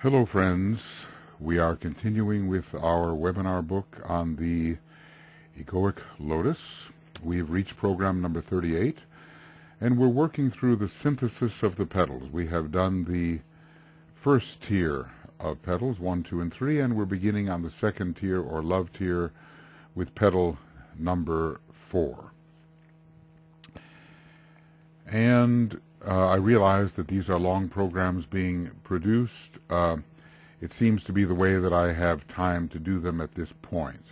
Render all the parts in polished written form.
Hello friends, we are continuing with our webinar book on the Egoic Lotus. We've reached program number 38 and we're working through the synthesis of the petals. We have done the first tier of petals, 1, 2, and 3, and we're beginning on the second tier or love tier with petal number 4. And I realize that these are long programs being produced. It seems to be the way that I have time to do them at this point.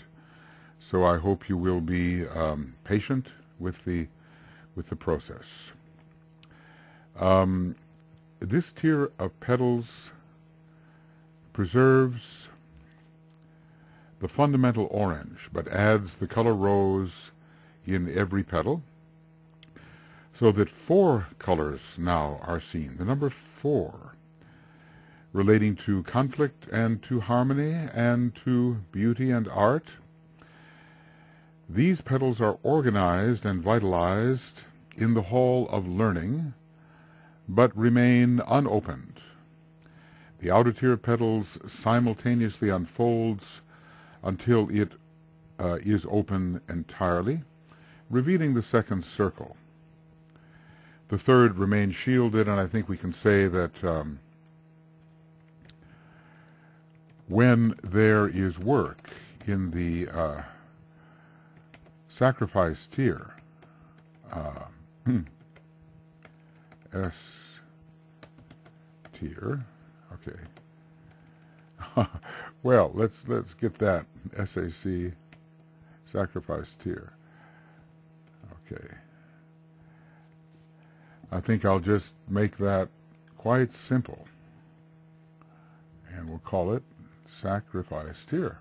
So I hope you will be patient with the process. This tier of petals preserves the fundamental orange, but adds the color rose in every petal, so that 4 colors now are seen. The number 4, relating to conflict and to harmony and to beauty and art. These petals are organized and vitalized in the hall of learning, but remain unopened. The outer tier of petals simultaneously unfolds until it is open entirely, revealing the second circle. The third remains shielded, and I think we can say that when there is work in the sacrifice tier, S tier, okay. Well, let's get that SAC, sacrifice tier. Okay. I think I'll just make that quite simple, and we'll call it sacrifice tier.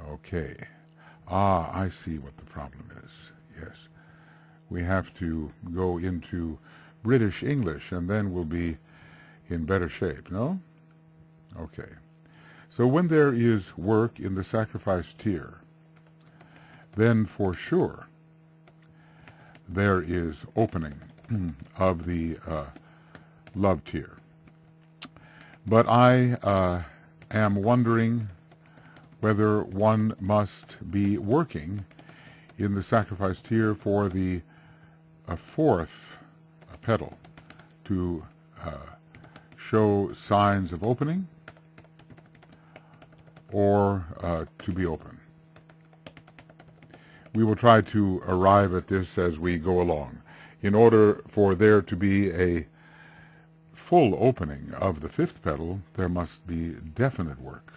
Okay. I see what the problem is. Yes. We have to go into British English, and then we'll be in better shape, no? Okay. So when there is work in the sacrifice tier, then for sure there is opening of the love tier. But I am wondering whether one must be working in the sacrifice tier for the 4th petal to show signs of opening or to be open. We will try to arrive at this as we go along. In order for there to be a full opening of the 5th petal, there must be definite work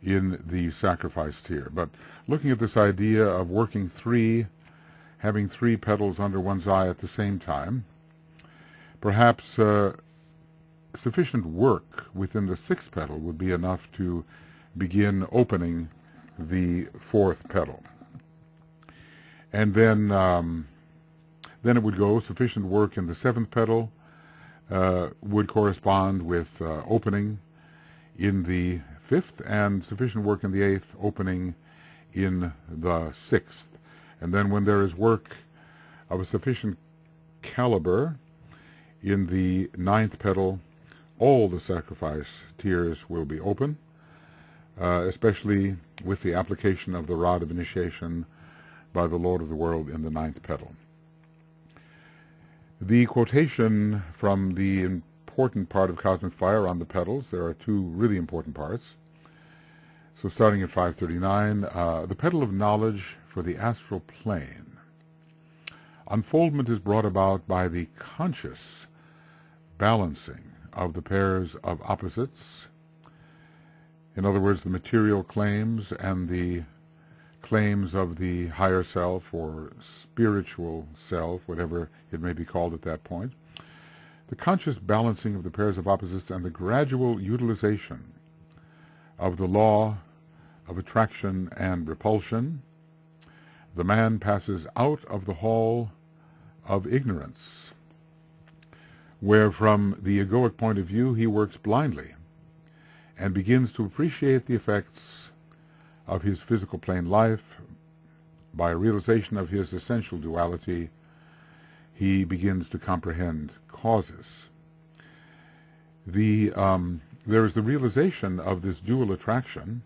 in the sacrifice tier. But looking at this idea of working 3, having 3 petals under one's eye at the same time, perhaps sufficient work within the 6th petal would be enough to begin opening the 4th petal. And then it would go, sufficient work in the 7th petal would correspond with opening in the 5th, and sufficient work in the 8th, opening in the 6th. And then when there is work of a sufficient caliber in the 9th petal, all the sacrifice tiers will be open, especially with the application of the rod of initiation by the Lord of the World in the 9th petal. The quotation from the important part of Cosmic Fire on the petals, there are 2 really important parts. So starting at 539, the petal of knowledge for the astral plane. Unfoldment is brought about by the conscious balancing of the pairs of opposites. In other words, the material claims and the claims of the higher self or spiritual self, whatever it may be called at that point. The conscious balancing of the pairs of opposites and the gradual utilization of the law of attraction and repulsion. The man passes out of the hall of ignorance, where from the egoic point of view he works blindly and begins to appreciate the effects of his physical plane life. By a realization of his essential duality, he begins to comprehend causes. There is the realization of this dual attraction,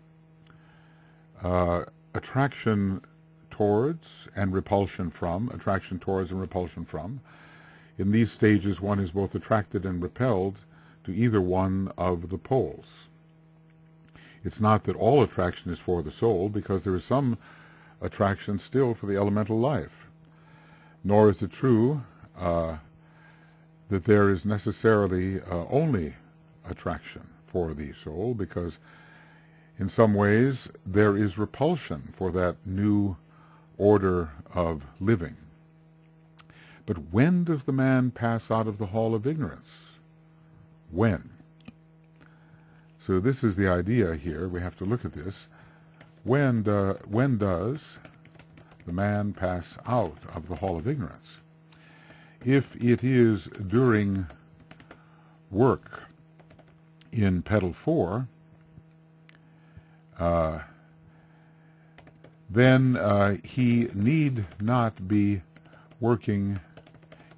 attraction towards and repulsion from, attraction towards and repulsion from. In these stages, one is both attracted and repelled to either one of the poles. It's not that all attraction is for the soul, because there is some attraction still for the elemental life. Nor is it true that there is necessarily only attraction for the soul, because in some ways there is repulsion for that new order of living. But when does the man pass out of the hall of ignorance? When? So this is the idea here. We have to look at this. When does the man pass out of the hall of ignorance? If it is during work in Petal 4, then he need not be working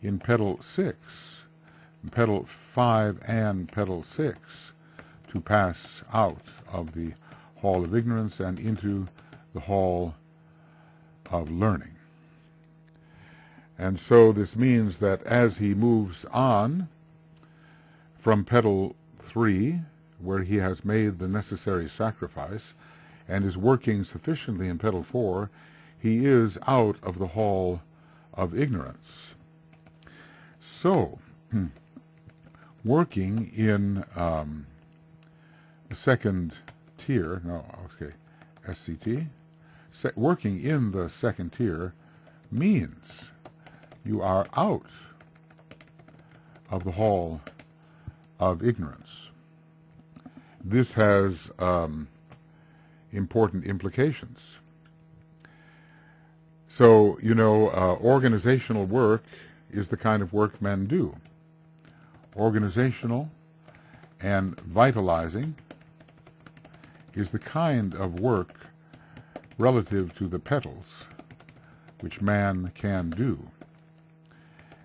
in Petal 6, Petal 5 and Petal 6 to pass out of the hall of ignorance and into the hall of learning. And so this means that as he moves on from Petal 3, where he has made the necessary sacrifice and is working sufficiently in Petal 4, he is out of the hall of ignorance. So, working in the second tier, SCT, working in the second tier means you are out of the hall of ignorance. This has important implications. So, organizational work is the kind of work men do. Organizational and vitalizing is the kind of work relative to the petals which man can do.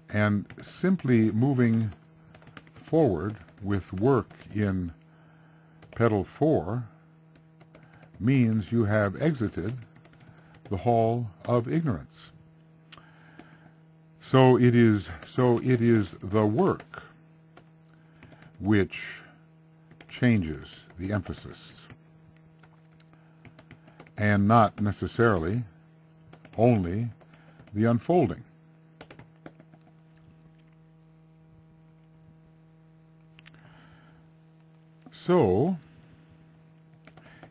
And simply moving forward with work in Petal 4 means you have exited the hall of ignorance. So it is the work which changes the emphasis, and not necessarily only the unfolding. So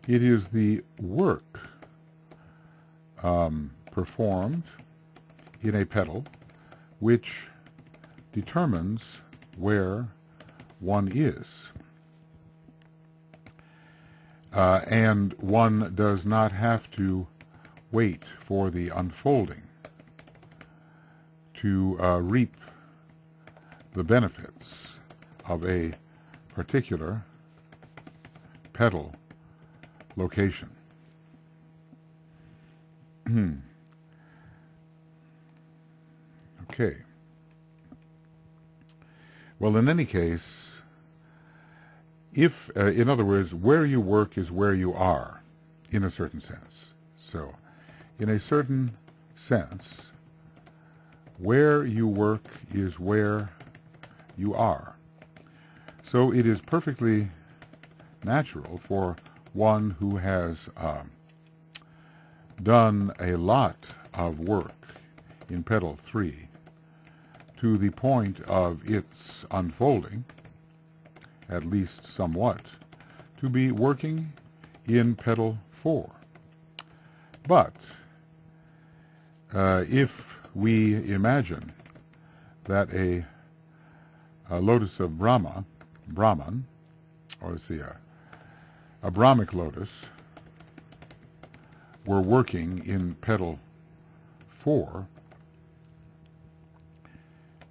it is the work performed in a petal which determines where one is. And one does not have to wait for the unfolding to reap the benefits of a particular petal location. Okay. Well, in any case, if, in other words, where you work is where you are, in a certain sense. So, in a certain sense, where you work is where you are. So it is perfectly natural for one who has done a lot of work in Petal 3 to the point of its unfolding, at least somewhat, to be working in Petal 4. But if we imagine that a lotus of Brahman, or let's see, a Brahmic lotus, were working in Petal 4,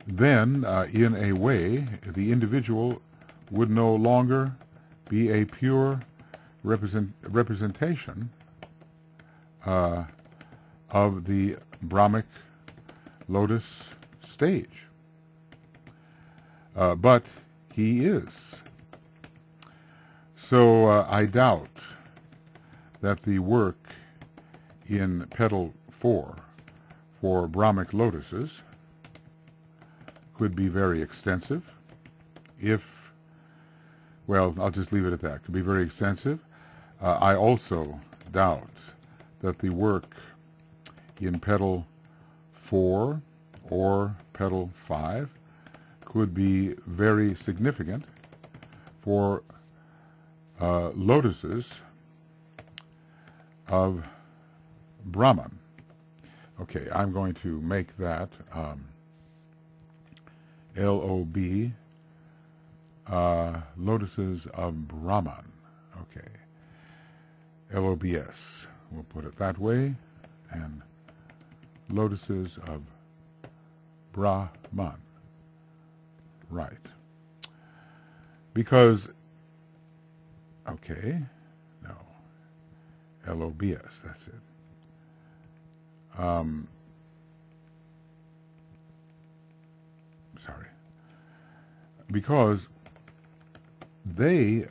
then in a way the individual would no longer be a pure representation of the Brahmic lotus stage. but he is. So I doubt that the work in Petal 4 for Brahmic lotuses could be very extensive. Well, I'll just leave it at that. Could be very extensive. I also doubt that the work in Petal 4 or Petal 5 could be very significant for lotuses of Brahman. Okay, I'm going to make that L-O-B, Lotuses of Brahman. Okay, L-O-B-S. We'll put it that way. And Lotuses of Brahman. Right. Because, okay, no, L-O-B-S, that's it. Sorry. Because they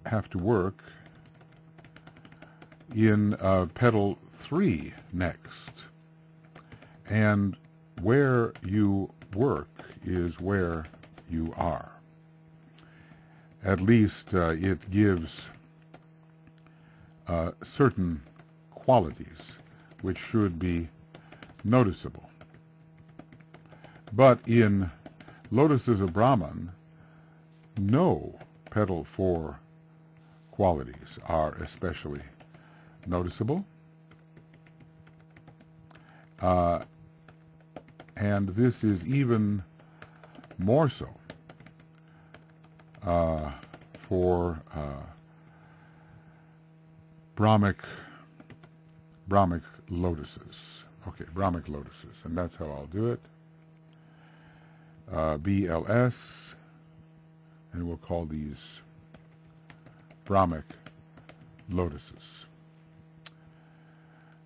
have to work in Petal 3 next. And where you work is where you are. At least it gives certain qualities which should be noticeable. But in Lotuses of Brahman, no Petal 4 qualities are especially noticeable. And this is even more so for Brahmic lotuses. Okay, Brahmic lotuses, and that's how I'll do it. BLS, and we'll call these Brahmic lotuses.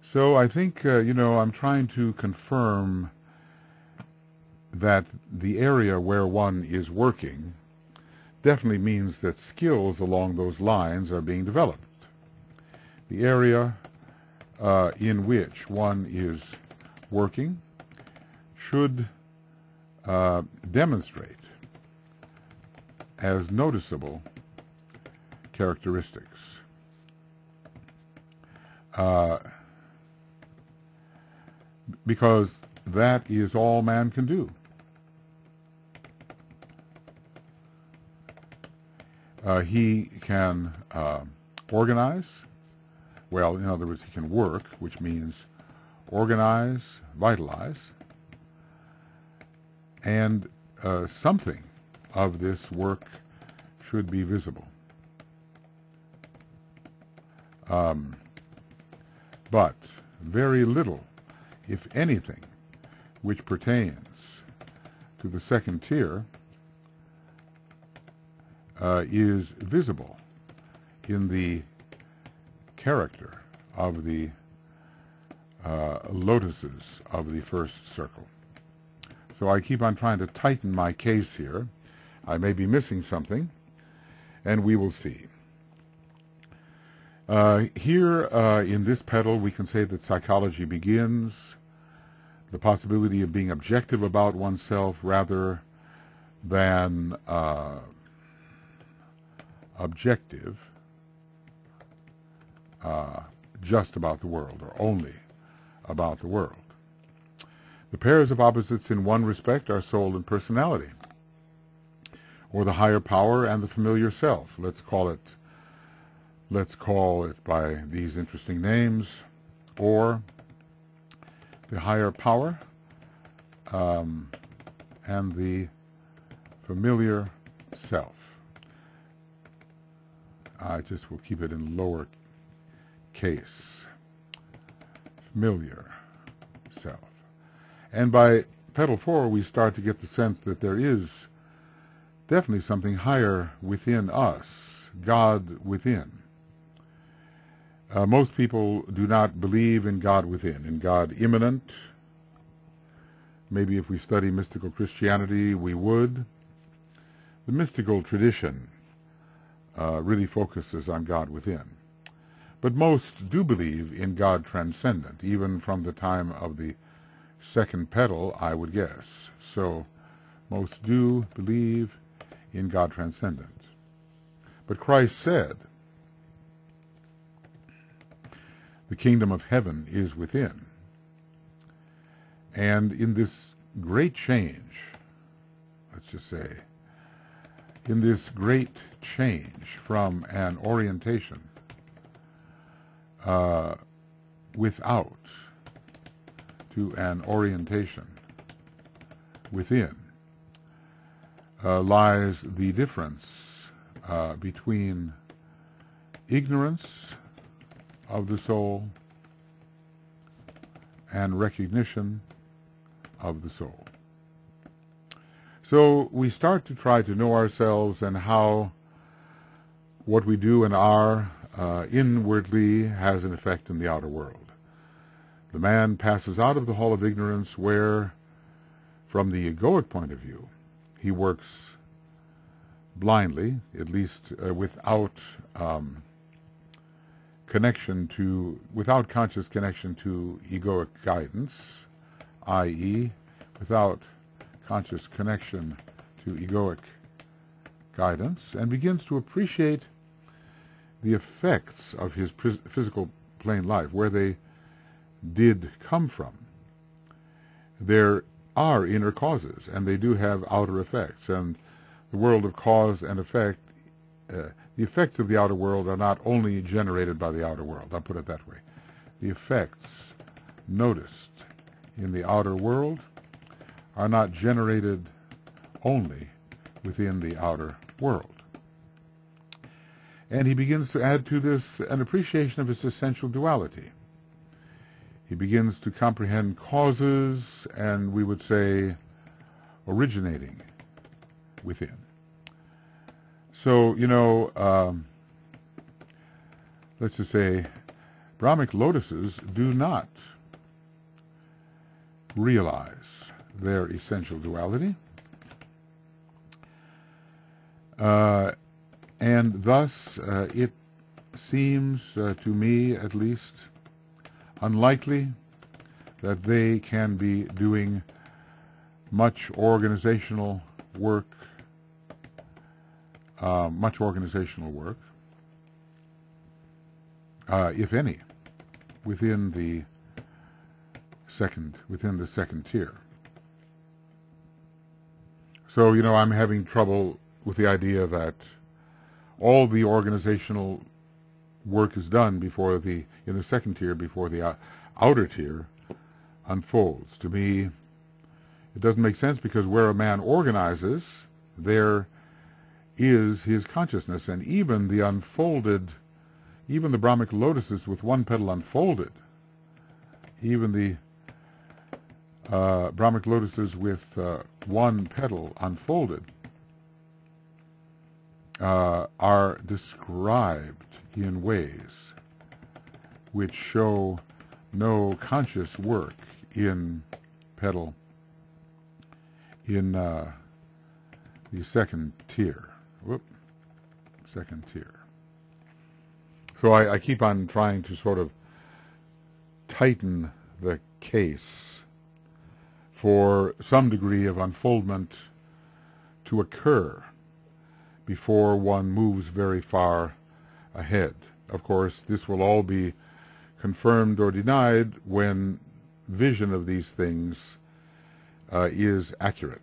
So I think, I'm trying to confirm that the area where one is working definitely means that skills along those lines are being developed. The area in which one is working should demonstrate as noticeable characteristics. Because that is all man can do. He can organize. Well, in other words, he can work, which means organize, vitalize, and something of this work should be visible. But very little, if anything, which pertains to the second tier is visible in the character of the lotuses of the first circle. So I keep on trying to tighten my case here. I may be missing something, and we will see. Here in this petal, we can say that psychology begins, the possibility of being objective about oneself rather than objective just about the world, or only about the world. The pairs of opposites in one respect are soul and personality, or the higher power and the familiar self. Let's call it by these interesting names, or the higher power and the familiar self. I just will keep it in lower case. Familiar self. And by Petal 4, we start to get the sense that there is definitely something higher within us, God within. Most people do not believe in God within, in God immanent. Maybe if we study mystical Christianity, we would. The mystical tradition really focuses on God within. But most do believe in God transcendent, even from the time of the second petal, I would guess. So most do believe in God transcendent. But Christ said, the kingdom of heaven is within. And in this great change, let's just say, in this great change from an orientation without to an orientation within, lies the difference between ignorance of the soul and recognition of the soul. So we start to try to know ourselves and how what we do and are inwardly has an effect in the outer world. The man passes out of the hall of ignorance where, from the egoic point of view, he works blindly, at least without without conscious connection to egoic guidance, i.e., without conscious connection to egoic guidance, and begins to appreciate the effects of his physical plane life, where they did come from. There are inner causes, and they do have outer effects, and the world of cause and effect, the effects of the outer world are not only generated by the outer world, I'll put it that way. The effects noticed in the outer world are not generated only within the outer world. And he begins to add to this an appreciation of its essential duality. He begins to comprehend causes, and we would say originating within. So, let's just say Brahmic lotuses do not realize their essential duality, and thus it seems to me, at least, unlikely that they can be doing much organizational work, if any, within the second tier. So, I'm having trouble with the idea that all the organizational work is done in the second tier before the outer tier unfolds. To me, it doesn't make sense, because where a man organizes, there is his consciousness, and even the Brahmic lotuses with one petal unfolded, even the Brahmic lotuses with one petal unfolded are described in ways which show no conscious work in petal in the second tier. Second tier. So I keep on trying to sort of tighten the case for some degree of unfoldment to occur before one moves very far ahead. Of course, this will all be confirmed or denied when vision of these things is accurate.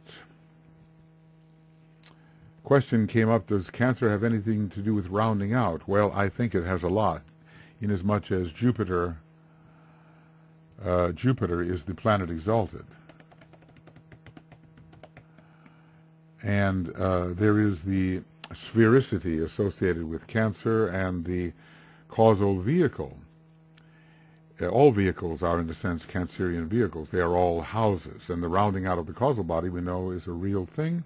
Question came up, does Cancer have anything to do with rounding out? Well, I think it has a lot, inasmuch as Jupiter is the planet exalted. And there is the sphericity associated with Cancer and the causal vehicle. All vehicles are, in a sense, Cancerian vehicles. They are all houses, and the rounding out of the causal body, we know, is a real thing,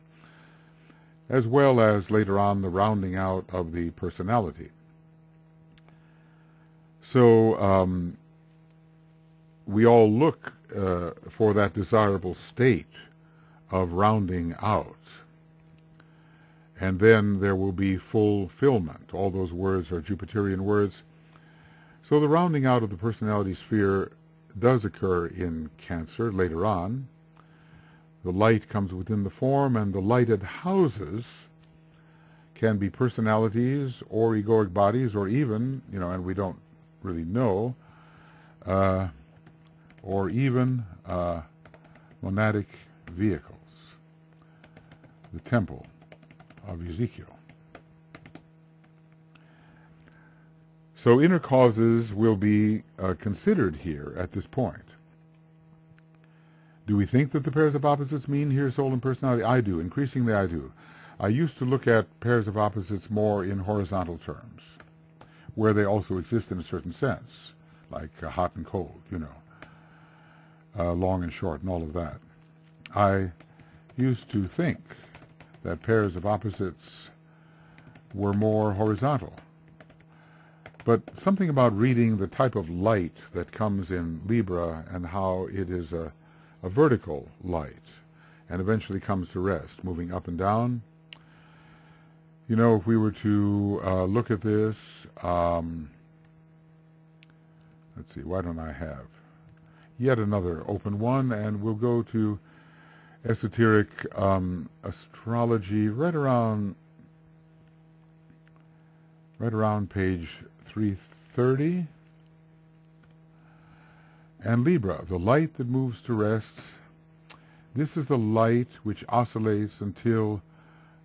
as well as later on the rounding out of the personality. So we all look for that desirable state of rounding out. and then there will be fulfillment. All those words are Jupiterian words. So the rounding out of the personality sphere does occur in Cancer later on. The light comes within the form, and the lighted houses can be personalities or egoic bodies, or even, and we don't really know, or even monadic vehicles. The temple of Ezekiel. So inner causes will be considered here at this point. Do we think that the pairs of opposites mean here soul and personality? I do. Increasingly I do. I used to look at pairs of opposites more in horizontal terms, where they also exist in a certain sense, like hot and cold, long and short and all of that. I used to think that pairs of opposites were more horizontal. But something about reading the type of light that comes in Libra and how it is a vertical light and eventually comes to rest, moving up and down. If we were to look at this, let's see, why don't I have yet another open one, and we'll go to Esoteric astrology right around page 330. And Libra, the light that moves to rest. This is the light which oscillates until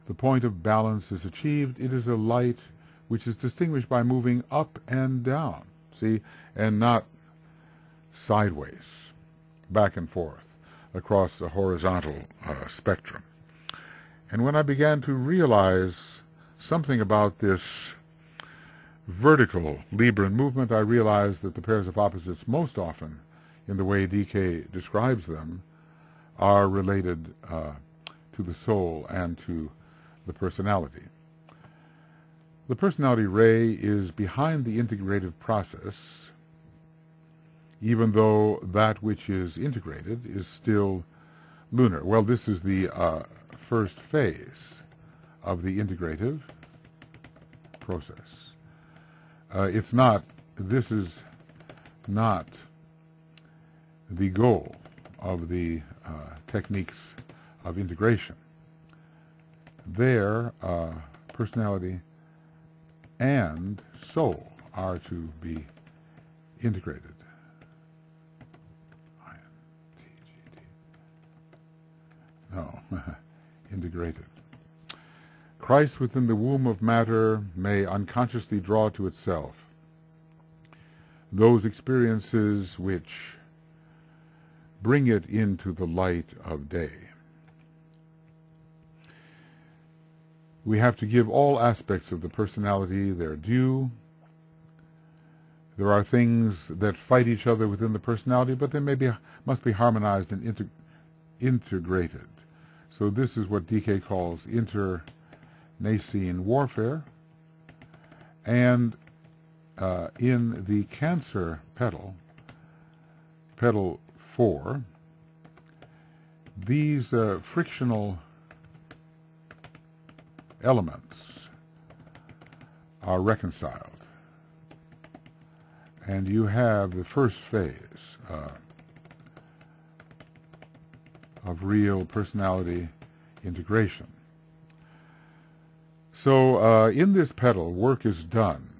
the point of balance is achieved. It is a light which is distinguished by moving up and down, see, and not sideways, back and forth, across the horizontal spectrum. And when I began to realize something about this vertical Libran movement, I realized that the pairs of opposites most often, in the way DK describes them, are related to the soul and to the personality. The personality ray is behind the integrative process, even though that which is integrated is still lunar. Well, this is the first phase of the integrative process. This is not the goal of the techniques of integration. There, personality and soul are to be integrated. No, integrated. Christ within the womb of matter may unconsciously draw to itself those experiences which bring it into the light of day. We have to give all aspects of the personality their due. There are things that fight each other within the personality, but they must be harmonized and integrated. So this is what DK calls internecine warfare. And in the Cancer petal, petal 4, these frictional elements are reconciled. And you have the first phase of real personality integration. So in this petal, work is done,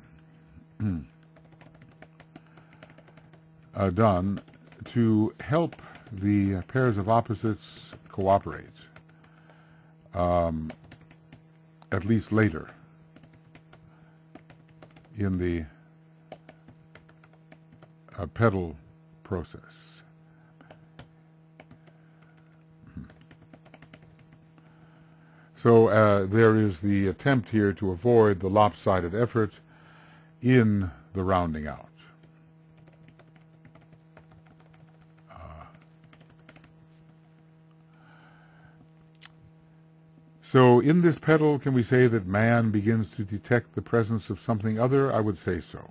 done to help the pairs of opposites cooperate, at least later in the petal process. So there is the attempt here to avoid the lopsided effort in the rounding out. So in this petal, can we say that man begins to detect the presence of something other? I would say so.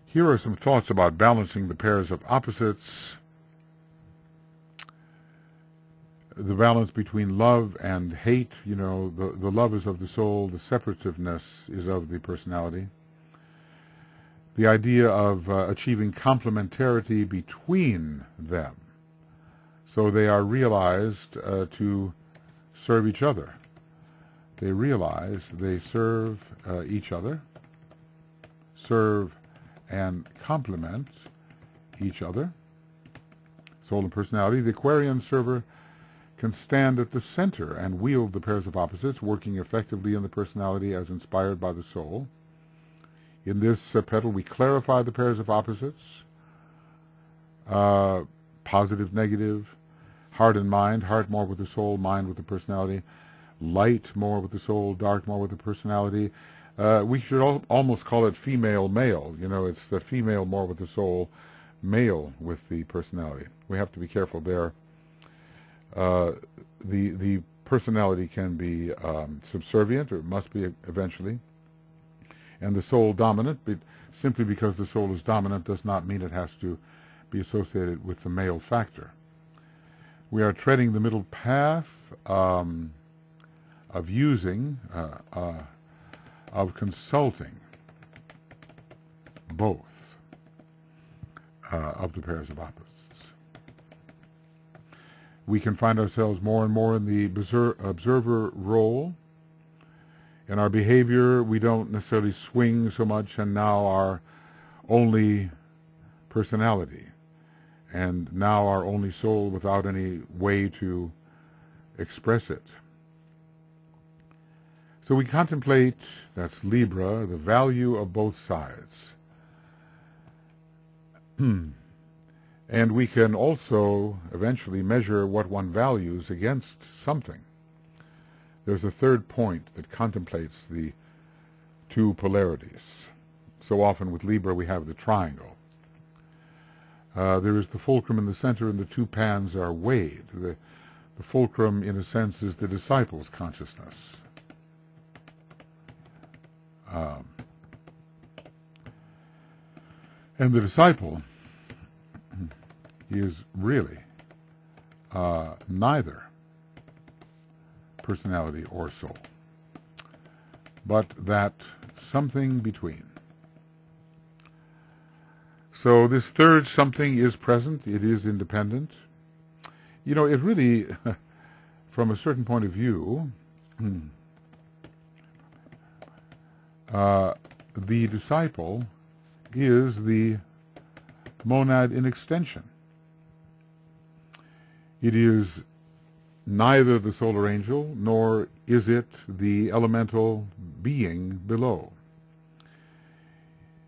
Here are some thoughts about balancing the pairs of opposites. the balance between love and hate. You know, the love is of the soul, the separativeness is of the personality. The idea of achieving complementarity between them, so they are realized to serve each other. They realize they serve each other, serve and complement each other. Soul and personality. The Aquarian server can stand at the center and wield the pairs of opposites, working effectively in the personality as inspired by the soul. In this petal, we clarify the pairs of opposites, positive, negative, heart and mind, heart more with the soul, mind with the personality, light more with the soul, dark more with the personality. We should almost call it female-male. You know, it's the female more with the soul, male with the personality. We have to be careful there. The personality can be subservient, or must be eventually, and the soul dominant. But simply because the soul is dominant does not mean it has to be associated with the male factor. We are treading the middle path of using, of consulting both of the pairs of opposites. We can find ourselves more and more in the observer role. In our behavior, we don't necessarily swing so much and now our only personality, and now our only soul without any way to express it. So we contemplate, that's Libra, the value of both sides. And we can also eventually measure what one values against something. There's a third point that contemplates the two polarities. So often with Libra we have the triangle. There is the fulcrum in the center and the two pans are weighed. The fulcrum, in a sense, is the disciple's consciousness. And the disciple is really neither personality or soul, but that something between. So this third something is present, it is independent. You know, it really, from a certain point of view, the disciple is the monad in extension. It is neither the solar angel, nor is it the elemental being below.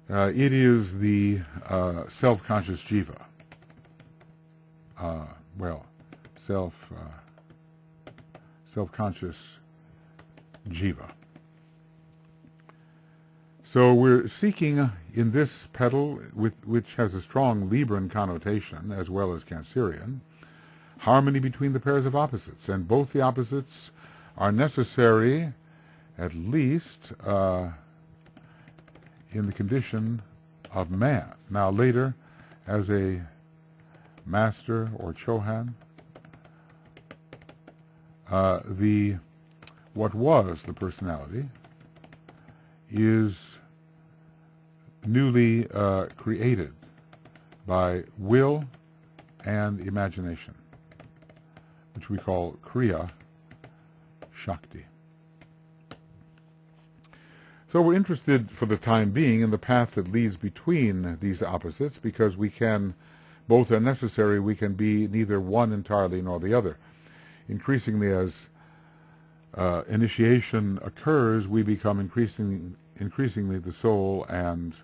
It is the self-conscious jiva. Self-conscious jiva. So we're seeking in this petal, which has a strong Libran connotation as well as Cancerian, harmony between the pairs of opposites, and both the opposites are necessary, at least in the condition of man. Now later, as a master or Chohan, what was the personality is newly created by will and imagination, which we call Kriya Shakti. So we're interested for the time being in the path that leads between these opposites, because we can, both are necessary, we can be neither one entirely nor the other. Increasingly as initiation occurs, we become increasingly the soul, and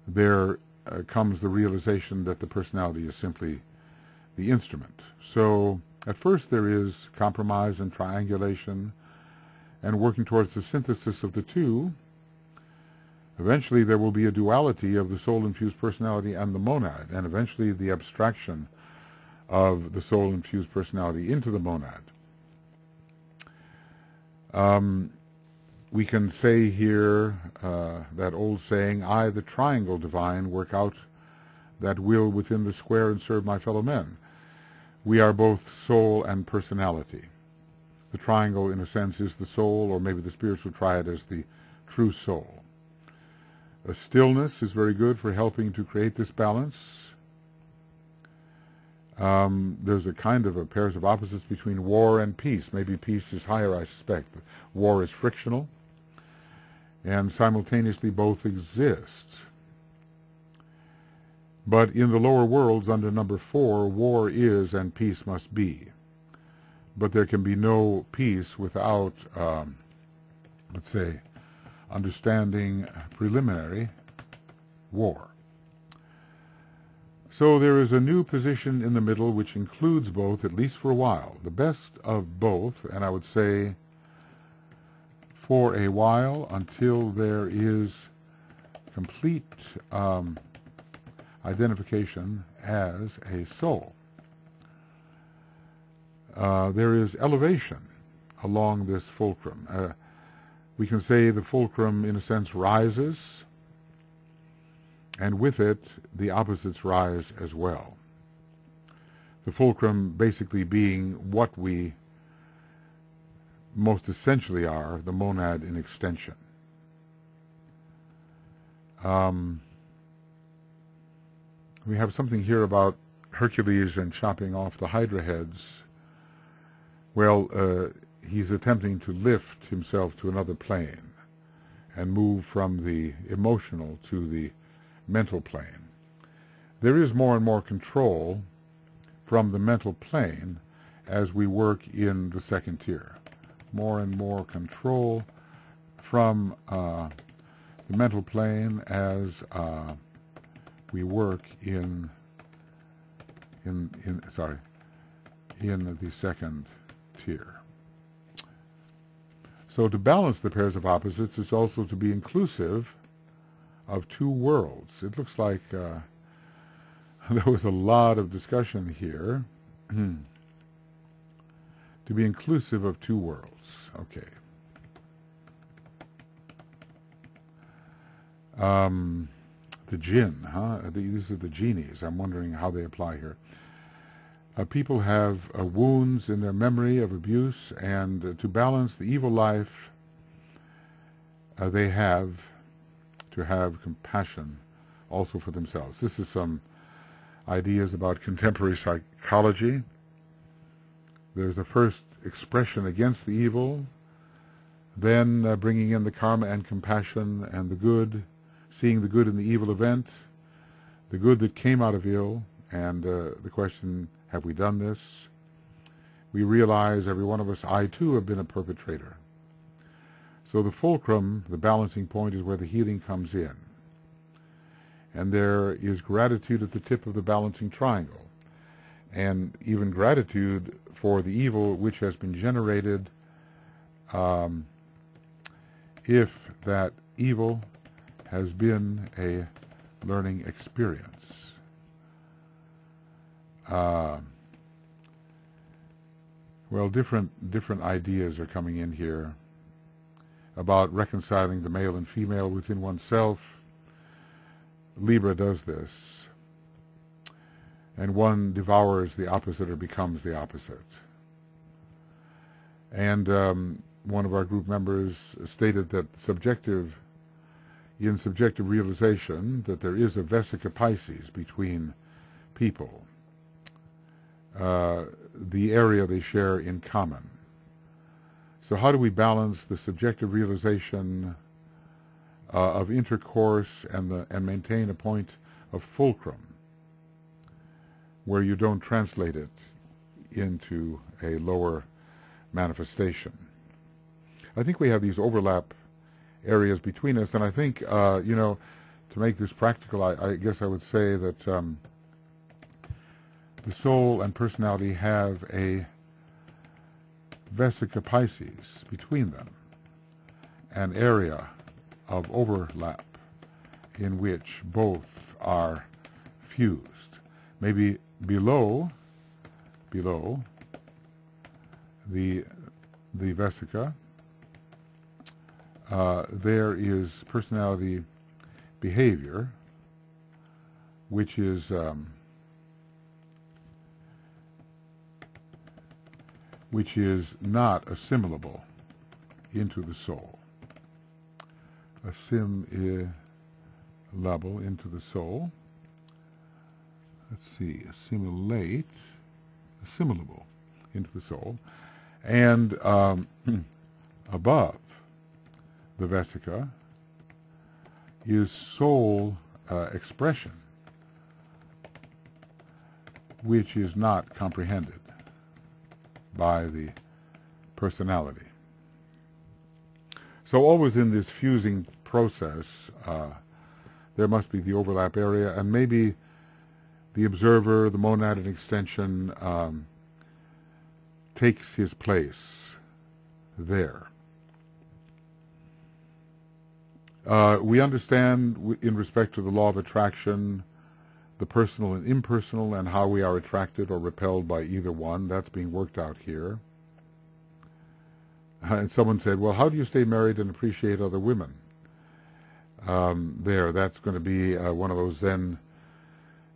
there comes the realization that the personality is simply the instrument. So at first there is compromise and triangulation and working towards the synthesis of the two. Eventually there will be a duality of the soul-infused personality and the monad, and eventually the abstraction of the soul-infused personality into the monad. We can say here that old saying, I, the triangle divine, work out that will within the square and serve my fellow men. We are both soul and personality. The triangle, in a sense, is the soul, or maybe the spiritual triad is the true soul. A stillness is very good for helping to create this balance. There's a kind of a pairs of opposites between war and peace. Maybe peace is higher, I suspect. War is frictional, and simultaneously both exist. But in the lower worlds, under number 4, war is and peace must be. But there can be no peace without, let's say, understanding preliminary war. So there is a new position in the middle which includes both, at least for a while. The best of both, and I would say for a while, until there is complete identification as a soul. There is elevation along this fulcrum. We can say the fulcrum, in a sense, rises, and with it, the opposites rise as well. The fulcrum basically being what we most essentially are, the monad in extension. We have something here about Hercules and chopping off the hydra heads. Well, he's attempting to lift himself to another plane and move from the emotional to the mental plane. There is more and more control from the mental plane as we work in the second tier. More and more control from the mental plane as we work in the second tier. So to balance the pairs of opposites is also to be inclusive of two worlds. It looks like there was a lot of discussion here. To be inclusive of two worlds. Okay. The jinn, huh? These are the genies. I'm wondering how they apply here. People have wounds in their memory of abuse, and to balance the evil life, they have to have compassion also for themselves. This is some ideas about contemporary psychology. There's the first expression against the evil, then bringing in the karma and compassion and the good, seeing the good in the evil event, the good that came out of ill, and the question, have we done this? We realize, every one of us, I too have been a perpetrator. So the fulcrum, the balancing point, is where the healing comes in. And there is gratitude at the tip of the balancing triangle. And even gratitude for the evil which has been generated, if that evil has been a learning experience. Well, different ideas are coming in here about reconciling the male and female within oneself. Libra does this. And one devours the opposite or becomes the opposite. And one of our group members stated that in subjective realization, that there is a Vesica Pisces between people, the area they share in common. So how do we balance the subjective realization of intercourse and maintain a point of fulcrum where you don't translate it into a lower manifestation? I think we have these overlap areas between us, and I think, to make this practical, I guess I would say that the soul and personality have a Vesica Pisces between them, an area of overlap in which both are fused. Maybe below the Vesica, there is personality behavior, which is which is not assimilable into the soul. Assimilable into the soul. Let's see, assimilable into the soul. And above the vesica is soul expression, which is not comprehended by the personality. So always in this fusing process, there must be the overlap area, and maybe the observer, the monad in extension, takes his place there. We understand, in respect to the law of attraction, the personal and impersonal, and how we are attracted or repelled by either one. That's being worked out here. And someone said, well, how do you stay married and appreciate other women? That's going to be one of those Zen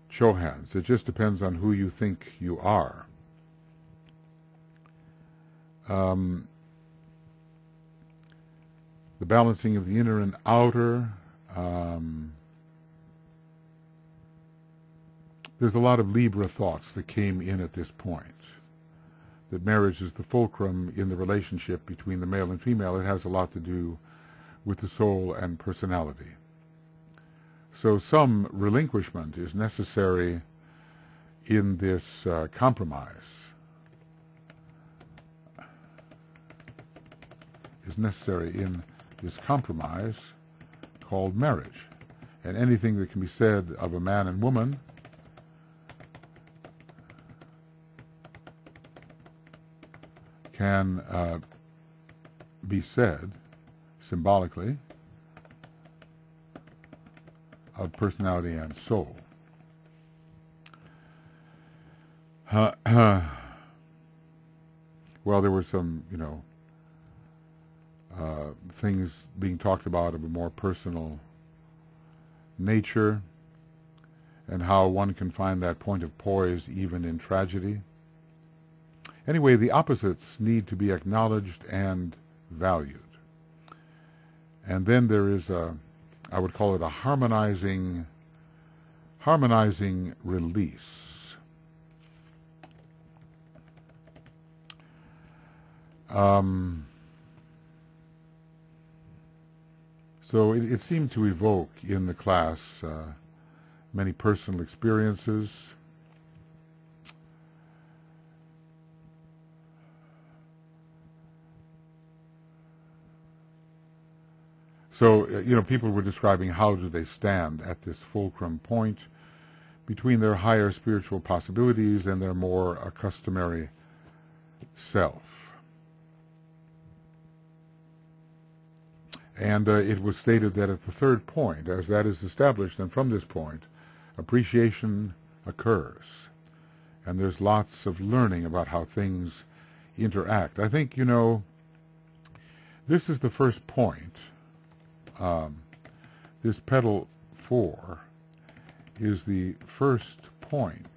Chohans. It just depends on who you think you are. The balancing of the inner and outer. There's a lot of Libra thoughts that came in at this point. That marriage is the fulcrum in the relationship between the male and female. It has a lot to do with the soul and personality. So some relinquishment is necessary in this compromise. Is necessary in this compromise called marriage. And anything that can be said of a man and woman can be said symbolically of personality and soul. Well, there were some, things being talked about of a more personal nature, and how one can find that point of poise even in tragedy. Anyway, the opposites need to be acknowledged and valued. And then there is I would call it a harmonizing release. So it seemed to evoke in the class many personal experiences. So, people were describing how do they stand at this fulcrum point between their higher spiritual possibilities and their more customary self. And it was stated that at the third point, as that is established, and from this point, appreciation occurs. And there's lots of learning about how things interact. I think, this is the first point. This petal 4 is the first point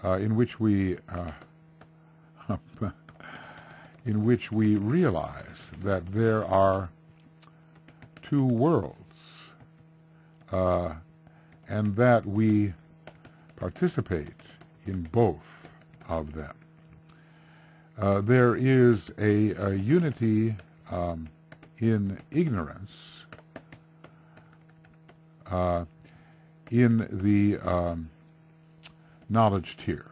in which we realize that there are two worlds, and that we participate in both of them. There is a unity in ignorance, in the knowledge tier,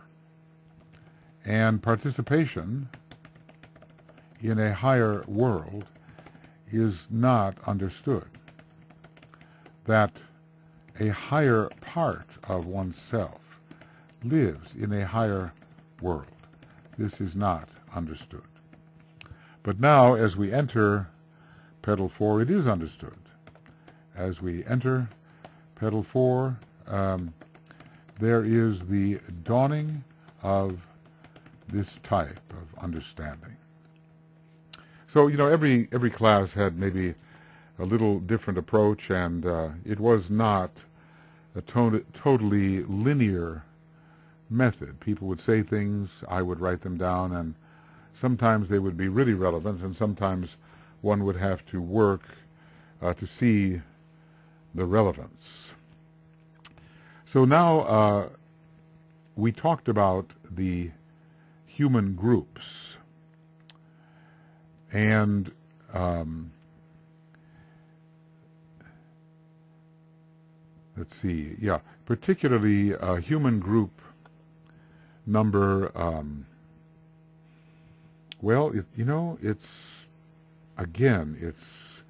and participation in a higher world is not understood. That a higher part of oneself lives in a higher world. This is not understood. But now, as we enter Petal 4, it is understood. As we enter Petal 4, there is the dawning of this type of understanding. So, every class had maybe a little different approach, and it was not a totally linear method. People would say things, I would write them down, and sometimes they would be really relevant, and sometimes one would have to work to see the relevance. So now we talked about the human groups, and let's see, yeah, particularly human group number, well, it's, again, it's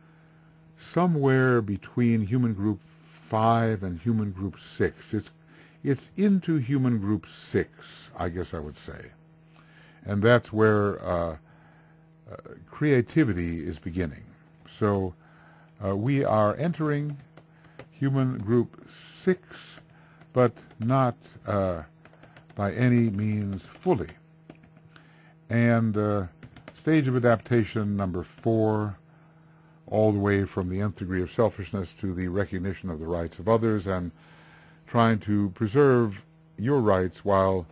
somewhere between human group 5 and human group 6. It's into human group 6, I guess I would say. And that's where creativity is beginning. So we are entering human group 6, but not by any means fully. And stage of adaptation number 4, all the way from the nth degree of selfishness to the recognition of the rights of others and trying to preserve your rights while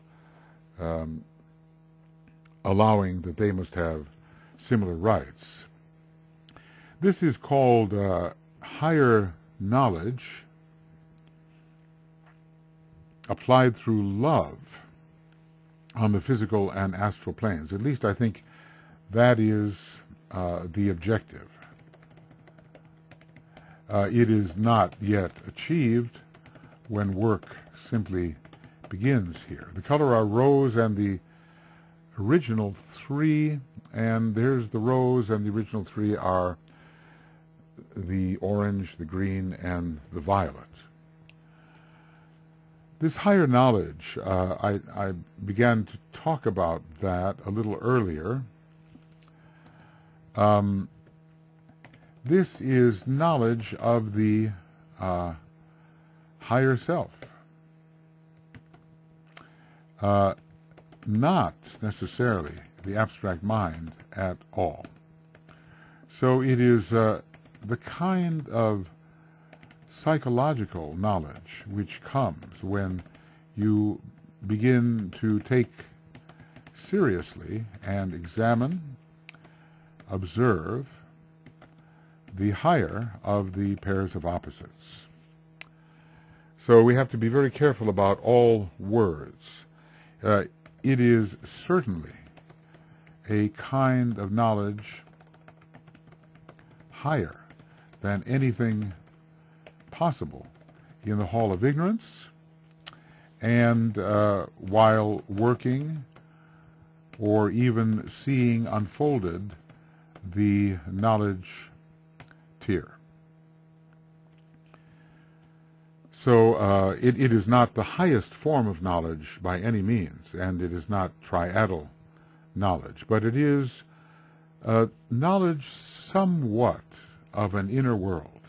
allowing that they must have similar rights. This is called higher knowledge applied through love on the physical and astral planes. At least I think that is the objective. It is not yet achieved when work simply begins here. The color are rose and the original 3, and there's the rose, and the original 3 are the orange, the green, and the violet. This higher knowledge, I began to talk about that a little earlier. This is knowledge of the higher self, not necessarily the abstract mind at all. So it is the kind of psychological knowledge which comes when you begin to take seriously and examine, observe the higher of the pairs of opposites. So we have to be very careful about all words. It is certainly a kind of knowledge higher than anything possible in the Hall of Ignorance, and while working or even seeing unfolded the knowledge tier. So it is not the highest form of knowledge by any means, and it is not triadal knowledge, but it is knowledge somewhat of an inner world,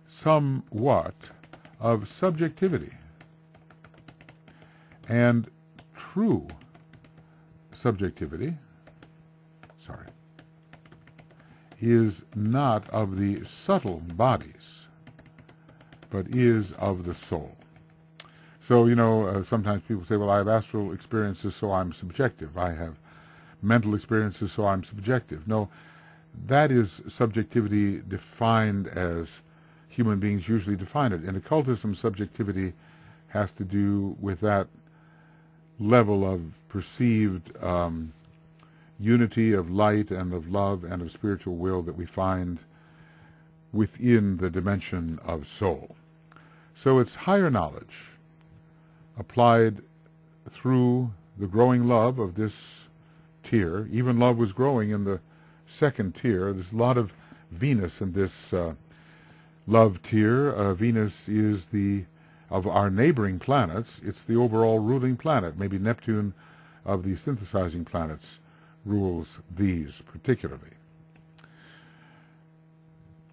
somewhat of subjectivity, and true subjectivity, is not of the subtle bodies, but is of the soul. So, sometimes people say, well, I have astral experiences, so I'm subjective. I have mental experiences, so I'm subjective. No, that is subjectivity defined as human beings usually define it. In occultism, subjectivity has to do with that level of perceived unity of light and of love and of spiritual will that we find within the dimension of soul. So it's higher knowledge applied through the growing love of this tier. Even love was growing in the second tier. There's a lot of Venus in this love tier. Venus is of our neighboring planets, it's the overall ruling planet. Maybe Neptune of the synthesizing planets rules these particularly.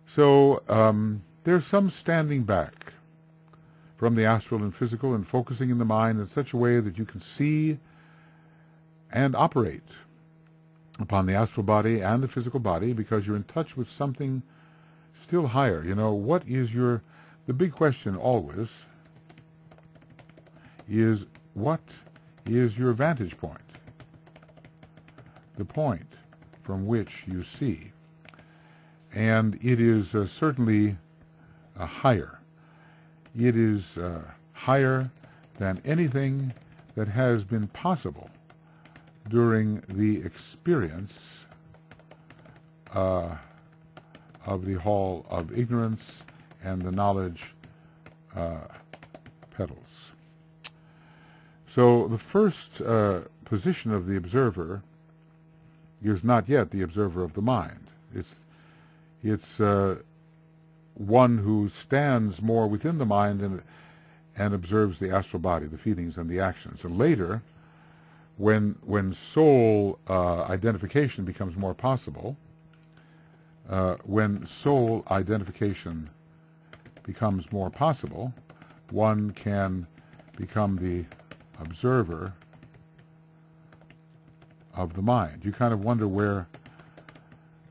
So there's some standing back from the astral and physical and focusing in the mind in such a way that you can see and operate upon the astral body and the physical body, because you're in touch with something still higher. What is the big question always is, what is your vantage point? the point from which you see. And it is certainly higher. It is higher than anything that has been possible during the experience of the Hall of Ignorance and the knowledge petals. So the first position of the observer is not yet the observer of the mind. It's one who stands more within the mind and observes the astral body, the feelings and the actions. And later, when soul identification becomes more possible, one can become the observer of the mind. You kind of wonder where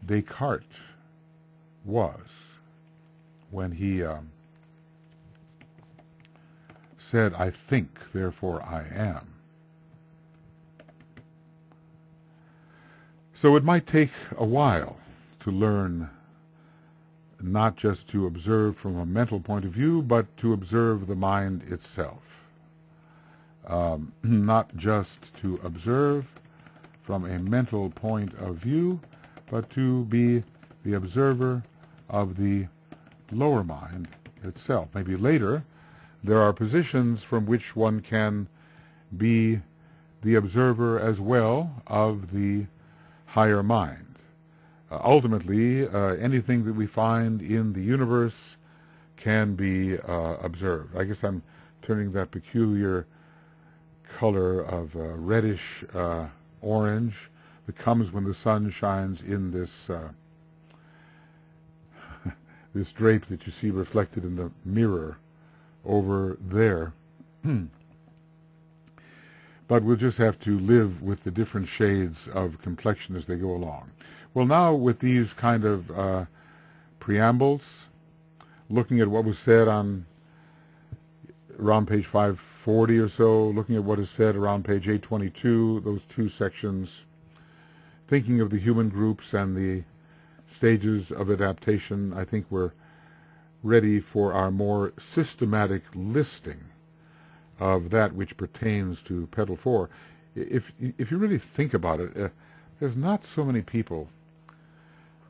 Descartes was when he said, "I think, therefore I am." So it might take a while to learn not just to observe from a mental point of view, but to observe the mind itself. Not just to observe from a mental point of view, but to be the observer of the lower mind itself. Maybe later there are positions from which one can be the observer as well of the higher mind. Ultimately, anything that we find in the universe can be observed. I guess I'm turning that peculiar color of reddish orange that comes when the sun shines in this this drape that you see reflected in the mirror over there. But we'll just have to live with the different shades of complexion as they go along. Well, now with these kind of preambles, looking at what was said on around page 540 or so, looking at what is said around page 822, those two sections, thinking of the human groups and the stages of adaptation, I think we're ready for our more systematic listing of that which pertains to Petal 4. If you really think about it, there's not so many people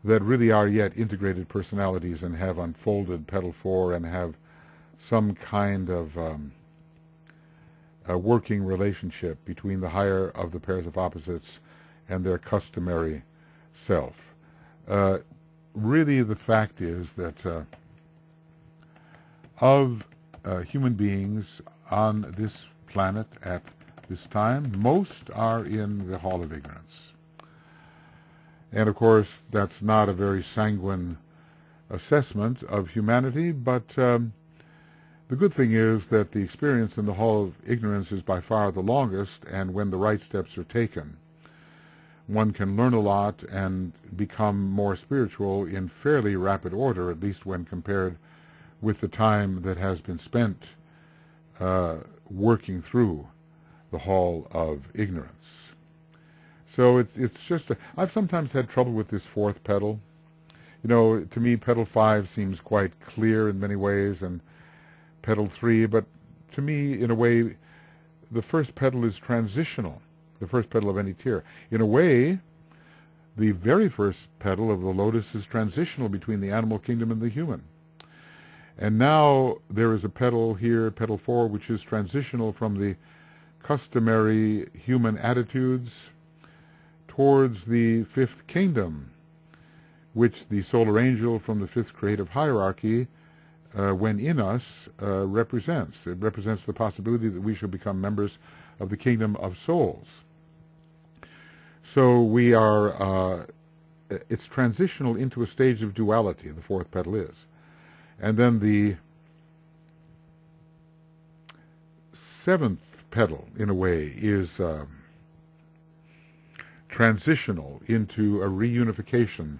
that really are yet integrated personalities and have unfolded Petal 4 and have some kind of a working relationship between the higher of the pairs of opposites and their customary self. Really, the fact is that of human beings on this planet at this time, most are in the Hall of Ignorance. And of course, that's not a very sanguine assessment of humanity, but the good thing is that the experience in the Hall of Ignorance is by far the longest, and when the right steps are taken, one can learn a lot and become more spiritual in fairly rapid order, at least when compared with the time that has been spent working through the Hall of Ignorance. So it's just I've sometimes had trouble with this fourth petal. You know, to me, Petal 5 seems quite clear in many ways, and Petal 3, but to me, in a way, the first petal is transitional, the first petal of any tier. In a way, the very first petal of the Lotus is transitional between the animal kingdom and the human. And now there is a petal here, Petal 4, which is transitional from the customary human attitudes towards the fifth kingdom, which the solar angel from the fifth creative hierarchy, when in us, represents. It represents the possibility that we shall become members of the kingdom of souls. So we are, it's transitional into a stage of duality, the fourth petal is. And then the seventh petal, in a way, is transitional into a reunification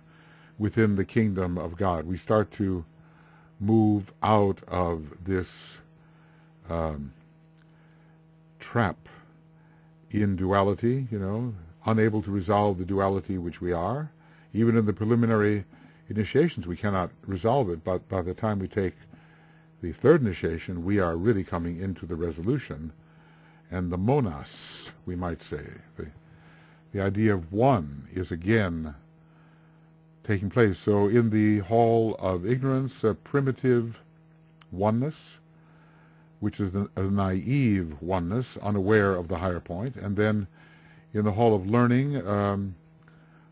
within the kingdom of God. We start to move out of this trap in duality, you know, unable to resolve the duality which we are. Even in the preliminary initiations we cannot resolve it, but by the time we take the third initiation we are really coming into the resolution, and the monas, we might say, the idea of one is again taking place. So in the hall of ignorance, a primitive oneness, which is a naive oneness, unaware of the higher point, and then in the hall of learning,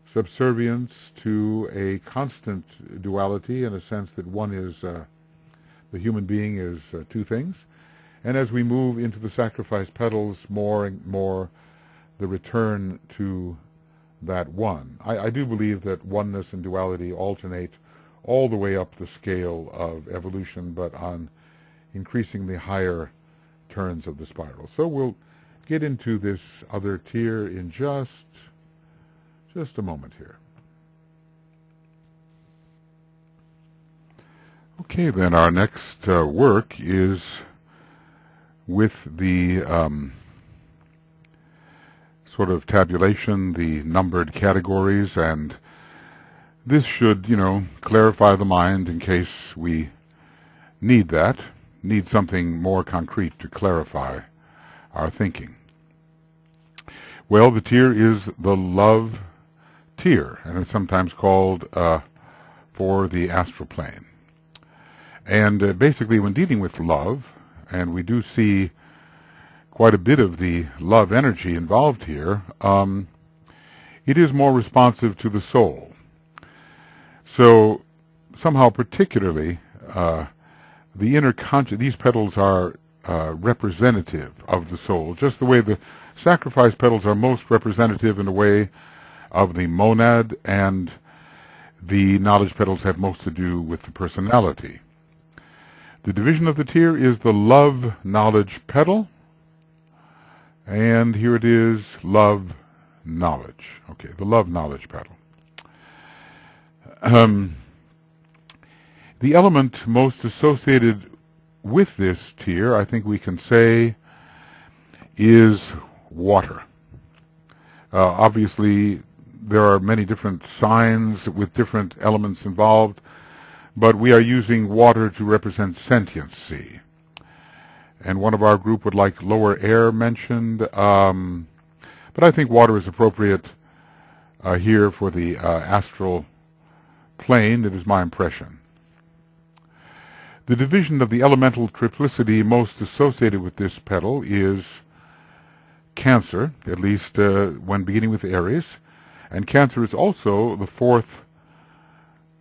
subservience to a constant duality, in a sense that one is, the human being is two things. And as we move into the sacrifice petals, more and more the return to that one. I do believe that oneness and duality alternate all the way up the scale of evolution, but on increasingly higher turns of the spiral. So we'll get into this other tier in just a moment here. Okay, then our next work is with the sort of tabulation, the numbered categories, and this should, clarify the mind in case we need that, need something more concrete to clarify our thinking. Well, the tier is the love tier, and it's sometimes called for the astral plane. And basically, when dealing with love, and we do see quite a bit of the love energy involved here, it is more responsive to the soul. So somehow particularly the inner conscious, these petals are representative of the soul, just the way the sacrifice petals are most representative in the way of the monad, and the knowledge petals have most to do with the personality. The division of the tier is the love knowledge petal, and here it is, love knowledge. Okay, the love knowledge petal. The element most associated with this tier, I think we can say, is water. Obviously, there are many different signs with different elements involved, but we are using water to represent sentiency. And one of our group would like lower air mentioned, but I think water is appropriate here for the astral plane. It is my impression. The division of the elemental triplicity most associated with this petal is Cancer, at least when beginning with Aries. And Cancer is also the fourth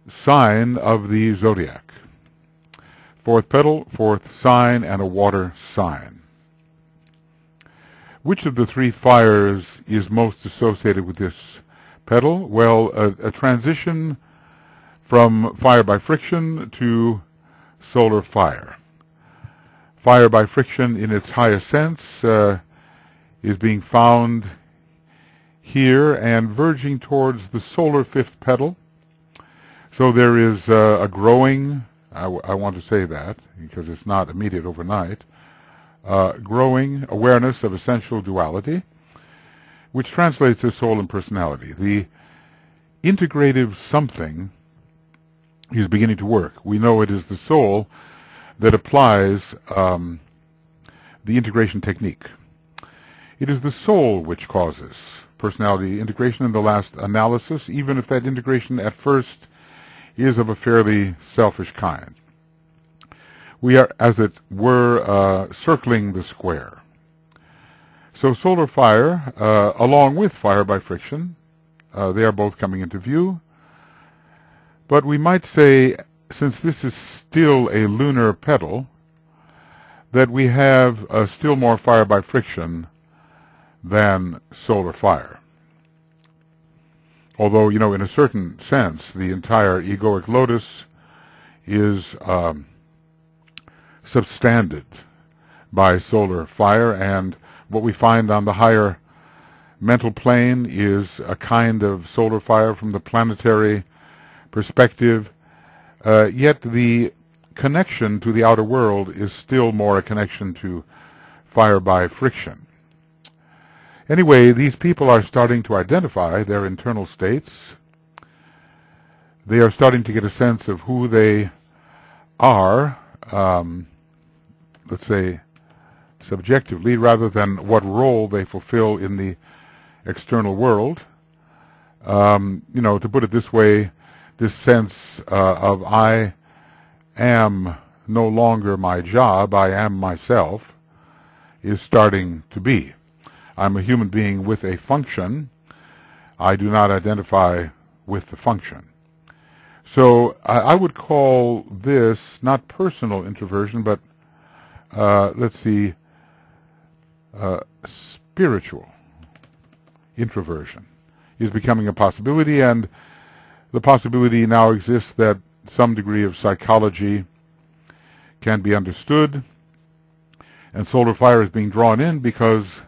sign of the zodiac. Fourth petal, fourth sign, and a water sign. Which of the three fires is most associated with this petal? Well, a transition from fire by friction to solar fire. Fire by friction in its highest sense is being found here and verging towards the solar fifth petal. So there is a growing, I want to say that because it's not immediate overnight, growing awareness of essential duality, which translates as soul and personality. The integrative something is beginning to work. We know it is the soul that applies the integration technique. It is the soul which causes personality integration in the last analysis, even if that integration at first is of a fairly selfish kind. We are, as it were, circling the square. So solar fire, along with fire by friction, they are both coming into view. But we might say, since this is still a lunar petal, that we have still more fire by friction than solar fire. Although, in a certain sense, the entire egoic lotus is substandard by solar fire, and what we find on the higher mental plane is a kind of solar fire from the planetary perspective, yet the connection to the outer world is still more a connection to fire by friction. Anyway, these people are starting to identify their internal states. They are starting to get a sense of who they are, let's say, subjectively, rather than what role they fulfill in the external world. To put it this way, this sense of I am no longer my job, I am myself, is starting to be. I'm a human being with a function. I do not identify with the function. So I would call this not personal introversion, but let's see, spiritual introversion is becoming a possibility, and the possibility now exists that some degree of psychology can be understood, and solar fire is being drawn in because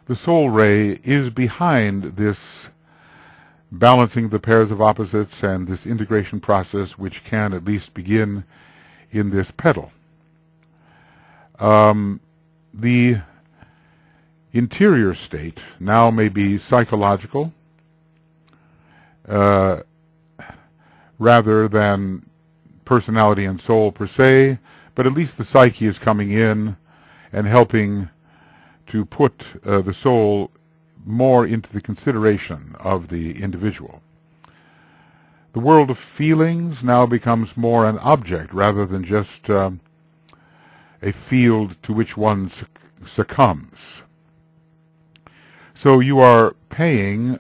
the soul ray is behind this balancing the pairs of opposites and this integration process, which can at least begin in this petal. The interior state now may be psychological rather than personality and soul per se, but at least the psyche is coming in and helping to put the soul more into the consideration of the individual. The world of feelings now becomes more an object rather than just a field to which one succumbs. So you are paying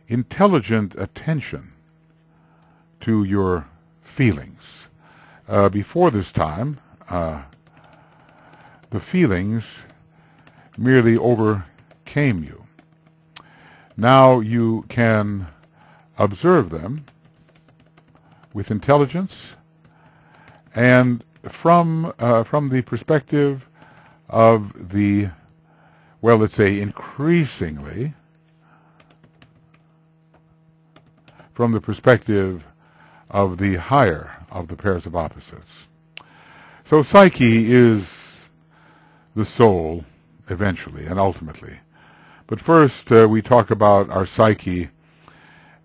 intelligent attention to your feelings. Before this time, the feelings merely overcame you. Now you can observe them with intelligence and from the perspective of the, well, let's say increasingly, from the perspective of the higher of the pairs of opposites. So psyche is the soul eventually and ultimately. But first we talk about our psyche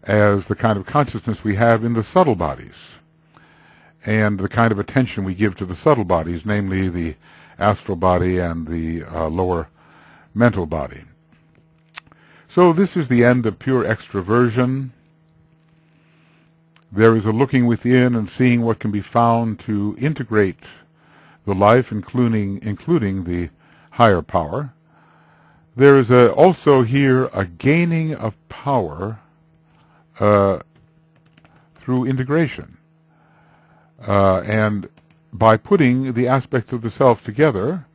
as the kind of consciousness we have in the subtle bodies and the kind of attention we give to the subtle bodies, namely the astral body and the lower mental body. So this is the end of pure extraversion. There is a looking within and seeing what can be found to integrate the life, including the higher power. There is also here a gaining of power through integration. And by putting the aspects of the self together,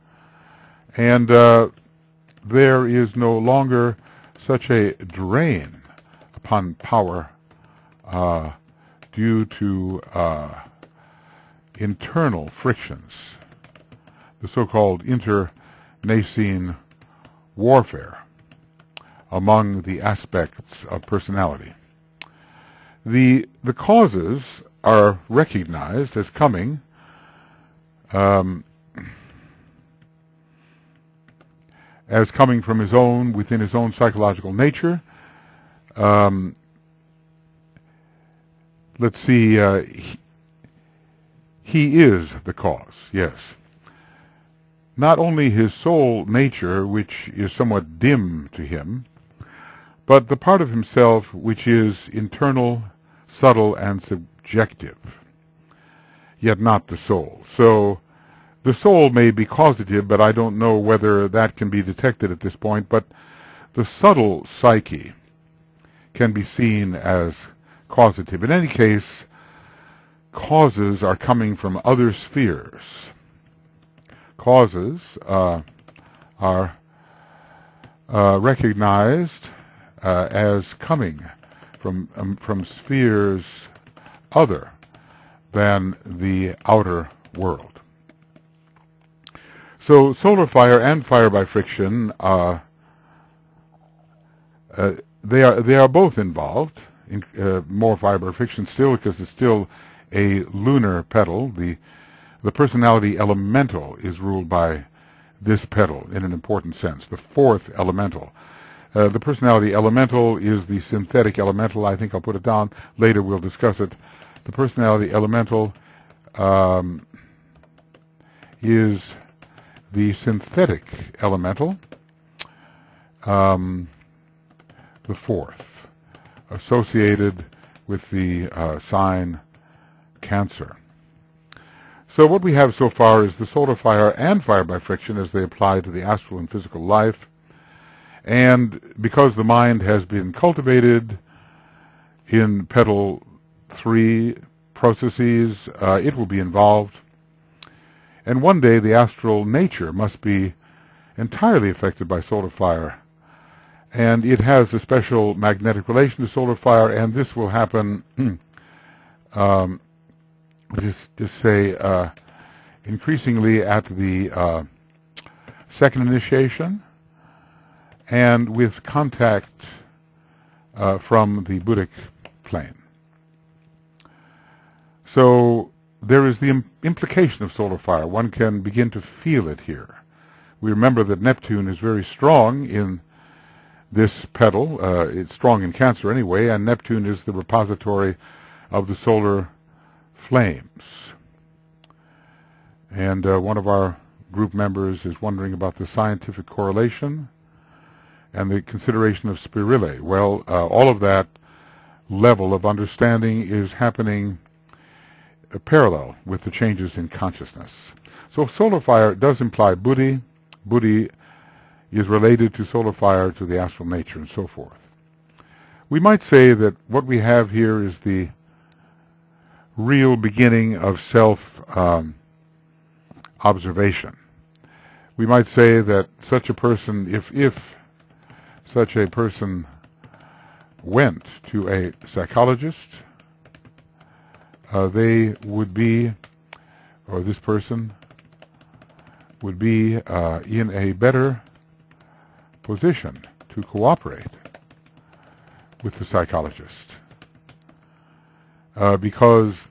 and there is no longer such a drain upon power due to internal frictions, the so-called internecine warfare among the aspects of personality. The causes are recognized as coming from within his own psychological nature. Let's see, he is the cause, yes. Not only his soul nature, which is somewhat dim to him, but the part of himself which is internal, subtle, and subjective, yet not the soul. So the soul may be causative, but I don't know whether that can be detected at this point, but the subtle psyche can be seen as causative. In any case, causes are coming from other spheres. Causes are recognized as coming from spheres other than the outer world. So solar fire and fire by friction, they are both involved. More fire by friction still, because it's still a lunar petal. The personality elemental is ruled by this petal in an important sense, the fourth elemental. The personality elemental is the synthetic elemental. I think I'll put it down. Later we'll discuss it. The personality elemental is the synthetic elemental, the fourth, associated with the sign Cancer. So what we have so far is the solar fire and fire by friction as they apply to the astral and physical life. And because the mind has been cultivated in petal 3 processes, it will be involved. And one day the astral nature must be entirely affected by solar fire. And it has a special magnetic relation to solar fire, and this will happen, increasingly at the second initiation, and with contact from the Buddhic plane. So there is the implication of solar fire. One can begin to feel it here. We remember that Neptune is very strong in this petal. It's strong in Cancer anyway, and Neptune is the repository of the solar flames. And one of our group members is wondering about the scientific correlation and the consideration of spirille. Well, all of that level of understanding is happening parallel with the changes in consciousness. So solar fire does imply buddhi. Buddhi is related to solar fire, to the astral nature, and so forth. We might say that what we have here is the real beginning of self-observation. We might say that such a person, if such a person went to a psychologist, they would be, or this person would be in a better position to cooperate with the psychologist, because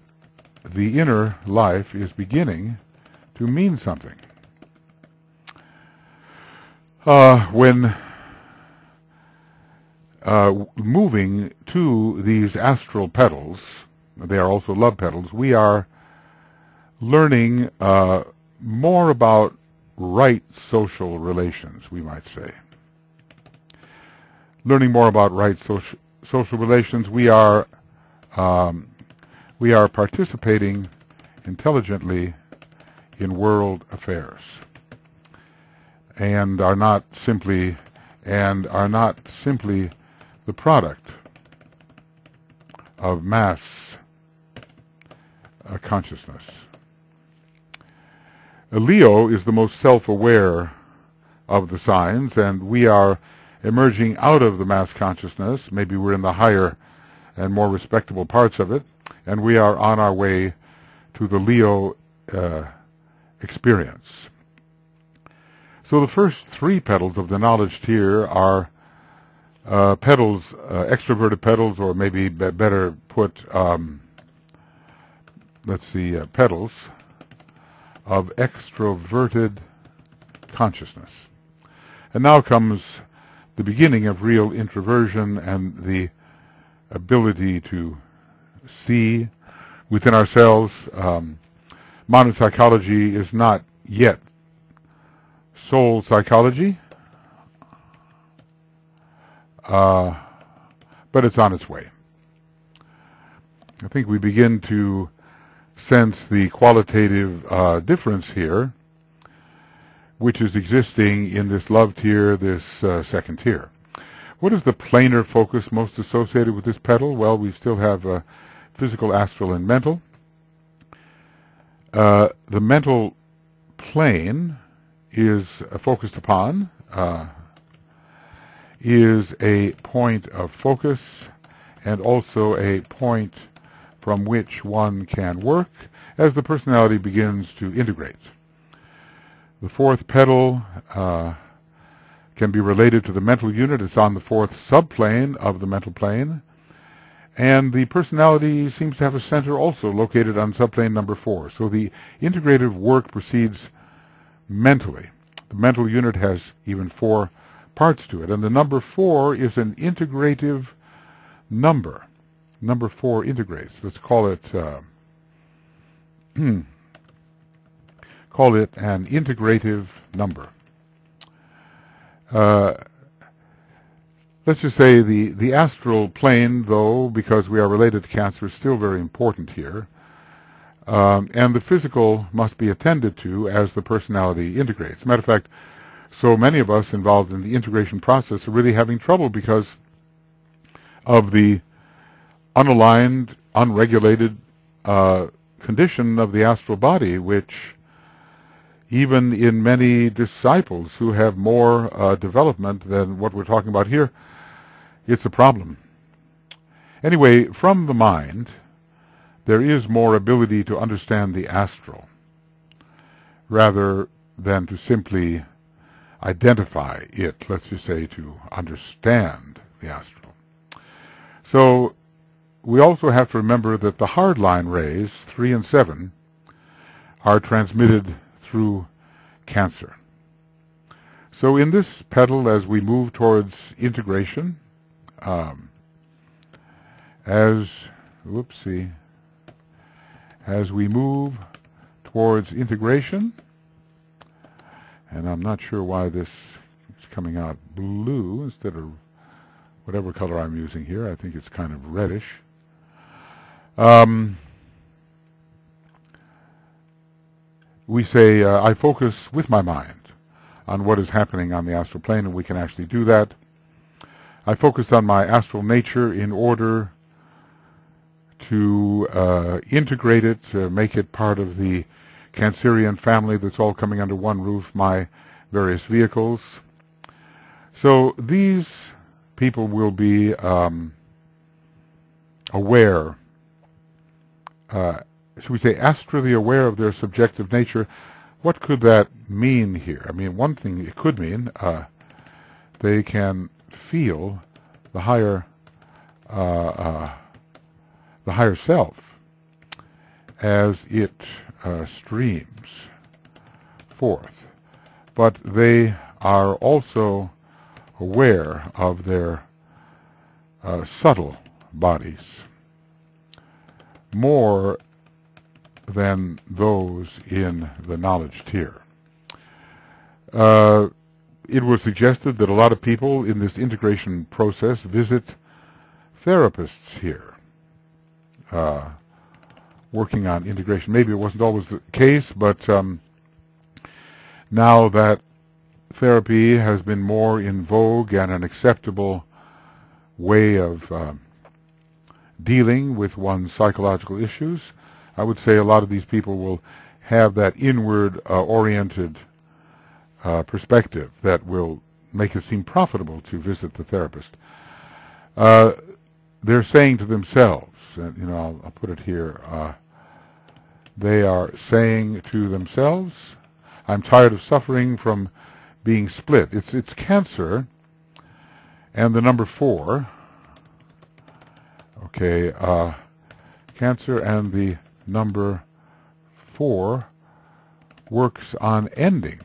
the inner life is beginning to mean something. When moving to these astral petals, they are also love petals, we are learning more about right social relations, we might say. Learning more about right social relations, we are participating intelligently in world affairs, and are not simply the product of mass consciousness. Leo is the most self-aware of the signs, and we are emerging out of the mass consciousness. Maybe we're in the higher and more respectable parts of it, and we are on our way to the Leo experience. So the first 3 petals of the knowledge tier are petals, extroverted petals, or maybe better put, petals of extroverted consciousness. And now comes the beginning of real introversion and the ability to see within ourselves. Modern psychology is not yet soul psychology, but it's on its way. I think we begin to sense the qualitative difference here, which is existing in this love tier, this second tier. What is the planar focus most associated with this petal? Well, we still have physical, astral, and mental. The mental plane is focused upon, is a point of focus, and also a point from which one can work as the personality begins to integrate. The fourth petal can be related to the mental unit. It's on the fourth subplane of the mental plane. And the personality seems to have a center also located on subplane number 4. So the integrative work proceeds mentally. The mental unit has even 4 parts to it, and the number 4 is an integrative number. Number 4 integrates. Let's call it call it an integrative number. Let's just say the astral plane, though, because we are related to Cancer, is still very important here. And the physical must be attended to as the personality integrates. Matter of fact, so many of us involved in the integration process are really having trouble because of the unaligned, unregulated condition of the astral body, which even in many disciples who have more development than what we're talking about here, it's a problem. Anyway, from the mind, there is more ability to understand the astral rather than to simply identify it, let's just say to understand the astral. So we also have to remember that the hardline rays, 3 and 7, are transmitted through Cancer. So in this petal, as we move towards integration, as we move towards integration, and I'm not sure why this is coming out blue instead of whatever color I'm using here. I think it's kind of reddish. We say, I focus with my mind on what is happening on the astral plane, and we can actually do that. I focus on my astral nature in order to integrate it, make it part of the Cancerian family that's all coming under one roof, my various vehicles. So these people will be aware, should we say astrally aware of their subjective nature. What could that mean here? I mean, one thing it could mean, they can feel the higher self as it streams forth, but they are also aware of their subtle bodies more than those in the knowledge tier. It was suggested that a lot of people in this integration process visit therapists here, working on integration. Maybe it wasn't always the case, but now that therapy has been more in vogue and an acceptable way of dealing with one's psychological issues, I would say a lot of these people will have that inward-oriented perspective that will make it seem profitable to visit the therapist. They're saying to themselves, and I'll put it here, they are saying to themselves, I'm tired of suffering from being split. It's Cancer, and the number 4. Okay, Cancer and the number 4 works on ending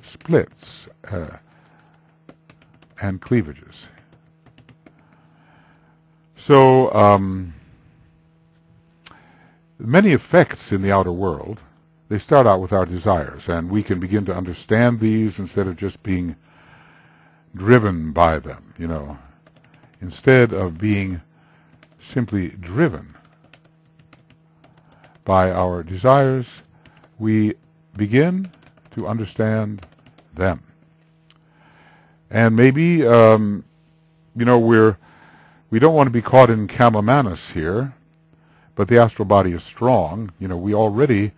splits and cleavages. So many effects in the outer world, they start out with our desires, and we can begin to understand these instead of just being driven by them, instead of being simply driven by our desires, we begin to understand them. And maybe, we don't want to be caught in Kamamanus here, but the astral body is strong. We already,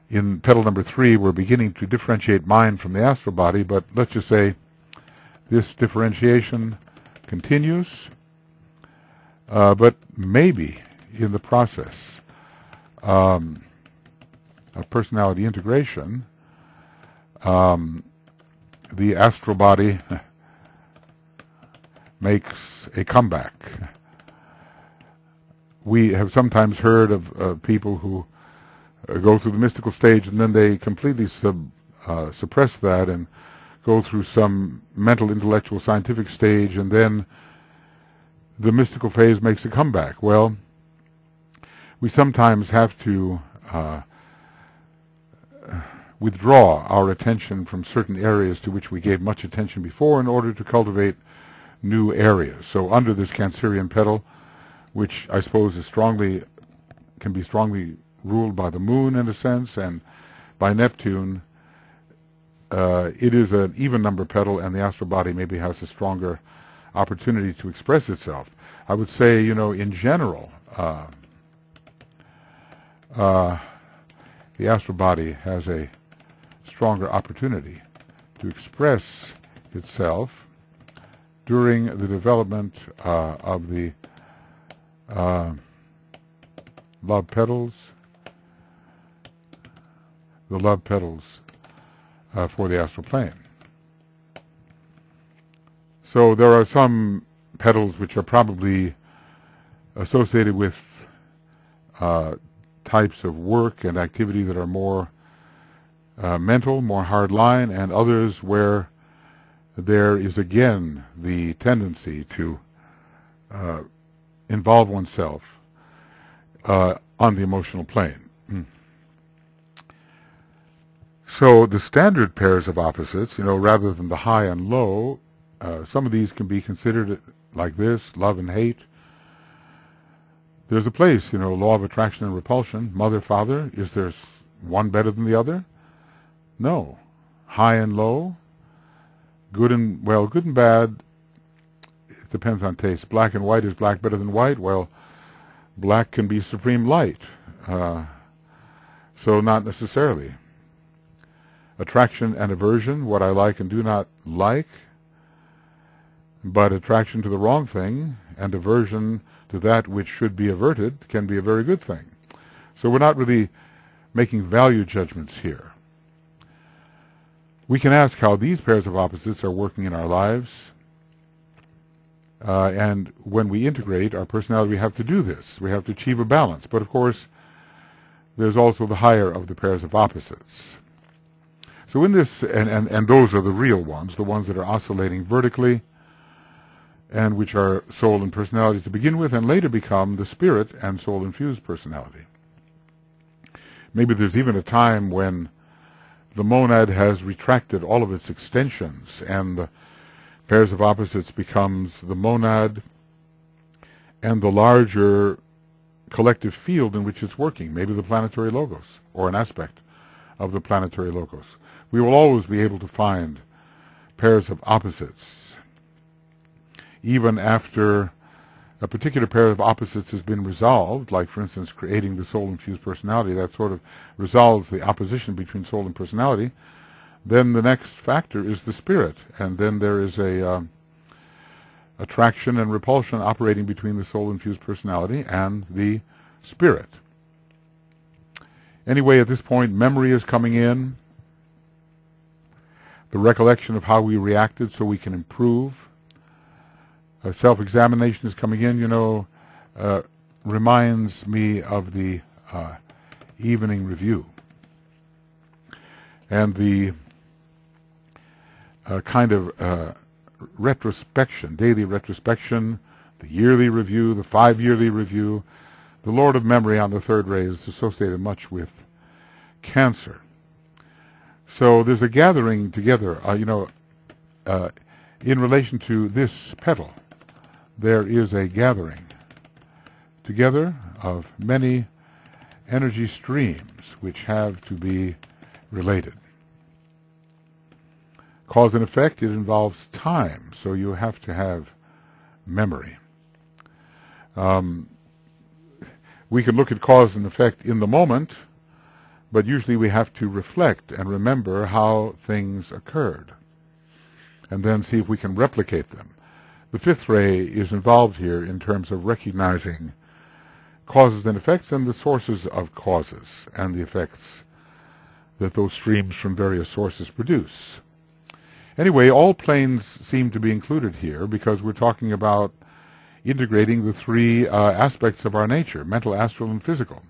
in petal number 3, we're beginning to differentiate mind from the astral body, but let's just say this differentiation continues, but maybe in the process of personality integration, the astral body makes a comeback. We have sometimes heard of people who go through the mystical stage and then they completely suppress that and go through some mental, intellectual, scientific stage, and then the mystical phase makes a comeback. Well, we sometimes have to withdraw our attention from certain areas to which we gave much attention before in order to cultivate new areas. So under this Cancerian petal, which I suppose is can be strongly ruled by the moon in a sense and by Neptune, it is an even number petal, and the astral body maybe has a stronger opportunity to express itself. I would say, in general, the astral body has a stronger opportunity to express itself during the development of the love petals, for the astral plane. So there are some petals which are probably associated with types of work and activity that are more mental, more hard line, and others where there is again the tendency to involve oneself on the emotional plane. So the standard pairs of opposites, rather than the high and low, some of these can be considered like this: love and hate. There's a place, law of attraction and repulsion, mother, father. Is there one better than the other? No. High and low, good and bad, it depends on taste. Black and white, is black better than white? Well, black can be supreme light, so not necessarily. Attraction and aversion, what I like and do not like, but attraction to the wrong thing and aversion to that which should be averted can be a very good thing. So we're not really making value judgments here. We can ask how these pairs of opposites are working in our lives, and when we integrate our personality, we have to do this. We have to achieve a balance. But of course, there's also the higher of the pairs of opposites. So in this, and those are the real ones, the ones that are oscillating vertically, and which are soul and personality to begin with, and later become the spirit and soul-infused personality. Maybe there's even a time when the monad has retracted all of its extensions, and the pairs of opposites becomes the monad and the larger collective field in which it's working, maybe the planetary logos, or an aspect of the planetary logos. We will always be able to find pairs of opposites, even after a particular pair of opposites has been resolved, like, for instance, creating the soul-infused personality. That sort of resolves the opposition between soul and personality. Then the next factor is the spirit, and then there is a attraction and repulsion operating between the soul-infused personality and the spirit. Anyway, at this point, memory is coming in, the recollection of how we reacted so we can improve. Self-examination is coming in, reminds me of the evening review and the kind of retrospection, daily retrospection, the yearly review, the 5-yearly review. The Lord of Memory on the third ray is associated much with Cancer. So there's a gathering together, in relation to this petal. There is a gathering together of many energy streams which have to be related. Cause and effect, it involves time, so you have to have memory. We can look at cause and effect in the moment, but usually we have to reflect and remember how things occurred, and then see if we can replicate them. The fifth ray is involved here in terms of recognizing causes and effects and the sources of causes and the effects that those streams from various sources produce. Anyway, all planes seem to be included here because we're talking about integrating the three aspects of our nature, mental, astral, and physical.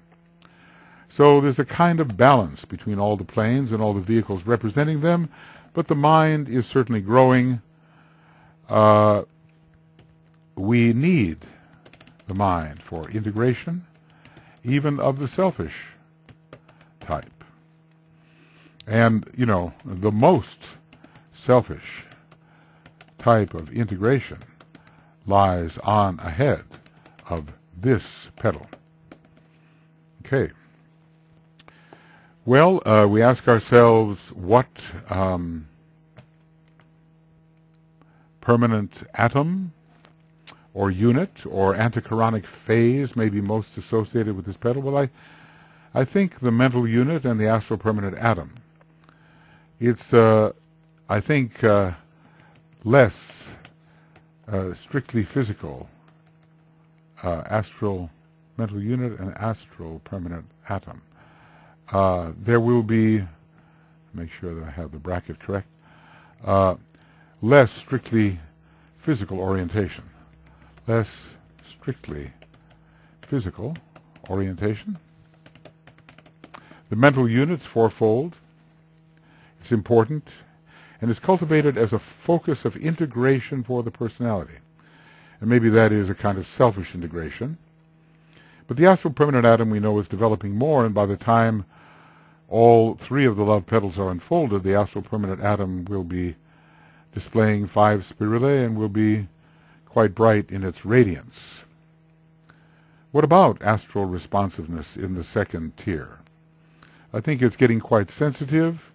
So there's a kind of balance between all the planes and all the vehicles representing them, but the mind is certainly growing. We need the mind for integration, even of the selfish type. And, you know, the most selfish type of integration lies on ahead of this petal. Okay. Well, we ask ourselves what permanent atom or unit or antichironic phase may be most associated with this petal. Well, I think the mental unit and the astral permanent atom. It's, I think, less strictly physical astral mental unit and astral permanent atom. There will be, make sure that I have the bracket correct, less strictly physical orientation. Less strictly physical orientation. The mental unit's fourfold. It's important, and is cultivated as a focus of integration for the personality. And maybe that is a kind of selfish integration. But the astral permanent atom we know is developing more, and by the time all three of the love petals are unfolded, the astral permanent atom will be displaying 5 spirulae and will be quite bright in its radiance. What about astral responsiveness in the second tier? I think it's getting quite sensitive,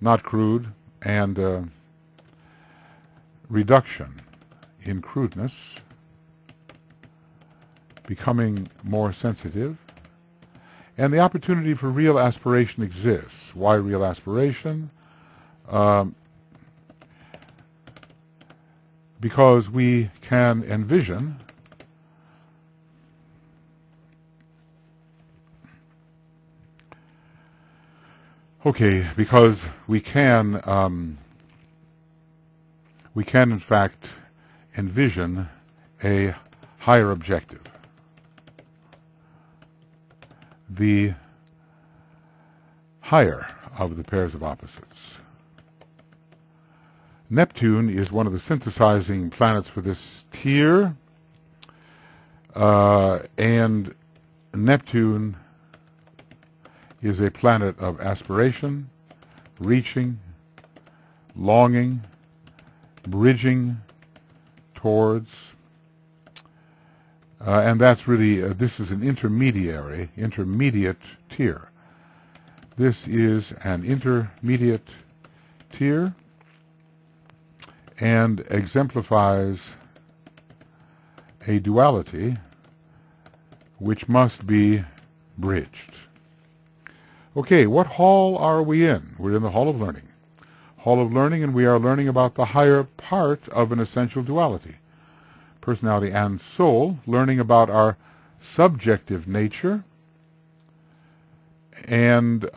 not crude, and reduction in crudeness, becoming more sensitive, and the opportunity for real aspiration exists. Why real aspiration? Because we can envision because we can in fact envision a higher objective. The higher of the pairs of opposites. Neptune is one of the synthesizing planets for this tier, and Neptune is a planet of aspiration, reaching, longing, bridging towards, and that's really, this is an intermediate tier. This is an intermediate tier and exemplifies a duality which must be bridged. Okay, what hall are we in? We're in the Hall of Learning. Hall of Learning, and we are learning about the higher part of an essential duality. Personality and soul, learning about our subjective nature and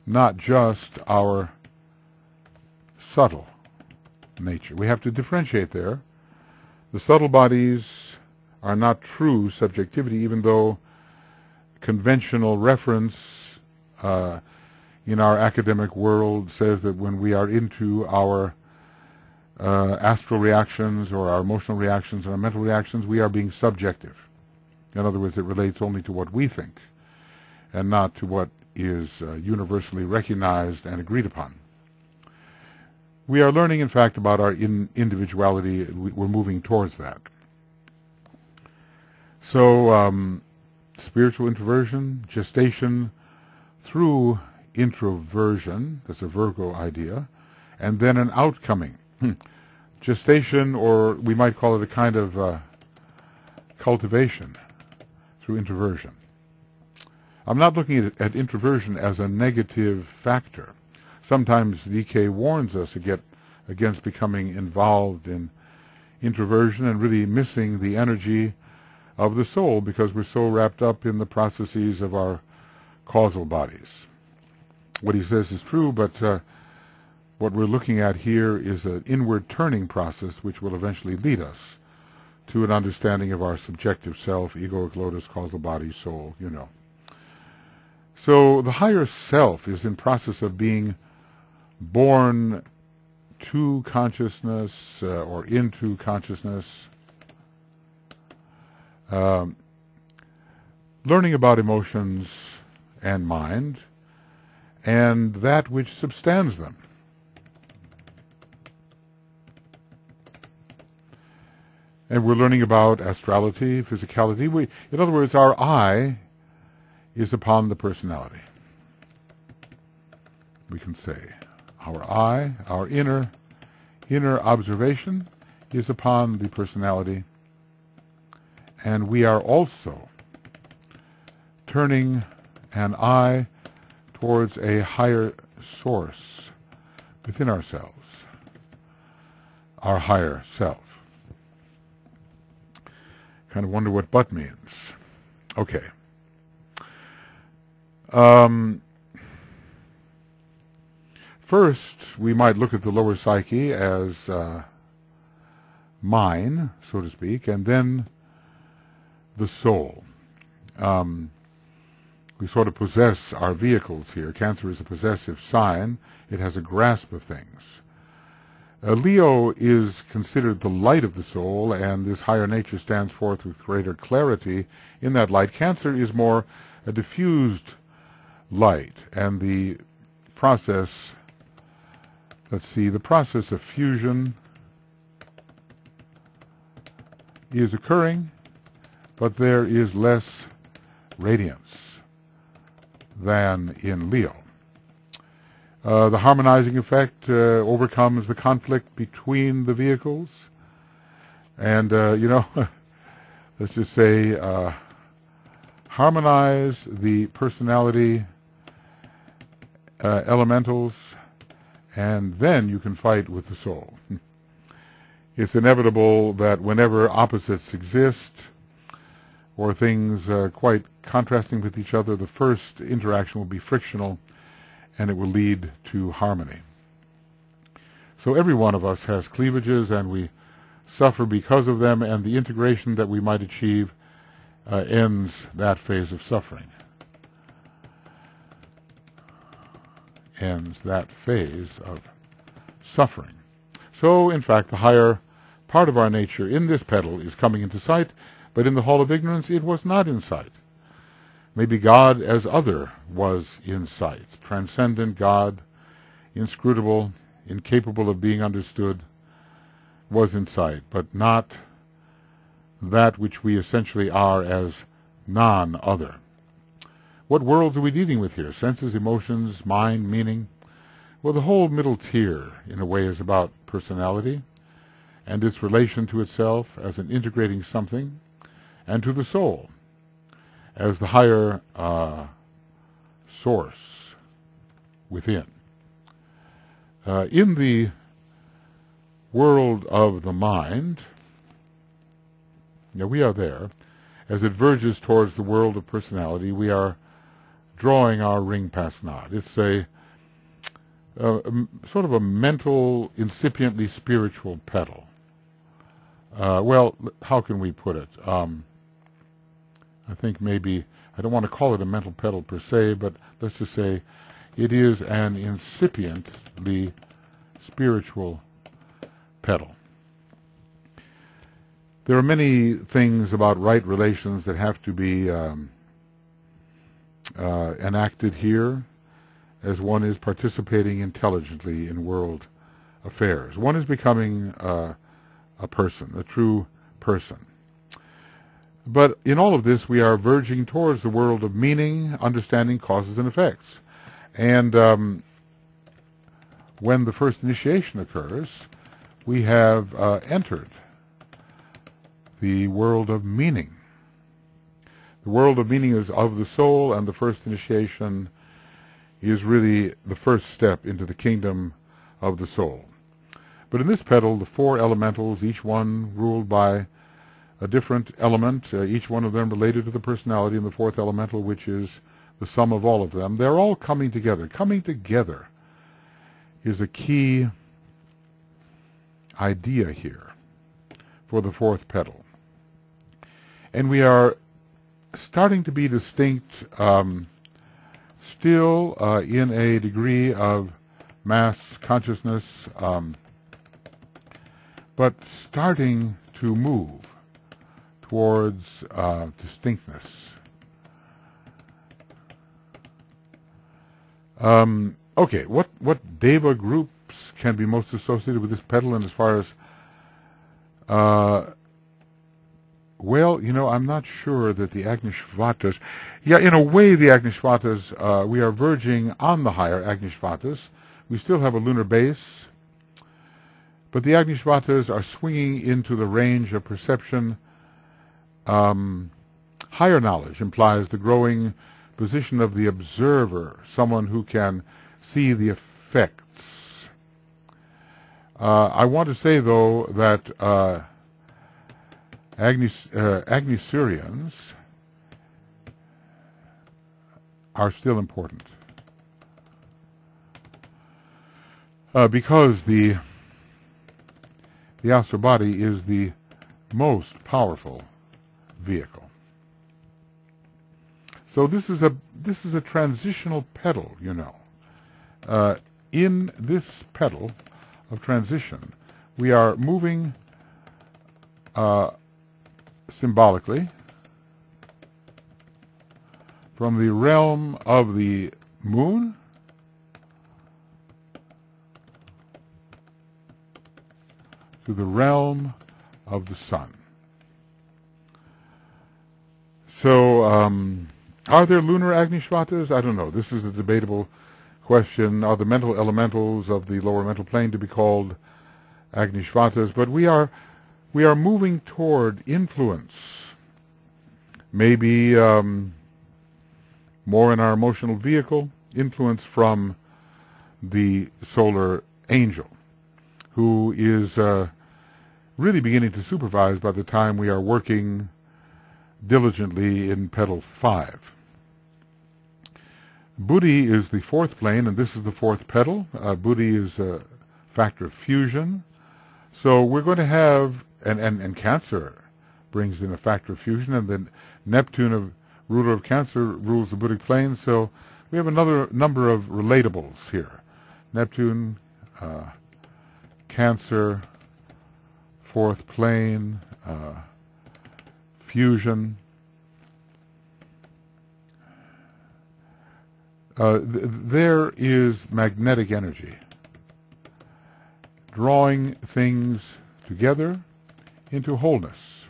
not just our subtle nature. We have to differentiate there. The subtle bodies are not true subjectivity, even though conventional reference in our academic world says that when we are into our astral reactions or our emotional reactions or our mental reactions, we are being subjective. In other words, it relates only to what we think and not to what is universally recognized and agreed upon. We are learning, in fact, about our individuality. We're moving towards that. So, spiritual introversion, gestation through introversion, that's a Virgo idea, and then an outcoming. Gestation, or we might call it a kind of cultivation through introversion. I'm not looking at introversion as a negative factor. Sometimes DK warns us against becoming involved in introversion and really missing the energy of the soul because we're so wrapped up in the processes of our causal bodies. What he says is true, but what we're looking at here is an inward turning process which will eventually lead us to an understanding of our subjective self, egoic lotus, causal body, soul, you know. So the higher self is in process of being born to consciousness or into consciousness, learning about emotions and mind and that which substands them. And we're learning about astrality, physicality. In other words, our eye is upon the personality. We can say our eye, our inner observation is upon the personality, and we are also turning an eye towards a higher source within ourselves, our higher self. Kind of wonder what but means. Okay. First, we might look at the lower psyche as mine, so to speak, and then the soul. We sort of possess our vehicles here. Cancer is a possessive sign. It has a grasp of things. Leo is considered the light of the soul, and this higher nature stands forth with greater clarity in that light. Cancer is more a diffused light, and the process, the process of fusion is occurring, but there is less radiance than in Leo. The harmonizing effect overcomes the conflict between the vehicles. And, let's just say, harmonize the personality elementals, and then you can fight with the soul. It's inevitable that whenever opposites exist, or things quite contrasting with each other, the first interaction will be frictional, and it will lead to harmony. So every one of us has cleavages, and we suffer because of them, and the integration that we might achieve ends that phase of suffering. Ends that phase of suffering. So, in fact, the higher part of our nature in this petal is coming into sight, but in the Hall of Ignorance it was not in sight. Maybe God as other was in sight. Transcendent God, inscrutable, incapable of being understood, was in sight, but not that which we essentially are as non-other. What worlds are we dealing with here? Senses, emotions, mind, meaning? Well, the whole middle tier, in a way, is about personality and its relation to itself as an integrating something, and to the soul as the higher source within. In the world of the mind, we are there. As it verges towards the world of personality, we are drawing our ring past knot. It's a sort of a mental, incipiently spiritual petal. Well, how can we put it? I think maybe, I don't want to call it a mental petal per se, but let's just say it is an incipiently spiritual petal. There are many things about right relations that have to be enacted here, as one is participating intelligently in world affairs. One is becoming a person, a true person. But in all of this, we are verging towards the world of meaning, understanding causes and effects. And when the first initiation occurs, we have entered the world of meaning. The world of meaning is of the soul, and the first initiation is really the first step into the kingdom of the soul. But in this petal, the four elementals, each one ruled by a different element, each one of them related to the personality, and the fourth elemental, which is the sum of all of them, they're all coming together. Coming together is a key idea here for the fourth petal. And we are starting to be distinct still in a degree of mass consciousness, but starting to move towards distinctness. Okay, what deva groups can be most associated with this petal, and as far as well, you know, I'm not sure that the Agnishvatas, yeah, in a way the Agnishvatas, we are verging on the higher Agnishvatas. We still have a lunar base, but the Agnishvatas are swinging into the range of perception. Higher knowledge implies the growing position of the observer, someone who can see the effects. I want to say, though, that Agnisurians are still important because the astral body is the most powerful vehicle. So this is a transitional petal, you know. In this petal of transition, we are moving symbolically from the realm of the moon to the realm of the sun. So, are there lunar Agnishvatas? I don't know. This is a debatable question. Are the mental elementals of the lower mental plane to be called Agnishvatas? But we are moving toward influence, maybe more in our emotional vehicle, influence from the solar angel, who is really beginning to supervise by the time we are working diligently in petal 5. Buddhi is the fourth plane, and this is the fourth petal. Buddhi is a factor of fusion. So we're going to have, and Cancer brings in a factor of fusion, and then Neptune, ruler of Cancer, rules the Buddhic plane. So we have another number of relatables here. Neptune, Cancer, fourth plane, fusion. There is magnetic energy drawing things together into wholeness.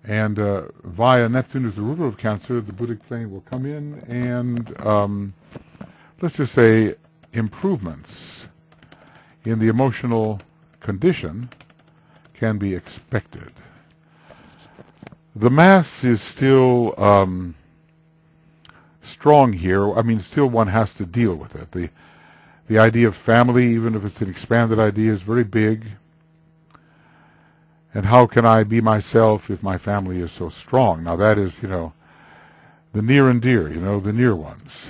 And via Neptune as the ruler of Cancer, the Buddhic plane will come in and, let's just say, improvements in the emotional condition can be expected. The mass is still strong here. I mean, still one has to deal with it. The idea of family, even if it's an expanded idea, is very big. And how can I be myself if my family is so strong? Now that is, you know, the near and dear, you know, the near ones.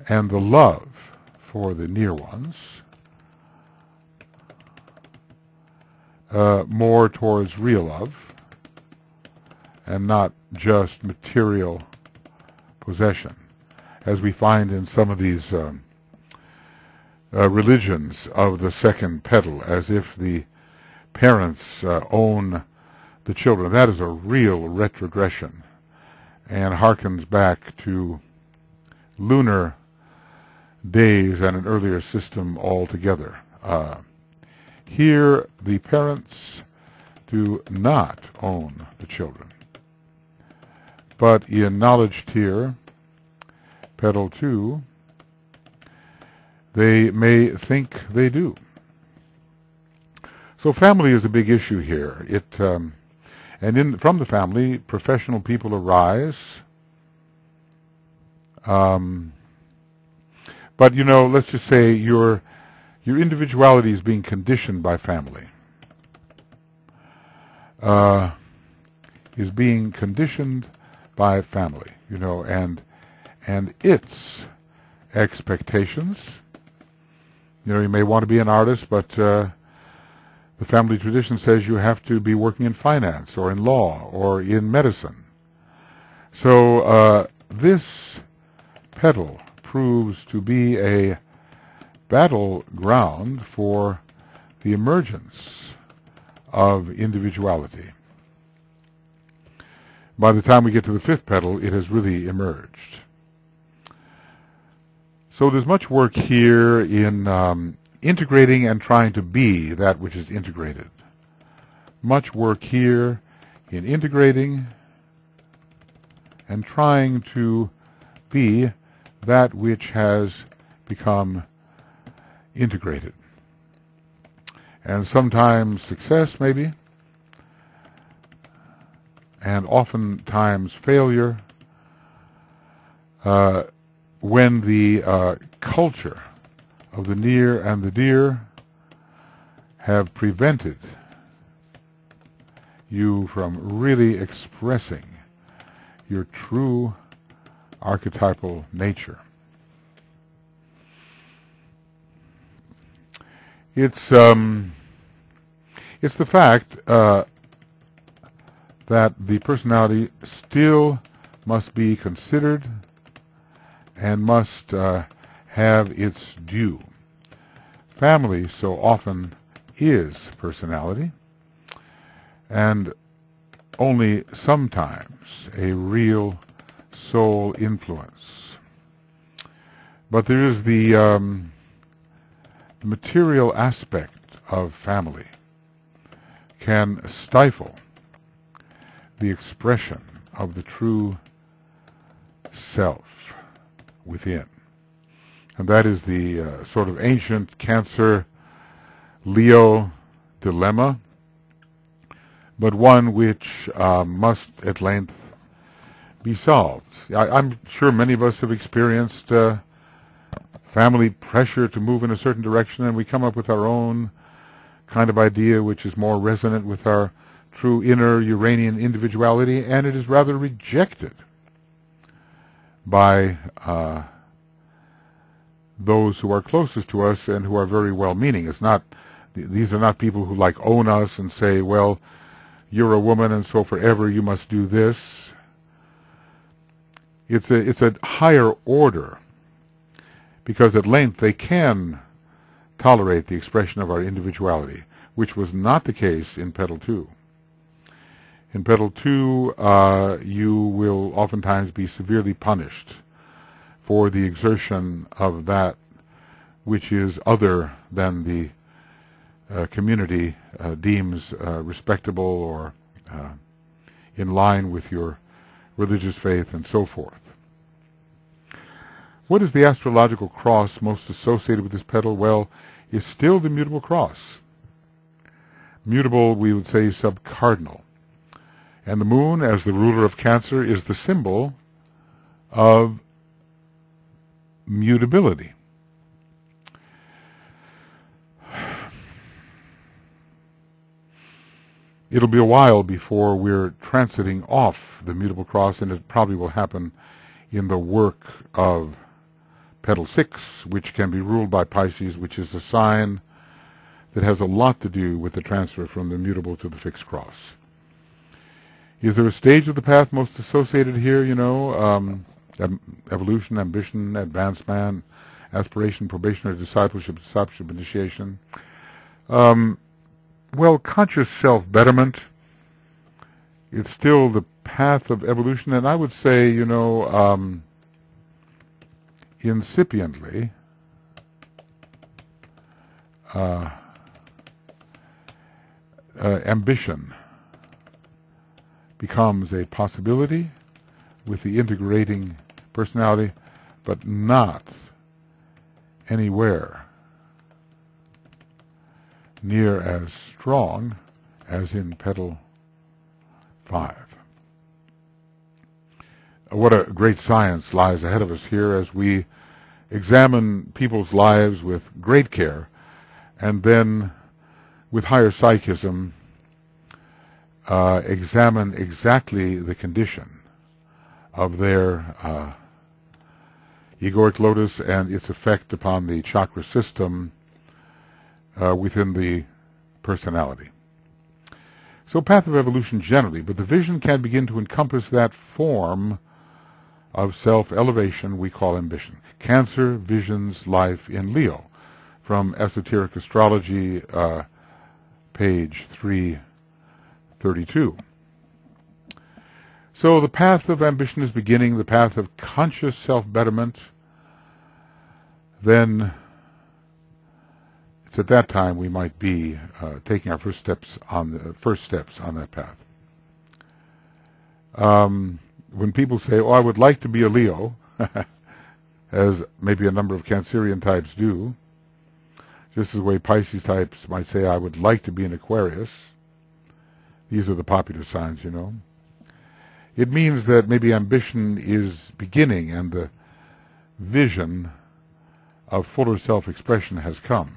And the love for the near ones, more towards real love, and not just material possession, as we find in some of these religions of the second petal, as if the parents own the children. That is a real retrogression and harkens back to lunar days and an earlier system altogether. Here, the parents do not own the children. But in knowledge tier, petal 2, they may think they do. So family is a big issue here. And from the family, professional people arise. But, you know, let's just say your individuality is being conditioned by family. Is being conditioned by family, you know, and its expectations. You know, you may want to be an artist, but The family tradition says you have to be working in finance or in law or in medicine. So this petal proves to be a battleground for the emergence of individuality. By the time we get to the fifth petal, it has really emerged. So there's much work here in integrating and trying to be that which is integrated. Much work here in integrating and trying to be that which has become integrated. And sometimes success, maybe, and oftentimes failure when the culture of the near and the dear have prevented you from really expressing your true archetypal nature. It's the fact that the personality still must be considered and must have its due. Family so often is personality, and only sometimes a real soul influence. But there is the material aspect of family can stifle the expression of the true self within. And that is the sort of ancient Cancer-Leo dilemma, but one which must at length be solved. I'm sure many of us have experienced family pressure to move in a certain direction, and we come up with our own kind of idea which is more resonant with our true inner Uranian individuality, and it is rather rejected by those who are closest to us and who are very well-meaning. It's not; these are not people who like own us and say, "Well, you're a woman, and so forever you must do this." It's a higher order, because at length they can tolerate the expression of our individuality, which was not the case in Petal 2. In Petal 2, you will oftentimes be severely punished for the exertion of that which is other than the community deems respectable or in line with your religious faith and so forth. What is the astrological cross most associated with this petal? Well, it's still the mutable cross. Mutable, we would say, subcardinal. And the moon, as the ruler of Cancer, is the symbol of mutability. It'll be a while before we're transiting off the mutable cross, and it probably will happen in the work of Petal 6, which can be ruled by Pisces, which is a sign that has a lot to do with the transfer from the mutable to the fixed cross. Is there a stage of the path most associated here? You know, evolution, ambition, advanced man, aspiration, probation, or discipleship, initiation. Well, conscious self-betterment, it's still the path of evolution, and I would say, you know, incipiently, ambition becomes a possibility with the integrating personality, but not anywhere near as strong as in Petal 5. What a great science lies ahead of us here as we examine people's lives with great care, and then with higher psychism examine exactly the condition of their egoic lotus and its effect upon the chakra system within the personality. So path of evolution generally, but the vision can begin to encompass that form of self-elevation we call ambition. Cancer visions life in Leo, from Esoteric Astrology, page 332. So the path of ambition is beginning, the path of conscious self-betterment. Then it's at that time we might be taking our first steps on that path. When people say, "Oh, I would like to be a Leo," as maybe a number of Cancerian types do, just as the way Pisces types might say, "I would like to be an Aquarius." These are the popular signs, you know. It means that maybe ambition is beginning and the vision of fuller self-expression has come.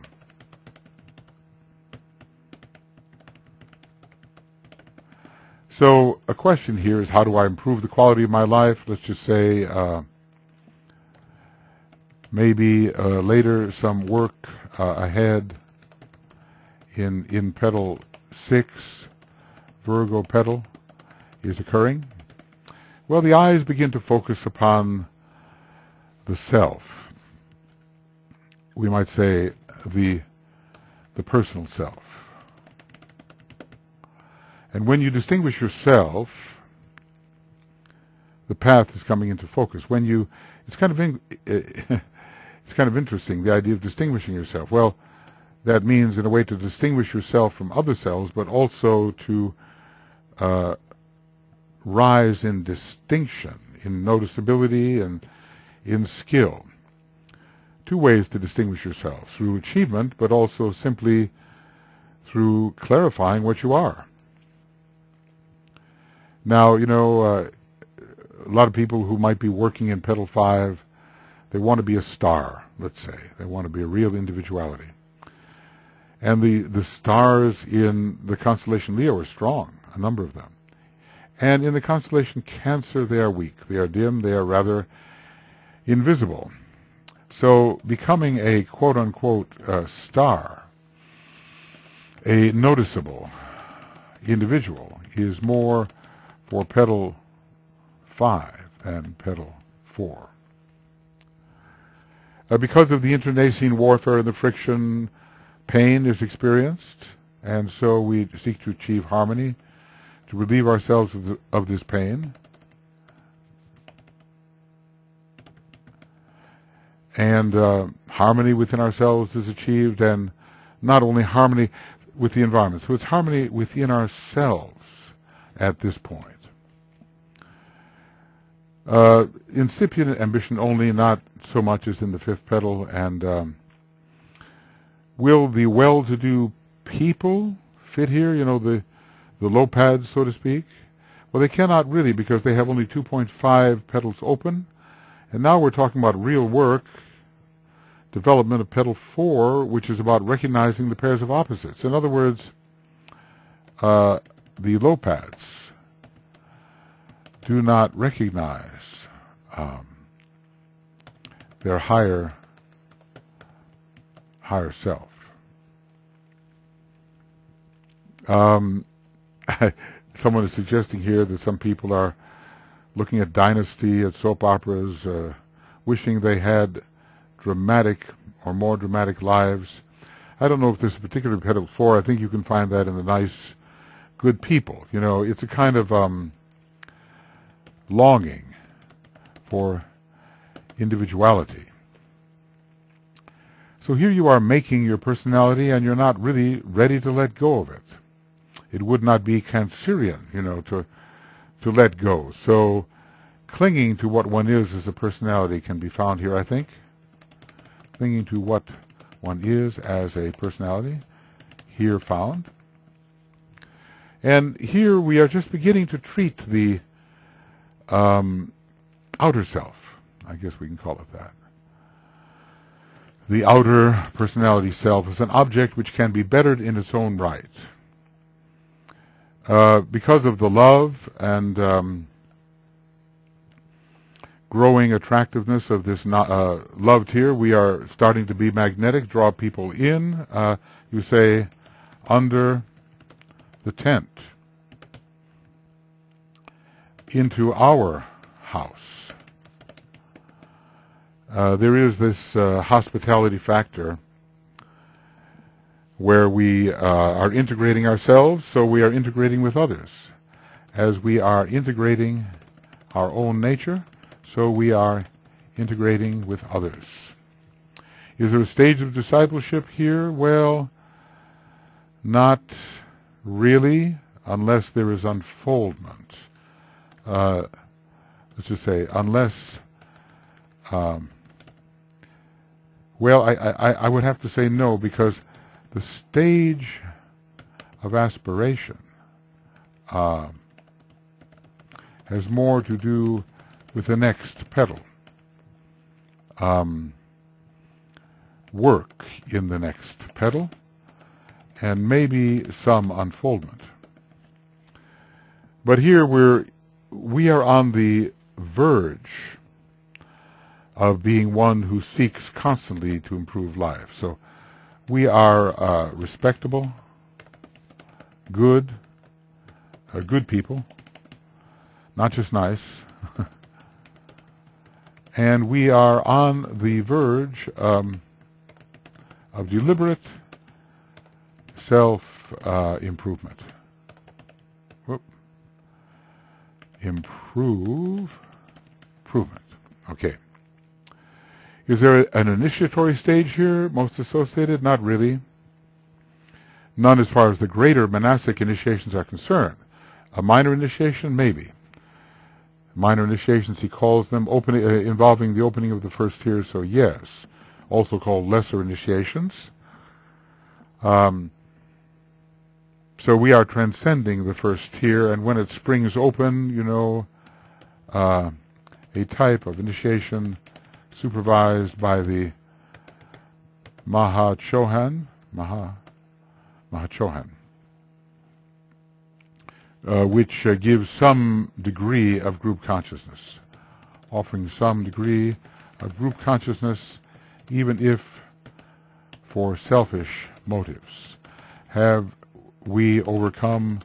So a question here is, how do I improve the quality of my life? Let's just say maybe later some work ahead in Petal 6, Virgo Petal, is occurring. Well, the eyes begin to focus upon the self. We might say the personal self. And when you distinguish yourself, the path is coming into focus. It's kind of interesting, the idea of distinguishing yourself. Well, that means in a way to distinguish yourself from other selves, but also to rise in distinction, in noticeability, and in skill. Two ways to distinguish yourself: through achievement, but also simply through clarifying what you are. Now, you know, a lot of people who might be working in Petal 5, they want to be a star, let's say. They want to be a real individuality. And the stars in the constellation Leo are strong, a number of them. And in the constellation Cancer, they are weak. They are dim. They are rather invisible. So becoming a quote-unquote star, a noticeable individual, is more for Petal 5 than Petal 4. Because of the internecine warfare and the friction, pain is experienced, and so we seek to achieve harmony, to relieve ourselves of this pain. And harmony within ourselves is achieved, and not only harmony with the environment. So it's harmony within ourselves at this point. Incipient ambition only, not so much as in the fifth petal. And will the well-to-do people fit here? You know, the low pads, so to speak? Well, they cannot really, because they have only 2.5 petals open. And now we're talking about real work, development of Petal 4, which is about recognizing the pairs of opposites. In other words, the low pads do not recognize their higher self. Someone is suggesting here that some people are looking at Dynasty, at soap operas, wishing they had dramatic or more dramatic lives. I don't know if this is particularly Petal 4. I think you can find that in the nice, good people. You know, it's a kind of longing for individuality. So here you are making your personality, and you're not really ready to let go of it. It would not be Cancerian, you know, to let go. So clinging to what one is as a personality can be found here, I think. Clinging to what one is as a personality, here found. And here we are just beginning to treat the outer self, I guess we can call it that. The outer personality self is an object which can be bettered in its own right. Because of the love and growing attractiveness of this loved here, we are starting to be magnetic, draw people in. You say, under the tent into our house. There is this hospitality factor where we are integrating ourselves, so we are integrating with others. As we are integrating our own nature, so we are integrating with others. Is there a stage of discipleship here? Well, not really, unless there is unfoldment. Let's just say, unless, well, I would have to say no, because the stage of aspiration has more to do with the next petal. Work in the next petal, and maybe some unfoldment. But here we are on the verge of being one who seeks constantly to improve life. So we are respectable, good people, not just nice. And we are on the verge of deliberate self-improvement. Improvement. Okay. Is there an initiatory stage here, most associated? Not really. None as far as the greater monastic initiations are concerned. A minor initiation, maybe. Minor initiations, he calls them, involving the opening of the first tier, so yes. Also called lesser initiations. So we are transcending the first tier, and when it springs open, you know, a type of initiation supervised by the Mahachohan, which gives some degree of group consciousness, offering some degree of group consciousness, even if for selfish motives. Have we overcome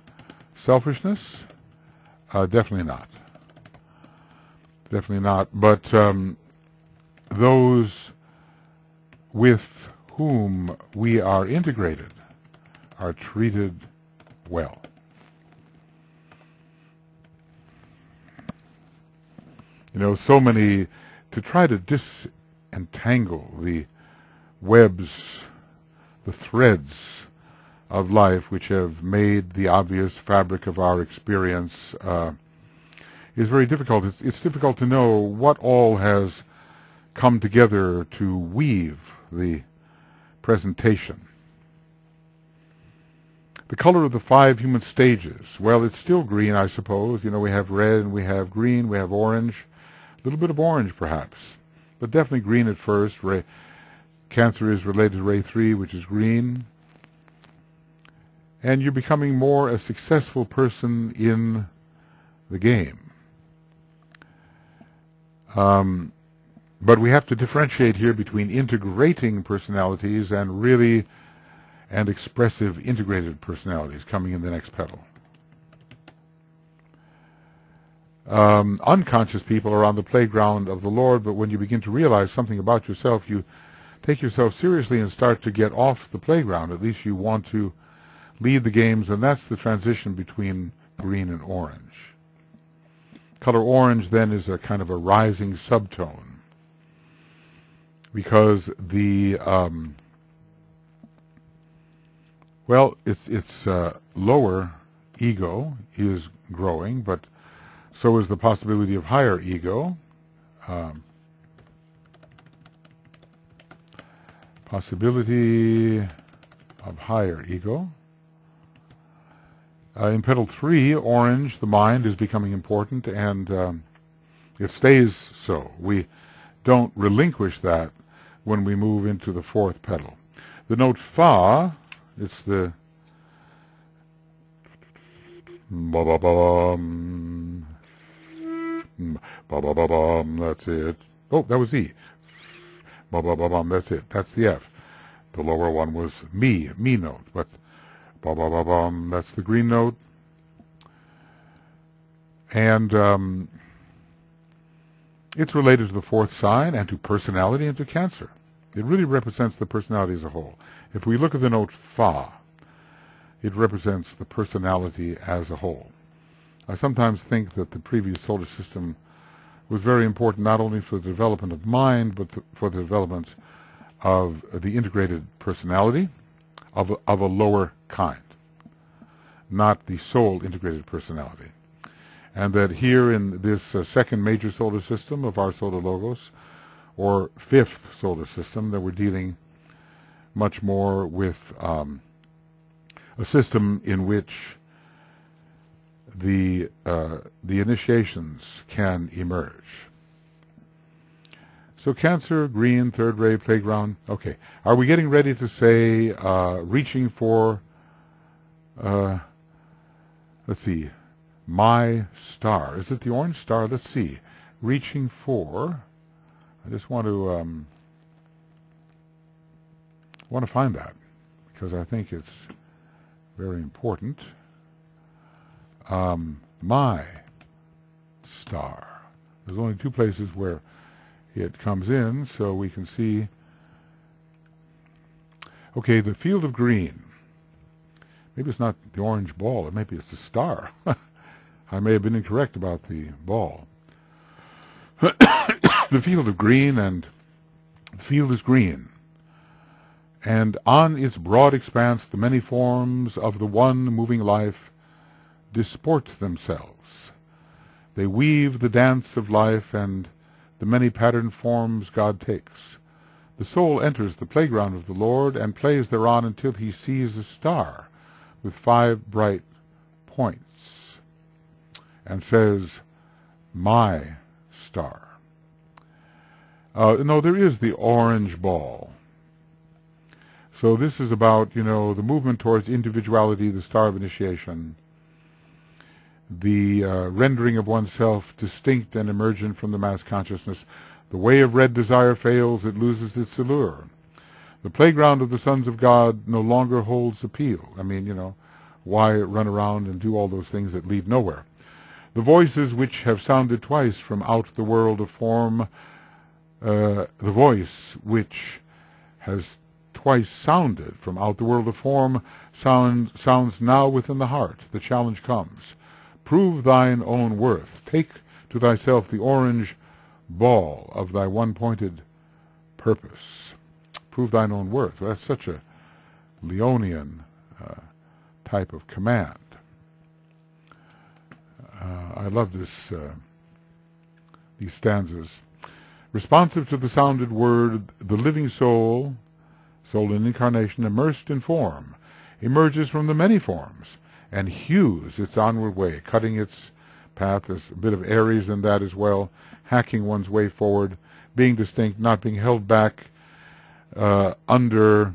selfishness? Definitely not. Definitely not. But those with whom we are integrated are treated well. You know, so many, to try to disentangle the webs, the threads of life which have made the obvious fabric of our experience is very difficult. It's difficult to know what all has come together to weave the presentation. The color of the 5 human stages, well, it's still green, I suppose. You know, we have red and we have green, we have orange. A little bit of orange, perhaps, but definitely green at first. Cancer is related to ray 3, which is green. And you're becoming more a successful person in the game. But we have to differentiate here between integrating personalities and really and expressive integrated personalities coming in the next petal. Unconscious people are on the playground of the Lord, but when you begin to realize something about yourself, you take yourself seriously and start to get off the playground. At least you want to lead the games, and that's the transition between green and orange. Color orange then is a kind of a rising subtone, because the well, its lower ego is growing, but so is the possibility of higher ego. Possibility of higher ego. In petal 3, orange, the mind, is becoming important, and it stays so. We don't relinquish that when we move into the 4th petal. The note fa, it's the ba-ba-bum, ba-ba-ba-bum, that's it. Oh, that was E. Ba-ba-ba-bum, that's it. That's the F. The lower one was me note, but Ba ba ba bum. That's the green note. And it's related to the fourth sign and to personality and to Cancer. It really represents the personality as a whole. If we look at the note Fa, it represents the personality as a whole. I sometimes think that the previous solar system was very important not only for the development of mind, but for the development of the integrated personality of a lower kind, not the soul integrated personality. And that here in this second major solar system of our solar logos, or fifth solar system, that we're dealing much more with a system in which the initiations can emerge. So Cancer, green, third ray, playground. Okay, are we getting ready to say reaching for, let's see, my star? Is it the orange star? Let's see. Reaching for, I just want to find that because I think it's very important. My star. There's only two places where it comes in, so we can see. Okay, the field of green. Maybe it's not the orange ball, or maybe it's the star. I may have been incorrect about the ball. The field of green, and the field is green. And on its broad expanse the many forms of the one moving life disport themselves. They weave the dance of life, and the many patterned forms God takes. The soul enters the playground of the Lord, and plays thereon until he sees a star with 5 bright points, and says, my star. No, there is the orange ball. So this is about, the movement towards individuality, the star of initiation, the rendering of oneself distinct and emergent from the mass consciousness. The way of red desire fails, it loses its allure. The playground of the sons of God no longer holds appeal. I mean, why run around and do all those things that lead nowhere? The voices which have sounded twice from out the world of form, the voice which has twice sounded from out the world of form sounds now within the heart. The challenge comes. Prove thine own worth. Take to thyself the orange ball of thy one-pointed purpose. Prove thine own worth. Well, that's such a Leonian type of command. I love this. These stanzas. Responsive to the sounded word, the living soul in incarnation, immersed in form, emerges from the many forms and hews its onward way, cutting its path. There's a bit of Aries in that as well, hacking one's way forward, being distinct, not being held back under,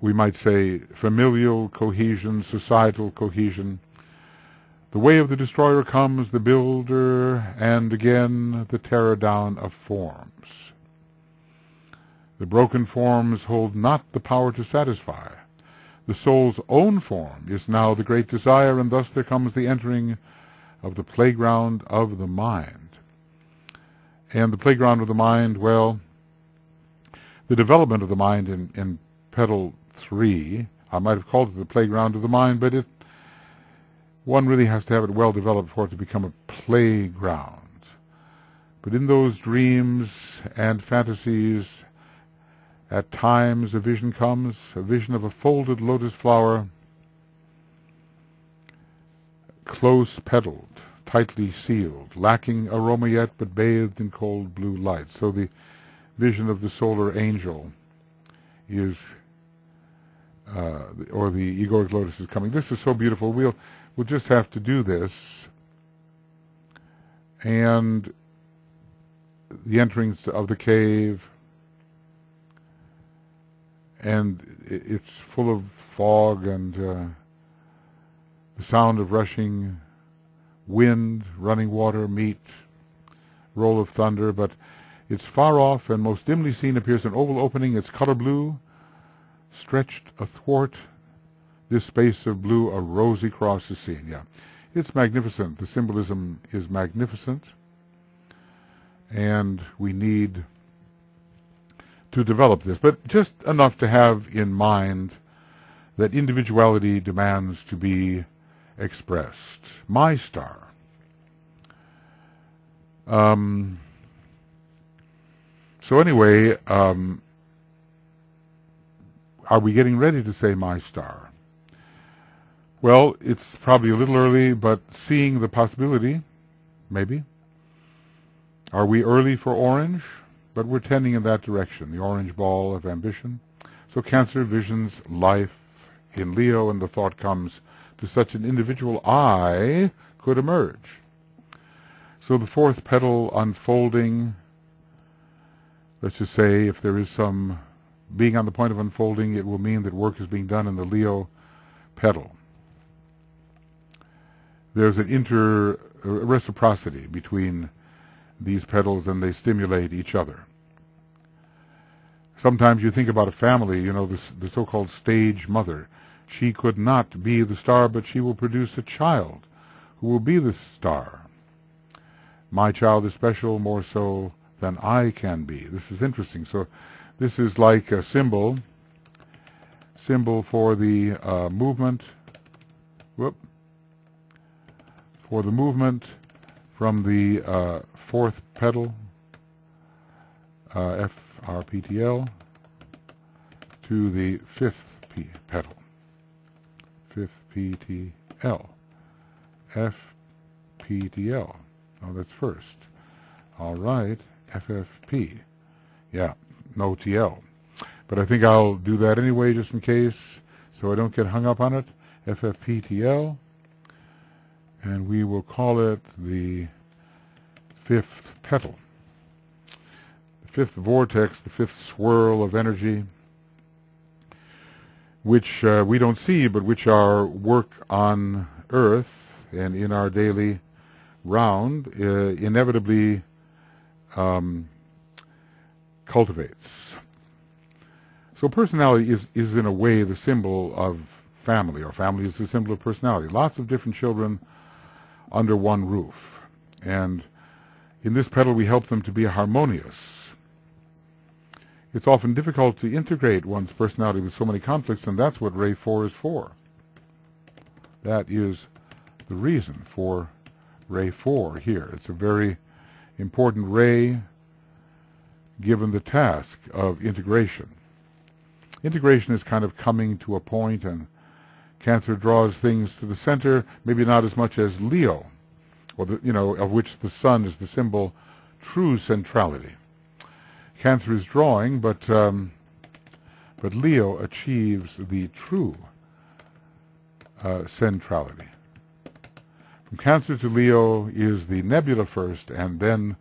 we might say, familial cohesion, societal cohesion. The way of the destroyer comes, the builder, and again the tearer down of forms. The broken forms hold not the power to satisfy. The soul's own form is now the great desire, and thus there comes the entering of the playground of the mind. And the playground of the mind, well, the development of the mind in Petal 3, I might have called it the playground of the mind, but one really has to have it well developed for it to become a playground. But in those dreams and fantasies, at times a vision comes, a vision of a folded lotus flower, close petaled, tightly sealed, lacking aroma yet, but bathed in cold blue light. So the vision of the solar angel is, or the egoic lotus is coming. This is so beautiful. We'll just have to do this. And the entrance of the cave, and it's full of fog and the sound of rushing wind, running water, meet, roll of thunder, but it's far off, and most dimly seen appears an oval opening. Its color blue, stretched athwart this space of blue, a rosy cross is seen. Yeah, it's magnificent. The symbolism is magnificent, and we need to develop this, but just enough to have in mind that individuality demands to be expressed. My star. So anyway, are we getting ready to say my star? Well, it's probably a little early, but seeing the possibility, maybe. Are we early for orange? But we're tending in that direction, the orange ball of ambition. So Cancer visions life in Leo, and the thought comes to such an individual I could emerge. So the fourth petal unfolding, let's just say if there is some being on the point of unfolding, it will mean that work is being done in the Leo petal. There's an reciprocity between these petals, and they stimulate each other. Sometimes you think about a family, you know, the so-called stage mother. She could not be the star, but she will produce a child who will be the star. My child is special, more so than I can be. This is interesting. So this is like a symbol for the movement. For the movement from the fourth petal, FRPTL, to the fifth petal, fifth PTL, FPTL. Oh, that's first. All right, FFP. Yeah, no TL. But I think I'll do that anyway, just in case, so I don't get hung up on it. FFPTL. And we will call it the fifth petal. The fifth vortex, the fifth swirl of energy, which we don't see, but which our work on Earth and in our daily round inevitably cultivates. So personality is in a way the symbol of family, or family is the symbol of personality. Lots of different children under one roof. And in this petal we help them to be harmonious. It's often difficult to integrate one's personality with so many conflicts, and that's what Ray 4 is for. That is the reason for Ray 4 here. It's a very important ray given the task of integration. Integration is kind of coming to a point, and Cancer draws things to the center, maybe not as much as Leo, or of which the sun is the symbol, true centrality. Cancer is drawing, but Leo achieves the true centrality. From Cancer to Leo is the nebula first, and then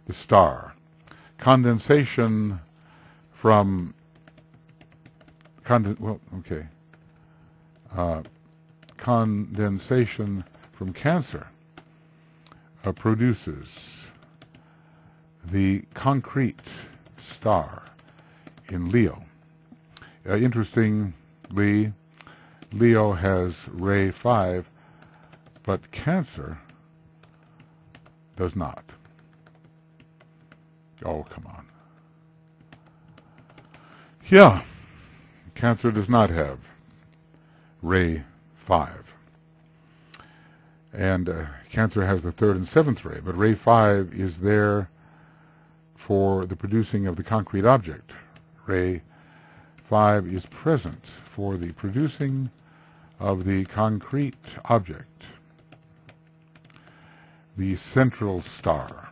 the star. Condensation from condensation from Cancer produces the concrete star in Leo. Interestingly, Leo has Ray 5, but Cancer does not. Oh, come on. Yeah, Cancer does not have Ray 5. And Cancer has the third and seventh ray, but Ray 5 is there for the producing of the concrete object. Ray 5 is present for the producing of the concrete object, the central star.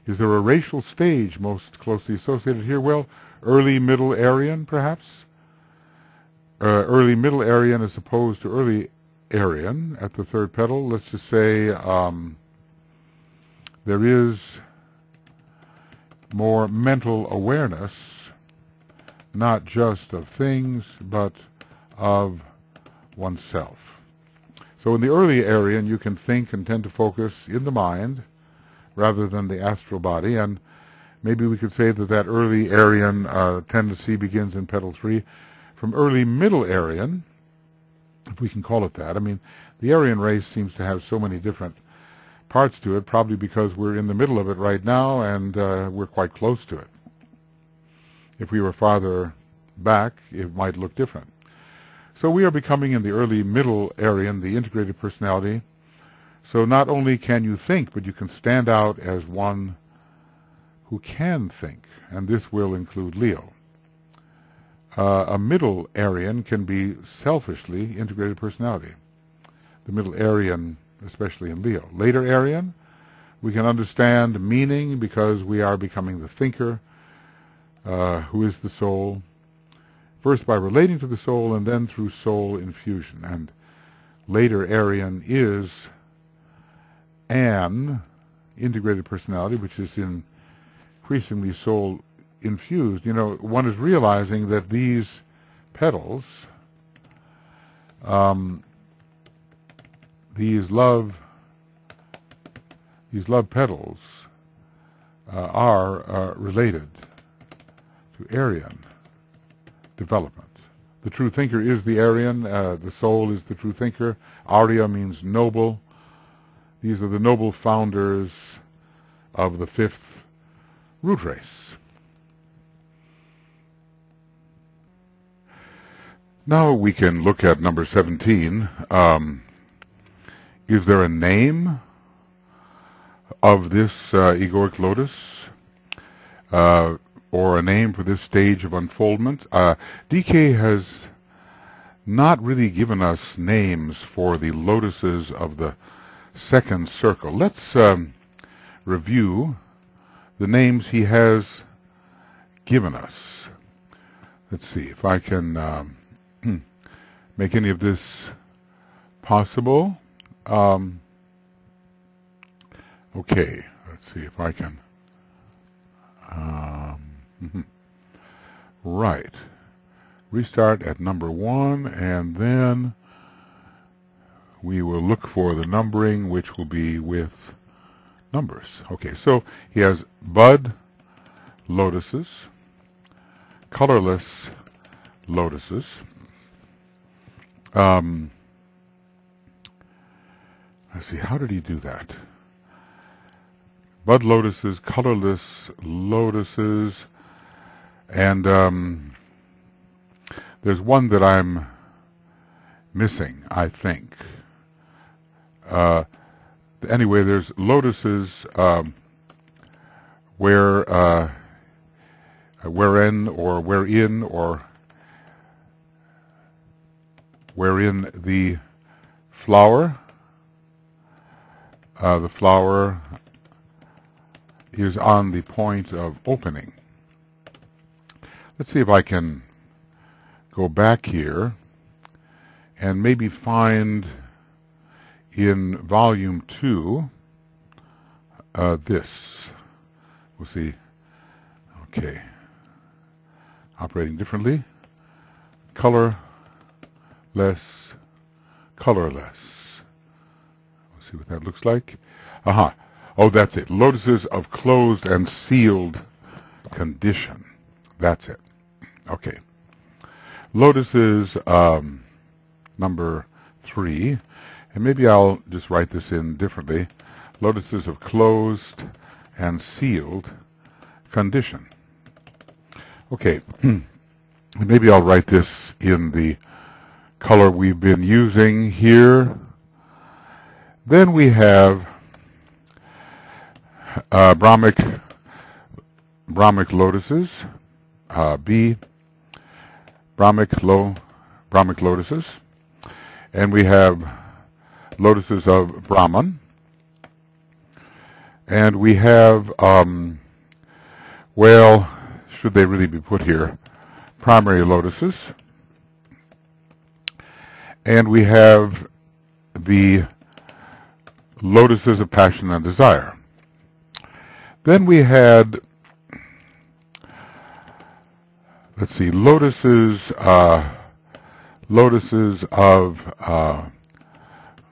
Is there a racial stage most closely associated here? Well, early Middle Aryan, perhaps. Early Middle Aryan as opposed to early Aryan at the third petal. Let's just say there is more mental awareness, not just of things, but of oneself. So in the early Aryan, you can think and tend to focus in the mind rather than the astral body, and maybe we could say that that early Aryan tendency begins in petal 3. From early Middle Aryan, if we can call it that. I mean, the Aryan race seems to have so many different parts to it, probably because we're in the middle of it right now, and we're quite close to it. If we were farther back, it might look different. So we are becoming, in the early middle Aryan, the integrated personality. So not only can you think, but you can stand out as one who can think, and this will include Leo. A middle Aryan can be selfishly integrated personality. The middle Aryan, especially in Leo. Later Aryan, we can understand meaning because we are becoming the thinker, who is the soul, first by relating to the soul and then through soul infusion. And later Aryan is an integrated personality, which is increasingly soul infused. You know, one is realizing that these petals, these love petals are related to Aryan development. The true thinker is the Aryan, the soul is the true thinker. Arya means noble. These are the noble founders of the fifth root race. Now we can look at number 17. Is there a name of this egoic lotus, or a name for this stage of unfoldment? DK has not really given us names for the lotuses of the second circle. Let's review the names he has given us. Let's see if I can make any of this possible. Okay, let's see if I can. Right. Restart at number 1, and then we will look for the numbering, which will be with numbers. Okay, so he has bud lotuses, colorless lotuses. Let's see, how did he do that? Bud lotuses, colorless lotuses, and there's one that I'm missing, I think. Anyway, there's lotuses wherein or wherein or wherein the flower is on the point of opening. Let's see if I can go back here and maybe find in volume 2 this. We'll see. Okay. Operating differently. Colorless, colorless. We'll see what that looks like. Aha. Oh, that's it. Lotuses of closed and sealed condition. That's it. Okay. Lotuses number 3. And maybe I'll just write this in differently. Lotuses of closed and sealed condition. Okay. Maybe I'll write this in the color we've been using here. Then we have Brahmic lotuses, B, Brahmic lotuses, and we have lotuses of Brahman, and we have, well, should they really be put here, primary lotuses, and we have the lotuses of passion and desire. Then we had, let's see, lotuses of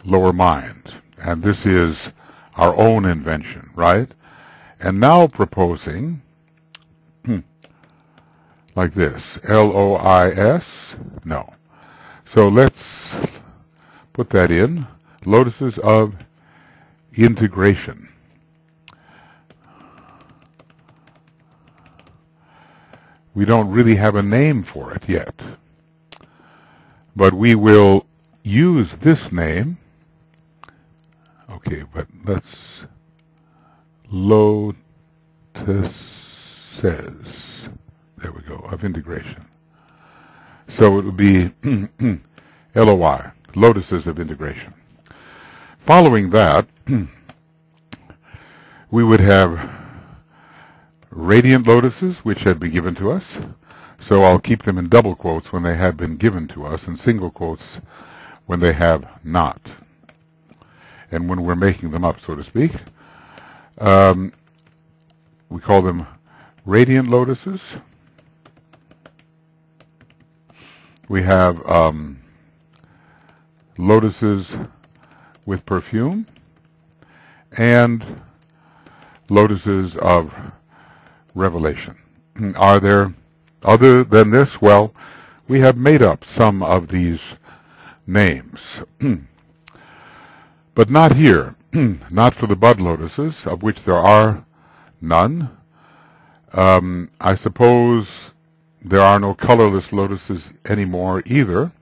lower mind, and this is our own invention, right? And now proposing like this, Lois, no. So let's put that in. Lotuses of Integration. We don't really have a name for it yet, but we will use this name. Okay, but let's Lotuses, there we go, of Integration. So it would be LOI, Lotuses of Integration. Following that, we would have radiant lotuses, which had been given to us. So I'll keep them in double quotes when they have been given to us, and single quotes when they have not. And when we're making them up, so to speak, we call them radiant lotuses. We have lotuses with perfume and lotuses of revelation. Are there other than this? Well, we have made up some of these names, but not here, not for the bud lotuses, of which there are none. I suppose there are no colorless lotuses anymore either.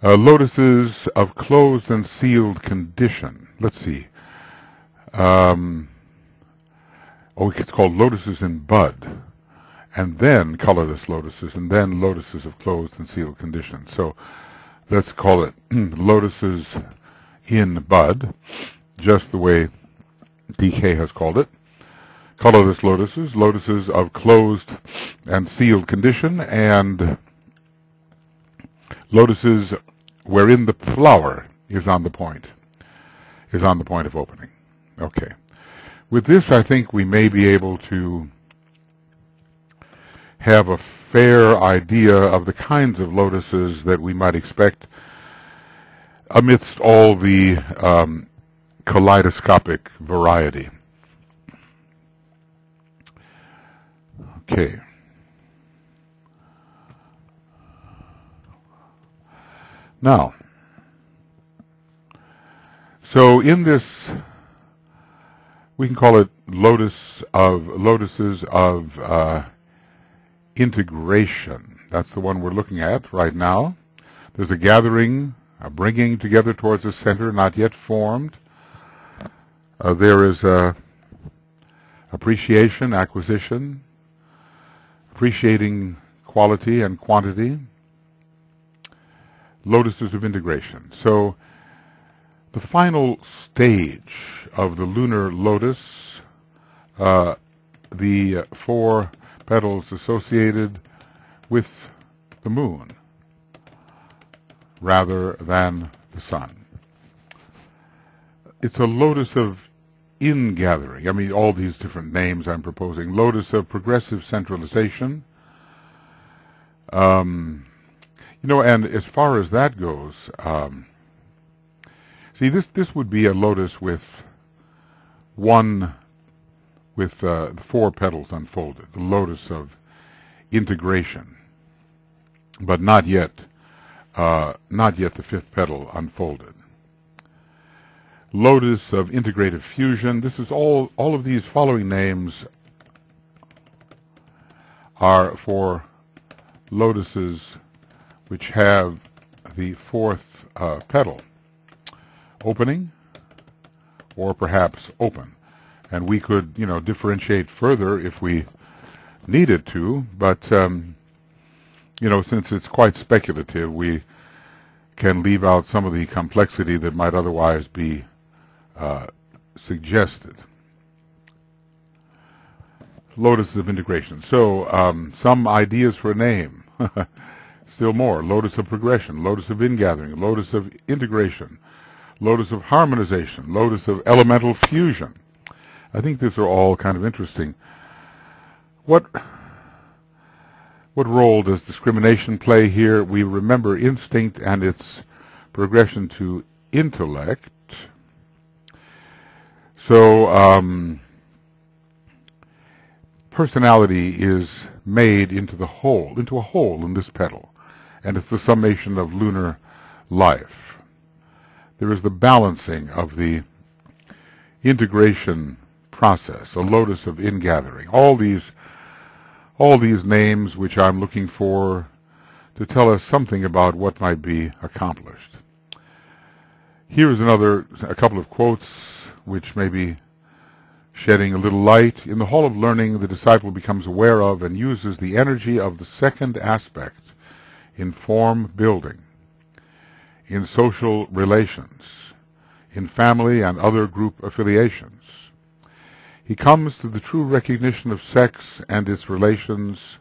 Lotuses of closed and sealed condition. Let's see. It's called lotuses in bud, and then colorless lotuses, and then lotuses of closed and sealed condition. So let's call it lotuses in bud, just the way DK has called it. Colorless lotuses, lotuses of closed and sealed condition, and lotuses wherein the flower is on the point of opening. Okay. With this, I think we may be able to have a fair idea of the kinds of lotuses that we might expect amidst all the kaleidoscopic variety. Okay. Now, so in this, we can call it lotuses of integration. That's the one we're looking at right now. There's a gathering, a bringing together towards a center not yet formed. There is appreciation, acquisition, appreciating quality and quantity. Lotuses of integration. So the final stage of the lunar lotus, the four petals associated with the moon rather than the sun. It's a lotus of ingathering. I mean, all these different names I'm proposing. Lotus of progressive centralization. And as far as that goes, see, this would be a lotus with the four petals unfolded, the lotus of integration, but not yet the fifth petal unfolded. Lotus of integrative fusion. This is all of these following names are for lotuses which have the fourth petal opening or perhaps open. And we could, differentiate further if we needed to, but, since it's quite speculative, we can leave out some of the complexity that might otherwise be suggested. Lotuses of integration. So, some ideas for a name. Still more. Lotus of progression, lotus of ingathering, lotus of integration, lotus of harmonization, lotus of elemental fusion. I think these are all kind of interesting. What role does discrimination play here? We remember instinct and its progression to intellect. So personality is made into a hole in this petal. And it's the summation of lunar life. There is the balancing of the integration process, a lotus of ingathering. All these names which I'm looking for to tell us something about what might be accomplished. Here is a couple of quotes which may be shedding a little light. In the hall of learning, the disciple becomes aware of and uses the energy of the second aspect in form building, in social relations, in family and other group affiliations. He comes to the true recognition of sex and its relations,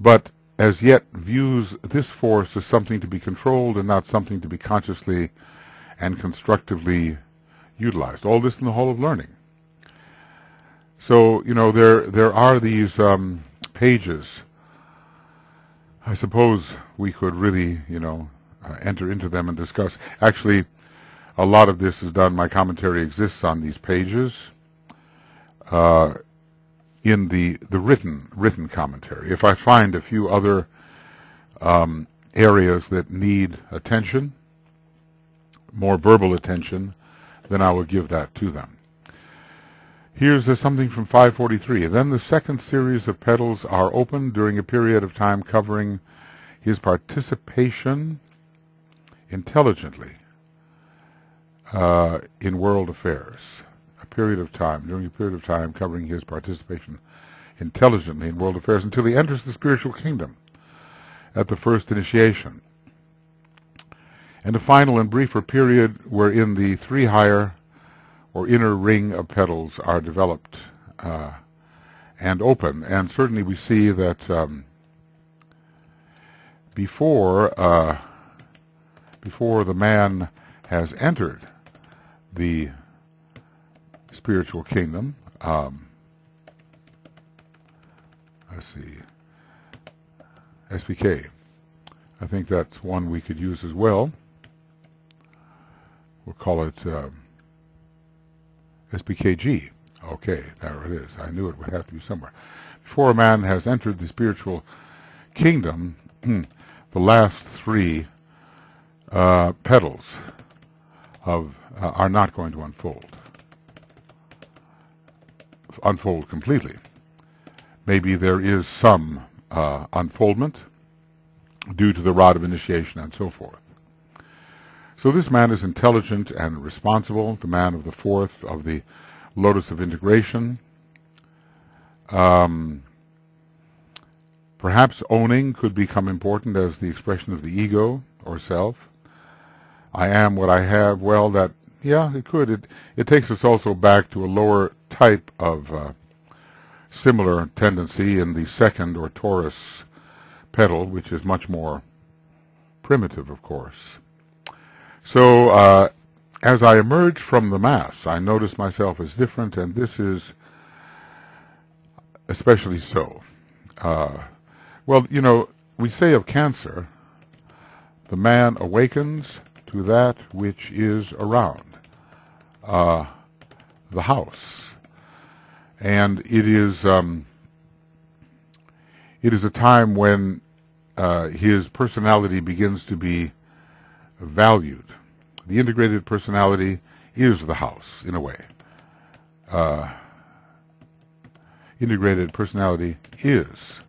but as yet views this force as something to be controlled and not something to be consciously and constructively utilized. All this in the hall of learning. So, there are these pages. I suppose we could really, enter into them and discuss. Actually, a lot of this is done. My commentary exists on these pages in the written commentary. If I find a few other areas that need attention, more verbal attention, then I will give that to them. Here's something from 543. Then the second series of petals are opened during a period of time covering his participation intelligently in world affairs. During a period of time covering his participation intelligently in world affairs until he enters the spiritual kingdom at the first initiation. And a final and briefer period wherein the three higher or inner ring of petals are developed and open. And certainly we see that before the man has entered the spiritual kingdom, let's see, SPK. I think that's one we could use as well. We'll call it SPKG. Okay, there it is. I knew it would have to be somewhere. Before a man has entered the spiritual kingdom, the last three petals are not going to unfold completely. Maybe there is some unfoldment due to the rod of initiation and so forth. So this man is intelligent and responsible, the man of the fourth of the Lotus of Integration. Perhaps owning could become important as the expression of the ego or self. I am what I have. Well, it could. It takes us also back to a lower type of similar tendency in the second or Taurus petal, which is much more primitive, of course. So as I emerge from the Mass, I notice myself as different, and this is especially so. Well, we say of Cancer, the man awakens to that which is around, the house. And it is a time when his personality begins to be valued. The integrated personality is the house, in a way. Integrated personality is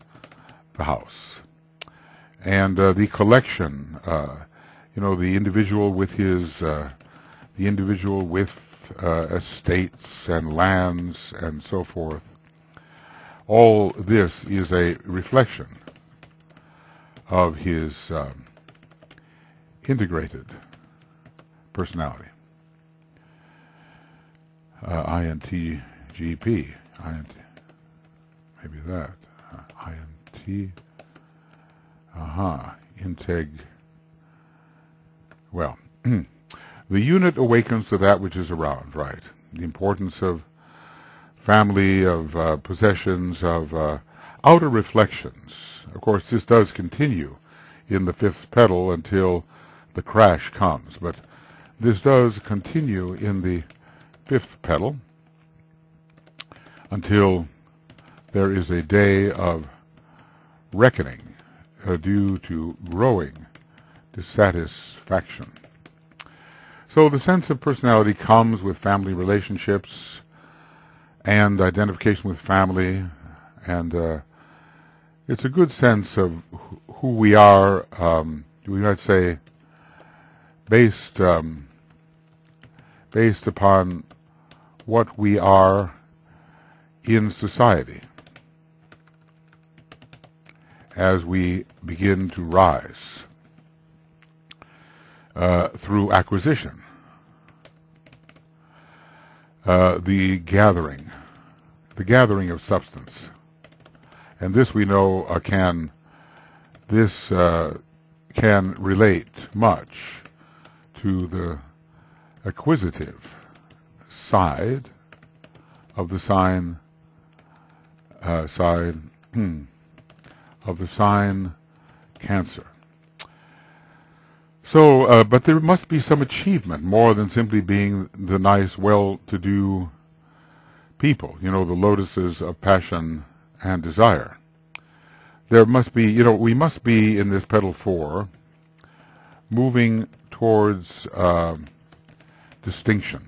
the house. And the collection, the individual with estates and lands and so forth, all this is a reflection of his integrated personality. INTGP, maybe that. INT, integ. Well, the unit awakens to that which is around, right? The importance of family, of possessions, of outer reflections. Of course, this does continue in the fifth petal until the crash comes, but this does continue in the fifth petal until there is a day of reckoning due to growing dissatisfaction. So the sense of personality comes with family relationships and identification with family, and it's a good sense of who we are, we might say, based upon what we are in society as we begin to rise through acquisition, the gathering of substance. And this we know can relate much to the acquisitive side of the sign Cancer. So, but there must be some achievement more than simply being the nice, well-to-do people. You know, the lotuses of passion and desire. There must be, we must be in this petal 4 moving towards distinction.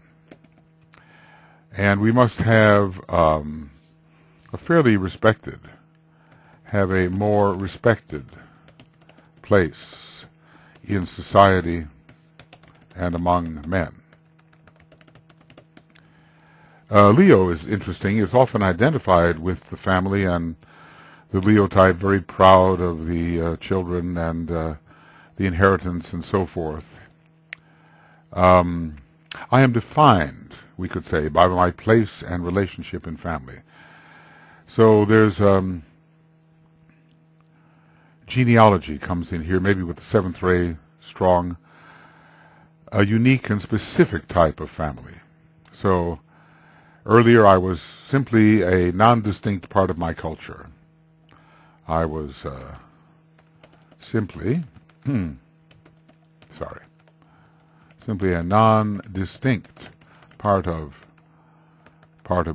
And we must have a more respected place in society and among men. Leo is interesting. It's often identified with the family, and the Leo type very proud of the children and the inheritance and so forth. I am defined, we could say, by my place and relationship in family. So there's genealogy comes in here, maybe with the 7th ray strong, a unique and specific type of family. So earlier I was simply a non-distinct part of my culture. I was simply a non-distinct part of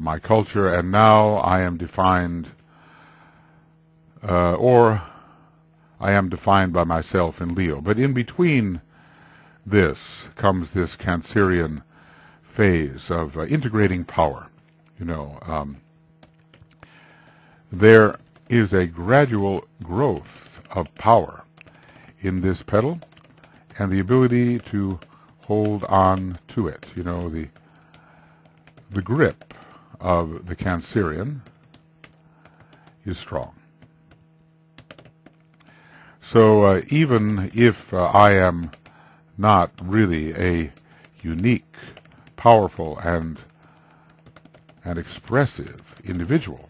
my culture, and now I am defined, or I am defined by myself in Leo. But in between this comes this Cancerian phase of integrating power. There is a gradual growth of power in this petal, and the ability to hold on to it. The grip of the Cancerian is strong. So even if I am not really a unique, powerful, and expressive individual,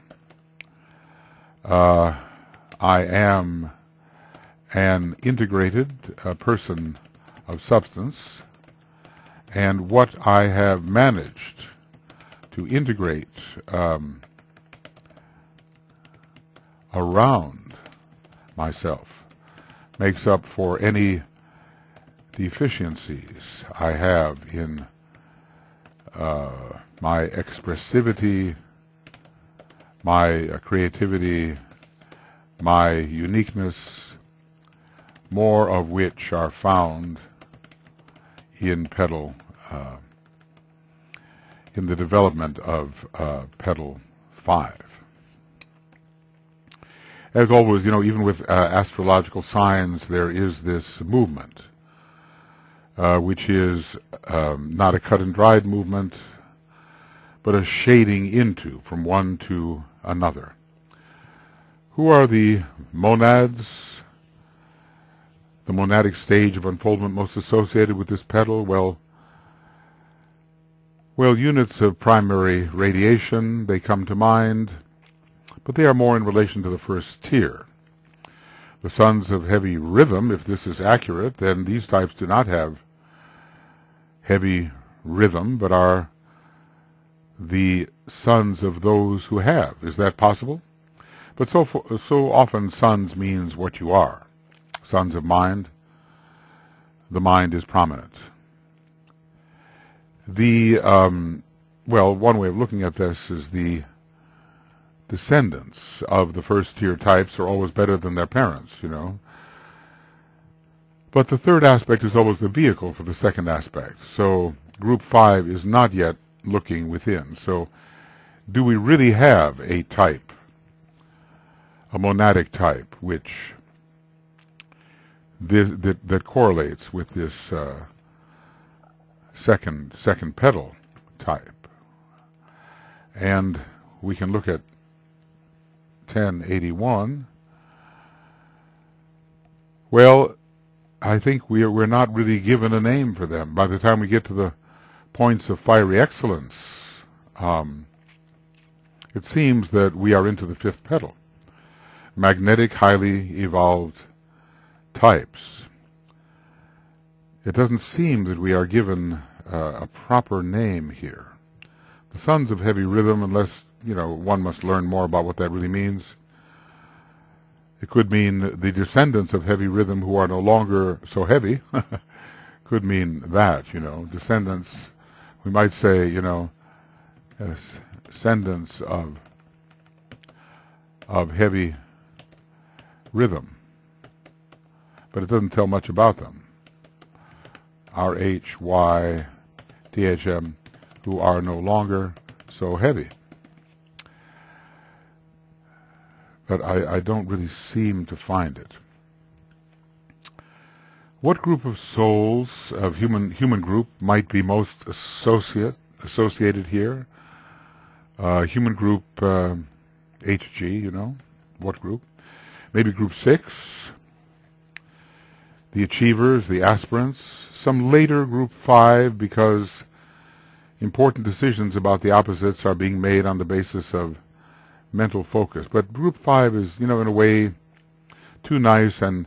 I am an integrated person of substance, and what I have managed to integrate around myself makes up for any deficiencies I have in my expressivity, my creativity, my uniqueness, more of which are found in petal, in the development of petal 5. As always, even with astrological signs, there is this movement, which is not a cut and dried movement, but a shading into from one to another. Who are the monads, the monadic stage of unfoldment most associated with this petal? Well, units of primary radiation, they come to mind, but they are more in relation to the first tier. The sons of heavy rhythm, if this is accurate, then these types do not have heavy rhythm, but are the sons of those who have. Is that possible? But so often sons means what you are. Sons of mind, the mind is prominent. One way of looking at this is the descendants of the first tier types are always better than their parents, But the third aspect is always the vehicle for the second aspect. So group 5 is not yet looking within. So do we really have a type, a monadic type, which that correlates with this second petal type? And we can look at 1081. Well, I think we're not really given a name for them. By the time we get to the points of fiery excellence, it seems that we are into the fifth petal. Magnetic, highly evolved types. It doesn't seem that we are given a proper name here. The sons of heavy rhythm, unless, one must learn more about what that really means. It could mean the descendants of heavy rhythm who are no longer so heavy. Could mean that, descendants, we might say, descendants of heavy rhythm. But it doesn't tell much about them. RH, Y, THM, who are no longer so heavy. But I don't really seem to find it. What group of souls of human group might be most associated here? Human group HG, what group? Maybe group 6, the achievers, the aspirants, some later group 5, because important decisions about the opposites are being made on the basis of mental focus. But group 5 is, in a way, too nice and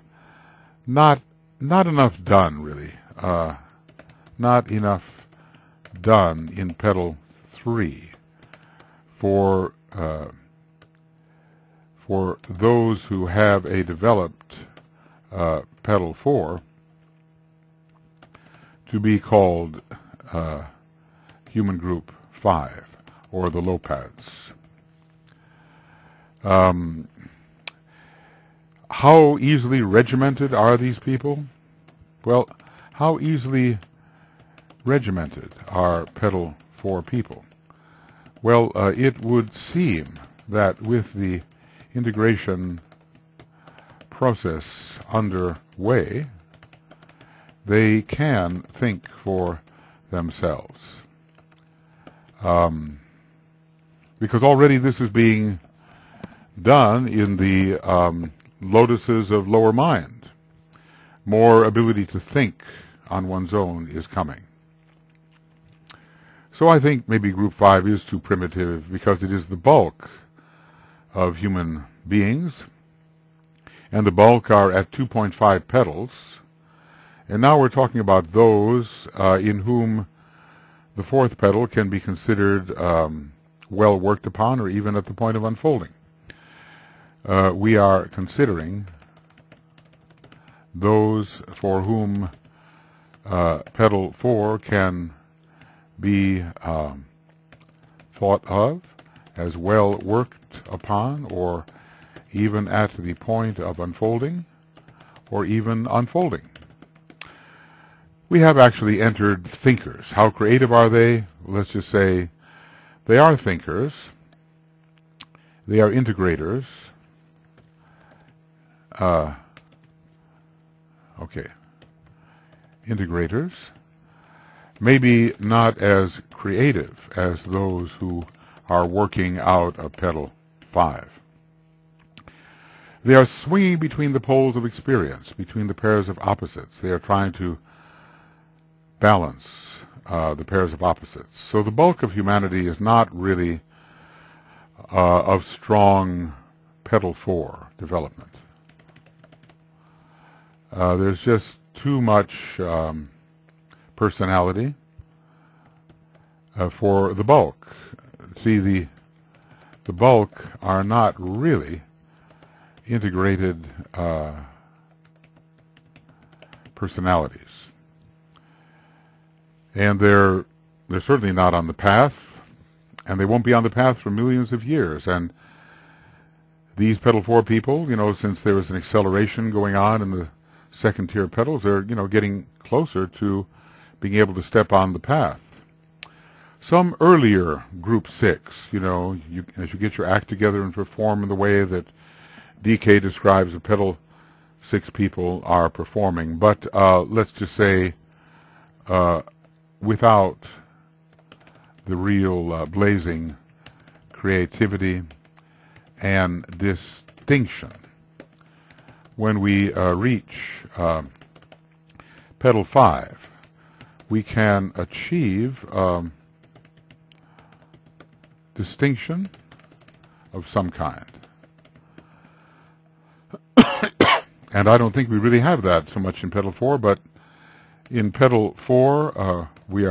not enough done, really. Not enough done in petal 3 for those who have a developed petal 4 to be called human group 5, or the Lopads. How easily regimented are these people? Well, how easily regimented are petal 4 people? Well, it would seem that with the integration process underway, they can think for themselves. Because already this is being done in the lotuses of lower mind. More ability to think on one's own is coming. So I think maybe group 5 is too primitive because it is the bulk of human beings, and the bulk are at 2.5 petals. And now we're talking about those in whom the fourth petal can be considered well worked upon, or even at the point of unfolding. We are considering those for whom petal 4 can be thought of as well worked upon, or even at the point of unfolding, or even unfolding. We have actually entered thinkers. How creative are they? Let's just say they are thinkers. They are integrators. Integrators. Maybe not as creative as those who are working out of petal 5. They are swinging between the poles of experience, between the pairs of opposites. They are trying to balance the pairs of opposites. So the bulk of humanity is not really of strong petal 4 development. There's just too much personality for the bulk. See, the bulk are not really integrated personalities, and they're certainly not on the path, and they won't be on the path for millions of years. And these petal 4 people, since there is an acceleration going on in the second-tier petals are, getting closer to being able to step on the path. Some earlier group 6, as you get your act together and perform in the way that DK describes the petal 6 people are performing, but let's just say without the real blazing creativity and distinction. When we reach petal 5, we can achieve distinction of some kind. And I don't think we really have that so much in petal 4, but in petal 4 we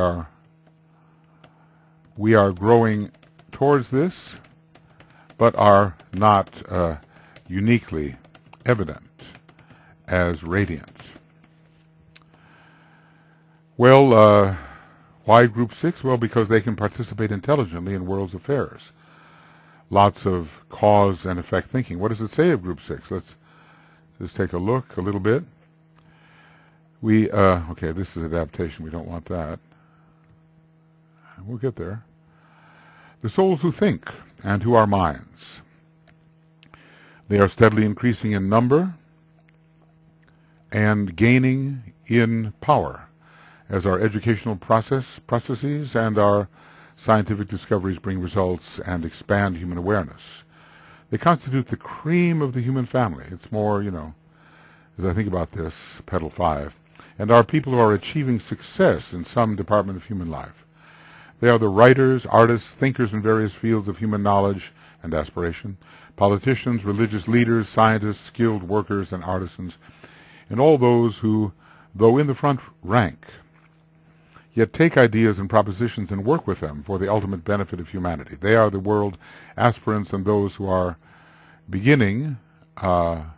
are growing towards this, but are not uniquely evident as radiant. Well, why group 6? Well, because they can participate intelligently in world's affairs. Lots of cause and effect thinking. What does it say of group 6? Let's just take a look a little bit. Okay, this is adaptation. We don't want that. We'll get there. The souls who think and who are minds. They are steadily increasing in number and gaining in power as our educational processes and our scientific discoveries bring results and expand human awareness. They constitute the cream of the human family. It's more, as I think about this, petal 5, and are people who are achieving success in some department of human life. They are the writers, artists, thinkers in various fields of human knowledge and aspiration, politicians, religious leaders, scientists, skilled workers, and artisans, and all those who, though in the front rank, yet take ideas and propositions and work with them for the ultimate benefit of humanity. They are the world aspirants and those who are beginning to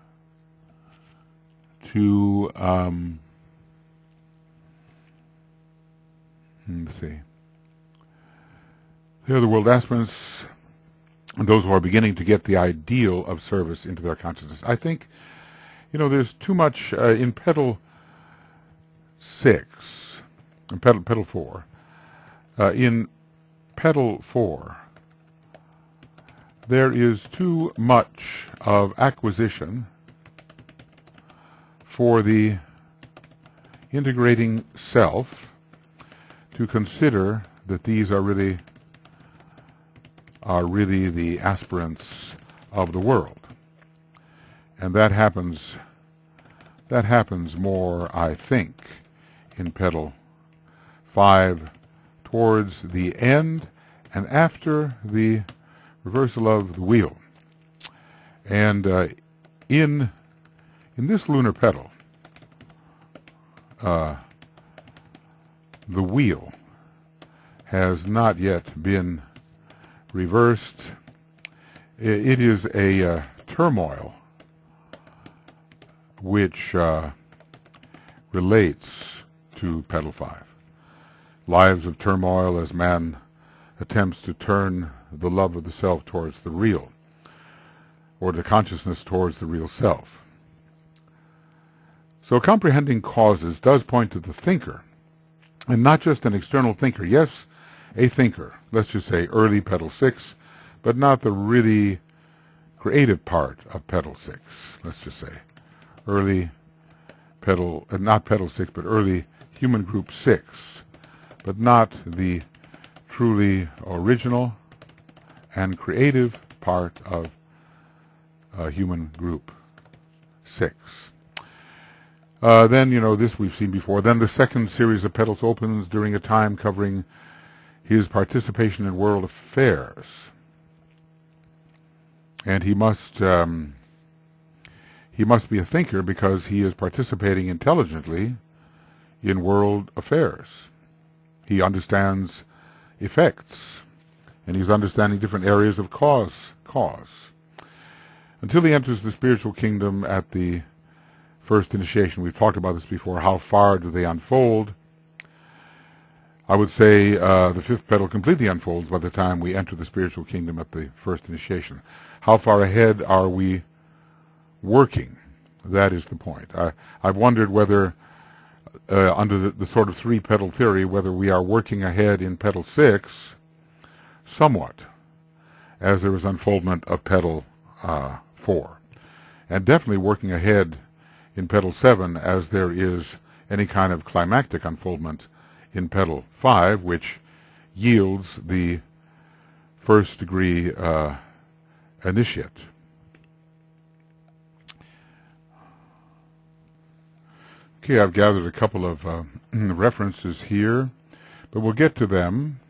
let's see. They are the world aspirants and those who are beginning to get the ideal of service into their consciousness. I think, there's too much in petal 6, in petal 4. In petal 4, there is too much of acquisition for the integrating self to consider that these are really the aspirants of the world. And that happens more, I think, in petal 5 towards the end and after the reversal of the wheel. And in this lunar petal, the wheel has not yet been reversed. It is a turmoil which relates to petal 5. Lives of turmoil as man attempts to turn the love of the self towards the real, or the consciousness towards the real self. So comprehending causes does point to the thinker, and not just an external thinker. Yes, a thinker, let's just say early petal 6, but not the really creative part of petal 6. Let's just say early petal, not petal 6, but early human group 6, but not the truly original and creative part of human group 6. Then, this we've seen before. Then the second series of petals opens during a time covering his participation in world affairs. And he must be a thinker because he is participating intelligently in world affairs. He understands effects, and he's understanding different areas of cause. Until he enters the spiritual kingdom at the first initiation. We've talked about this before. How far do they unfold? I would say the fifth petal completely unfolds by the time we enter the spiritual kingdom at the first initiation. How far ahead are we working That is the point. I've wondered whether, under the sort of three-petal theory, whether we are working ahead in petal 6 somewhat as there is unfoldment of petal 4. And definitely working ahead in petal 7 as there is any kind of climactic unfoldment in petal 5, which yields the first degree initiate. Okay, I've gathered a couple of references here, but we'll get to them.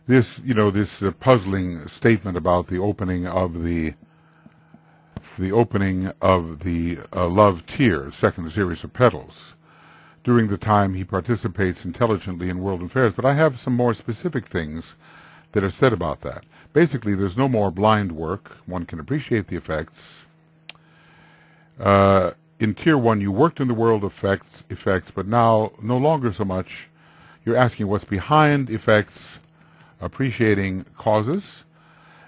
This puzzling statement about the opening of the love tear, second series of petals, during the time he participates intelligently in world affairs. But I have some more specific things that are said about that. Basically, there's no more blind work. One can appreciate the effects. In Tier 1, you worked in the world of effects, but now no longer so much. You're asking what's behind effects, appreciating causes.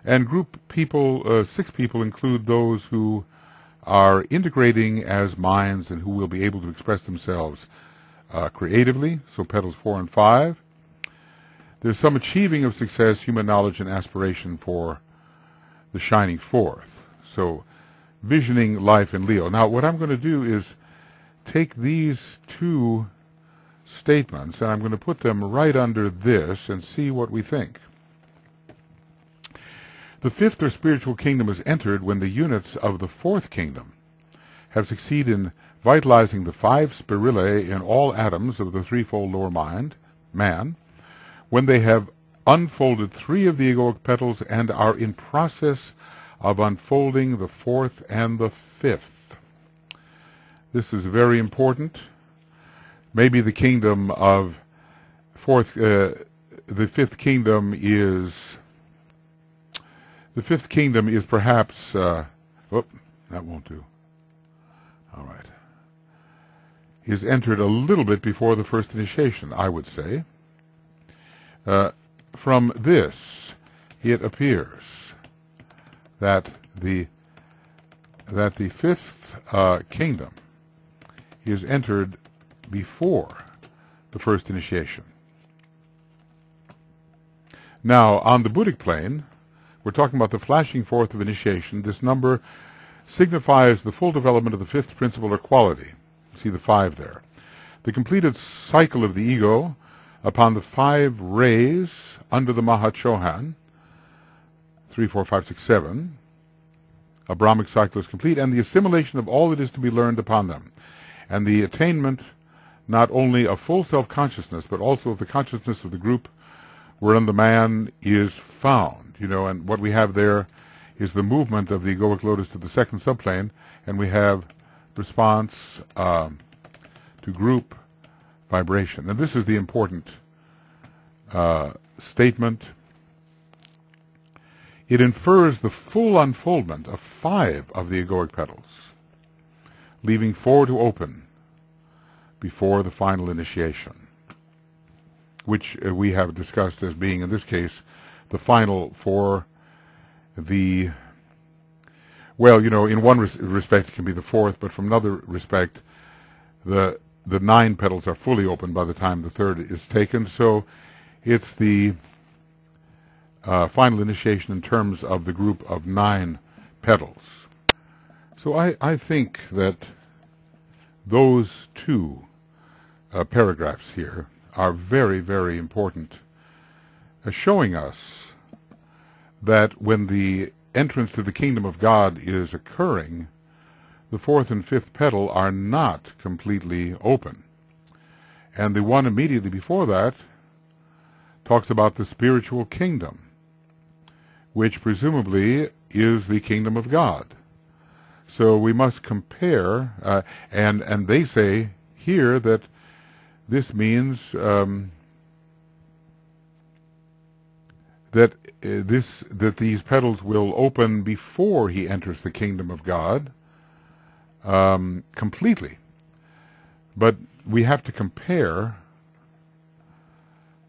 And group people, 6 people, include those who are integrating as minds and who will be able to express themselves creatively, so petals 4 and 5. There's some achieving of success, human knowledge, and aspiration for the shining forth. So visioning life in Leo. Now, what I'm going to do is take these 2 statements, and I'm going to put them right under this and see what we think. The 5th or spiritual kingdom is entered when the units of the 4th kingdom have succeeded in vitalizing the 5 spirillae in all atoms of the threefold lower mind, man, when they have unfolded 3 of the egoic petals and are in process of unfolding the 4th and the 5th. This is very important. Maybe the kingdom of the 5th kingdom is perhaps, that won't do. All right. Is entered a little bit before the first initiation, I would say. From this, it appears that the 5th kingdom is entered before the first initiation. Now, on the Buddhic plane, we're talking about the flashing forth of initiation. This number signifies the full development of the 5th principle or quality. See the 5 there. The completed cycle of the ego upon the 5 rays under the Mahachohan, 3, 4, 5, 6, 7. A Brahmic cycle is complete, and the assimilation of all that is to be learned upon them, and the attainment not only of full self-consciousness, but also of the consciousness of the group wherein the man is found. And what we have there is the movement of the egoic lotus to the 2nd subplane, and we have response to group vibration. And this is the important statement. It infers the full unfoldment of 5 of the egoic petals, leaving 4 to open before the final initiation, which we have discussed as being, in this case, the final for the, well, in one respect it can be the 4th, but from another respect, the 9 petals are fully open by the time the 3rd is taken, so it's the final initiation in terms of the group of 9 petals. So I think that those 2 paragraphs here are very, very important, showing us that when the entrance to the kingdom of God is occurring, the 4th and 5th petal are not completely open. And the one immediately before that talks about the spiritual kingdom, which presumably is the kingdom of God. So we must compare, and they say here that this means that these petals will open before he enters the kingdom of God completely. But we have to compare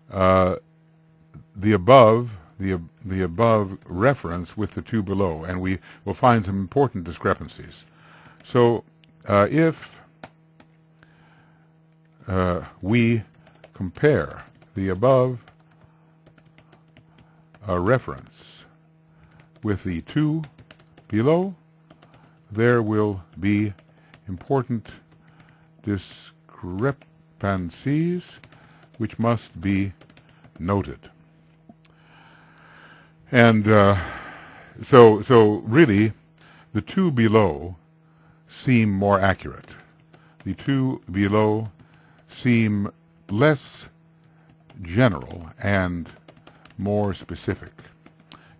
the above, the above reference with the two below, and we will find some important discrepancies. So if we compare the above reference with the two below, there will be important discrepancies which must be noted. And so really, the two below seem more accurate. The two below seem less general and more specific.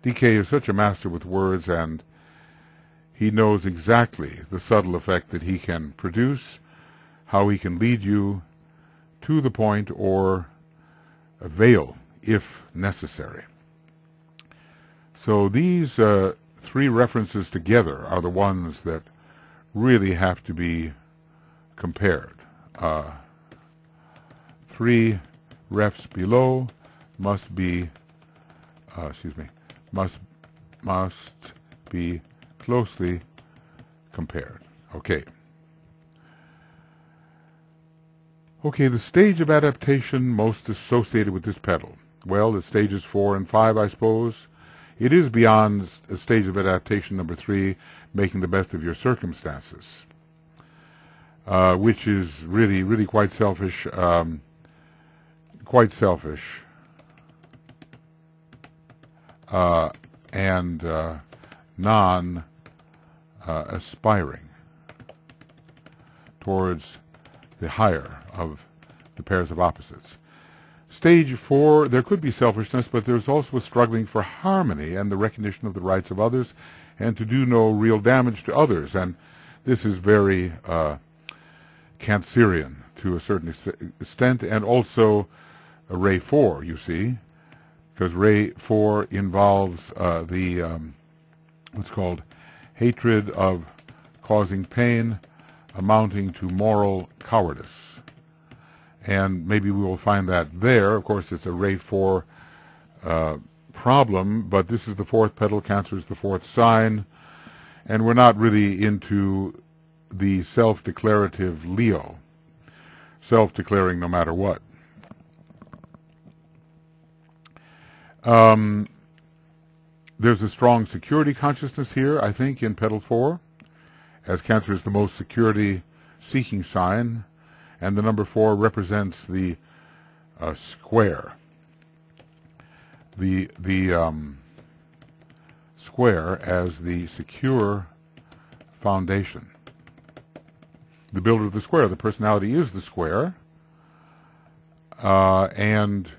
DK is such a master with words, and he knows exactly the subtle effect that he can produce, how he can lead you to the point or veil if necessary. So these three references together are the ones that really have to be compared. Three refs below must be, must be closely compared. Okay. Okay, the stage of adaptation most associated with this petal. Well, it's stages 4 and 5, I suppose. It is beyond a stage of adaptation number 3, making the best of your circumstances, which is really quite selfish, and non-aspiring towards the higher of the pairs of opposites. Stage 4, there could be selfishness, but there's also a struggling for harmony and the recognition of the rights of others, and to do no real damage to others. And this is very Cancerian to a certain extent, and also Ray 4, you see, because Ray 4 involves what's called hatred of causing pain, amounting to moral cowardice. And maybe we will find that there. Of course, it's a Ray 4 problem, but this is the 4th petal. Cancer is the 4th sign. And we're not really into the self-declarative Leo, self-declaring no matter what. There's a strong security consciousness here, I think, in petal 4, as Cancer is the most security-seeking sign, and the number 4 represents the square. The square as the secure foundation. The builder of the square. The personality is the square, and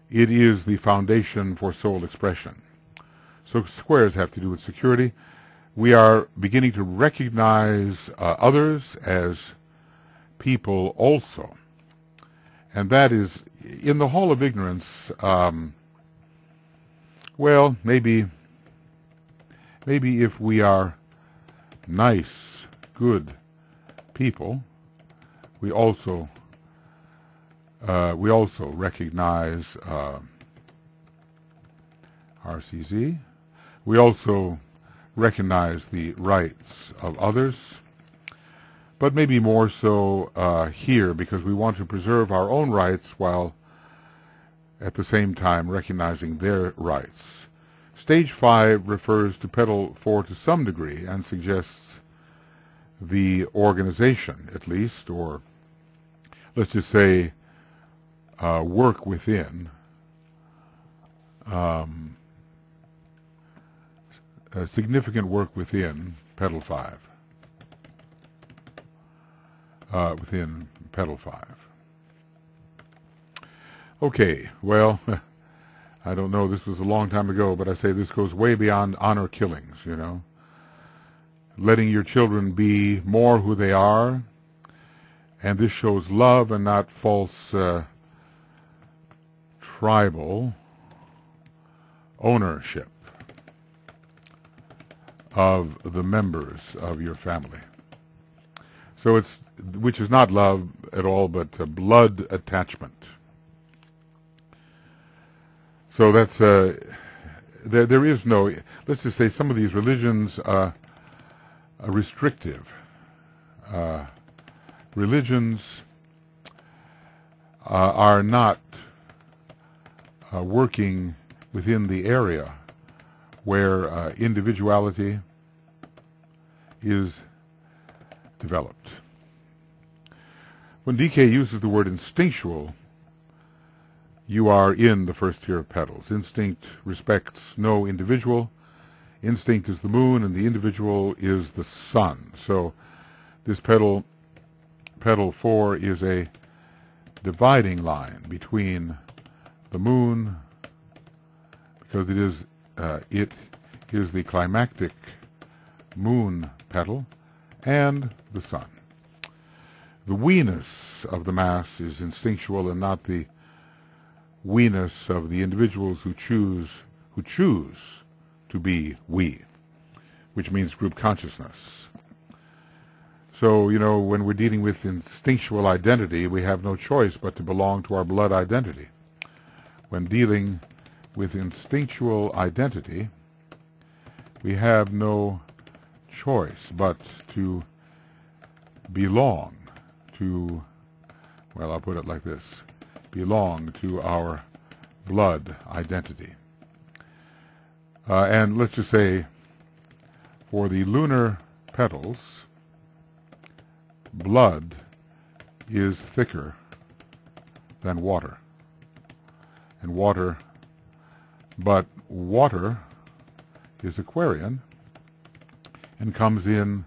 it is the foundation for soul expression. So squares have to do with security. We are beginning to recognize others as people also. And that is, in the Hall of Ignorance, well, maybe if we are nice, good people, we also recognize RCZ. We also recognize the rights of others, but maybe more so here, because we want to preserve our own rights while at the same time recognizing their rights. Stage 5 refers to petal 4 to some degree and suggests the organization, at least, or let's just say work within, significant work within petal 5. Within petal 5. Okay, well, I don't know, this was a long time ago, but I say this goes way beyond honor killings, you know. Letting your children be more who they are, and this shows love and not false tribal ownership of the members of your family. So it's, which is not love at all, but blood attachment. So that's there is no. Let's just say some of these religions are restrictive. Religions are not working within the area where individuality is developed. When DK uses the word instinctual, you are in the first tier of petals. Instinct respects no individual. Instinct is the moon, and the individual is the sun. So this petal 4 is a dividing line between the moon, because it is the climactic moon petal, and the sun. The we-ness of the mass is instinctual, and not the we-ness of the individuals who choose to be we, which means group consciousness. So, when we're dealing with instinctual identity, we have no choice but to belong to our blood identity. When dealing with instinctual identity, we have no choice but to belong to, well, I'll put it like this, belong to our blood identity. And let's just say, for the lunar petals, blood is thicker than water. But water is Aquarian and comes in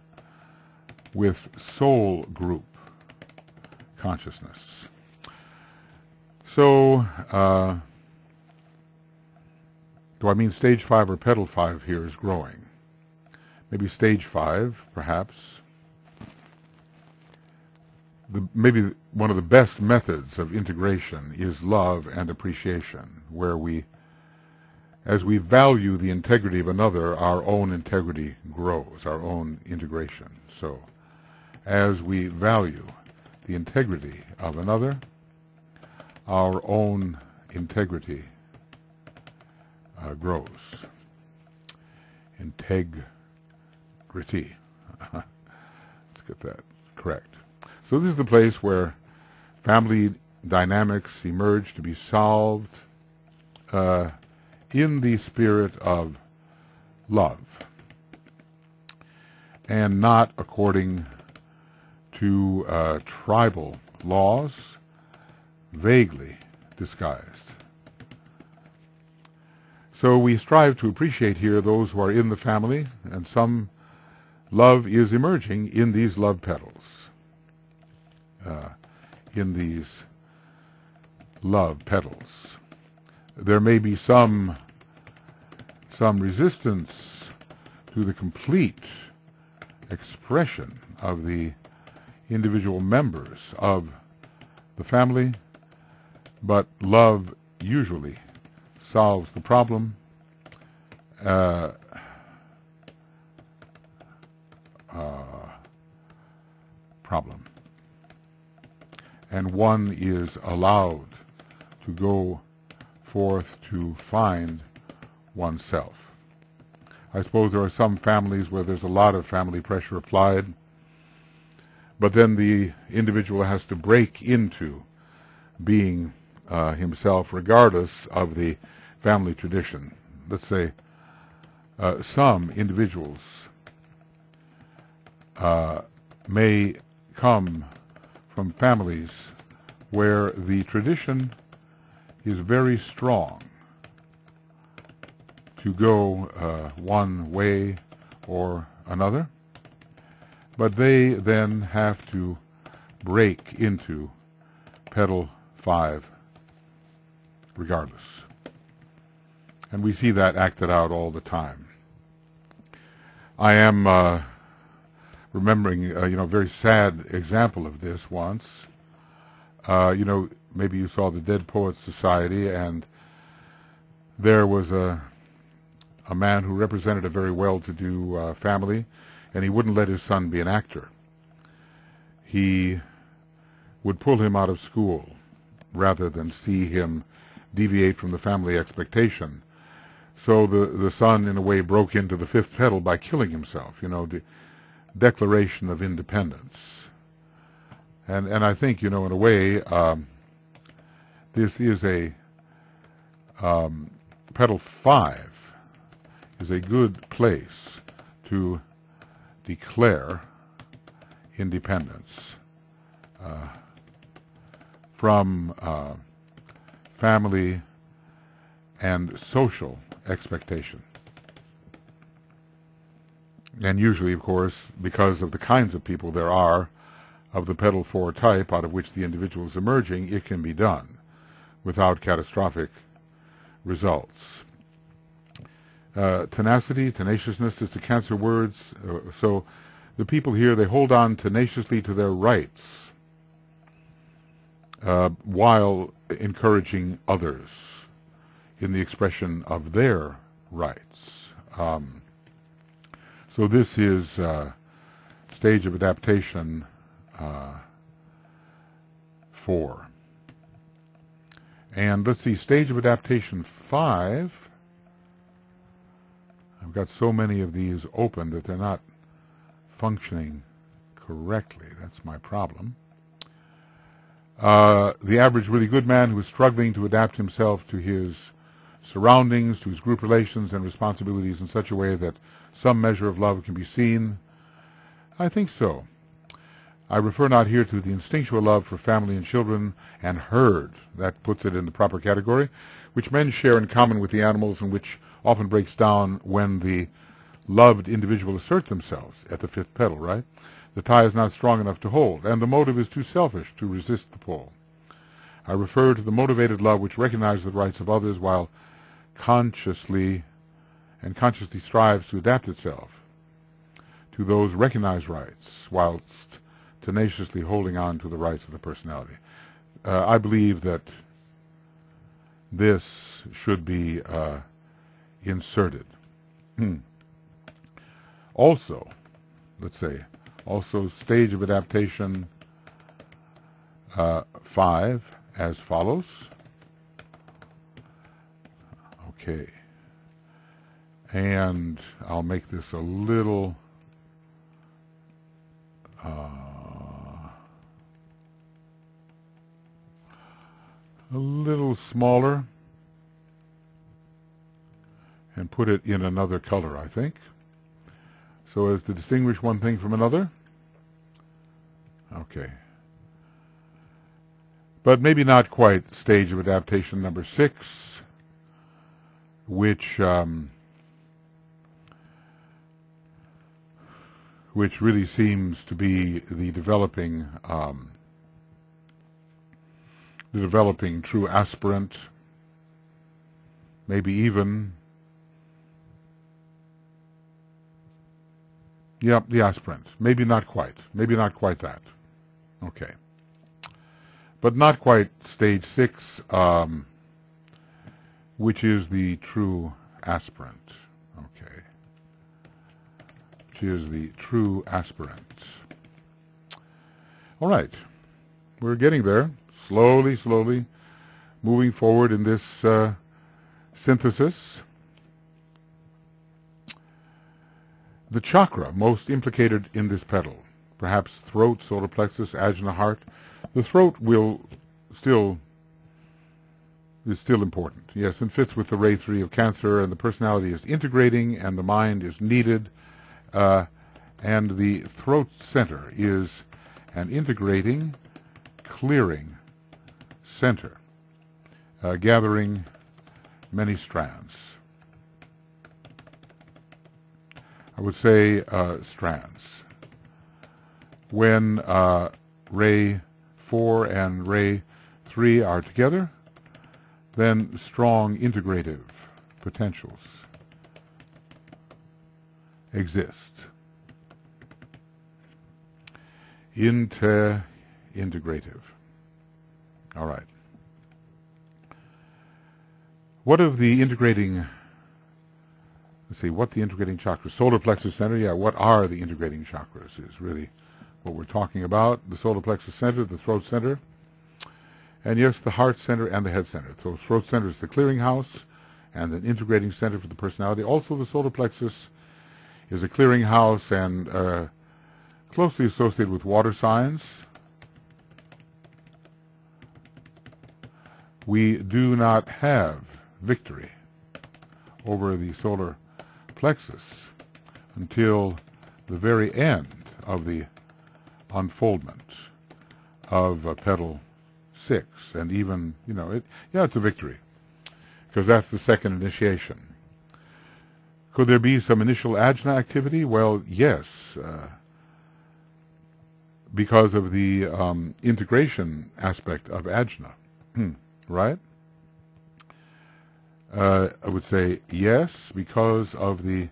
with soul group consciousness. So, do I mean stage 5 or petal 5 here is growing? Maybe stage 5, perhaps. Maybe one of the best methods of integration is love and appreciation, where as we value the integrity of another, our own integrity grows, our own integration. So, as we value the integrity of another, our own integrity grows. Integrity. Let's get that correct. So this is the place where family dynamics emerge to be solved in the spirit of love, and not according to tribal laws, vaguely disguised. So we strive to appreciate here those who are in the family, and some love is emerging in these love petals. In these love petals, there may be some resistance to the complete expression of the individual members of the family, but love usually solves the problem. And one is allowed to go forth to find oneself. I suppose there are some families where there's a lot of family pressure applied, but then the individual has to break into being himself regardless of the family tradition. Let's say some individuals may come from families where the tradition is very strong to go one way or another, but they then have to break into petal 5 regardless. And we see that acted out all the time. I am remembering, a very sad example of this once. Maybe you saw the Dead Poets Society, and there was a man who represented a very well-to-do family, and he wouldn't let his son be an actor. He would pull him out of school rather than see him deviate from the family expectation. So the son, in a way, broke into the fifth petal by killing himself, the declaration of independence. And I think, in a way, this is a, petal 5 is a good place to declare independence from family and social expectation. And usually, of course, because of the kinds of people there are of the petal 4 type out of which the individual is emerging, it can be done without catastrophic results. Tenacity, tenaciousness is the Cancer words. So the people here, they hold on tenaciously to their rights while encouraging others in the expression of their rights. So this is stage of adaptation 4. And let's see, stage of adaptation 5. I've got so many of these open that they're not functioning correctly. That's my problem. The average really good man who is struggling to adapt himself to his surroundings, to his group relations and responsibilities in such a way that some measure of love can be seen. I think so. I refer not here to the instinctual love for family and children and herd, that puts it in the proper category, which men share in common with the animals and which often breaks down when the loved individual assert themselves at the fifth petal, right? The tie is not strong enough to hold, and the motive is too selfish to resist the pull. I refer to the motivated love which recognizes the rights of others while consciously strives to adapt itself to those recognized rights whilst tenaciously holding on to the rights of the personality. I believe that this should be inserted. Also, let's say, stage of adaptation 5 as follows. Okay. And I'll make this a little smaller and put it in another color, I think, so as to distinguish one thing from another. Okay. But maybe not quite stage of adaptation number 6, which really seems to be the developing true aspirant, maybe even, the aspirant. Maybe not quite that. Okay. But not quite stage 6, which is the true aspirant. Okay. Which is the true aspirant. All right. We're getting there. Slowly moving forward in this synthesis. The chakra most implicated in this petal, perhaps throat, solar plexus, ajna, heart. The throat is still important, yes, and fits with the ray 3 of Cancer, and the personality is integrating, and the mind is needed, and the throat center is an integrating, clearing center, gathering many strands. I would say strands. When ray 4 and ray 3 are together, then strong integrative potentials exist. Integrative. All right. What of the integrating, let's see, what the integrating chakras? Solar plexus center, what are the integrating chakras is really what we're talking about. The solar plexus center, the throat center. And yes, the heart center and the head center. So throat center is the clearinghouse and an integrating center for the personality. Also, the solar plexus is a clearinghouse and closely associated with water signs. We do not have victory over the solar plexus until the very end of the unfoldment of petal 6, and even, it's a victory, because that's the second initiation. Could there be some initial ajna activity? Well, yes, because of the integration aspect of ajna, right? I would say yes, because of the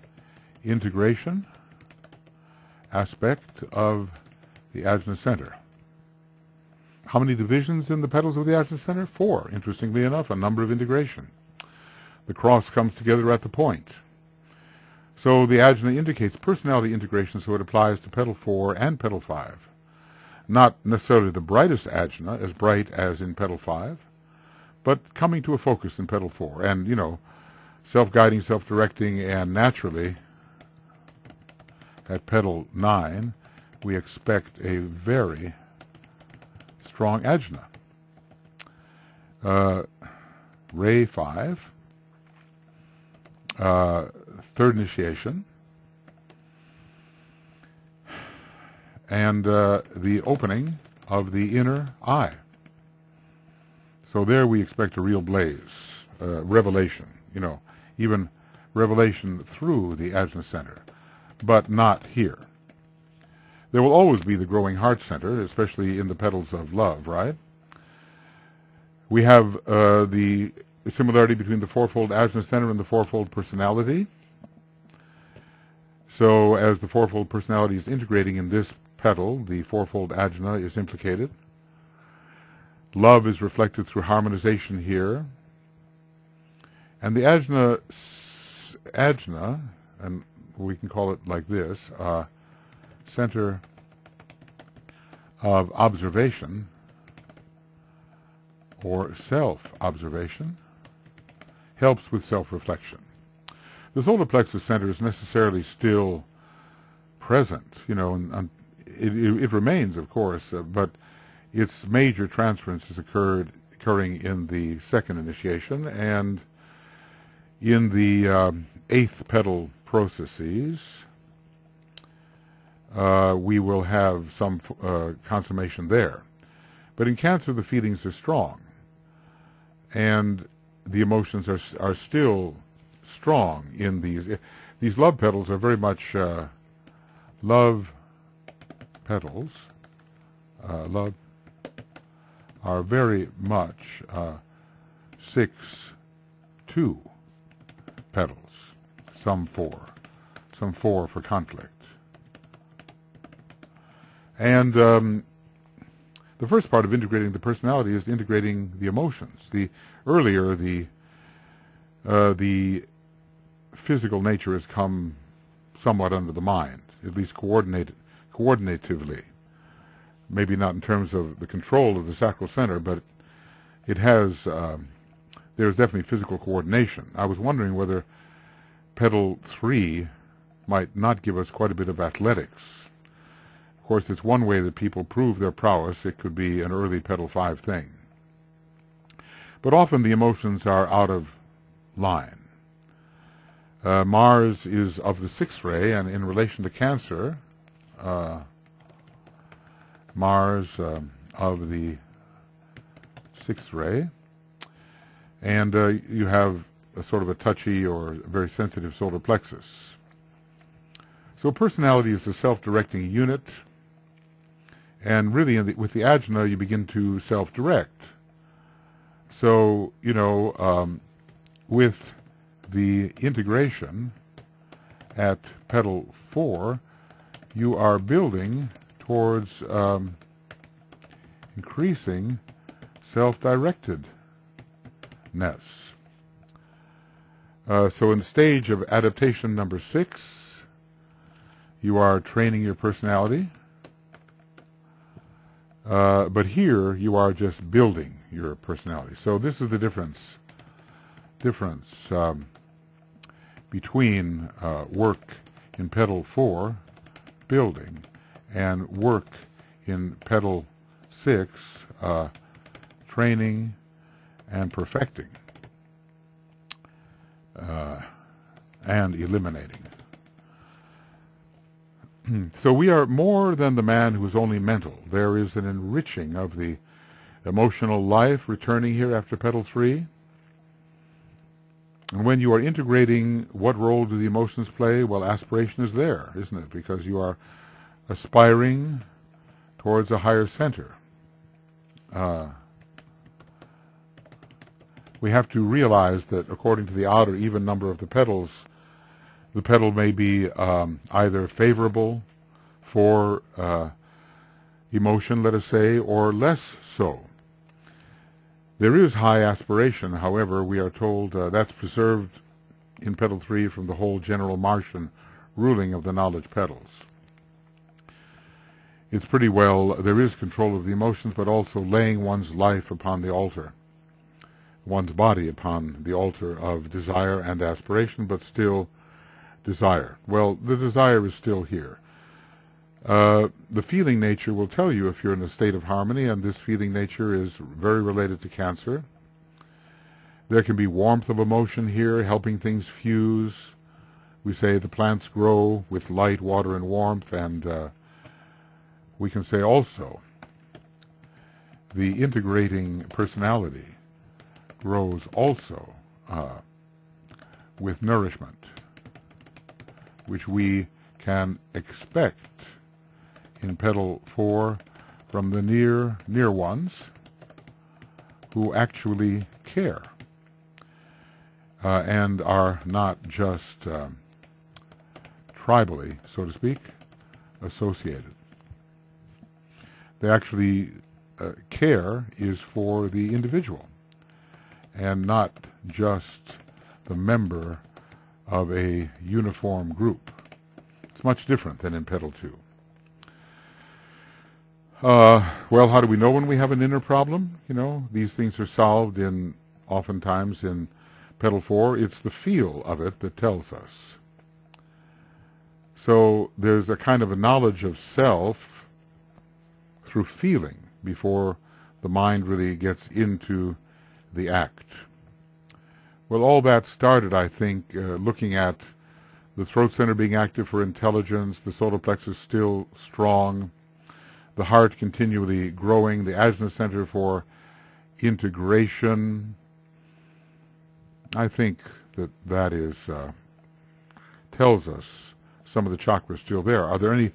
integration aspect of the ajna center. How many divisions in the petals of the ajna center? 4, interestingly enough, a number of integration. The cross comes together at the point. So the ajna indicates personality integration, so it applies to petal 4 and petal 5. Not necessarily the brightest ajna, as bright as in petal 5, but coming to a focus in petal 4. And, self-guiding, self-directing, and naturally, at petal 9, we expect a very strong ajna. Ray 5, third initiation, and the opening of the inner eye. So there we expect a real blaze, revelation, even revelation through the ajna center, but not here. There will always be the growing heart center, especially in the petals of love, right? We have the similarity between the fourfold ajna center and the fourfold personality. So as the fourfold personality is integrating in this petal, the fourfold ajna is implicated. Love is reflected through harmonization here. And the ajna, and we can call it like this, center of observation or self-observation, helps with self-reflection. The solar plexus center is necessarily still present, and it remains, of course, but its major transference is occurring in the second initiation, and in the 8th petal processes, we will have some consummation there. But in Cancer, the feelings are strong, and the emotions are still strong in these. These love petals are very much love petals. Love are very much 6-2 petals. Some 4 for conflict. And the first part of integrating the personality is integrating the emotions. The physical nature has come somewhat under the mind, at least coordinatively. Maybe not in terms of the control of the sacral center, but it has. There's definitely physical coordination. I was wondering whether petal 3 might not give us quite a bit of athletics. Of course, it's one way that people prove their prowess. It could be an early petal 5 thing. But often the emotions are out of line. Mars is of the 6th ray, and in relation to Cancer, Mars of the 6th ray, and you have a sort of a touchy or very sensitive solar plexus. So personality is a self-directing unit, and really with the ajna you begin to self-direct. So, with the integration at petal 4, you are building towards increasing self-directedness. So in the stage of adaptation number 6, you are training your personality, but here you are just building. your personality. So this is the difference between work in Petal 4, building, and work in Petal 6, training and perfecting, and eliminating. So we are more than the man who is only mental. There is an enriching of the emotional life returning here after Petal 3. And when you are integrating, what role do the emotions play? Well, aspiration is there, isn't it? Because you are aspiring towards a higher center. We have to realize that according to the odd or even number of the petals, the petal may be either favorable for emotion, let us say, or less so. There is high aspiration, however, we are told that's preserved in Petal 3 from the whole general Martian ruling of the knowledge petals. It's pretty well, there is control of the emotions, but also laying one's life upon the altar, one's body upon the altar of desire and aspiration, but still desire. Well, the desire is still here. The feeling nature will tell you if you're in a state of harmony, and this feeling nature is very related to Cancer. There can be warmth of emotion here, helping things fuse. We say the plants grow with light, water, and warmth, and we can say also the integrating personality grows also with nourishment, which we can expect in Petal 4 from the near ones who actually care and are not just tribally, so to speak, associated. They actually care is for the individual and not just the member of a uniform group. It's much different than in Petal 2. Well, how do we know when we have an inner problem? You know, these things are solved oftentimes in Petal 4. It's the feel of it that tells us. So there's a kind of a knowledge of self through feeling before the mind really gets into the act. Well, all that started, I think, looking at the throat center being active for intelligence, the solar plexus still strong, the heart continually growing, the ajna center for integration. I think that is tells us some of the chakras still there. Are there any,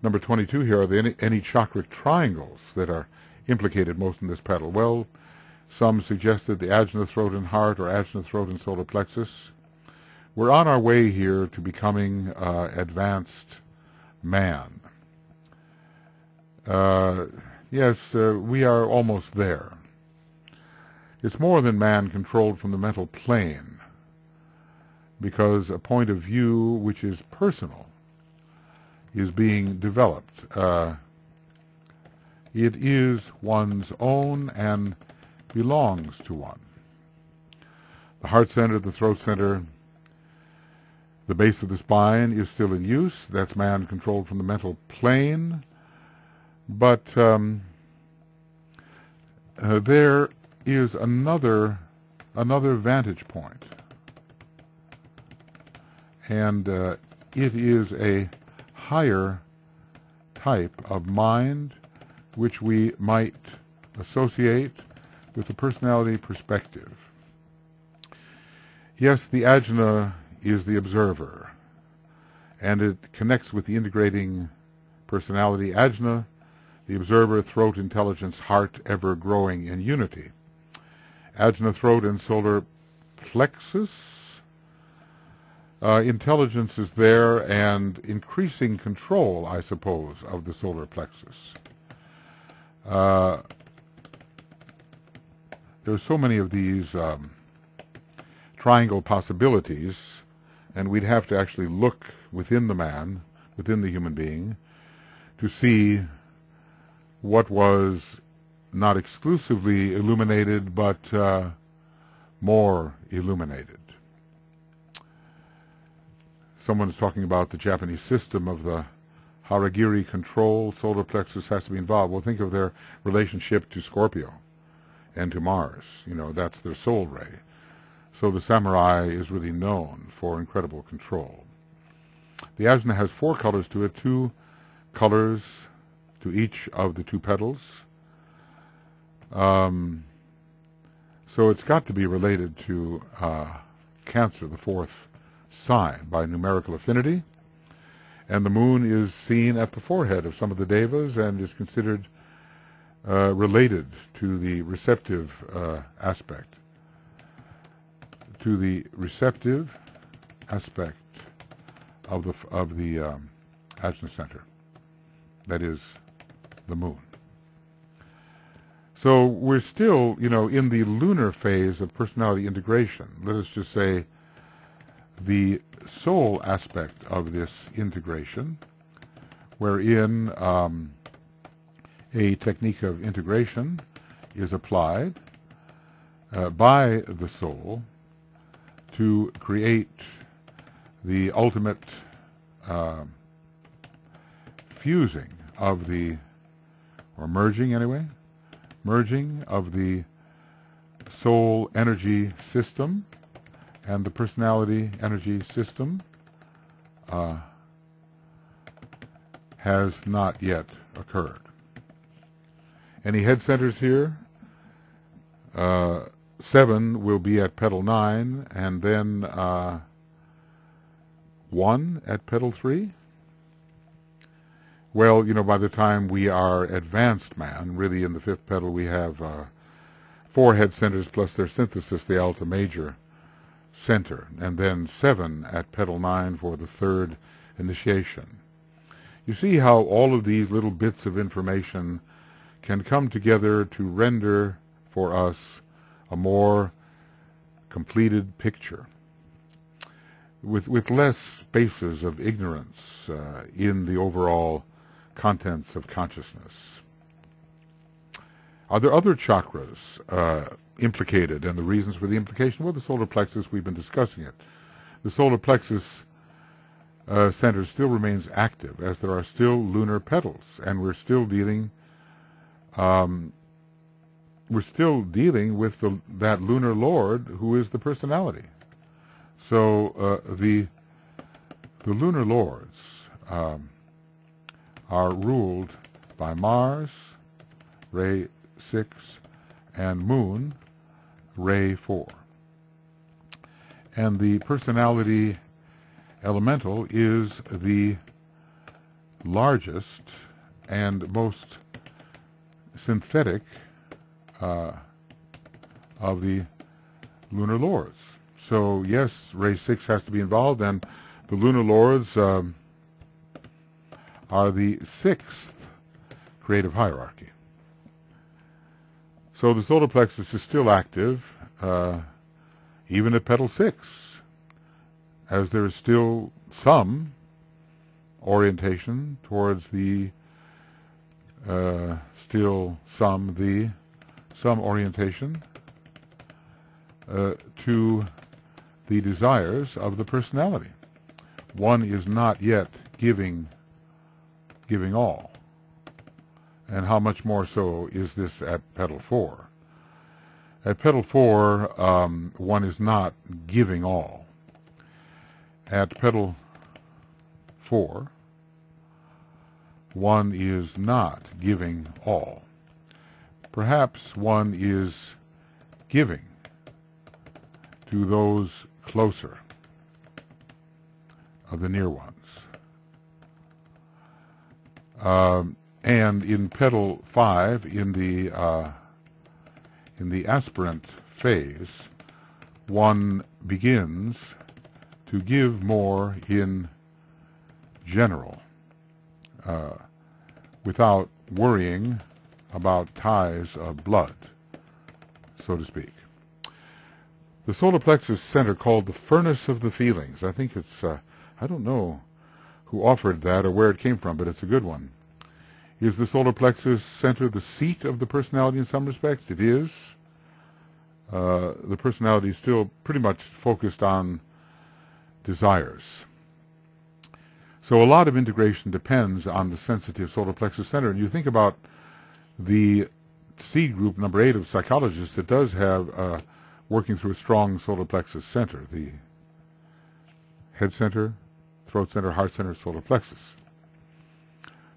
number 22 here, are there any chakric triangles that are implicated most in this petal? Well, some suggested the ajna, throat, and heart, or ajna, throat, and solar plexus. We're on our way here to becoming advanced man. Yes, we are almost there. It's more than man controlled from the mental plane, because a point of view which is personal is being developed. It is one's own and belongs to one. The heart center, the throat center, the base of the spine is still in use. That's man controlled from the mental plane. But there is another vantage point, and it is a higher type of mind which we might associate with the personality perspective. Yes, the ajna is the observer, and it connects with the integrating personality. Ajna, the observer, throat, intelligence, heart, ever growing in unity. Ajna, throat, and solar plexus. Intelligence is there, and increasing control, I suppose, of the solar plexus. There's so many of these triangle possibilities, and we'd have to actually look within the man, within the human being, to see what was not exclusively illuminated, but more illuminated. Someone is talking about the Japanese system of the Haragiri control. Solar plexus has to be involved. Well, think of their relationship to Scorpio and to Mars. You know, that's their soul ray. So the samurai is really known for incredible control. The ajna has 4 colors to it, 2 colors to each of the 2 petals. So it's got to be related to Cancer, the 4th sign, by numerical affinity. And the moon is seen at the forehead of some of the devas and is considered related to the receptive aspect. To the receptive aspect of the ajna center, that is, the moon. So we're still, you know, in the lunar phase of personality integration. Let us just say the soul aspect of this integration, wherein a technique of integration is applied by the soul to create the ultimate fusing of the, or merging anyway, merging of the soul energy system and the personality energy system has not yet occurred. Any head centers here? 7 will be at petal 9, and then 1 at petal 3. Well, you know, by the time we are advanced man, really in the 5th petal we have 4 head centers plus their synthesis, the alta major center, and then 7 at petal 9 for the 3rd initiation. You see how all of these little bits of information can come together to render for us a more completed picture, with less spaces of ignorance in the overall contents of consciousness. Are there other chakras implicated, and the reasons for the implication? Well, the solar plexus, we've been discussing it. The solar plexus center still remains active, as there are still lunar petals, and we're still dealing with that lunar lord who is the personality. So the lunar lords are ruled by Mars, ray 6, and Moon, ray 4. And the personality elemental is the largest and most synthetic of the lunar lords. So yes, ray 6 has to be involved, and the lunar lords are the 6th creative hierarchy. So the solar plexus is still active, even at petal 6, as there is still some orientation towards the some orientation to the desires of the personality. One is not yet giving all. And how much more so is this at petal 4? At petal 4, one is not giving all. At petal 4, one is not giving all. Perhaps one is giving to those closer of the near ones. And in petal 5, in the aspirant phase, one begins to give more in general, without worrying about ties of blood, so to speak. The solar plexus center, called the furnace of the feelings. I think it's, I don't know who offered that or where it came from, but it's a good one. Is the solar plexus center the seat of the personality in some respects? It is. The personality is still pretty much focused on desires. So a lot of integration depends on the sensitive solar plexus center. And you think about the seed group number 8 of psychologists, it does have working through a strong solar plexus center, the head center, throat center, heart center, solar plexus.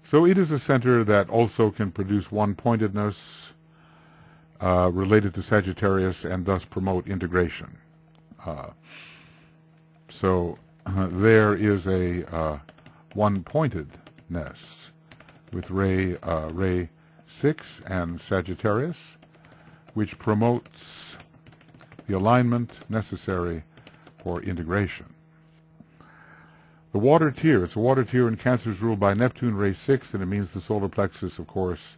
So it is a center that also can produce one-pointedness related to Sagittarius and thus promote integration. There is a one-pointedness with Ray 6 and Sagittarius, which promotes the alignment necessary for integration. The water tier, it's a water tier in Cancer, is ruled by Neptune, Ray 6, and it means the solar plexus, of course,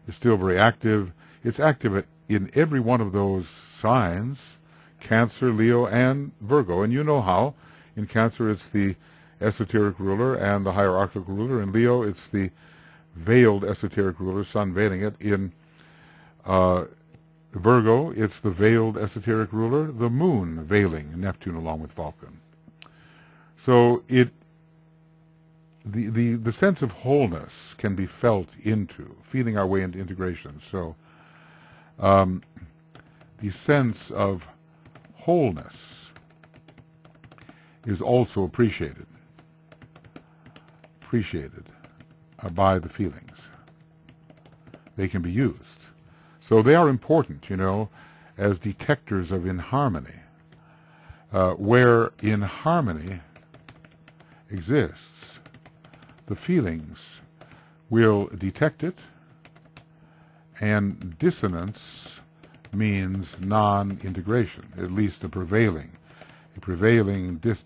is still very active. It's active in every one of those signs, Cancer, Leo, and Virgo. And you know how. In Cancer, it's the esoteric ruler and the hierarchical ruler. In Leo, it's the veiled esoteric ruler, sun veiling it. In Virgo, it's the veiled esoteric ruler, the moon veiling Neptune along with Vulcan. So the sense of wholeness can be felt into, feeling our way into integration. So the sense of wholeness is also appreciated by the feelings. They can be used. So they are important, you know, as detectors of inharmony. Where inharmony exists, the feelings will detect it, and dissonance means non-integration, at least a prevailing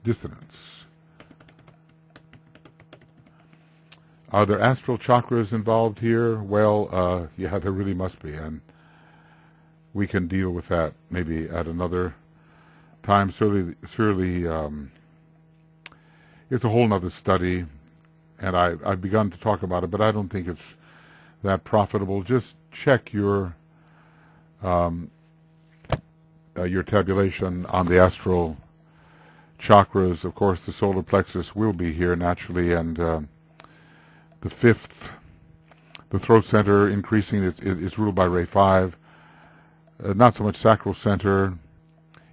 dissonance. Are there astral chakras involved here? Well, yeah, there really must be, and we can deal with that maybe at another time. Certainly, it's a whole other study, and I've begun to talk about it, but I don't think it's that profitable. Just check your tabulation on the astral chakras. Of course, the solar plexus will be here naturally, and the fifth, the throat center, increasing. It's ruled by Ray 5. Not so much sacral center,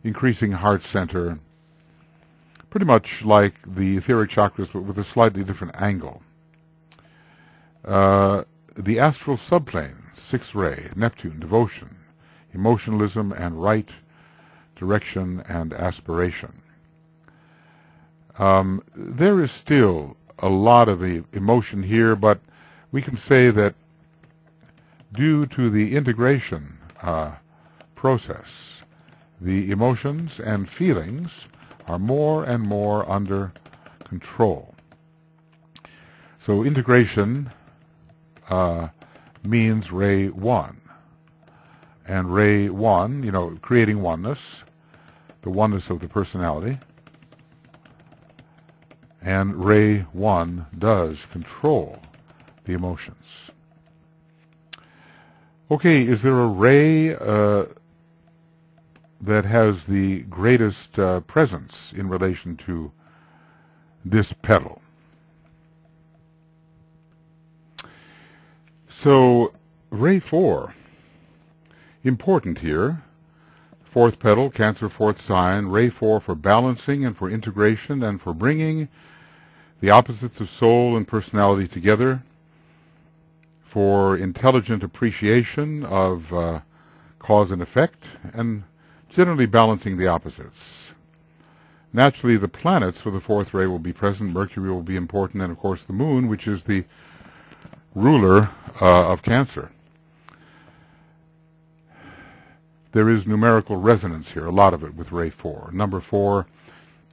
increasing heart center. Pretty much like the etheric chakras, but with a slightly different angle. The astral subplane, 6th ray, Neptune, devotion, emotionalism, and right direction and aspiration. There is still a lot of emotion here, but we can say that due to the integration process, the emotions and feelings are more and more under control. So integration means Ray 1. And Ray 1, you know, creating oneness, the oneness of the personality. And Ray 1 does control the emotions. Okay, is there a ray that has the greatest presence in relation to this petal? So, Ray 4, important here. 4th petal, Cancer 4th sign, Ray 4 for balancing and for integration and for bringing the opposites of soul and personality together, for intelligent appreciation of cause and effect, and generally balancing the opposites. Naturally, the planets for the 4th ray will be present. Mercury will be important, and of course the moon, which is the ruler of Cancer. There is numerical resonance here, a lot of it with Ray 4. Number 4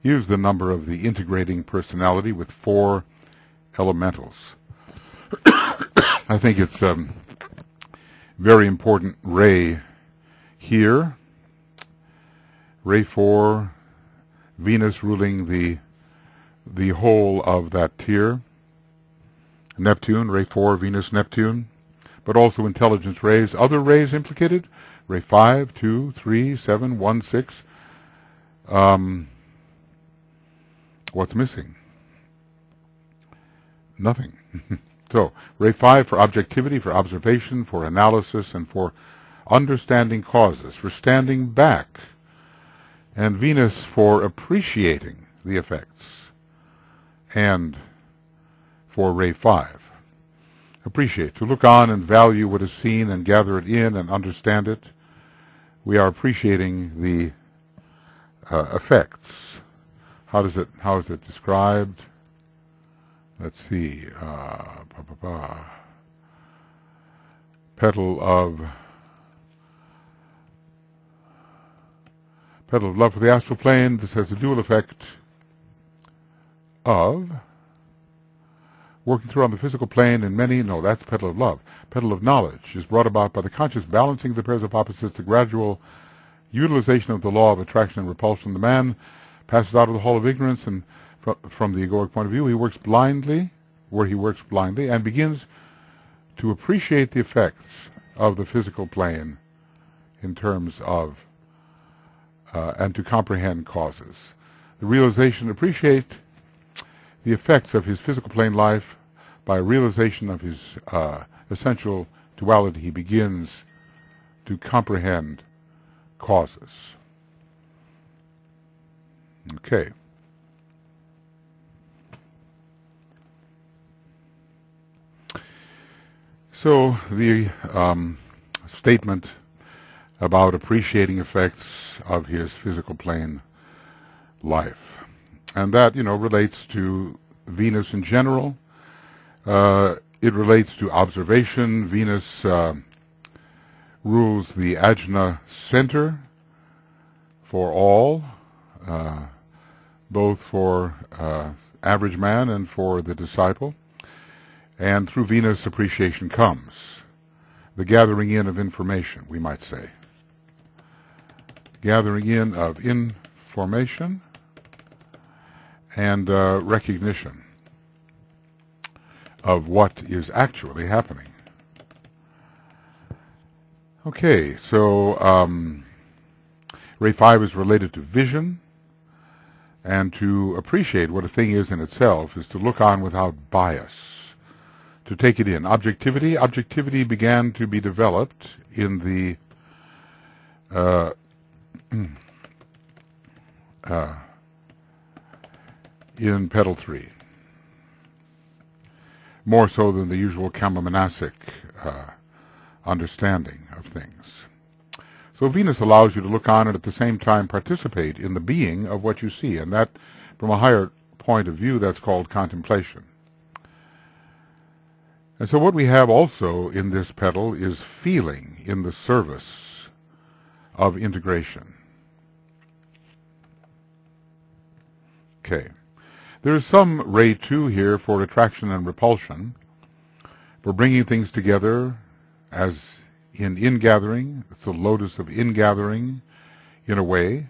is the number of the integrating personality with 4 elementals. I think it's very important ray here. Ray 4, Venus ruling the whole of that tier. Neptune, ray 4, Venus, Neptune, but also intelligence rays. Other rays implicated, ray 5, 2, 3, 7, 1, 6. What's missing? Nothing. So, ray 5 for objectivity, for observation, for analysis, and for understanding causes, for standing back. And Venus for appreciating the effects. And for ray 5. Appreciate, to look on and value what is seen and gather it in and understand it. We are appreciating the effects. How is it described? Let's see. Petal of love for the astral plane. This has the dual effect of working through on the physical plane in many. No, that's petal of love. Petal of knowledge is brought about by the conscious balancing of the pairs of opposites, the gradual utilization of the law of attraction and repulsion. The man passes out of the hall of ignorance, and from the egoic point of view, he works blindly, and begins to appreciate the effects of the physical plane in terms of, and to comprehend causes. The realization, appreciate the effects of his physical plane life by realization of his essential duality. He begins to comprehend causes. Okay. So the statement about appreciating effects of his physical plane life, and that, relates to Venus in general. It relates to observation. Venus rules the ajna center for all, both for average man and for the disciple. And through Venus, appreciation comes. The gathering in of information, we might say. Gathering in of information and recognition of what is actually happening. Okay, so ray 5 is related to vision, and to appreciate what a thing is in itself is to look on without bias, to take it in. Objectivity began to be developed in the in Petal 3, more so than the usual Kama-Manasic understanding of things. So Venus allows you to look on and at the same time participate in the being of what you see, and that, from a higher point of view, that's called contemplation. And so what we have also in this petal is feeling in the service of integration. Okay. There is some ray 2 here for attraction and repulsion, for bringing things together as in ingathering. It's the Lotus of ingathering in a way.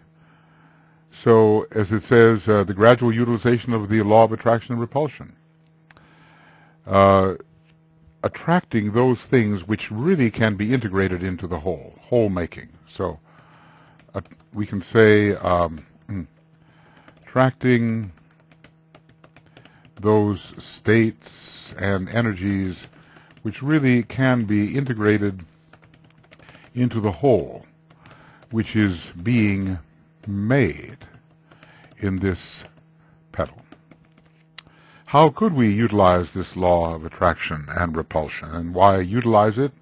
So, as it says, the gradual utilization of the law of attraction and repulsion. Attracting those things which really can be integrated into the whole making. So, we can say attracting those states and energies which really can be integrated into the whole, which is being made in this petal. How could we utilize this law of attraction and repulsion, and why utilize it?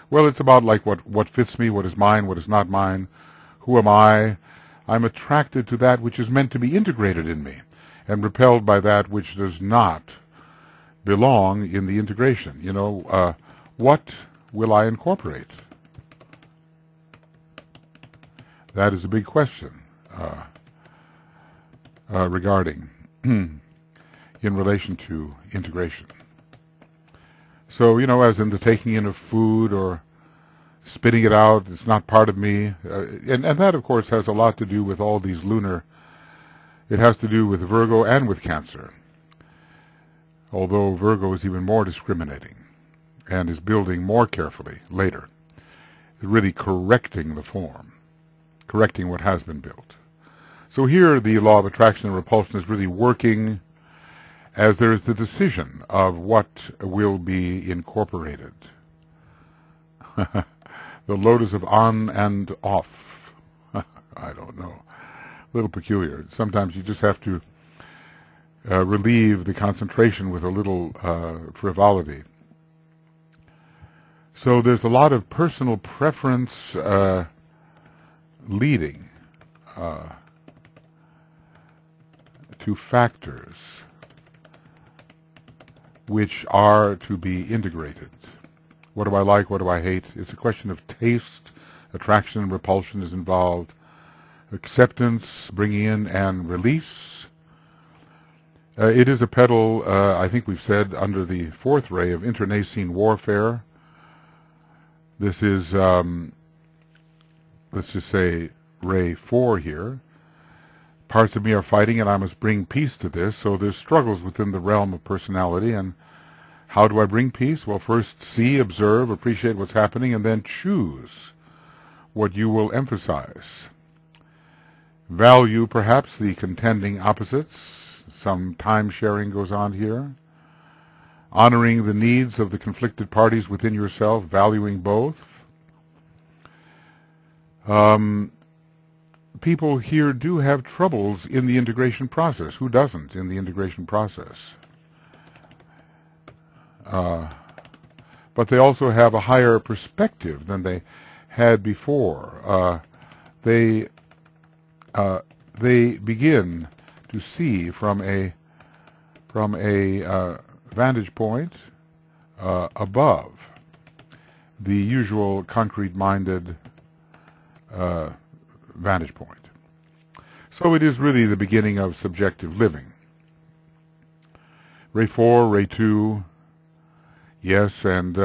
Well, it's about like what fits me, what is mine, what is not mine. Who am I? I'm attracted to that which is meant to be integrated in me, and repelled by that which does not belong in the integration. What will I incorporate? That is a big question regarding in relation to integration. So, as in the taking in of food or spitting it out, it's not part of me. And that, of course, has a lot to do with all these lunar. It has to do with Virgo and with Cancer. although Virgo is even more discriminating and is building more carefully later, really correcting the form, correcting what has been built. So here the law of attraction and repulsion is really working as there is the decision of what will be incorporated. The Lotus of on and off. I don't know. A little peculiar. Sometimes you just have to relieve the concentration with a little frivolity. So there's a lot of personal preference leading to factors which are to be integrated. What do I like? What do I hate? It's a question of taste. Attraction and repulsion is involved. Acceptance, bringing in and release. It is a petal, I think we've said, under the fourth ray of internecine warfare. This is, let's just say, ray 4 here. Parts of me are fighting and I must bring peace to this. So there's struggles within the realm of personality. And how do I bring peace? Well, first see, observe, appreciate what's happening, and then choose what you will emphasize. Value, perhaps, the contending opposites. Some time sharing goes on here. Honoring the needs of the conflicted parties within yourself, valuing both. People here do have troubles in the integration process. Who doesn't in the integration process? But they also have a higher perspective than they had before. They begin to see from a vantage point above the usual concrete-minded vantage point. So it is really the beginning of subjective living. Ray 4, Ray 2, yes, and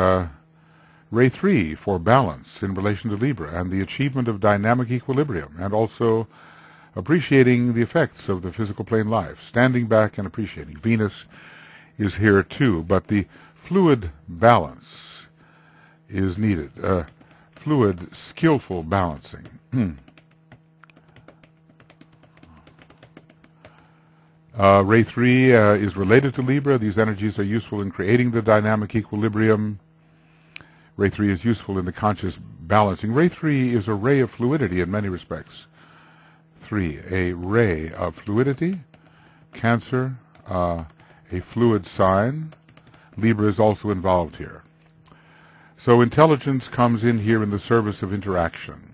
Ray 3 for balance in relation to Libra and the achievement of dynamic equilibrium, and also appreciating the effects of the physical plane life, standing back and appreciating. Venus is here too, but the fluid balance is needed. Fluid, skillful balancing. Ray 3 is related to Libra. These energies are useful in creating the dynamic equilibrium. Ray 3 is useful in the conscious balancing. Ray 3 is a ray of fluidity in many respects. 3, a ray of fluidity. Cancer, a fluid sign. Libra is also involved here. So intelligence comes in here in the service of interaction.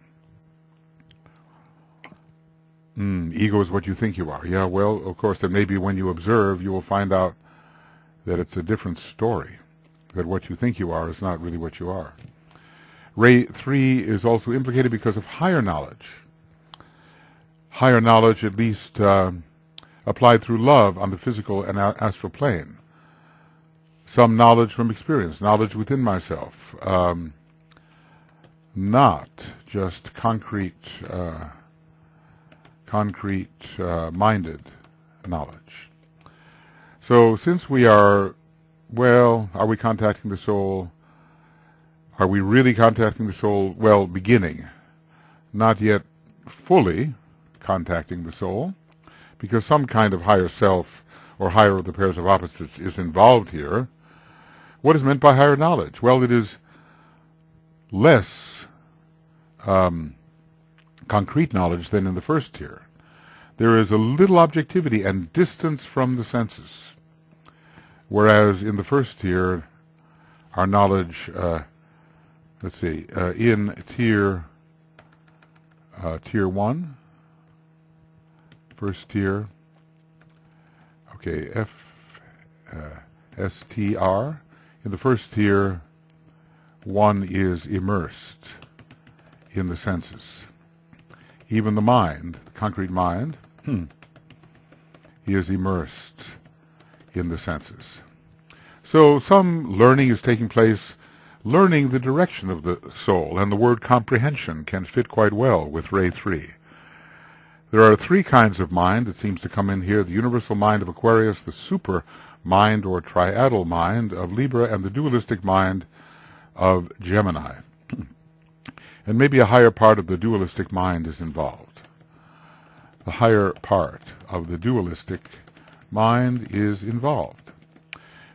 Ego is what you think you are. Yeah, well, of course, then maybe when you observe, you will find out that it's a different story, that what you think you are is not really what you are. Ray 3 is also implicated because of higher knowledge. Higher knowledge, at least applied through love on the physical and astral plane. Some knowledge from experience, knowledge within myself, not just concrete-minded knowledge. So since we are, well, are we contacting the soul? Are we really contacting the soul? Well, beginning. Not yet fully contacting the soul, because some kind of higher self or higher of the pairs of opposites is involved here. What is meant by higher knowledge? Well, it is less concrete knowledge than in the first tier. There is a little objectivity and distance from the senses, whereas in the first tier, our knowledge, let's see, in tier 1, first tier, okay, STR, in the first tier, one is immersed in the senses. Even the mind, the concrete mind, is immersed in the senses. So some learning is taking place, learning the direction of the soul, and the word comprehension can fit quite well with Ray 3. There are 3 kinds of mind that seems to come in here: the universal mind of Aquarius, the super mind or triadal mind of Libra and the dualistic mind of Gemini. And maybe a higher part of the dualistic mind is involved. The higher part of the dualistic mind is involved.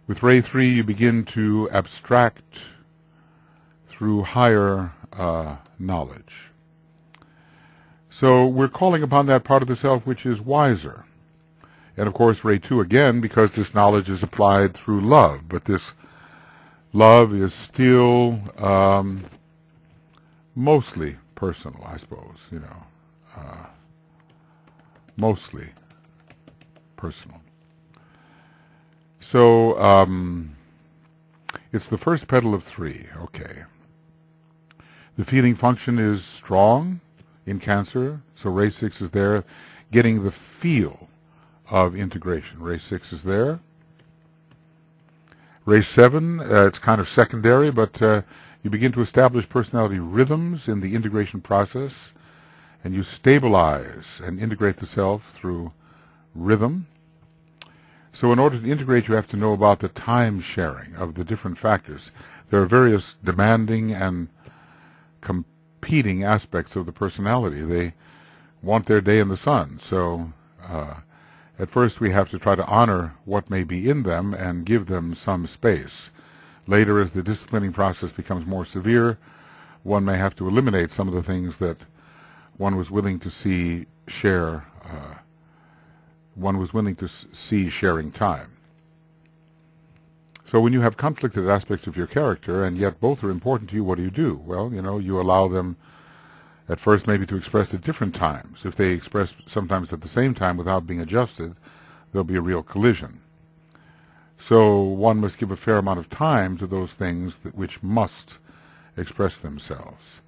With Ray 3, you begin to abstract through higher knowledge. So we're calling upon that part of the self which is wiser. And of course, Ray 2 again, because this knowledge is applied through love. But this love is still mostly personal, I suppose, mostly personal. So it's the first petal of 3, okay. The feeling function is strong in Cancer, so Ray 6 is there, getting the feel of integration. Ray 6 is there. Ray 7, it's kind of secondary, but you begin to establish personality rhythms in the integration process, and you stabilize and integrate the self through rhythm. So in order to integrate, you have to know about the time sharing of the different factors. There are various demanding and competing aspects of the personality. They want their day in the sun. So at first we have to try to honor what may be in them and give them some space. Later, as the disciplining process becomes more severe, one may have to eliminate some of the things that one was willing to see share. One was willing to see sharing time. So when you have conflicted aspects of your character, and yet both are important to you, what do? Well, you allow them at first maybe to express at different times. If they express sometimes at the same time without being adjusted, there'll be a real collision. So one must give a fair amount of time to those things which must express themselves.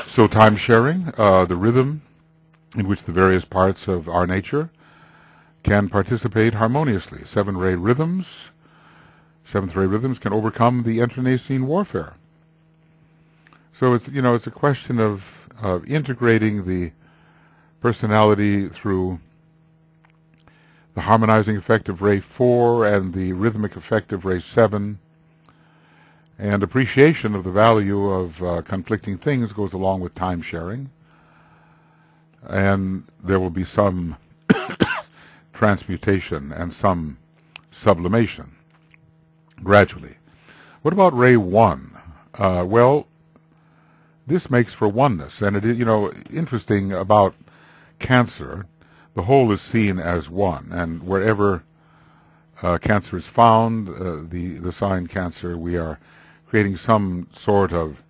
So time sharing, the rhythm in which the various parts of our nature can participate harmoniously. Seventh ray rhythms can overcome the internecine warfare. So it's a question of integrating the personality through the harmonizing effect of Ray 4 and the rhythmic effect of Ray 7, and appreciation of the value of conflicting things goes along with time sharing, and there will be some transmutation and some sublimation gradually. What about Ray 1? Well, this makes for oneness, and it is, interesting about Cancer, the whole is seen as one, and wherever Cancer is found, the sign Cancer, we are creating some sort of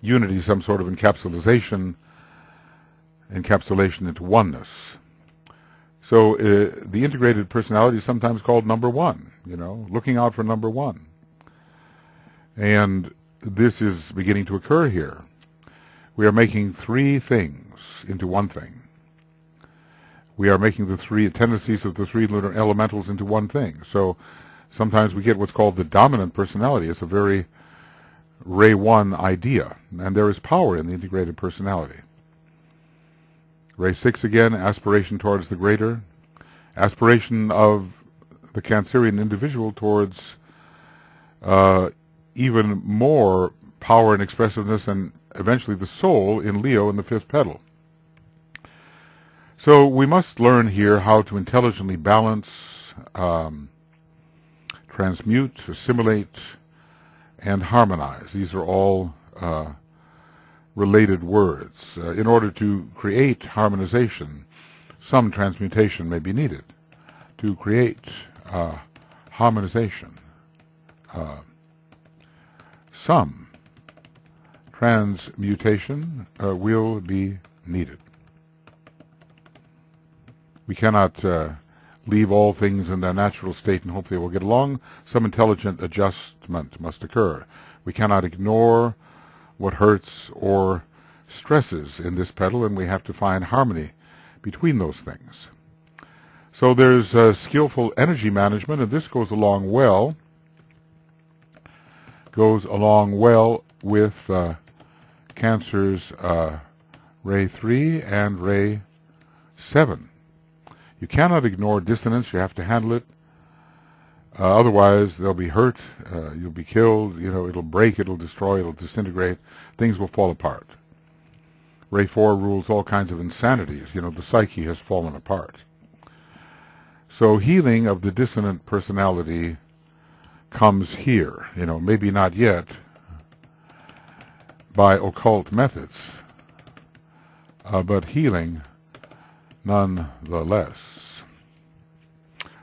unity, some sort of encapsulation into oneness. So the integrated personality is sometimes called number 1, looking out for number 1. And this is beginning to occur here. We are making 3 things into one thing. We are making the 3 tendencies of the 3 lunar elementals into one thing. So sometimes we get what's called the dominant personality. It's a very Ray 1 idea, and there is power in the integrated personality. Ray 6 again, aspiration towards the greater, aspiration of the Cancerian individual towards even more power and expressiveness, and eventually the soul in Leo in the 5th petal. So we must learn here how to intelligently balance, transmute, assimilate, and harmonize. These are all related words. In order to create harmonization, some transmutation may be needed. To create harmonization, some transmutation will be needed. We cannot leave all things in their natural state and hope they will get along. Some intelligent adjustment must occur. We cannot ignore what hurts or stresses in this petal, and we have to find harmony between those things. So there's skillful energy management, and this goes along well with Cancer's Ray 3 and Ray 7. You cannot ignore dissonance. You have to handle it. Otherwise, they'll be hurt. You'll be killed. It'll break. It'll destroy. It'll disintegrate. Things will fall apart. Ray 4 rules all kinds of insanities. The psyche has fallen apart. So healing of the dissonant personality comes here. Maybe not yet by occult methods, but healing nonetheless.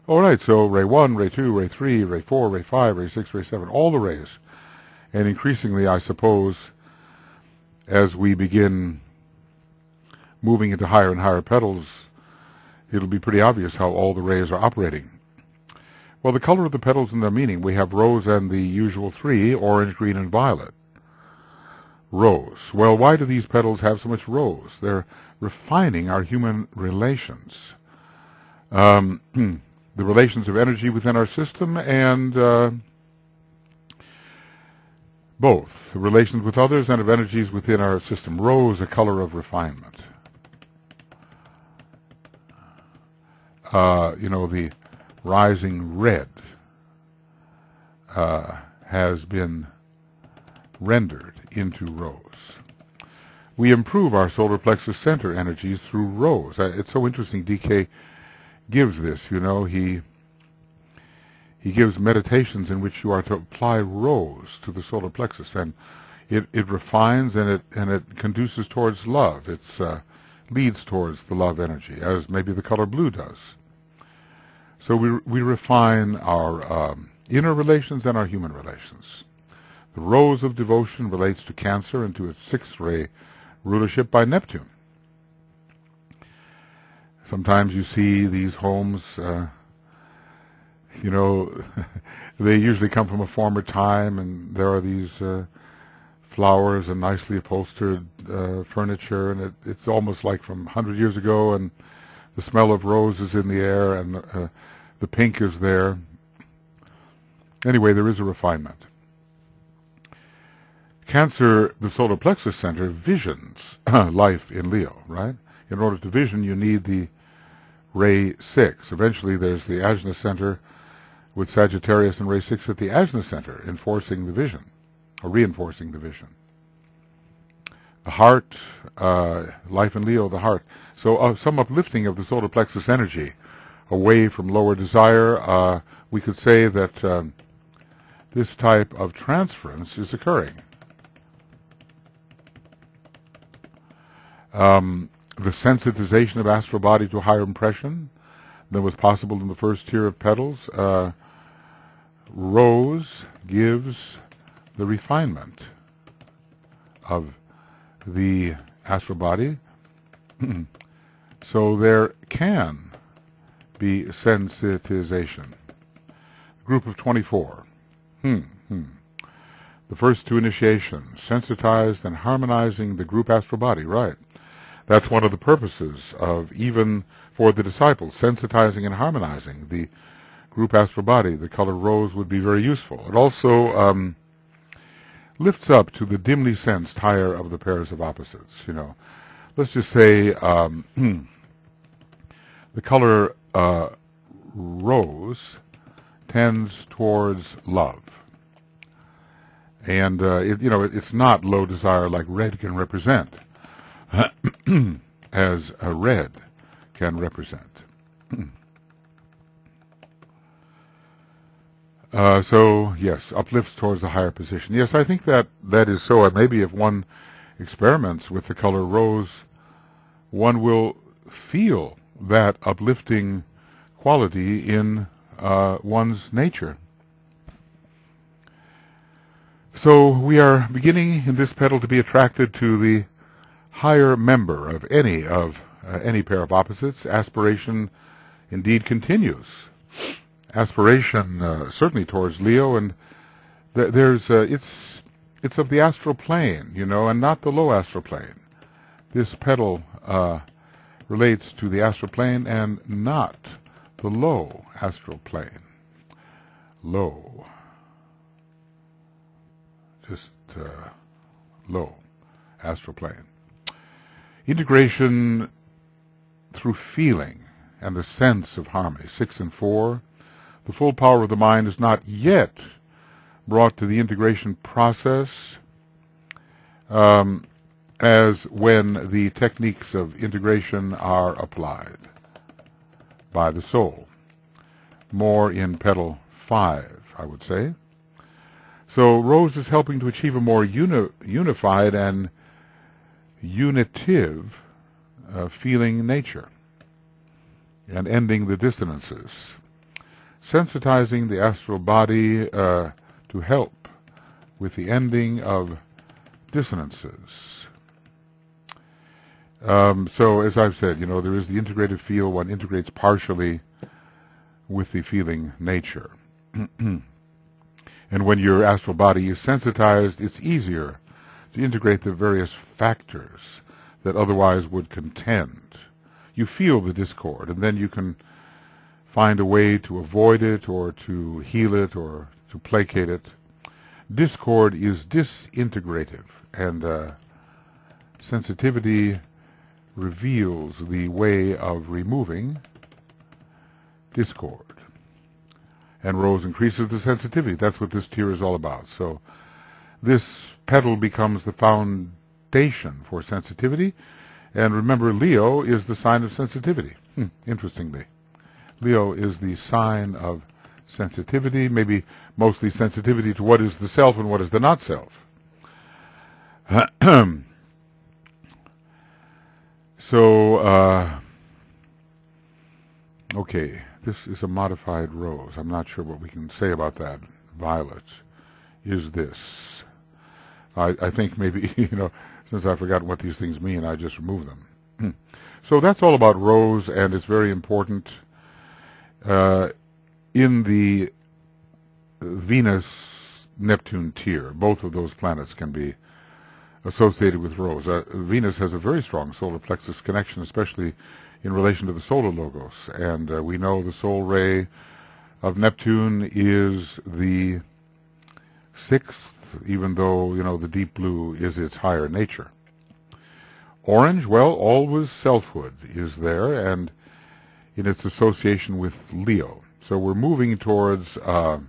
All right, so Ray 1, Ray 2, Ray 3, Ray 4, Ray 5, Ray 6, Ray 7, all the rays. And increasingly, I suppose, as we begin moving into higher and higher petals, it'll be pretty obvious how all the rays are operating. Well, the color of the petals and their meaning, we have rose and the usual three, orange, green, and violet. Rose. Well, why do these petals have so much rose? They're refining our human relations. The relations of energy within our system and both. The relations with others and of energies within our system. Rose, a color of refinement. The rising red has been rendered into rose. We improve our solar plexus center energies through rose. It's so interesting. DK gives this. He gives meditations in which you are to apply rose to the solar plexus, and it refines and it conduces towards love. It's leads towards the love energy, as maybe the color blue does. So we refine our inner relations and our human relations. The rose of devotion relates to Cancer and to its sixth ray rulership by Neptune. Sometimes you see these homes, they usually come from a former time, and there are these flowers and nicely upholstered furniture, and it's almost like from 100 years ago, and the smell of roses in the air, and the pink is there. Anyway, there is a refinement. Cancer, the solar plexus center, visions life in Leo, right? In order to vision, you need the ray 6. Eventually, there's the Ajna center with Sagittarius and ray 6 at the Ajna center, enforcing the vision, or reinforcing the vision. The heart, life in Leo, the heart. So some uplifting of the solar plexus energy away from lower desire. We could say that this type of transference is occurring. The sensitization of astral body to higher impression than was possible in the first tier of petals. Rose gives the refinement of the astral body. So there can be sensitization. Group of 24. The first two initiations, sensitized and harmonizing the group astral body, right. That's one of the purposes of, even for the disciples, sensitizing and harmonizing the group astral body. The color rose would be very useful. It also lifts up to the dimly sensed higher of the pairs of opposites. Let's just say the color rose tends towards love. And, it's not low desire like red can represent, as a red can represent. So, yes, uplifts towards the higher position. Yes, I think that is so. And maybe if one experiments with the color rose, one will feel that uplifting quality in one's nature. So we are beginning in this petal to be attracted to the higher member of any pair of opposites. Aspiration indeed continues. Aspiration certainly towards Leo, and there's it's of the astral plane, and not the low astral plane. This petal relates to the astral plane and not the low astral plane. Low. Just low astral plane. Integration through feeling and the sense of harmony. 6 and 4. The full power of the mind is not yet brought to the integration process as when the techniques of integration are applied by the soul. More in Petal 5, I would say. So Rose is helping to achieve a more unified and unitive feeling nature and ending the dissonances, sensitizing the astral body to help with the ending of dissonances. So as I've said, there is the integrated feel. One integrates partially with the feeling nature. And when your astral body is sensitized, it's easier to integrate the various factors that otherwise would contend. You feel the discord, and then you can find a way to avoid it or to heal it or to placate it. Discord is disintegrative, and sensitivity reveals the way of removing discord. And Rose increases the sensitivity. That's what this tier is all about. So this petal becomes the foundation for sensitivity. And remember, Leo is the sign of sensitivity. Interestingly. Leo is the sign of sensitivity, maybe mostly sensitivity to what is the self and what is the not self. So, okay, this is a modified rose. I'm not sure what we can say about that. Violet is this. I think maybe, since I've forgotten what these things mean, I just remove them. So that's all about rose, and it's very important. In the Venus-Neptune tier, both of those planets can be associated with rose. Venus has a very strong solar plexus connection, especially in relation to the solar logos. And we know the soul ray of Neptune is the 6th, even though, the deep blue is its higher nature. Orange, well, always selfhood is there, and in its association with Leo. So we're moving towards a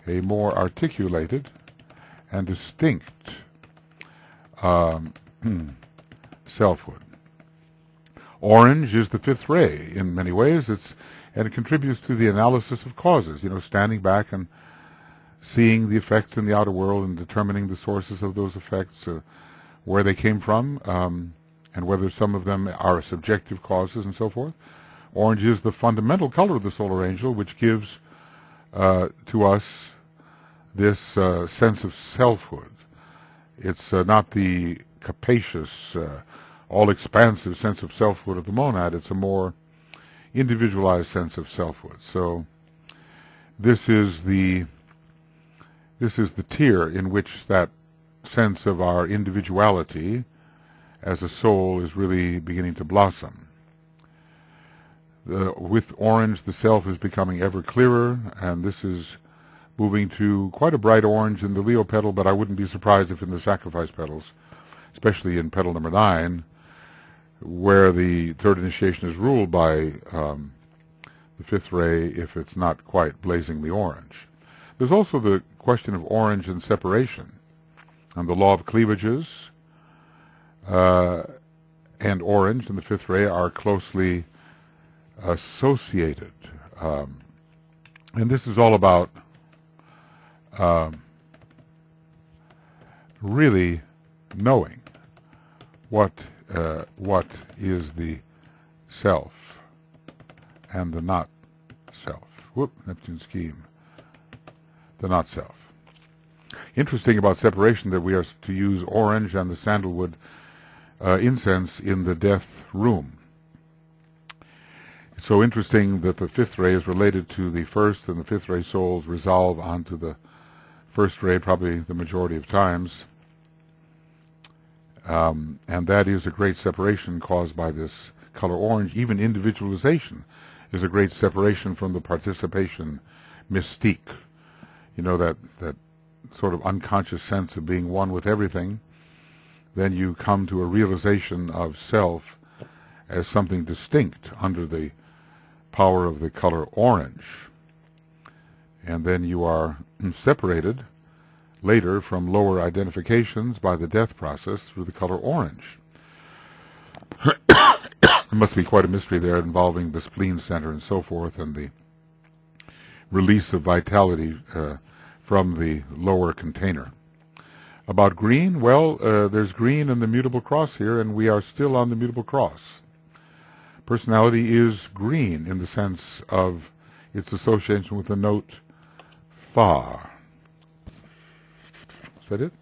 more articulated and distinct selfhood. Orange is the 5th ray in many ways. And it contributes to the analysis of causes, standing back and seeing the effects in the outer world and determining the sources of those effects, where they came from, and whether some of them are subjective causes and so forth. Orange is the fundamental color of the solar angel, which gives to us this sense of selfhood. It's not the capacious, all-expansive sense of selfhood of the monad. It's a more individualized sense of selfhood. So this is the tier in which that sense of our individuality as a soul is really beginning to blossom. With orange, the self is becoming ever clearer, and this is moving to quite a bright orange in the Leo petal, but I wouldn't be surprised if in the sacrifice petals, especially in petal number 9, where the third initiation is ruled by the 5th ray, if it's not quite blazingly orange. There's also the question of orange and separation, and the law of cleavages and orange and the 5th ray are closely associated. And this is all about really knowing what is the self and the not self. Neptune scheme. The not self. Interesting about separation that we are to use orange and the sandalwood incense in the death room. It's so interesting that the 5th ray is related to the 1st, and the 5th ray souls resolve onto the 1st ray probably the majority of times. And that is a great separation caused by this color orange. Even individualization is a great separation from the participation mystique. That sort of unconscious sense of being one with everything. Then you come to a realization of self as something distinct under the power of the color orange. And then you are separated later from lower identifications by the death process through the color orange. There must be quite a mystery there involving the spleen center and so forth, and the release of vitality from the lower container. About green, well, there's green in the mutable cross here, and we are still on the mutable cross. Personality is green in the sense of its association with the note fa. Is that it?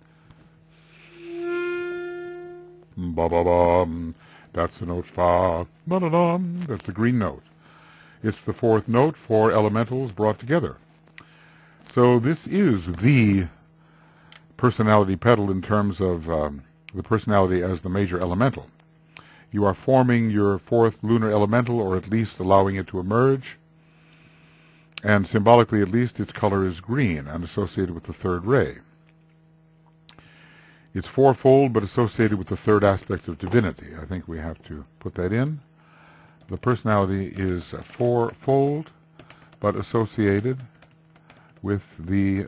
Ba-ba-bum. That's the note fa. Ba-da-dum. That's the green note. It's the fourth note, four elementals brought together. So this is the personality petal in terms of the personality as the major elemental. You are forming your fourth lunar elemental, or at least allowing it to emerge. And symbolically, at least, its color is green and associated with the third ray. It's fourfold, but associated with the third aspect of divinity. I think we have to put that in. The personality is fourfold, but associated with the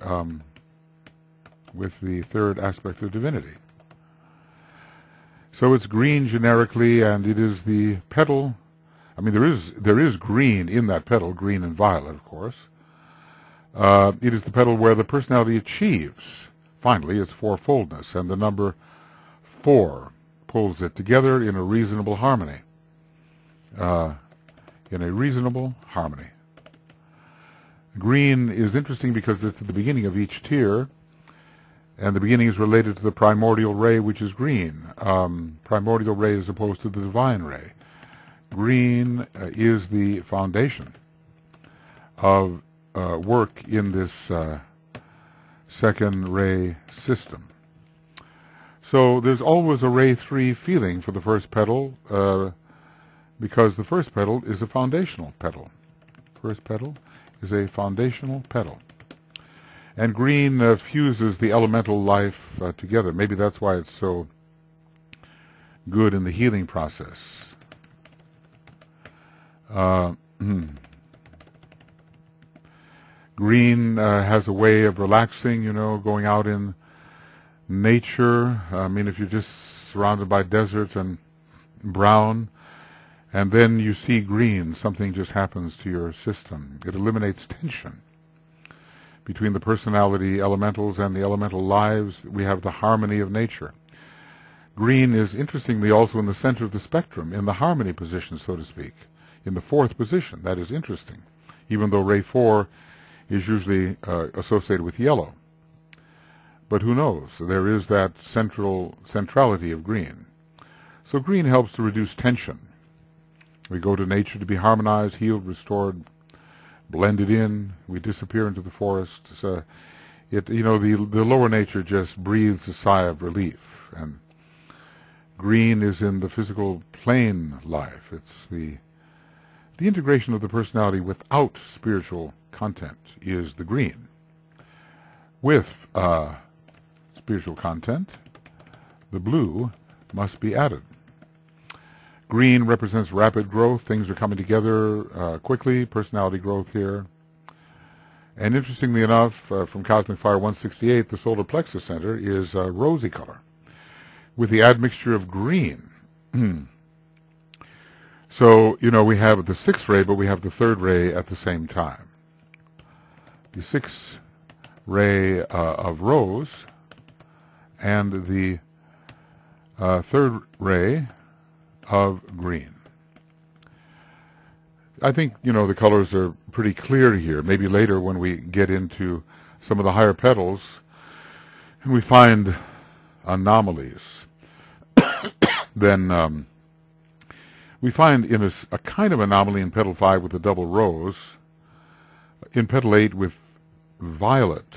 third aspect of divinity. So it's green generically, and it is the petal. I mean, there is green in that petal, green and violet, of course. It is the petal where the personality achieves, finally, its fourfoldness, and the number 4 pulls it together in a reasonable harmony. Green is interesting because it's at the beginning of each tier, and the beginning is related to the primordial ray, which is green. Primordial ray as opposed to the divine ray. Green is the foundation of work in this second ray system. So there's always a ray 3 feeling for the first petal, because the first petal is a foundational petal. First petal is a foundational petal. And green fuses the elemental life together. Maybe that's why it's so good in the healing process. Green has a way of relaxing, going out in nature. I mean, if you're just surrounded by desert and brown, and then you see green, something just happens to your system. It eliminates tension between the personality elementals and the elemental lives. We have the harmony of nature. Green is interestingly also in the center of the spectrum, in the harmony position, so to speak, in the fourth position. That is interesting, even though ray 4 is usually associated with yellow. But who knows? There is that centrality of green. So green helps to reduce tension. We go to nature to be harmonized, healed, restored, blended in. We disappear into the forest. So the lower nature just breathes a sigh of relief. And green is in the physical plane life. It's the integration of the personality without spiritual content is the green. With spiritual content, the blue must be added. Green represents rapid growth. Things are coming together quickly. Personality growth here. And interestingly enough, from Cosmic Fire 168, the solar plexus center is rosy color with the admixture of green. So, we have the 6th ray, but we have the 3rd ray at the same time. The 6th ray of rose and the 3rd ray of green. I think, the colors are pretty clear here. Maybe later when we get into some of the higher petals and we find anomalies, then we find in a kind of anomaly in petal 5 with the double rose, in petal 8 with violet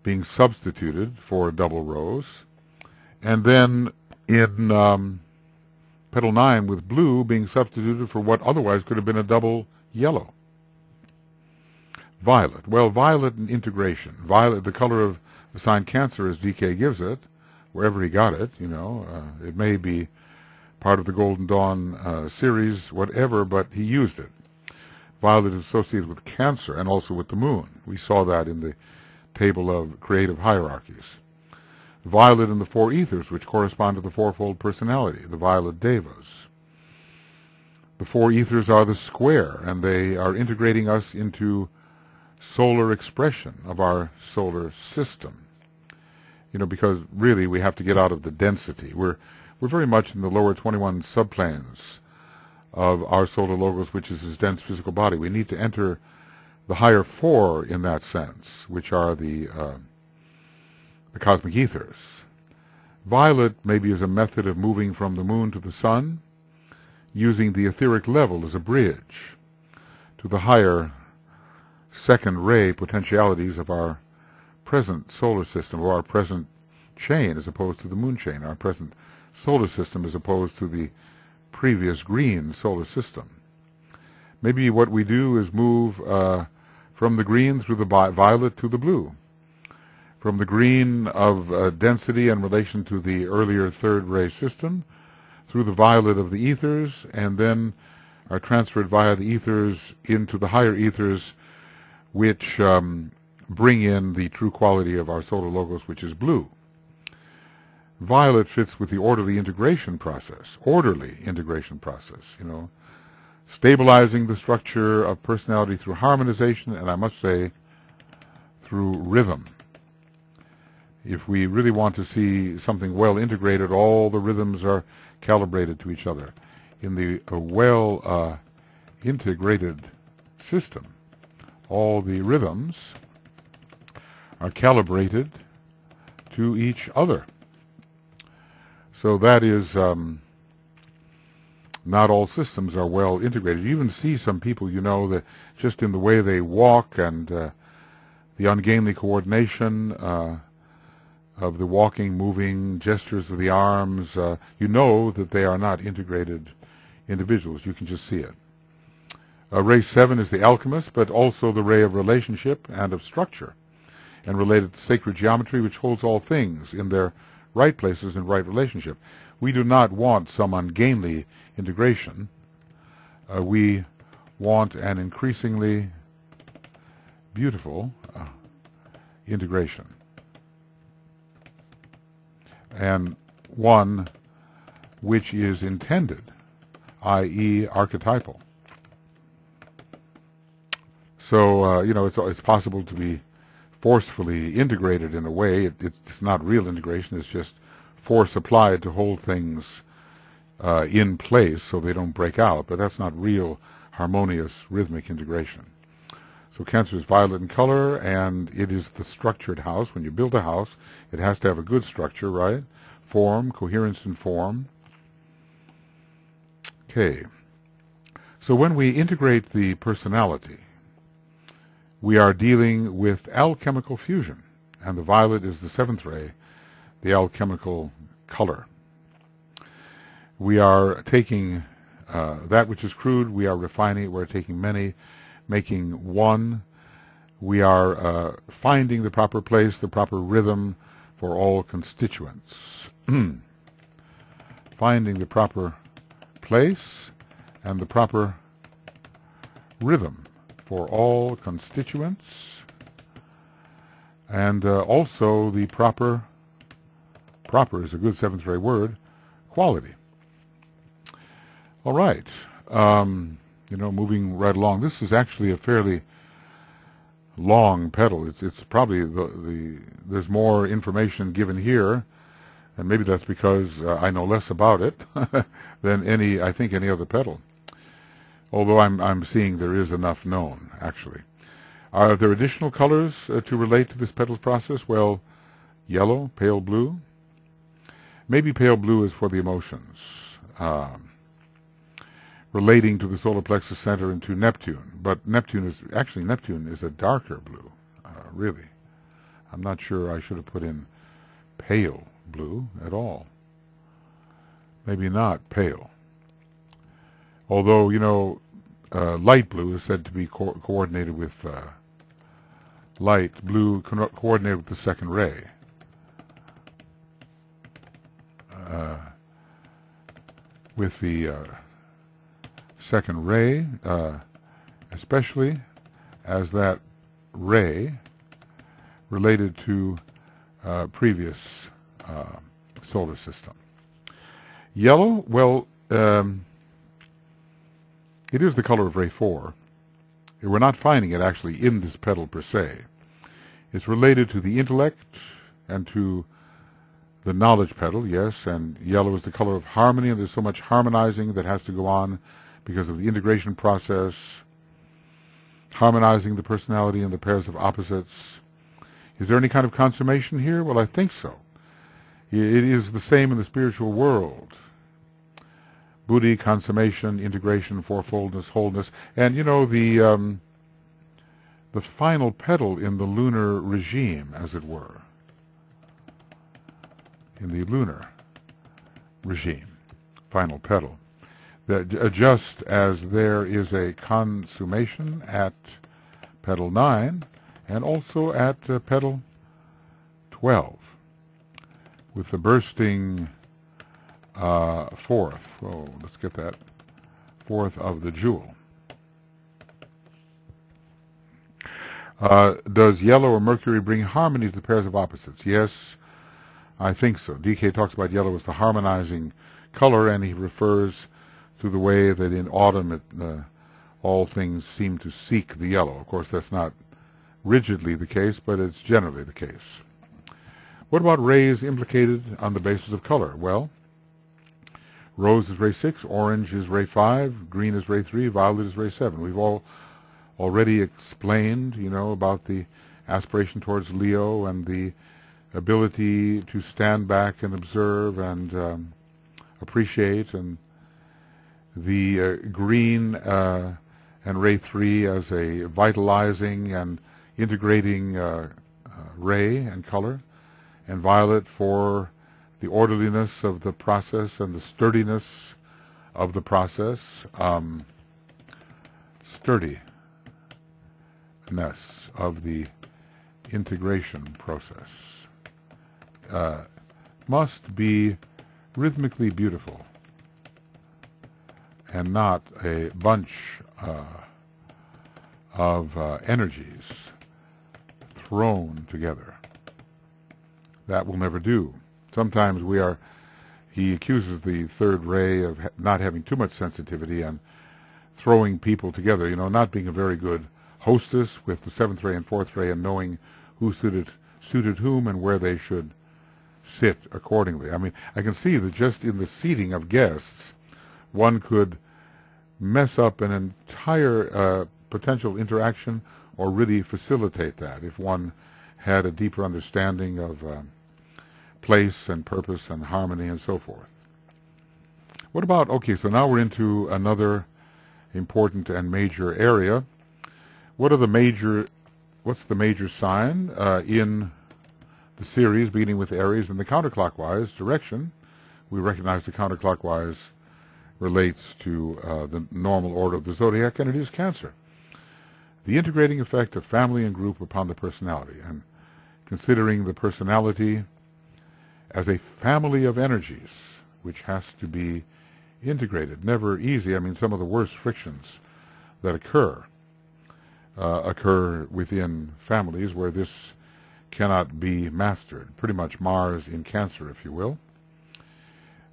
being substituted for a double rose, and then in petal 9 with blue being substituted for what otherwise could have been a double yellow. Violet. Well, violet and integration. Violet, the color of the sign Cancer as DK gives it, wherever he got it, it may be part of the Golden Dawn series, whatever, but he used it. Violet is associated with Cancer and also with the moon. We saw that in the table of creative hierarchies. Violet in the four ethers, which correspond to the fourfold personality, the violet devas. The four ethers are the square, and they are integrating us into solar expression of our solar system. You know, because really we have to get out of the density. We're very much in the lower 21 subplanes of our solar logos, which is this dense physical body. We need to enter the higher four in that sense, which are the cosmic ethers. Violet maybe is a method of moving from the moon to the sun, using the etheric level as a bridge to the higher second ray potentialities of our present solar system, or our present chain as opposed to the moon chain, our present solar system as opposed to the previous green solar system. Maybe what we do is move from the green through the violet to the blue, from the green of density in relation to the earlier third ray system, through the violet of the ethers, and then are transferred via the ethers into the higher ethers, which bring in the true quality of our solar logos, which is blue. Violet fits with the orderly integration process, you know, stabilizing the structure of personality through harmonization, and I must say, through rhythm. If we really want to see something well integrated, all the rhythms are calibrated to each other. In the well integrated system, all the rhythms are calibrated to each other. So that is, not all systems are well integrated. You even see some people, you know, that just in the way they walk and the ungainly coordination of the walking, moving, gestures of the arms, you know that they are not integrated individuals. You can just see it. Ray 7 is the alchemist, but also the ray of relationship and of structure, and related to sacred geometry, which holds all things in their right places and right relationship. We do not want some ungainly integration. We want an increasingly beautiful integration, and one which is intended, i.e. archetypal. So, you know, it's possible to be forcefully integrated in a way. It's not real integration. It's just force applied to hold things in place so they don't break out. But that's not real harmonious rhythmic integration. So Cancer is violet in color, and it is the structured house. When you build a house, it has to have a good structure, right? Form, coherence in form. Okay. So when we integrate the personality, we are dealing with alchemical fusion, and the violet is the seventh ray, the alchemical color. We are taking that which is crude, we are refining it, we're taking many, making one. We are finding the proper place, the proper rhythm for all constituents. Finding the proper place and the proper rhythm for all constituents, and also the proper is a good seventh ray word, quality. All right, you know, moving right along. This is actually a fairly long petal. It's probably there's more information given here, and maybe that's because I know less about it than any other petal. Although I'm seeing there is enough known, actually. Are there additional colors to relate to this petal's process? Well, yellow, pale blue. Maybe pale blue is for the emotions, relating to the solar plexus center and to Neptune. But Neptune is a darker blue, really. I'm not sure I should have put in pale blue at all. Maybe not pale. Although, you know, light blue is said to be coordinated with light blue, coordinated with the second ray. with the second ray, especially as that ray related to previous solar system. Yellow, well, it is the color of ray 4. We're not finding it actually in this petal per se. It's related to the intellect and to the knowledge petal, yes, and yellow is the color of harmony, and there's so much harmonizing that has to go on because of the integration process, harmonizing the personality and the pairs of opposites. Is there any kind of consummation here? Well, I think so. It is the same in the spiritual world. Buddhi, consummation, integration, fourfoldness, wholeness, and you know the final petal in the lunar regime, as it were, in the lunar regime, final petal. That just as there is a consummation at petal 9 and also at petal 12, with the bursting fourth. Oh, let's get that. Fourth of the jewel. Does yellow or Mercury bring harmony to the pairs of opposites? Yes, I think so. DK talks about yellow as the harmonizing color, and he refers to the way that in autumn all things seem to seek the yellow. Of course, that's not rigidly the case, but it's generally the case. What about rays implicated on the basis of color? Well, rose is ray 6, orange is ray 5, green is ray 3, violet is ray 7. We've all already explained, you know, about the aspiration towards Leo and the ability to stand back and observe and appreciate, and the green and ray 3 as a vitalizing and integrating ray and color, and violet for the orderliness of the process and the sturdiness of the process, sturdiness of the integration process. Must be rhythmically beautiful and not a bunch of energies thrown together. That will never do. Sometimes he accuses the third ray of not having too much sensitivity and throwing people together, you know, not being a very good hostess with the seventh ray and fourth ray and knowing who suited whom and where they should sit accordingly. I mean, I can see that just in the seating of guests, one could mess up an entire potential interaction or really facilitate that if one had a deeper understanding of place and purpose and harmony and so forth. What about, okay, so now we're into another important and major area. What's the major sign in the series beginning with Aries in the counterclockwise direction? We recognize the counterclockwise relates to the normal order of the zodiac, and it is Cancer. The integrating effect of family and group upon the personality, and considering the personality as a family of energies which has to be integrated. Never easy. I mean, some of the worst frictions that occur within families where this cannot be mastered. Pretty much Mars in Cancer, if you will.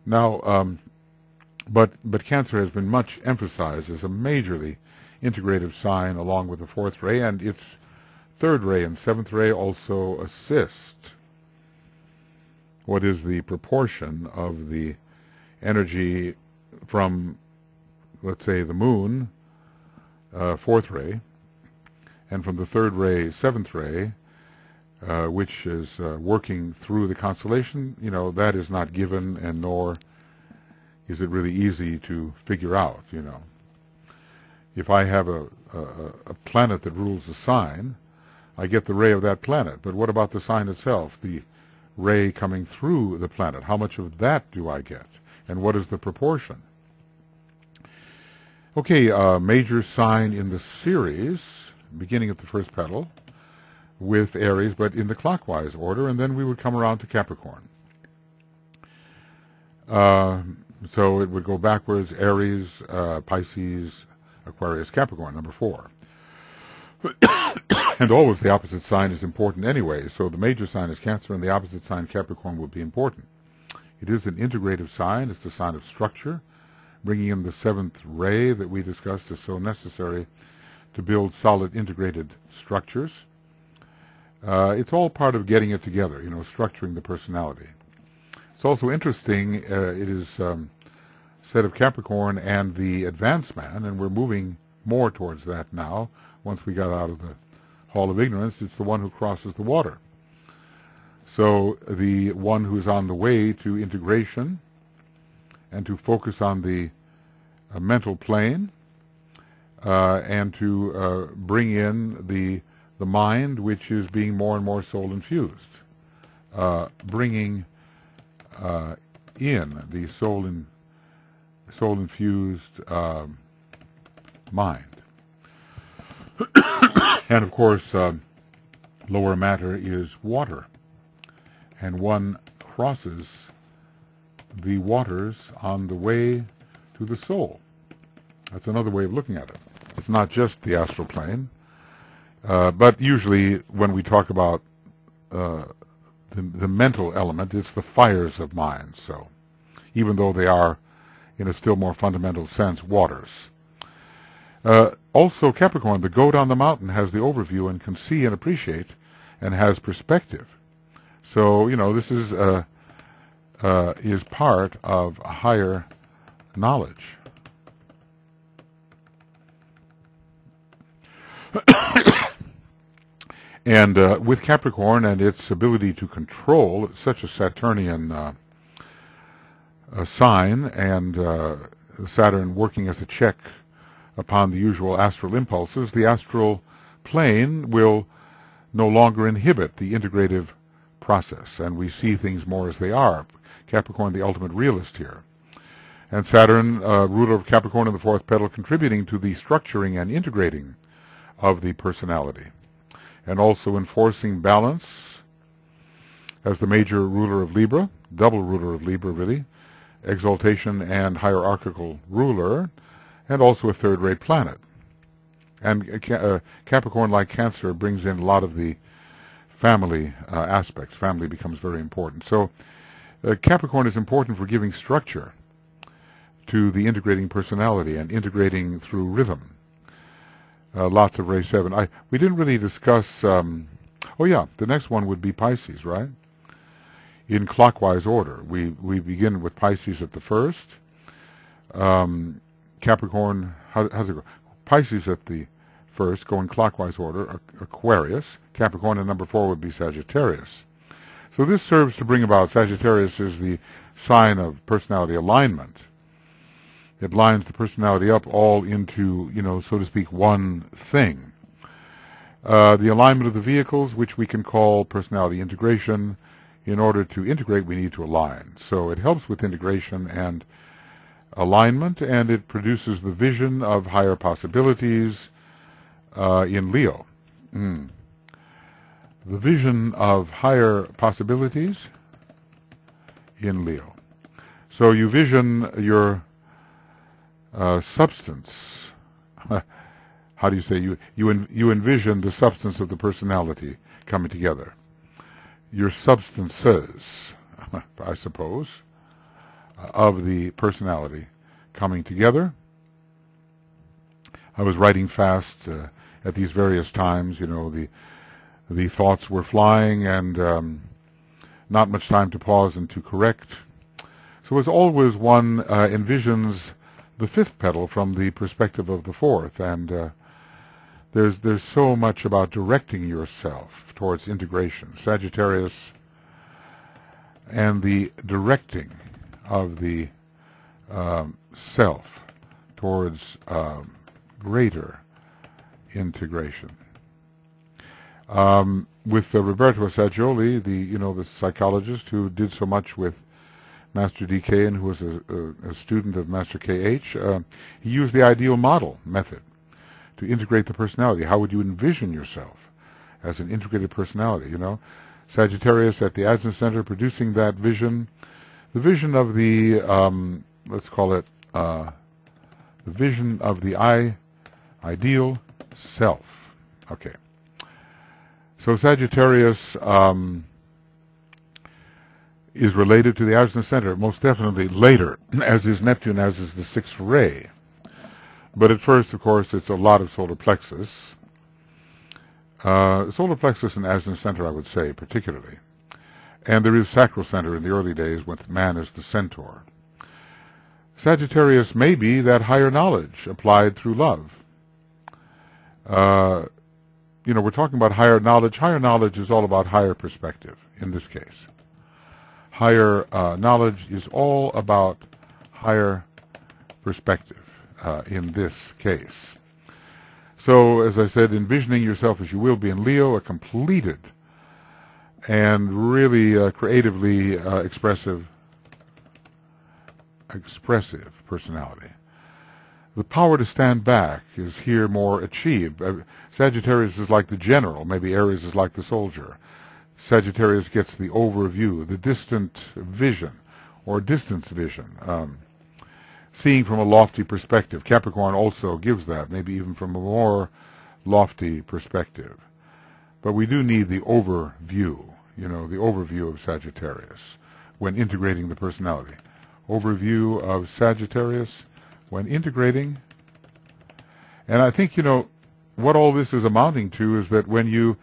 Now, but Cancer has been much emphasized as a majorly integrative sign along with the fourth ray, and its third ray and seventh ray also assist. What is the proportion of the energy from, let's say, the moon, fourth ray, and from the third ray, seventh ray, which is working through the constellation? You know, that is not given, and nor is it really easy to figure out, you know. If I have a planet that rules the sign, I get the ray of that planet. But what about the sign itself, the ray coming through the planet? How much of that do I get? And what is the proportion? Okay, major sign in the series, beginning at the first petal, with Aries, but in the clockwise order, and then we would come around to Capricorn. So it would go backwards: Aries, Pisces, Aquarius, Capricorn, number 4. And always the opposite sign is important anyway, so the major sign is Cancer and the opposite sign, Capricorn, would be important. It is an integrative sign. It's the sign of structure. Bringing in the 7th ray that we discussed is so necessary to build solid integrated structures. It's all part of getting it together, structuring the personality. It's also interesting, it is said of Capricorn and the advanced man, and we're moving more towards that now. Once we got out of the Hall of Ignorance, it's the one who crosses the water. So the one who's on the way to integration and to focus on the mental plane and to bring in the mind, which is being more and more soul-infused, bringing in the soul-infused mind. And of course, lower matter is water, and one crosses the waters on the way to the soul. That's another way of looking at it. It's not just the astral plane, but usually when we talk about the mental element, it's the fires of mind. So even though they are, in a still more fundamental sense, waters. Also, Capricorn, the goat on the mountain, has the overview and can see and appreciate and has perspective. So, this is part of a higher knowledge. And with Capricorn and its ability to control such a Saturnian sign, and Saturn working as a check upon the usual astral impulses, the astral plane will no longer inhibit the integrative process, and we see things more as they are. Capricorn, the ultimate realist here. And Saturn, ruler of Capricorn in the 4th petal, contributing to the structuring and integrating of the personality, and also enforcing balance as the major ruler of Libra, double ruler of Libra really, exaltation and hierarchical ruler, and also a third-rate planet. And Capricorn, like Cancer, brings in a lot of the family aspects. Family becomes very important. So Capricorn is important for giving structure to the integrating personality and integrating through rhythm. Lots of Ray 7. We didn't really discuss... the next one would be Pisces, right? In clockwise order. We begin with Pisces at the first. Capricorn, how's it go? Pisces at the first, going clockwise order, Aquarius. Capricorn, and number 4 would be Sagittarius. So this serves to bring about, Sagittarius is the sign of personality alignment. It lines the personality up all into, so to speak, one thing. The alignment of the vehicles, which we can call personality integration. In order to integrate, we need to align. So it helps with integration and alignment, and it produces the vision of higher possibilities in Leo. The vision of higher possibilities in Leo. So you vision your substance. How do you say? You envision the substance of the personality coming together. Your substances, I suppose, of the personality coming together. I was writing fast at these various times. The thoughts were flying, and not much time to pause and to correct. So as always, one envisions the 5th petal from the perspective of the 4th, and there's so much about directing yourself towards integration. Sagittarius and the directing of the self towards greater integration. With Roberto Assagioli, the psychologist who did so much with Master D.K. and who was a student of Master K.H., he used the ideal model method to integrate the personality. How would you envision yourself as an integrated personality, Sagittarius at the Adson Center producing that vision, the vision of the let's call it the vision of the ideal self. Okay. So Sagittarius is related to the Aryan center, most definitely later, as is Neptune, as is the sixth ray. But at first, of course, it's a lot of solar plexus. Solar plexus and Aryan center, I would say, particularly. And there is sacral center in the early days with man as the centaur. Sagittarius may be that higher knowledge applied through love. We're talking about higher knowledge. Higher knowledge is all about higher perspective in this case. Higher knowledge is all about higher perspective in this case. So, as I said, envisioning yourself as you will be in Leo, a completed and really creatively expressive personality. The power to stand back is here more achieved. Sagittarius is like the general. Maybe Aries is like the soldier. Sagittarius gets the overview, the distant vision, or distance vision, seeing from a lofty perspective. Capricorn also gives that, maybe even from a more lofty perspective. But we do need the overview, the overview of Sagittarius when integrating the personality. Overview of Sagittarius when integrating. And I think, what all this is amounting to is that when you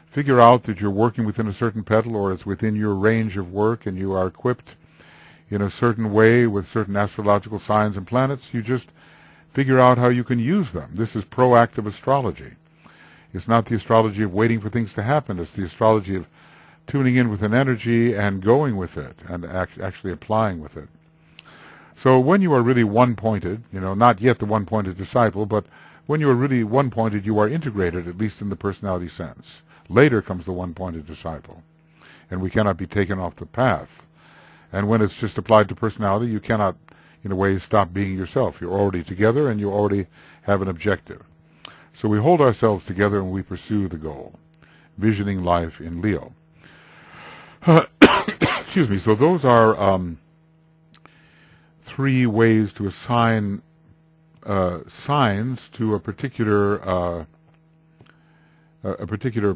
figure out that you're working within a certain petal, or it's within your range of work, and you are equipped in a certain way with certain astrological signs and planets, you just figure out how you can use them. This is proactive astrology. It's not the astrology of waiting for things to happen. It's the astrology of tuning in with an energy and going with it and actually applying with it. So when you are really one-pointed, not yet the one-pointed disciple, but when you are really one-pointed, you are integrated, at least in the personality sense. Later comes the one-pointed disciple, and we cannot be taken off the path. And when it's just applied to personality, you cannot, in a way, stop being yourself. You're already together, and you already have an objective. So we hold ourselves together, and we pursue the goal, visioning life in Leo. Excuse me. So those are three ways to assign signs to a particular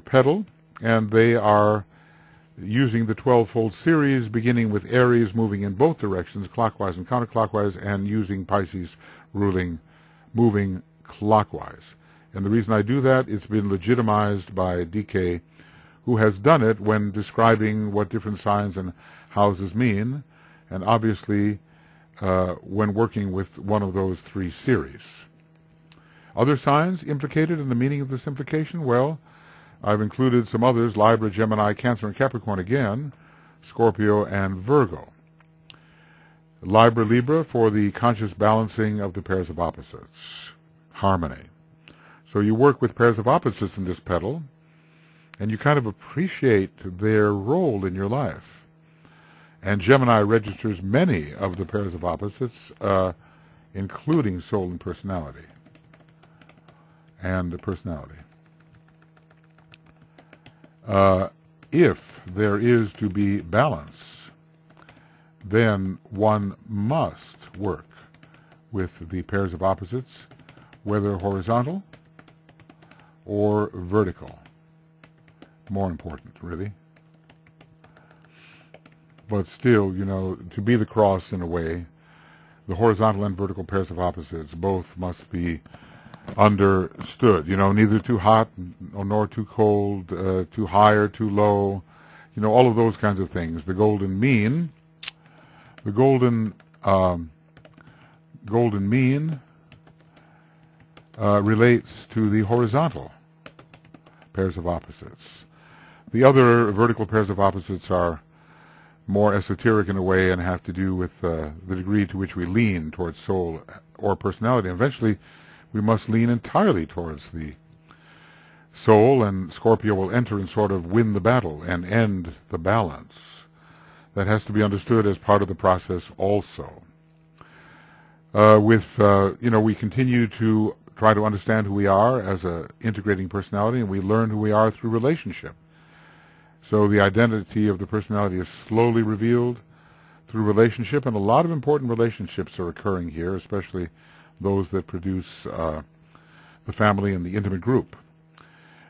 petal, and they are using the 12-fold series, beginning with Aries moving in both directions, clockwise and counterclockwise, and using Pisces moving clockwise. And the reason I do that, it's been legitimized by DK, who has done it when describing what different signs and houses mean, and obviously when working with one of those three series. Other signs implicated in the meaning of this implication? Well, I've included some others: Libra, Gemini, Cancer, and Capricorn again, Scorpio, and Virgo. Libra for the conscious balancing of the pairs of opposites, harmony. So you work with pairs of opposites in this petal, and you kind of appreciate their role in your life. And Gemini registers many of the pairs of opposites, including soul and personality. If there is to be balance, then one must work with the pairs of opposites, whether horizontal or vertical. More important, really. But still, to be the cross in a way, the horizontal and vertical pairs of opposites both must be understood. Neither too hot nor too cold, too high or too low, all of those kinds of things. The golden mean, relates to the horizontal pairs of opposites. The other vertical pairs of opposites are more esoteric in a way and have to do with the degree to which we lean towards soul or personality. Eventually, we must lean entirely towards the soul, and Scorpio will enter and sort of win the battle and end the balance. That has to be understood as part of the process also. We continue to try to understand who we are as a integrating personality, and we learn who we are through relationship. So the identity of the personality is slowly revealed through relationship, and a lot of important relationships are occurring here, especially those that produce the family and the intimate group.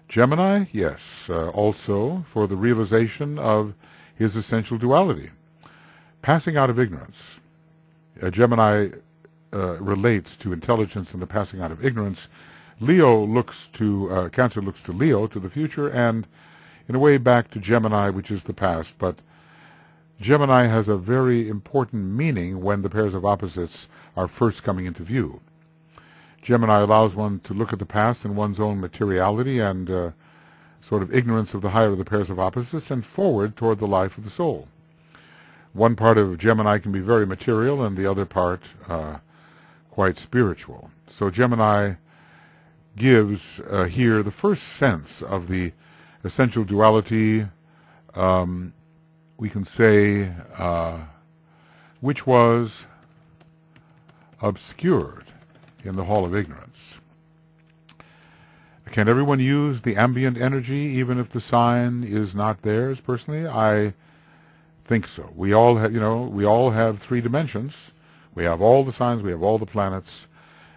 Gemini, yes, also for the realization of his essential duality, passing out of ignorance. Gemini relates to intelligence and the passing out of ignorance. Leo looks to, Cancer looks to Leo, to the future, and in a way back to Gemini, which is the past, but Gemini has a very important meaning when the pairs of opposites are first coming into view. Gemini allows one to look at the past and one's own materiality and sort of ignorance of the higher of the pairs of opposites and forward toward the life of the soul. One part of Gemini can be very material and the other part quite spiritual. So Gemini gives here the first sense of the essential duality, we can say, which was obscured in the Hall of Ignorance. Can everyone use the ambient energy even if the sign is not theirs? Personally, I think so. We all have, we all have 3 dimensions. We have all the signs, we have all the planets.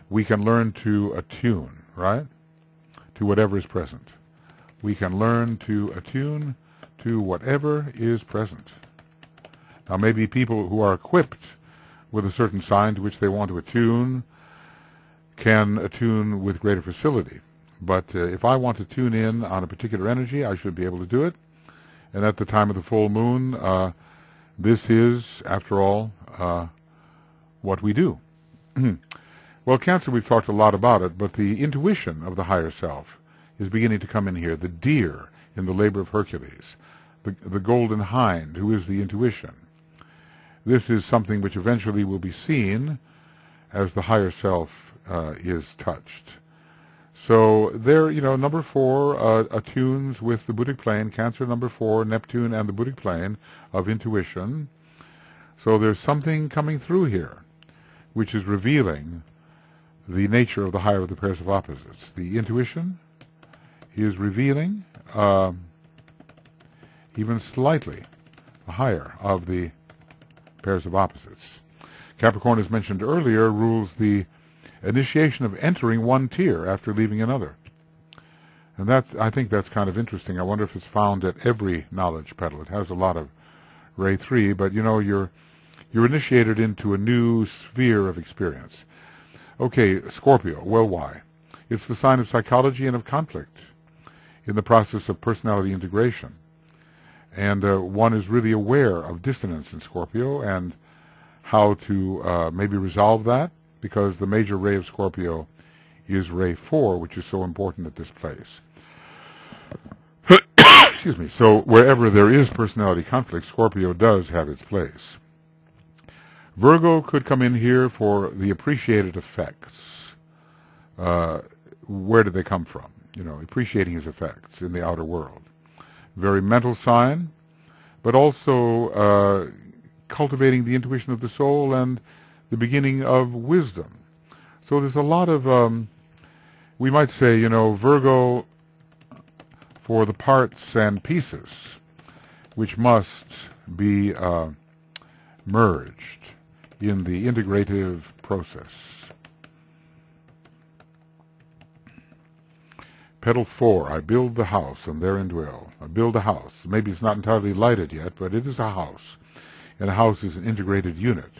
We can learn to attune, right, to whatever is present. We can learn to attune to whatever is present. Now, maybe people who are equipped with a certain sign to which they want to attune can attune with greater facility. But if I want to tune in on a particular energy, I should be able to do it. And at the time of the full moon, this is, after all, what we do. Well, Cancer, we've talked a lot about it, but the intuition of the higher self is beginning to come in here. The deer in the labor of Hercules, the golden hind, who is the intuition. This is something which eventually will be seen as the higher self is touched. So there, number 4 attunes with the Buddhic plane, Cancer number 4, Neptune and the Buddhic plane of intuition. So there's something coming through here which is revealing the nature of the higher of the pairs of opposites. The intuition is revealing even slightly the higher of the pairs of opposites. Capricorn, as mentioned earlier, rules the initiation of entering one tier after leaving another. And I think that's kind of interesting. I wonder if it's found at every knowledge petal. It has a lot of Ray 3, but you're initiated into a new sphere of experience. Okay, Scorpio. Well, why? It's the sign of psychology and of conflict in the process of personality integration. And one is really aware of dissonance in Scorpio and how to maybe resolve that, because the major ray of Scorpio is Ray 4, which is so important at this place. Excuse me. So wherever there is personality conflict, Scorpio does have its place. Virgo could come in here for the appreciated effects. Where did they come from? Appreciating his effects in the outer world. Very mental sign, but also cultivating the intuition of the soul and the beginning of wisdom. So there's a lot of, we might say, Virgo for the parts and pieces which must be merged in the integrative process. Petal 4, I build the house and therein dwell. I build a house. Maybe it's not entirely lighted yet, but it is a house. And a house is an integrated unit.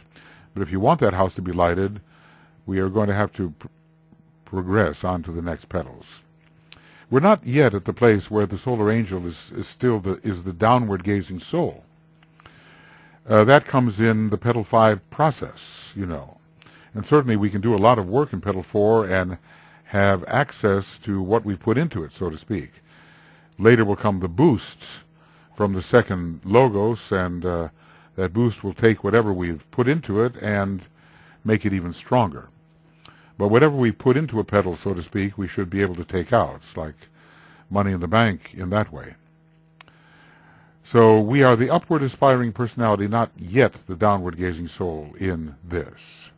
But if you want that house to be lighted, we are going to have to progress on to the next petals. We're not yet at the place where the solar angel is still the downward gazing soul. That comes in the Petal 5 process, And certainly we can do a lot of work in Petal 4 and have access to what we put into it, so to speak. Later will come the boost from the second logos, and that boost will take whatever we've put into it and make it even stronger. But whatever we put into a petal, so to speak, we should be able to take out. It's like money in the bank in that way. So we are the upward aspiring personality, not yet the downward gazing soul in this.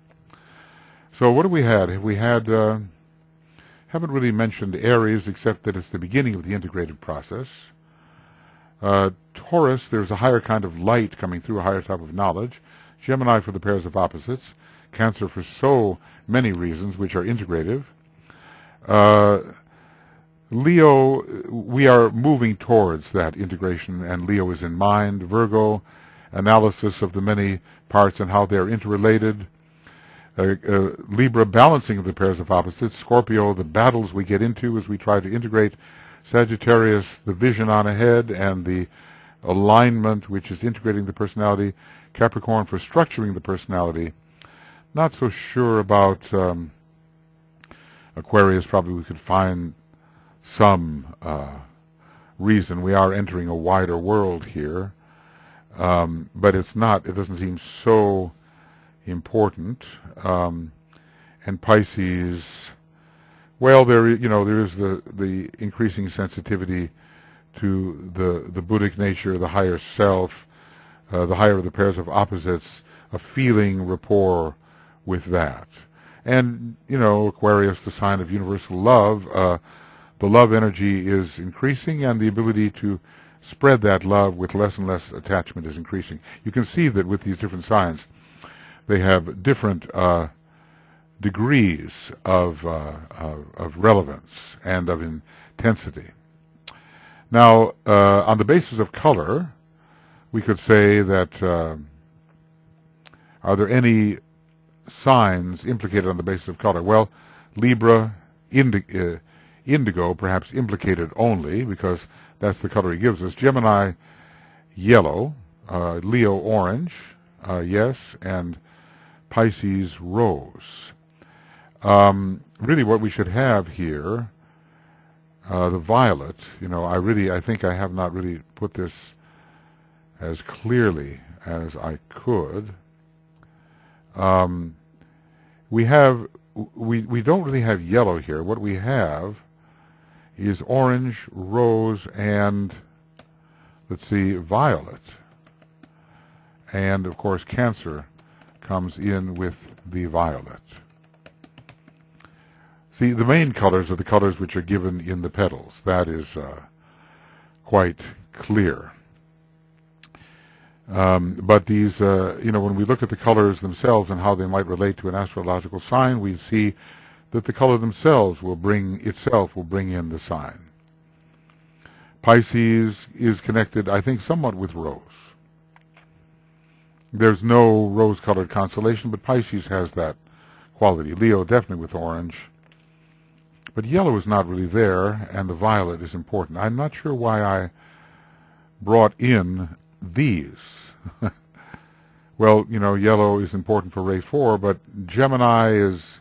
So what have we had? Have we had, haven't really mentioned Aries except that it's the beginning of the integrated process. Taurus, there's a higher kind of light coming through, a higher type of knowledge. Gemini for the pairs of opposites. Cancer for so many reasons, which are integrative. Leo, we are moving towards that integration, and Leo is in mind. Virgo, analysis of the many parts and how they're interrelated. Libra, balancing of the pairs of opposites. Scorpio, the battles we get into as we try to integrate. Sagittarius, the vision on ahead and the alignment, which is integrating the personality. Capricorn for structuring the personality. Not so sure about Aquarius. Probably we could find some reason. We are entering a wider world here, but it's not. It doesn't seem so important. And Pisces, well, there is the increasing sensitivity to the Buddhic nature, the higher self, the higher of the pairs of opposites, a feeling rapport with that. And, Aquarius, the sign of universal love, the love energy is increasing, and the ability to spread that love with less and less attachment is increasing. You can see that with these different signs, they have different degrees of relevance and of intensity. Now, on the basis of color, we could say that are there any signs implicated on the basis of color? Well, Libra, indigo, perhaps implicated only, because that's the color he gives us. Gemini, yellow. Leo, orange, yes, and Pisces, rose. Really what we should have here, the violet, I think I have not really put this as clearly as I could. We don't really have yellow here. What we have is orange, rose, and let's see, violet. And of course Cancer comes in with the violet. See, the main colors are the colors which are given in the petals. That is quite clear. But these, when we look at the colors themselves and how they might relate to an astrological sign, we see that the color themselves will bring in the sign. Pisces is connected, I think, somewhat with rose. There's no rose-colored constellation, but Pisces has that quality. Leo definitely with orange. But yellow is not really there, and the violet is important. I'm not sure why I brought in these. Well, yellow is important for Ray 4, but Gemini is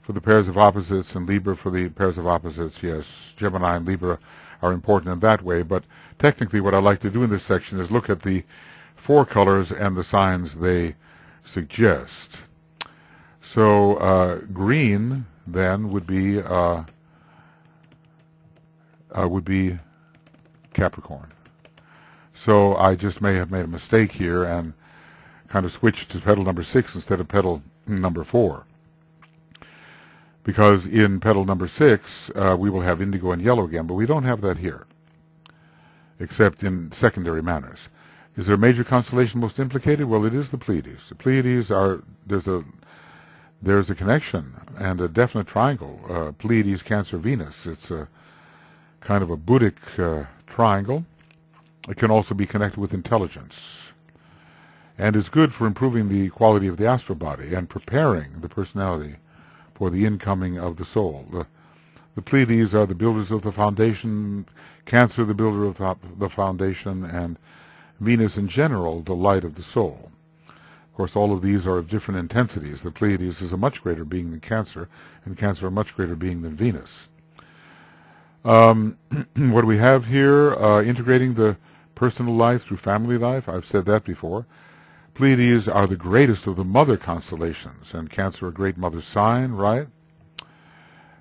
for the pairs of opposites, and Libra for the pairs of opposites. Yes, Gemini and Libra are important in that way, but technically what I like to do in this section is look at the four colors and the signs they suggest. So green then would be Capricorn. So I just may have made a mistake here and kind of switched to petal number 6 instead of petal number 4. Because in petal number 6, we will have indigo and yellow again, but we don't have that here, except in secondary manners. Is there a major constellation most implicated? Well, it is the Pleiades. The Pleiades there's a connection and a definite triangle. Pleiades, Cancer, Venus. It's a kind of a Buddhic triangle. It can also be connected with intelligence, and is good for improving the quality of the astral body and preparing the personality for the incoming of the soul. The Pleiades are the builders of the foundation, Cancer the builder of the foundation, and Venus in general the light of the soul. Of course, all of these are of different intensities. The Pleiades is a much greater being than Cancer, and Cancer a much greater being than Venus. What do we have here? Integrating the personal life through family life. I've said that before. Pleiades are the greatest of the mother constellations, and Cancer a great mother sign, right?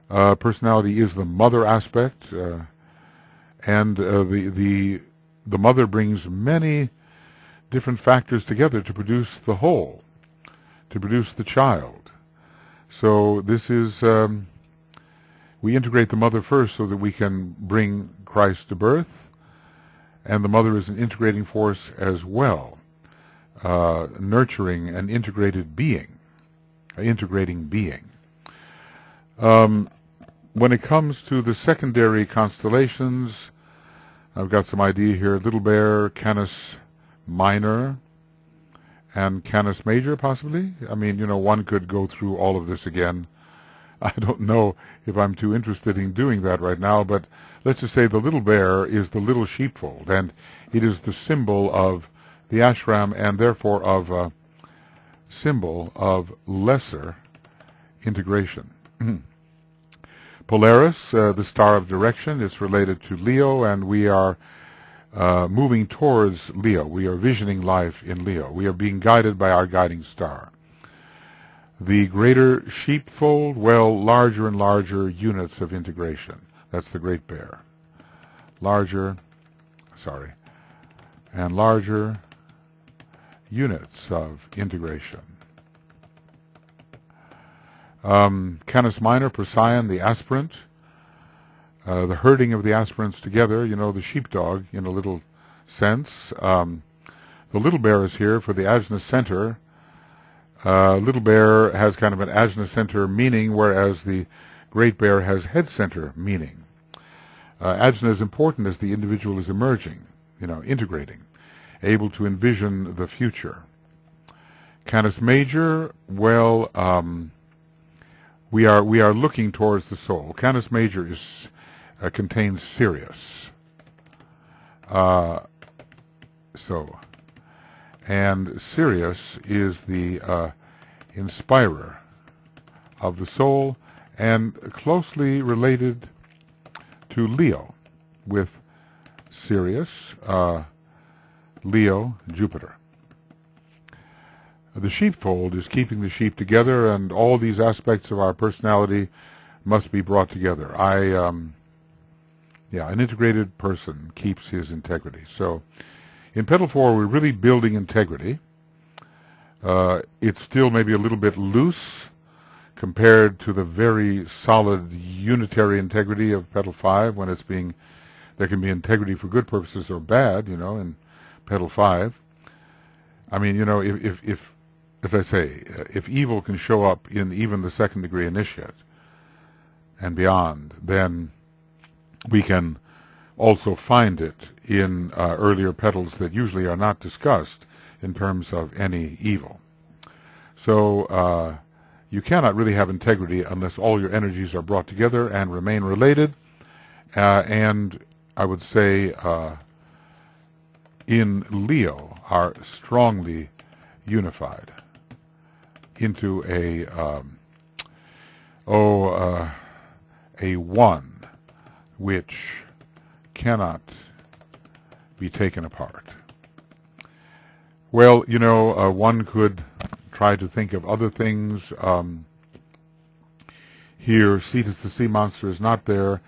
Personality is the mother aspect, and the mother brings many different factors together to produce the whole, to produce the child. So this is, we integrate the mother first so that we can bring Christ to birth, and the mother is an integrating force as well, nurturing an integrated being, an integrating being. When it comes to the secondary constellations, I've got some idea here. Little Bear, Canis Minor, and Canis Major, possibly. I mean, you know, one could go through all of this again. I don't know if I'm too interested in doing that right now, but let's just say the Little Bear is the little sheepfold, and it is the symbol of the ashram, and therefore of symbol of lesser integration. Polaris, the star of direction, is related to Leo, and we are moving towards Leo. We are visioning life in Leo. We are being guided by our guiding star. The greater sheepfold, well, larger and larger units of integration. That's the Great Bear. Larger units of integration. Canis Minor, Procyon, the aspirant. The herding of the aspirants together, you know, the sheepdog in a little sense. The Little Bear is here for the ajna center. Little Bear has kind of an ajna center meaning, whereas the Great Bear has head center meaning. Ajna is important as the individual is emerging, you know, integrating, able to envision the future. Canis Major, well, we are looking towards the soul. Canis Major is contains Sirius. And Sirius is the inspirer of the soul, and closely related to Leo, with Sirius, Leo, Jupiter. The sheepfold is keeping the sheep together, and all these aspects of our personality must be brought together. An integrated person keeps his integrity. So in Petal 4, we're really building integrity. It's still maybe a little bit loose compared to the very solid unitary integrity of Petal 5, when it's being, there can be integrity for good purposes or bad, you know, in Petal 5. I mean, you know, if as I say, if evil can show up in even the second degree initiate and beyond, then we can also find it in earlier petals that usually are not discussed in terms of any evil. So you cannot really have integrity unless all your energies are brought together and remain related. And I would say in Leo are strongly unified into a one which cannot be taken apart. Well, you know, one could try to think of other things. Here, Cetus the sea monster is not there.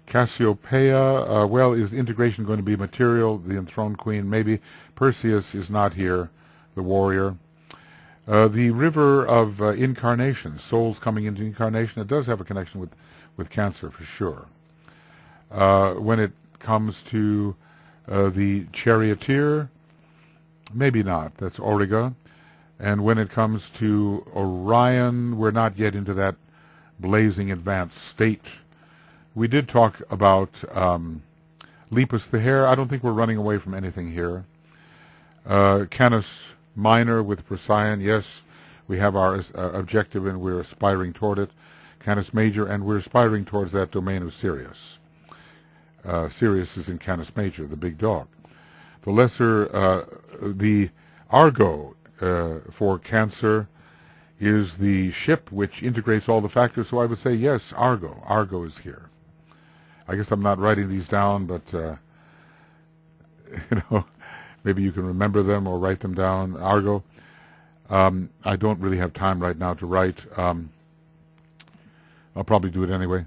Cassiopeia, well, is integration going to be material? The enthroned queen, maybe. Perseus is not here, the warrior. The river of incarnation, souls coming into incarnation, it does have a connection with Cancer for sure. When it comes to the charioteer, maybe not. That's Auriga. And when it comes to Orion, we're not yet into that blazing advanced state. We did talk about Lepus the hare. I don't think we're running away from anything here. Canis Minor with Procyon, yes, we have our objective and we're aspiring toward it. Canis Major, and we're aspiring towards that domain of Sirius. Sirius is in Canis Major, the big dog. The lesser, the Argo for Cancer is the ship which integrates all the factors, so I would say yes, Argo. Argo is here. I guess I'm not writing these down, but you know, maybe you can remember them or write them down. Argo. I don't really have time right now to write. I'll probably do it anyway.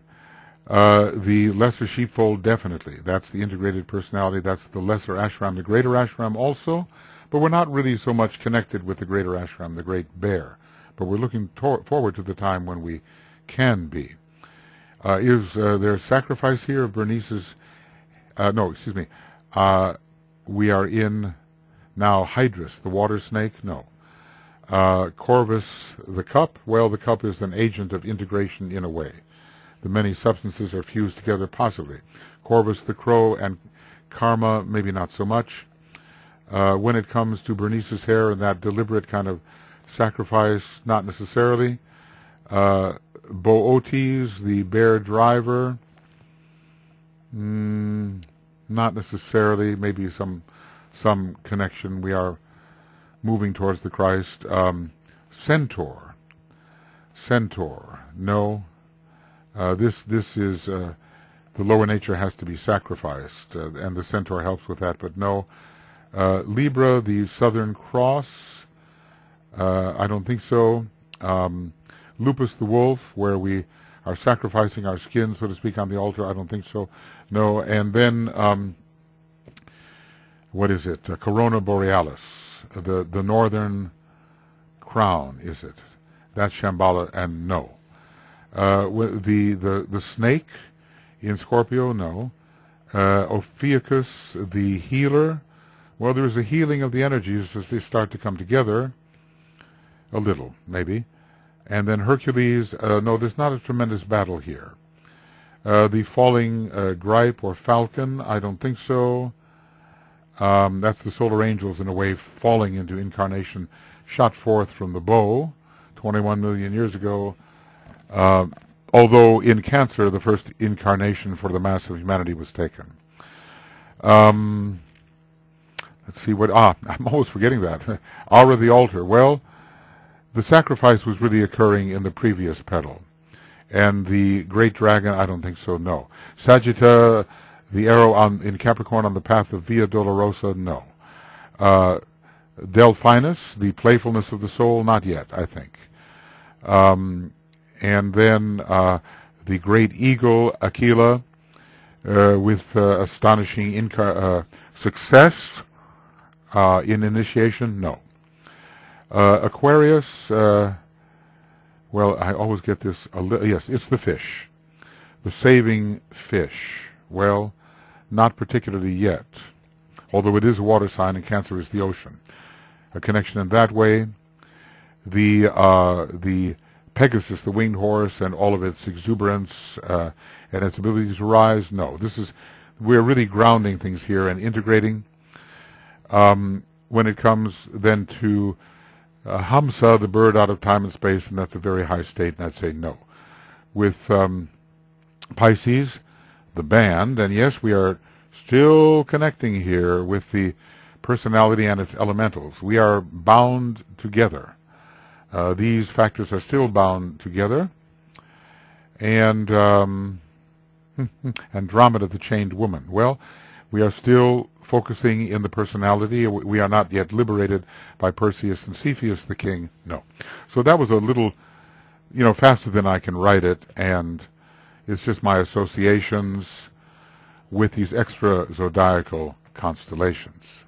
The lesser sheepfold, definitely. That's the integrated personality. That's the lesser ashram. The greater ashram also, but we're not really so much connected with the greater ashram, the great bear. But we're looking forward to the time when we can be. Is there sacrifice here of Bernice's... no, excuse me. we are in now Hydrus, the water snake? No. Corvus, the cup? Well, the cup is an agent of integration in a way. The many substances are fused together possibly. Corvus, the crow, and karma, maybe not so much. When it comes to Bernice's hair and that deliberate kind of sacrifice, not necessarily. Bootes, the bear driver, not necessarily. Maybe some connection. We are moving towards the Christ. Centaur, no. This is the lower nature has to be sacrificed, and the centaur helps with that, but no. Libra, the Southern Cross, I don't think so. Lupus, the wolf, where we are sacrificing our skin, so to speak, on the altar, I don't think so. No. And then, what is it? Corona Borealis, the northern crown, is it? That's Shambhala, and no. The snake in Scorpio, no. Ophiuchus, the healer. Well, there is a healing of the energies as they start to come together, a little, maybe. And then Hercules, no, there's not a tremendous battle here. The falling gripe or falcon, I don't think so. That's the solar angels, in a way, falling into incarnation, shot forth from the bow 21 million years ago. Although in Cancer, the first incarnation for the mass of humanity was taken. Let's see what, I'm always forgetting that. Aura the altar. Well, the sacrifice was really occurring in the previous petal. And the great dragon, I don't think so, no. Sagitta, the arrow in Capricorn on the path of Via Dolorosa, no. Delphinus, the playfulness of the soul, not yet, I think. And then the great eagle, Aquila, with astonishing success in initiation, no. Aquarius, well, I always get this, yes, it's the fish. The saving fish. Well, not particularly yet, although it is a water sign and Cancer is the ocean. A connection in that way. The Pegasus, the winged horse, and all of its exuberance and its ability to rise, no. We're really grounding things here and integrating. When it comes then to Hamsa, the bird out of time and space, and that's a very high state, and I'd say no. With Pisces, the band, and yes, we are still connecting here with the personality and its elementals. We are bound together. These factors are still bound together. And Andromeda, the chained woman. Well, we are still focusing in the personality. We are not yet liberated by Perseus and Cepheus, the king. No. So that was a little, faster than I can write it, and it's just my associations with these extra zodiacal constellations.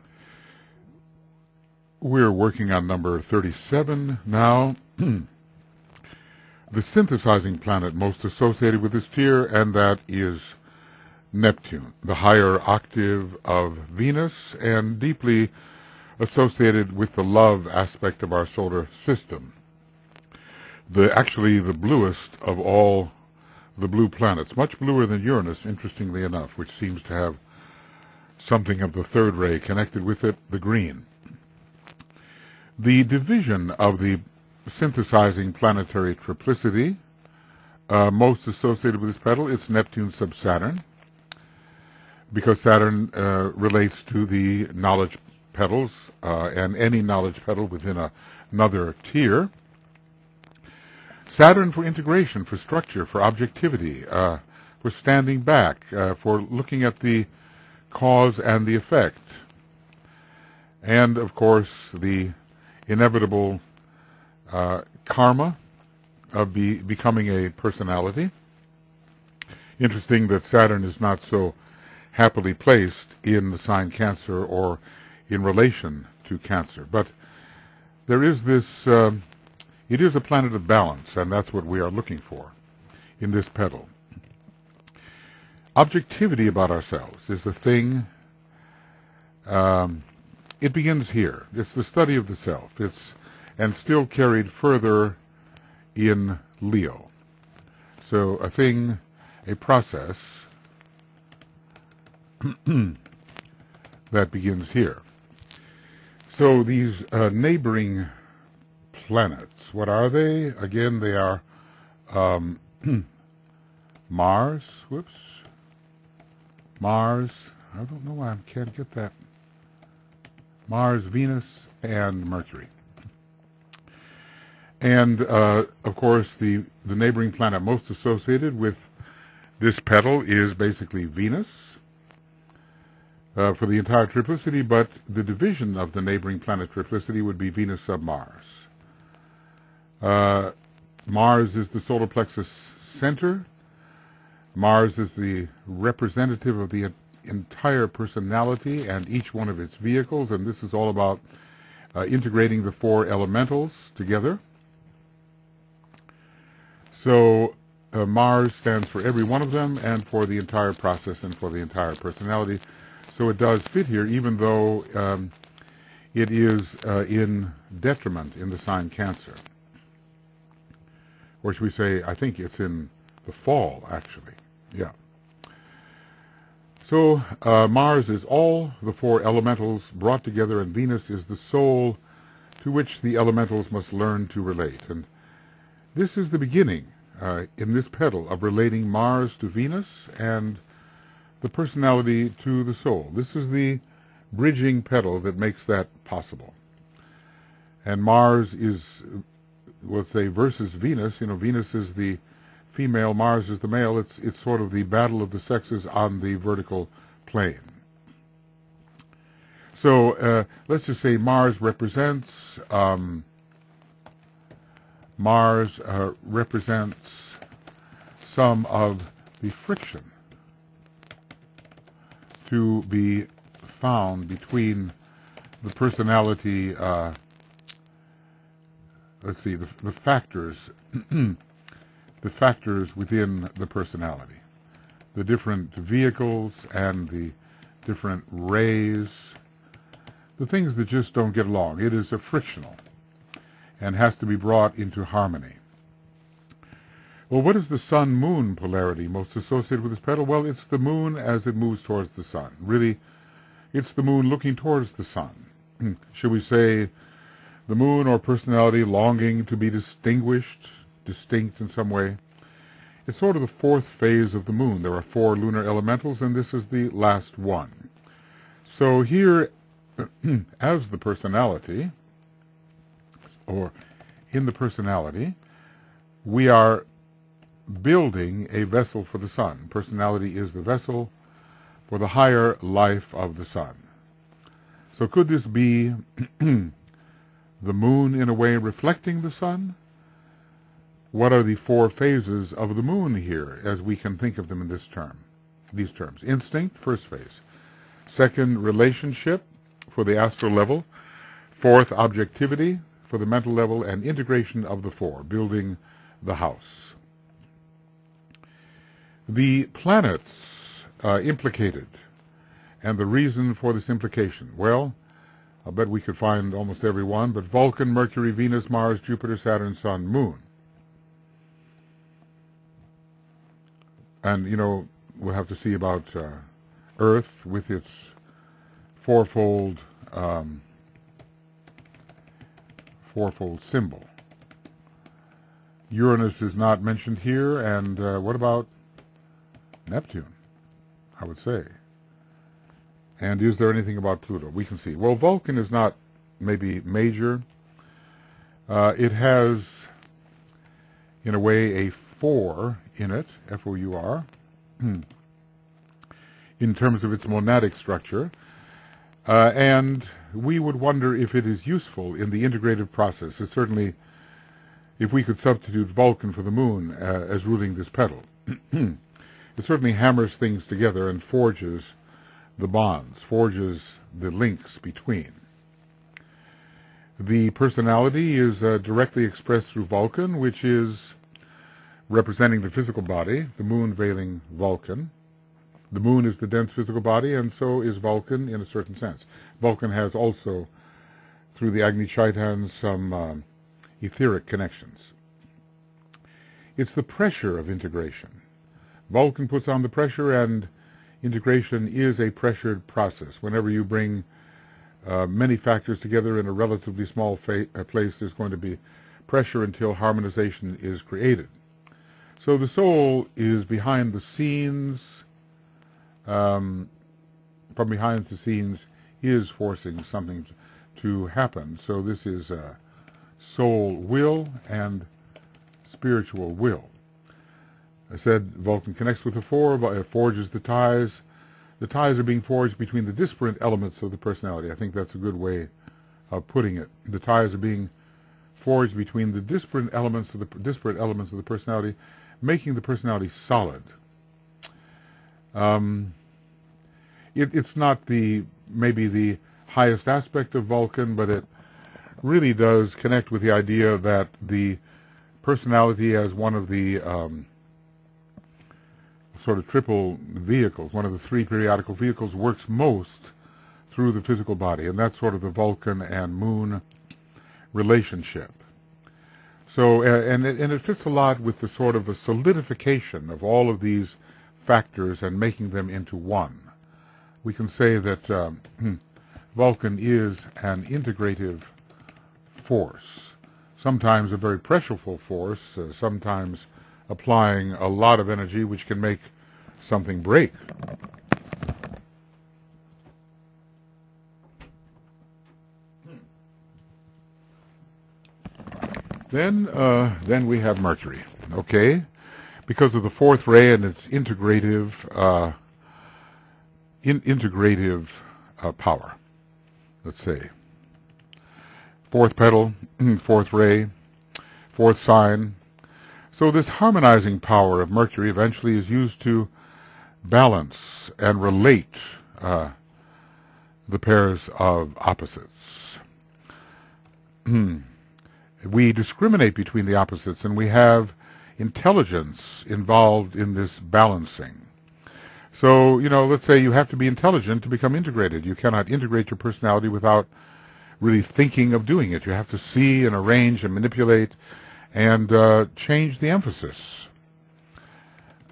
We're working on number 37 now. The synthesizing planet most associated with this tier, and that is Neptune, the higher octave of Venus, and deeply associated with the love aspect of our solar system. Actually the bluest of all the blue planets, much bluer than Uranus, interestingly enough, which seems to have something of the third ray connected with it, the green. The division of the synthesizing planetary triplicity, most associated with this petal, it's Neptune sub Saturn, because Saturn relates to the knowledge petals, and any knowledge petal within another tier. Saturn for integration, for structure, for objectivity, for standing back, for looking at the cause and the effect. And, of course, the inevitable karma of becoming a personality. Interesting that Saturn is not so happily placed in the sign Cancer or in relation to Cancer. But there is this, it is a planet of balance, and that's what we are looking for in this petal. Objectivity about ourselves is a thing It begins here. It's the study of the self. And still carried further in Leo. So a thing, a process that begins here. So these neighboring planets, what are they? Again, they are Mars. Mars. I don't know why I can't get that. Mars, Venus, and Mercury. And, of course, the neighboring planet most associated with this petal is basically Venus for the entire triplicity, but the division of the neighboring planet triplicity would be Venus sub Mars. Mars is the solar plexus center. Mars is the representative of the entire personality and each one of its vehicles, and this is all about integrating the four elementals together. So Mars stands for every one of them and for the entire process and for the entire personality. So it does fit here, even though it is in detriment in the sign Cancer. Or should we say, I think it's in the fall, actually. Yeah. So Mars is all the four elementals brought together, and Venus is the soul to which the elementals must learn to relate. And this is the beginning in this petal of relating Mars to Venus and the personality to the soul. This is the bridging petal that makes that possible. And Mars is, let's say, versus Venus. You know, Venus is the female, Mars is the male. It's sort of the battle of the sexes on the vertical plane. So let's just say Mars represents some of the friction to be found between the personality, let's see, the factors, the factors within the personality, the different vehicles and the different rays, the things that just don't get along. It is a frictional and has to be brought into harmony. Well, what is the sun-moon polarity most associated with this petal? Well, it's the moon as it moves towards the sun. Really, it's the moon looking towards the sun. Should we say the moon or personality longing to be distinguished, distinct in some way? It's sort of the fourth phase of the moon. There are four lunar elementals, and this is the last one. So here, as the personality, or in the personality, we are building a vessel for the sun. Personality is the vessel for the higher life of the sun. So could this be the moon in a way reflecting the sun? What are the four phases of the moon here, as we can think of them in these terms? Instinct, first phase. Second, relationship for the astral level. Fourth, objectivity for the mental level, and integration of the four, building the house. The planets implicated, and the reason for this implication. Well, I bet we could find almost every one, but Vulcan, Mercury, Venus, Mars, Jupiter, Saturn, Sun, Moon. And, you know, we'll have to see about Earth with its fourfold symbol. Uranus is not mentioned here, and what about Neptune, I would say? And is there anything about Pluto? We can see. Well, Vulcan is not maybe major. It has, in a way, a 4 in it, F-O-U-R, in terms of its monadic structure. And we would wonder if it is useful in the integrative process. It's certainly, if we could substitute Vulcan for the moon as ruling this petal, it certainly hammers things together and forges the bonds, forges the links between. The personality is directly expressed through Vulcan, which is representing the physical body, the moon veiling Vulcan. The moon is the dense physical body, and so is Vulcan in a certain sense. Vulcan has also, through the Agni Chaitans, some etheric connections. It's the pressure of integration. Vulcan puts on the pressure, and integration is a pressured process. Whenever you bring many factors together in a relatively small place, there's going to be pressure until harmonization is created. So the soul is behind the scenes, from behind the scenes is forcing something to happen. So this is soul will and spiritual will. I said Vulcan connects with the four, forges the ties. The ties are being forged between the disparate elements of the personality. I think that's a good way of putting it. The ties are being forged between the disparate elements of the personality, making the personality solid. It's not maybe the highest aspect of Vulcan, but it really does connect with the idea that the personality as one of the sort of triple vehicles, one of the three periodical vehicles, works most through the physical body, and that's sort of the Vulcan and Moon relationship. So, and it fits a lot with the sort of a solidification of all of these factors and making them into one. We can say that Vulcan is an integrative force, sometimes a very pressureful force, sometimes applying a lot of energy which can make something break. Then we have Mercury, okay? Because of the fourth ray and its integrative power, let's say. Fourth petal, fourth ray, fourth sign. So this harmonizing power of Mercury eventually is used to balance and relate the pairs of opposites. We discriminate between the opposites, and we have intelligence involved in this balancing. So, let's say you have to be intelligent to become integrated. You cannot integrate your personality without really thinking of doing it. You have to see and arrange and manipulate and change the emphasis.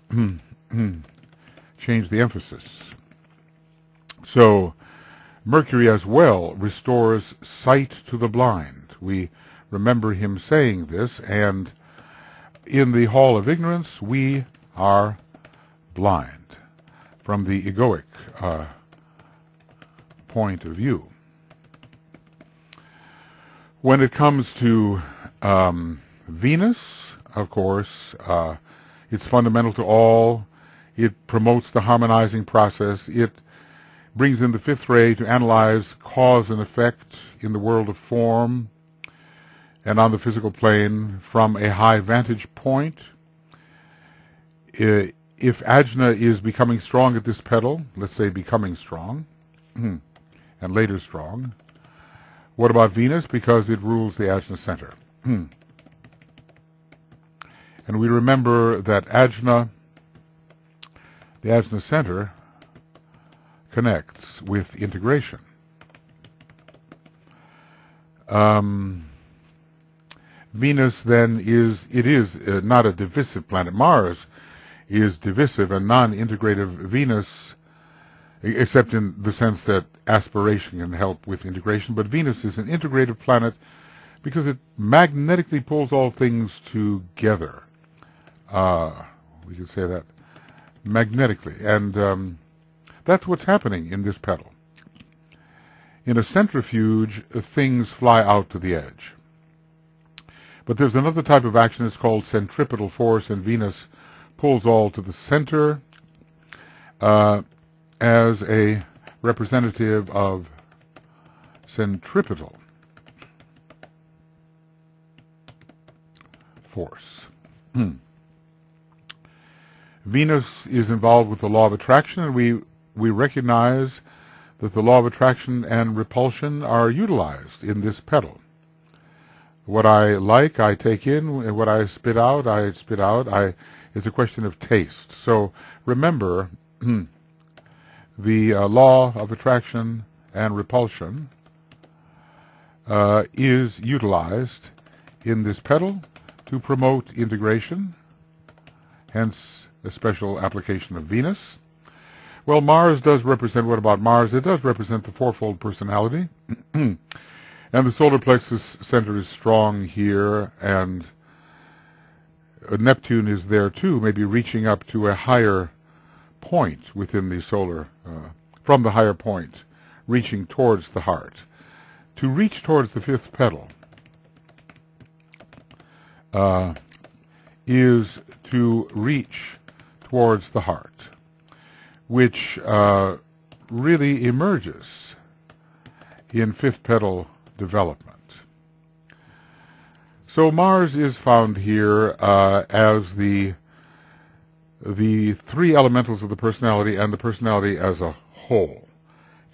Change the emphasis. So, Mercury as well restores sight to the blind. We remember him saying this, and in the Hall of Ignorance, we are blind from the egoic point of view. When it comes to Venus, of course, it's fundamental to all. It promotes the harmonizing process. It brings in the fifth ray to analyze cause and effect in the world of form and on the physical plane from a high vantage point. If Ajna is becoming strong at this petal, let's say becoming strong, and later strong, what about Venus? Because it rules the Ajna center. And we remember that Ajna, the Ajna center, connects with integration. Venus then is not a divisive planet. Mars is divisive and non-integrative. Venus, except in the sense that aspiration can help with integration, but Venus is an integrative planet because it magnetically pulls all things together. We could say that magnetically, and that's what's happening in this petal. In a centrifuge, things fly out to the edge. But there's another type of action, it's called centripetal force, and Venus pulls all to the center as a representative of centripetal force. Venus is involved with the law of attraction, and we recognize that the law of attraction and repulsion are utilized in this petal. What I like, I take in, and what I spit out, I spit out. It's a question of taste. So remember the law of attraction and repulsion is utilized in this petal to promote integration, hence a special application of Venus. Well, Mars does represent, what about Mars? It does represent the fourfold personality. And the solar plexus center is strong here, and Neptune is there too, maybe reaching up to a higher point within the solar, from the higher point, reaching towards the heart. To reach towards the fifth petal is to reach towards the heart, which really emerges in fifth petal development. So Mars is found here as the three elementals of the personality and the personality as a whole.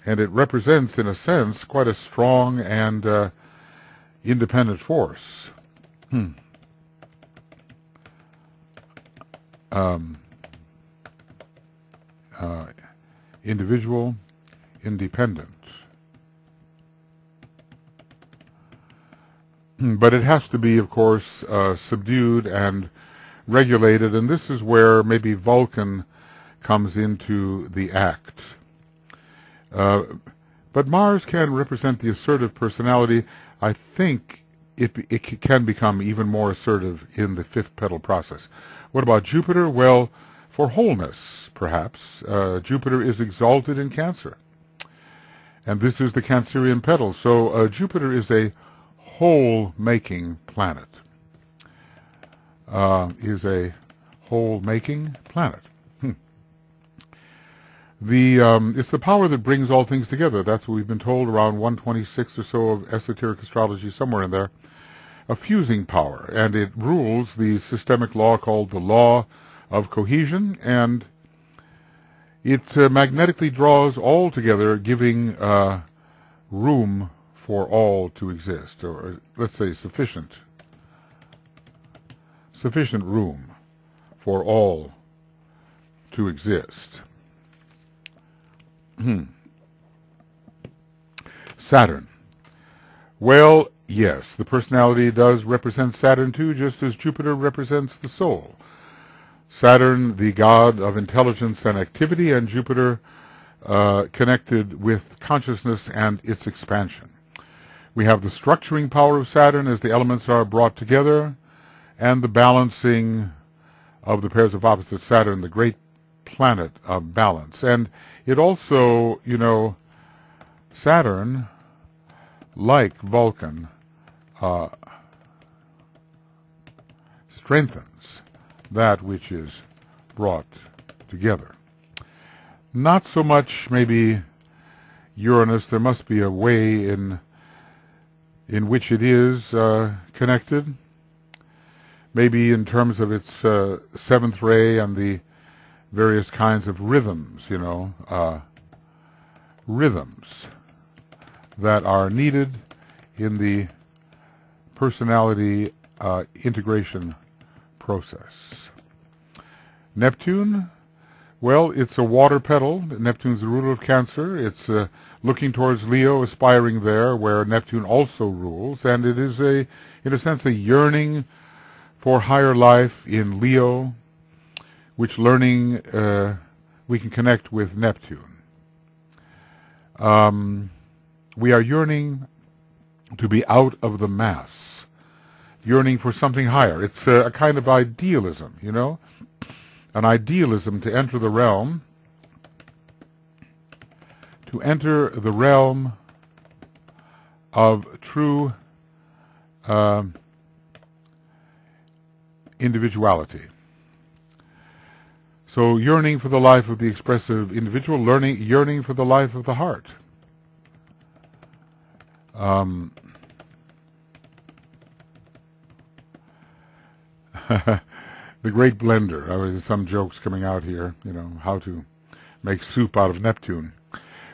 And it represents, in a sense, quite a strong and independent force. Individual, independent. But it has to be, of course, subdued and regulated, and this is where maybe Vulcan comes into the act. But Mars can represent the assertive personality. I think it can become even more assertive in the fifth petal process. What about Jupiter? Well, for wholeness, perhaps. Jupiter is exalted in Cancer. And this is the Cancerian petal. So Jupiter is a whole-making planet. It's the power that brings all things together. That's what we've been told, around 126 or so of esoteric astrology, somewhere in there. A fusing power, and it rules the systemic law called the law of cohesion, and it magnetically draws all together, giving room for all to exist, or let's say sufficient room for all to exist. Saturn. Well, yes, the personality does represent Saturn too, just as Jupiter represents the soul. Saturn, the god of intelligence and activity, and Jupiter connected with consciousness and its expansion. We have the structuring power of Saturn as the elements are brought together, and the balancing of the pairs of opposite Saturn, the great planet of balance. And it also, Saturn, like Vulcan, strengthens that which is brought together. Not so much maybe Uranus. There must be a way in which it is connected, maybe in terms of its seventh ray and the various kinds of rhythms, rhythms that are needed in the personality integration process. Neptune, well, it's a water petal. Neptune's the ruler of Cancer. It's looking towards Leo, aspiring there, where Neptune also rules, and it is in a sense, a yearning for higher life in Leo, which learning we can connect with Neptune. We are yearning to be out of the mass, yearning for something higher. It's a kind of idealism, an idealism to enter the realm, of true individuality. So yearning for the life of the expressive individual, yearning for the life of the heart. The great blender. There's some jokes coming out here, how to make soup out of Neptune.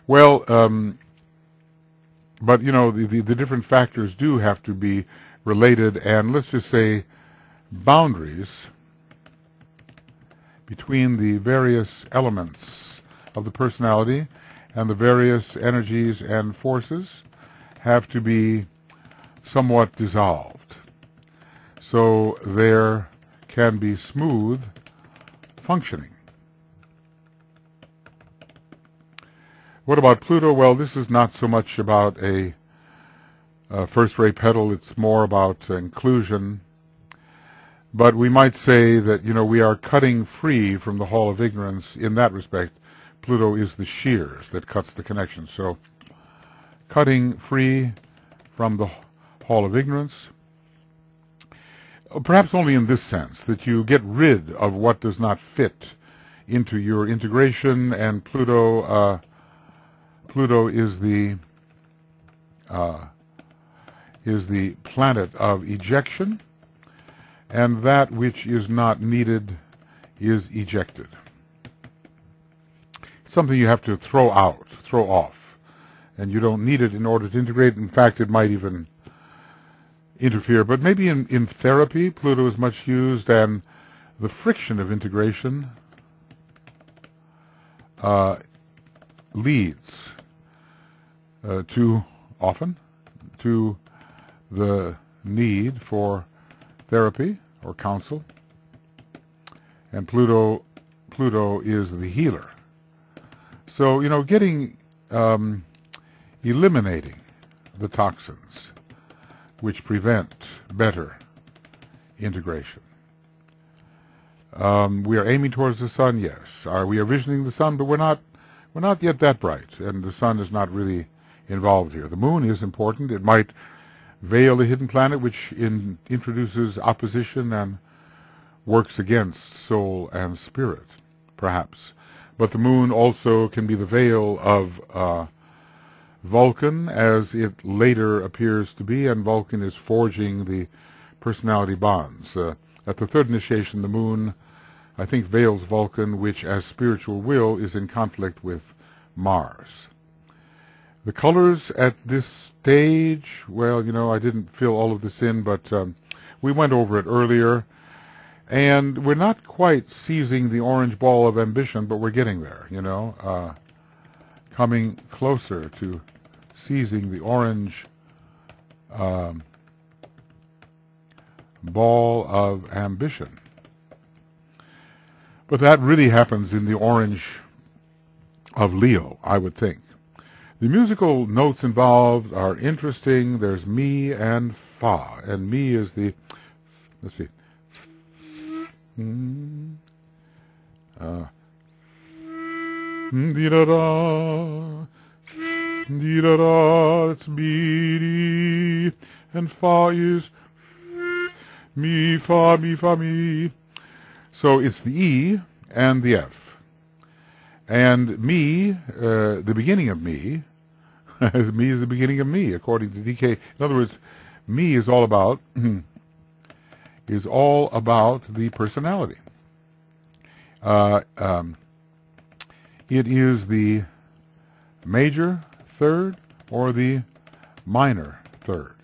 Well, but, the different factors do have to be related, and let's just say boundaries between the various elements of the personality, and the various energies and forces have to be somewhat dissolved. So there can be smooth functioning. What about Pluto? Well, this is not so much about a first-ray petal. It's more about inclusion. But we might say that, we are cutting free from the Hall of Ignorance. In that respect, Pluto is the shears that cuts the connection. So cutting free from the Hall of Ignorance, perhaps only in this sense, that you get rid of what does not fit into your integration, and Pluto is the planet of ejection, and that which is not needed is ejected. Something you have to throw out, throw off, and you don't need it in order to integrate. In fact, it might even interfere. But maybe in therapy, Pluto is much used, and the friction of integration leads too often to the need for therapy or counsel, and Pluto is the healer. So eliminating the toxins which prevent better integration. We are aiming towards the sun, yes. We are visioning the sun, but we're not yet that bright, and the sun is not really involved here. The moon is important. It might veil a hidden planet which introduces opposition and works against soul and spirit, perhaps. But the moon also can be the veil of Vulcan, as it later appears to be, and Vulcan is forging the personality bonds. At the third initiation, the moon, I think, veils Vulcan, which as spiritual will is in conflict with Mars. The colors at this stage, well, I didn't fill all of this in, but we went over it earlier, and we're not quite seizing the orange ball of ambition, but we're getting there, coming closer to seizing the orange ball of ambition. But that really happens in the orange of Leo, I would think. The musical notes involved are interesting. There's mi and fa, and mi is the, let's see, di-da-da, di-da-da, it's mi, and fa is mi, fa, mi, fa, mi. So it's the E and the F. And me, the beginning of me, me is the beginning of me, according to DK. In other words, me is all about the personality. It is the major third or the minor third.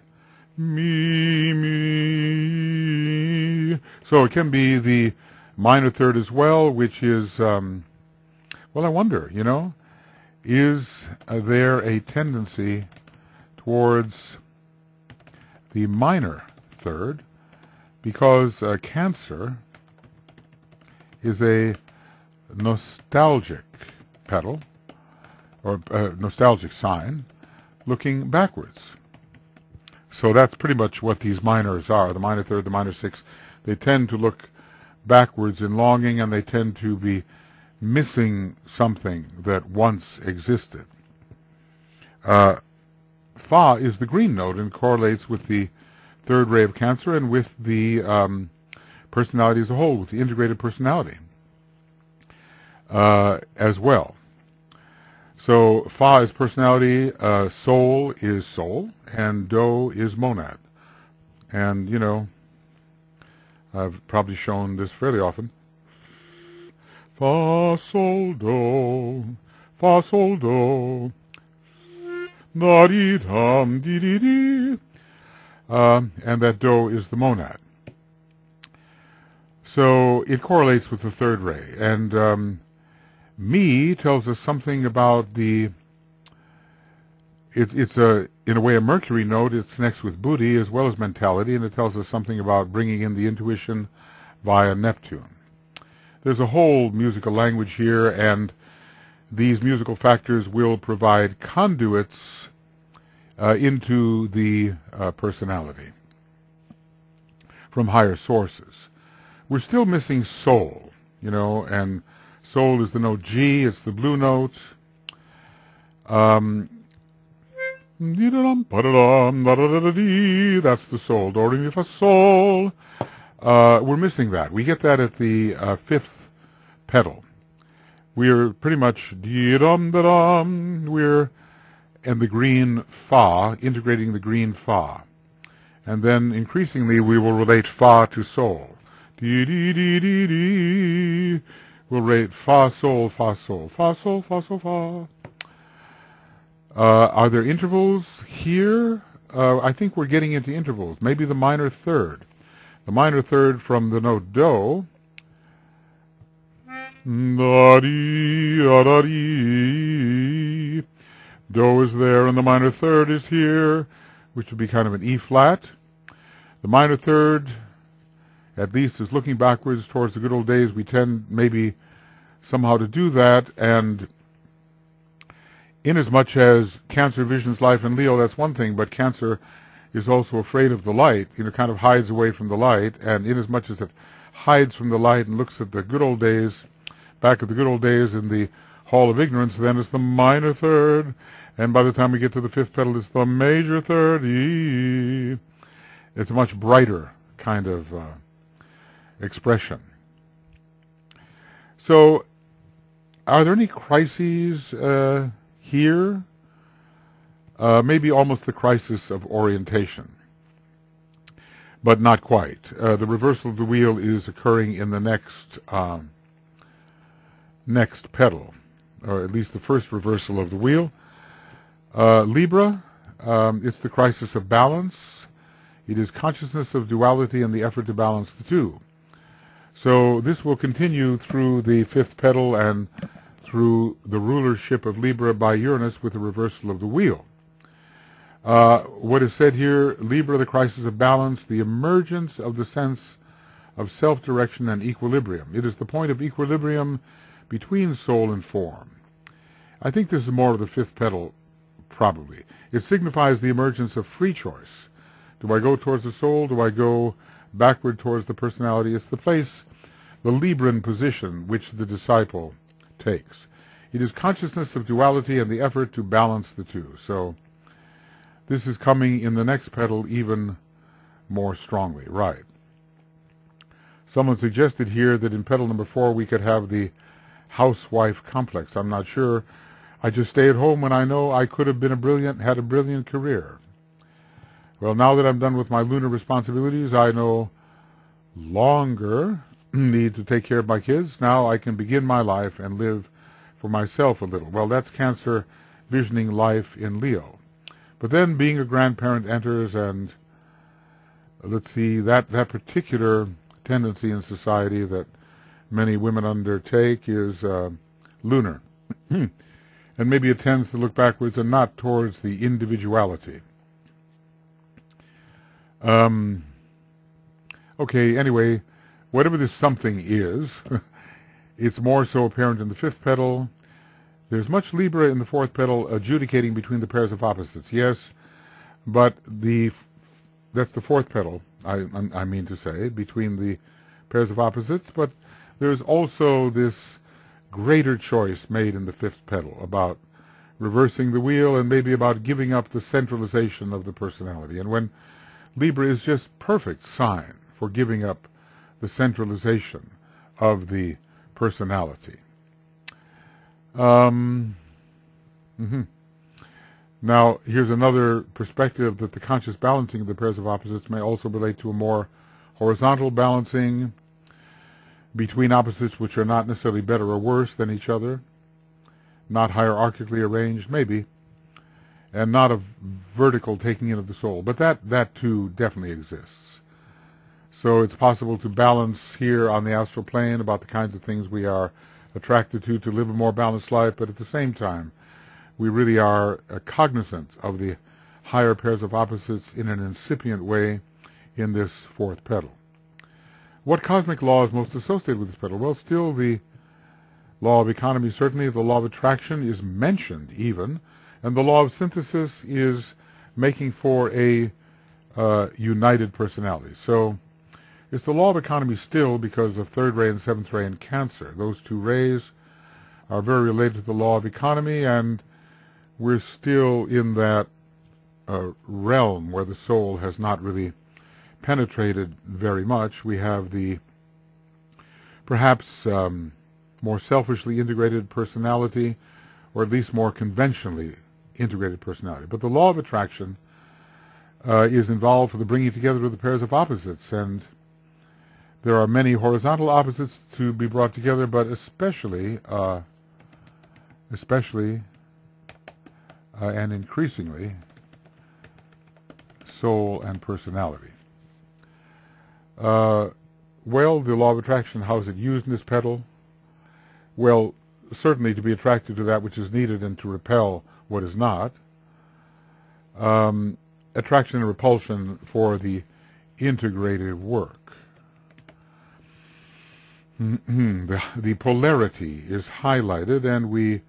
Me, me. So it can be the minor third as well, which is, well, I wonder, is there a tendency towards the minor third? Because Cancer is a nostalgic petal, or nostalgic sign, looking backwards. So that's pretty much what these minors are, the minor third, the minor sixth. They tend to look backwards in longing, and they tend to be missing something that once existed. Fa is the green note and correlates with the third ray of Cancer and with the personality as a whole, with the integrated personality as well. So Fa is personality, Soul is soul, and Do is monad. And, I've probably shown this fairly often. Fa, sol, do, fa, sol, do, da, dee, dum, dee, dee, dee. And that Do is the monad. So it correlates with the third ray. And Me tells us something about the, it's in a way a Mercury note. It connects with Buddhi as well as mentality, and it tells us something about bringing in the intuition via Neptune. There's a whole musical language here, and these musical factors will provide conduits into the personality from higher sources. We're still missing soul, you know, and soul is the note G. It's the blue note. That's the soul. Do, re, mi, fa, sol. We're missing that. We get that at the fifth pedal. We're pretty much we're and the green fa, integrating the green fa. And then increasingly we will relate fa to soul. We'll rate fa, sol, fa, sol, fa, sol, fa, sol, fa. Are there intervals here? I think we're getting into intervals. Maybe the minor third. The minor third from the note do. Do is there, and the minor third is here, which would be kind of an E flat. The minor third, at least, is looking backwards towards the good old days. We tend maybe somehow to do that, and inasmuch as Cancer visions life in Leo, that's one thing, but Cancer is also afraid of the light, you know, kind of hides away from the light, and inasmuch as it hides from the light and looks at the good old days, back at the good old days in the Hall of Ignorance, then it's the minor third, and by the time we get to the fifth pedal, it's the major third. It's a much brighter kind of expression. So, are there any crises here? Maybe almost the crisis of orientation, but not quite. The reversal of the wheel is occurring in the next pedal, or at least the first reversal of the wheel. Libra, it's the crisis of balance. It is consciousness of duality and the effort to balance the two. So this will continue through the fifth pedal and through the rulership of Libra by Uranus with the reversal of the wheel. What is said here, Libra, the crisis of balance, the emergence of the sense of self-direction and equilibrium. It is the point of equilibrium between soul and form. I think this is more of the fifth pedal, probably. It signifies the emergence of free choice. Do I go towards the soul? Do I go backward towards the personality? It's the place, the Libran position, which the disciple takes. It is consciousness of duality and the effort to balance the two. So this is coming in the next pedal even more strongly. Right. Someone suggested here that in pedal number 4 we could have the housewife complex. I'm not sure. I just stay at home when I know I could have been had a brilliant career. Well, now that I'm done with my lunar responsibilities, I no longer need to take care of my kids. Now I can begin my life and live for myself a little. Well, that's Cancer visioning life in Leo. But then being a grandparent enters, and let's see, that particular tendency in society that many women undertake is lunar. And maybe it tends to look backwards and not towards the individuality. Okay, anyway, whatever this something is, it's more so apparent in the fifth pedal. There's much Libra in the fourth pedal adjudicating between the pairs of opposites, yes, but that's the fourth pedal, I mean to say, between the pairs of opposites, but there's also this greater choice made in the fifth pedal about reversing the wheel and maybe about giving up the centralization of the personality. And when Libra is just perfect sign for giving up the centralization of the personality. Now, here's another perspective that the conscious balancing of the pairs of opposites may also relate to a more horizontal balancing between opposites which are not necessarily better or worse than each other, not hierarchically arranged, maybe, and not a vertical taking in of the soul. But that too definitely exists. So it's possible to balance here on the astral plane about the kinds of things we are attracted to live a more balanced life, but at the same time, we really are cognizant of the higher pairs of opposites in an incipient way in this fourth petal. What cosmic law is most associated with this petal? Well, still the law of economy, certainly. The law of attraction is mentioned even, and the law of synthesis is making for a united personality. So it's the law of economy still because of third ray and seventh ray in Cancer. Those two rays are very related to the law of economy, and we're still in that realm where the soul has not really penetrated very much. We have the perhaps more selfishly integrated personality, or at least more conventionally integrated personality. But the law of attraction is involved for the bringing together of the pairs of opposites, and there are many horizontal opposites to be brought together, but especially and increasingly soul and personality. Well, the law of attraction, how is it used in this petal? Well, certainly to be attracted to that which is needed and to repel what is not. Attraction and repulsion for the integrative work. The polarity is highlighted, and we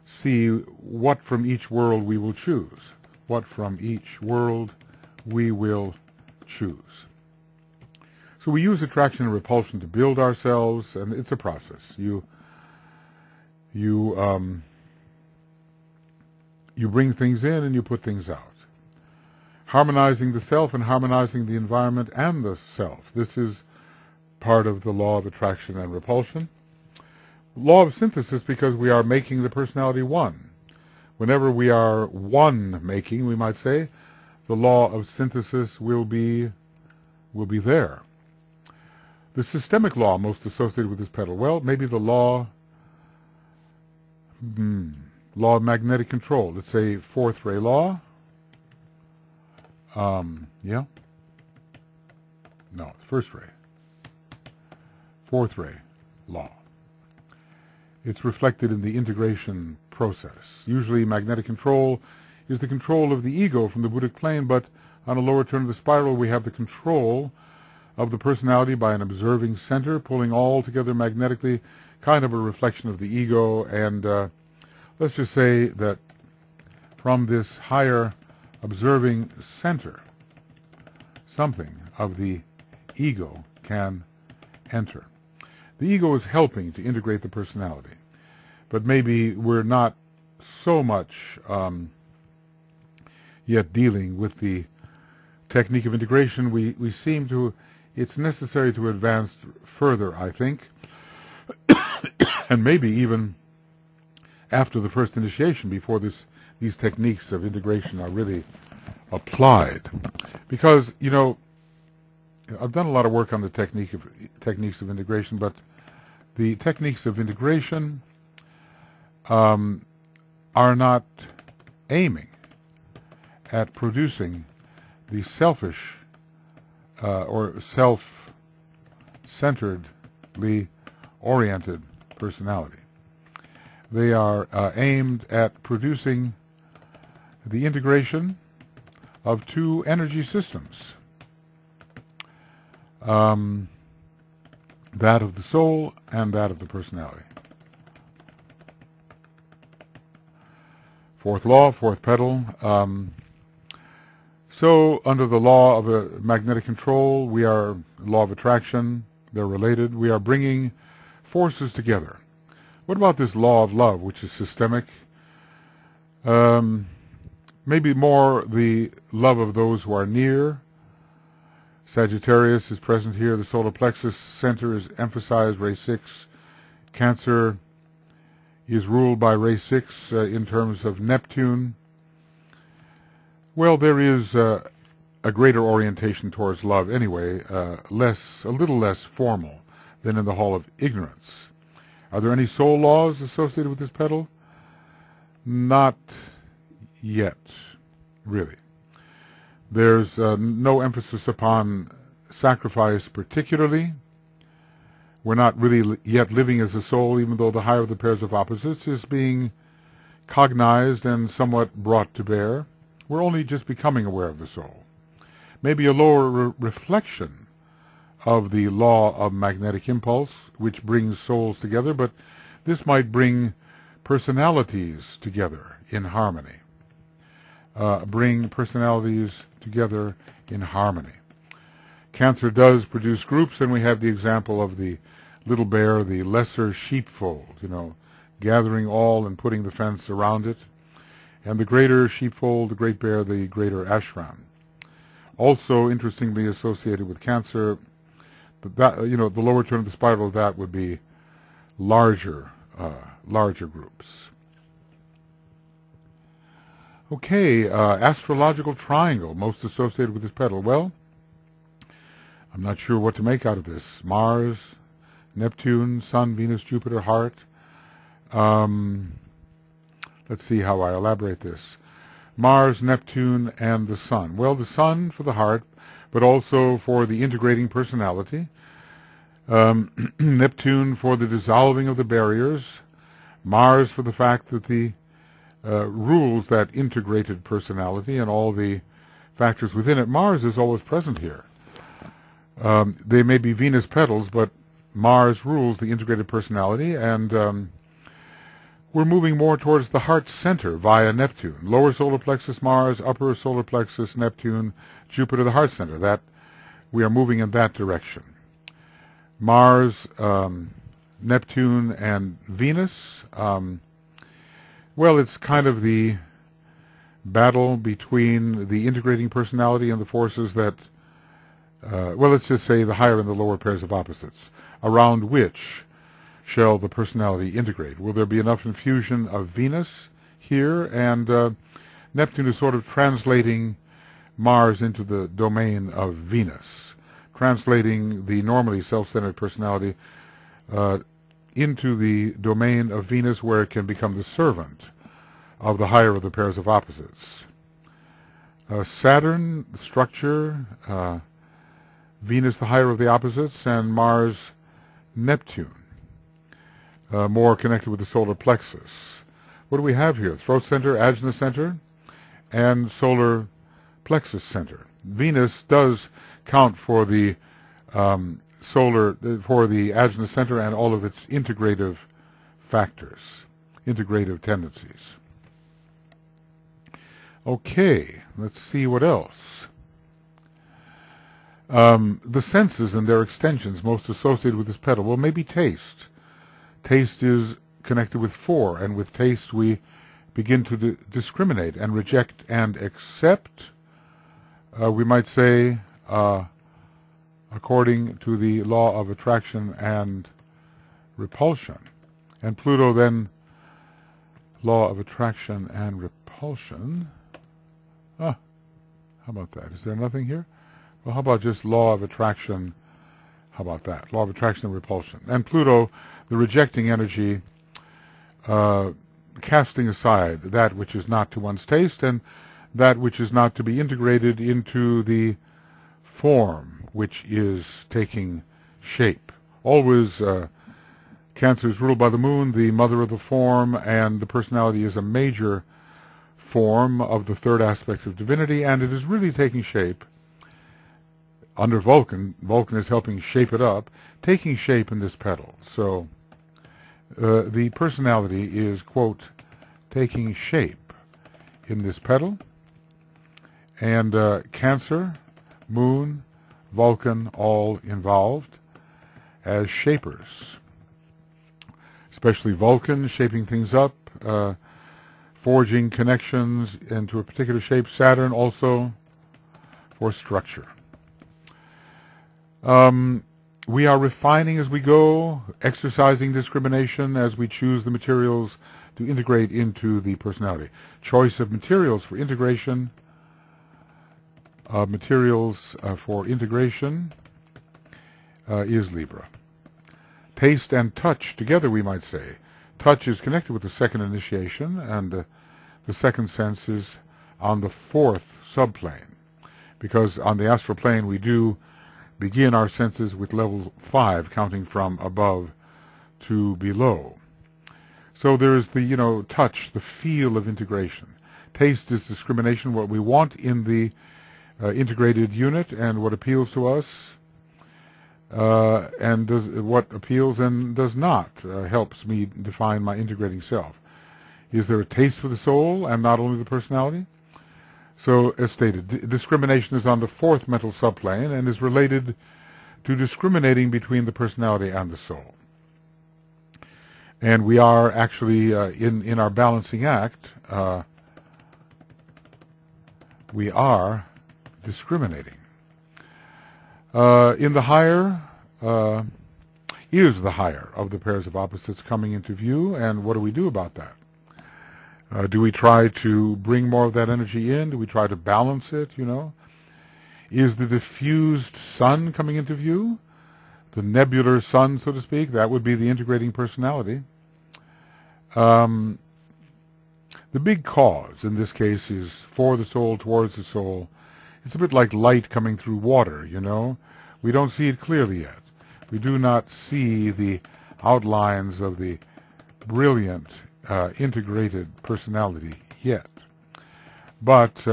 see what from each world we will choose. What from each world we will choose. So we use attraction and repulsion to build ourselves, and it's a process. You bring things in and you put things out. Harmonizing the self and harmonizing the environment and the self. This is part of the law of attraction and repulsion. Law of synthesis, because we are making the personality one. Whenever we are one making, we might say, the law of synthesis will be there. The systemic law most associated with this petal, well, maybe the law of magnetic control. Let's say fourth ray law. Yeah. No, first ray. Fourth ray law. It's reflected in the integration process. Usually magnetic control is the control of the ego from the Buddhic plane, but on a lower turn of the spiral we have the control of the personality by an observing center, pulling all together magnetically, kind of a reflection of the ego, and let's just say that from this higher observing center, something of the ego can enter. The ego is helping to integrate the personality, but maybe we're not so much yet dealing with the technique of integration. We seem to, it's necessary to advance further, I think, and maybe even after the first initiation, before these techniques of integration are really applied. Because, you know, I've done a lot of work on the techniques of integration, but the techniques of integration are not aiming at producing the selfish or self-centeredly oriented personality. They are aimed at producing the integration of two energy systems, that of the soul and that of the personality. Fourth law, fourth petal. So under the law of magnetic control, we are law of attraction, they're related. We are bringing forces together. What about this law of love, which is systemic? Maybe more the love of those who are near. Sagittarius is present here. The solar plexus center is emphasized, ray 6. Cancer is ruled by ray 6 in terms of Neptune. Well, there is a greater orientation towards love anyway, a little less formal than in the Hall of Ignorance. Are there any soul laws associated with this petal? Not yet, really. There's no emphasis upon sacrifice particularly. We're not really yet living as a soul, even though the higher of the pairs of opposites is being cognized and somewhat brought to bear. We're only just becoming aware of the soul. Maybe a lower reflection of the law of magnetic impulse, which brings souls together, but this might bring personalities together in harmony. Bring personalities together in harmony. Cancer does produce groups, and we have the example of the little bear, the lesser sheepfold, gathering all and putting the fence around it, and the greater sheepfold, the great bear, the greater ashram. Also, interestingly associated with Cancer, the lower turn of the spiral of that would be larger groups. Okay, astrological triangle most associated with this petal. Well, I'm not sure what to make out of this. Mars, Neptune, Sun, Venus, Jupiter, Heart. Let's see how I elaborate this. Mars, Neptune, and the Sun. Well, the Sun for the heart, but also for the integrating personality. Neptune for the dissolving of the barriers. Mars for the fact that the rules that integrated personality and all the factors within it. Mars is always present here. They may be Venus petals, but Mars rules the integrated personality, and we're moving more towards the heart center via Neptune. Lower solar plexus Mars, upper solar plexus Neptune, Jupiter the heart center. That we are moving in that direction. Mars, Neptune, and Venus. Well, it's kind of the battle between the integrating personality and the forces that, well, let's just say the higher and the lower pairs of opposites, around which shall the personality integrate. Will there be enough infusion of Venus here? And Neptune is sort of translating Mars into the domain of Venus, translating the normally self-centered personality into the domain of Venus, where it can become the servant of the higher of the pairs of opposites. Saturn, structure, Venus, the higher of the opposites, and Mars, Neptune, more connected with the solar plexus. What do we have here? Throat center, ajna center, and solar plexus center. Venus does count for the for the ajna center and all of its integrative factors, integrative tendencies. Okay, let's see what else. The senses and their extensions most associated with this petal. Well, maybe taste. Taste is connected with 4, and with taste we begin to discriminate and reject and accept. We might say, according to the law of attraction and repulsion. And Pluto then, law of attraction and repulsion. How about that? Is there nothing here? Well, how about just law of attraction? How about that? Law of attraction and repulsion. And Pluto, the rejecting energy, casting aside that which is not to one's taste and that which is not to be integrated into the form which is taking shape. Always, Cancer is ruled by the moon, the mother of the form, and the personality is a major form of the third aspect of divinity, and it is really taking shape under Vulcan. Vulcan is helping shape it up, taking shape in this petal. So the personality is, quote, taking shape in this petal, and Cancer, moon, Vulcan, all involved as shapers, especially Vulcan shaping things up, forging connections into a particular shape. Saturn also for structure. We are refining as we go, exercising discrimination as we choose the materials to integrate into the personality. Choice of materials for integration. Is Libra. Taste and touch together, we might say. Touch is connected with the second initiation, and the second sense is on the 4th subplane, because on the astral plane we do begin our senses with level 5, counting from above to below. So there's the, touch, the feel of integration. Taste is discrimination, what we want in the integrated unit and what appeals to us, and what appeals and does not helps me define my integrating self. Is there a taste for the soul and not only the personality? So, as stated, discrimination is on the 4th mental subplane and is related to discriminating between the personality and the soul. And we are actually, in our balancing act, we are discriminating. In the higher, is the higher of the pairs of opposites coming into view, and what do we do about that? Do we try to bring more of that energy in? Do we try to balance it, Is the diffused sun coming into view? The nebular sun, so to speak? That would be the integrating personality. The big cause in this case is for the soul, towards the soul. It's a bit like light coming through water, We don't see it clearly yet. We do not see the outlines of the brilliant integrated personality yet. But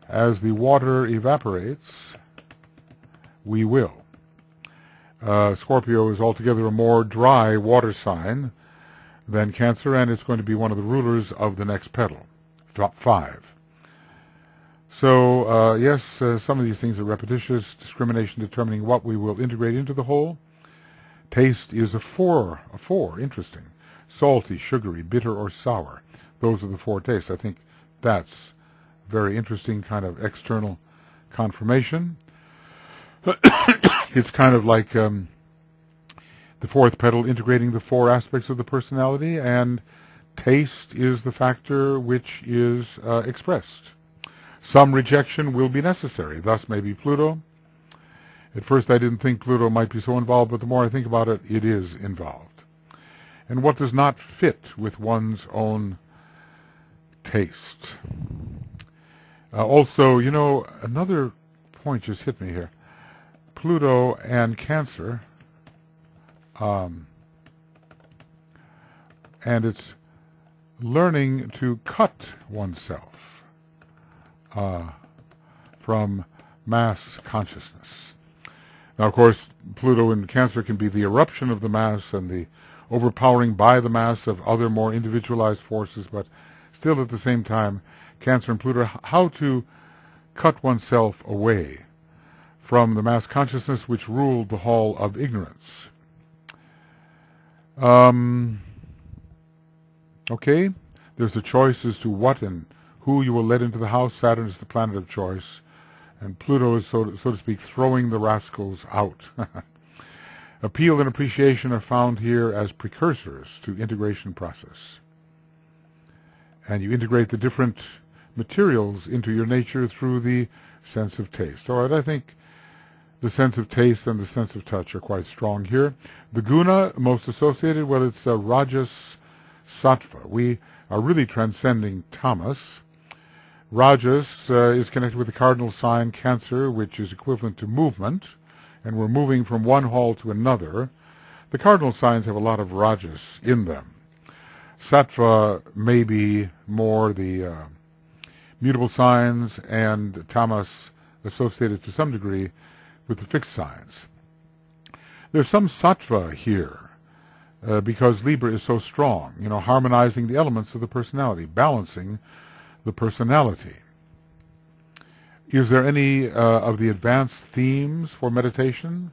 as the water evaporates, we will. Scorpio is altogether a more dry water sign than Cancer, and it's going to be one of the rulers of the next petal, 5. So, yes, some of these things are repetitious. Discrimination determining what we will integrate into the whole. Taste is a 4, interesting. Salty, sugary, bitter, or sour. Those are the 4 tastes. I think that's very interesting kind of external confirmation. It's kind of like the 4th petal integrating the 4 aspects of the personality, and taste is the factor which is expressed. Some rejection will be necessary, thus maybe Pluto. At first I didn't think Pluto might be so involved, but the more I think about it, it is involved. And what does not fit with one's own taste? Also, another point just hit me here. Pluto and Cancer, and it's learning to cut oneself from mass consciousness. Now, of course, Pluto in Cancer can be the eruption of the mass and the overpowering by the mass of other more individualized forces, but still at the same time, Cancer and Pluto, how to cut oneself away from the mass consciousness which ruled the hall of ignorance. Okay, there's a choice as to what and who you will let into the house. Saturn is the planet of choice, and Pluto is, so to speak, throwing the rascals out. Appeal and appreciation are found here as precursors to integration process. And you integrate the different materials into your nature through the sense of taste. All right, I think the sense of taste and the sense of touch are quite strong here. The guna most associated, well, it's Rajas Sattva. We are really transcending tamas. Rajas is connected with the cardinal sign Cancer, which is equivalent to movement, and we're moving from one hall to another. The cardinal signs have a lot of rajas in them. Sattva may be more the mutable signs, and tamas associated to some degree with the fixed signs. There's some sattva here because Libra is so strong, harmonizing the elements of the personality, balancing the personality. Is there any of the advanced themes for meditation?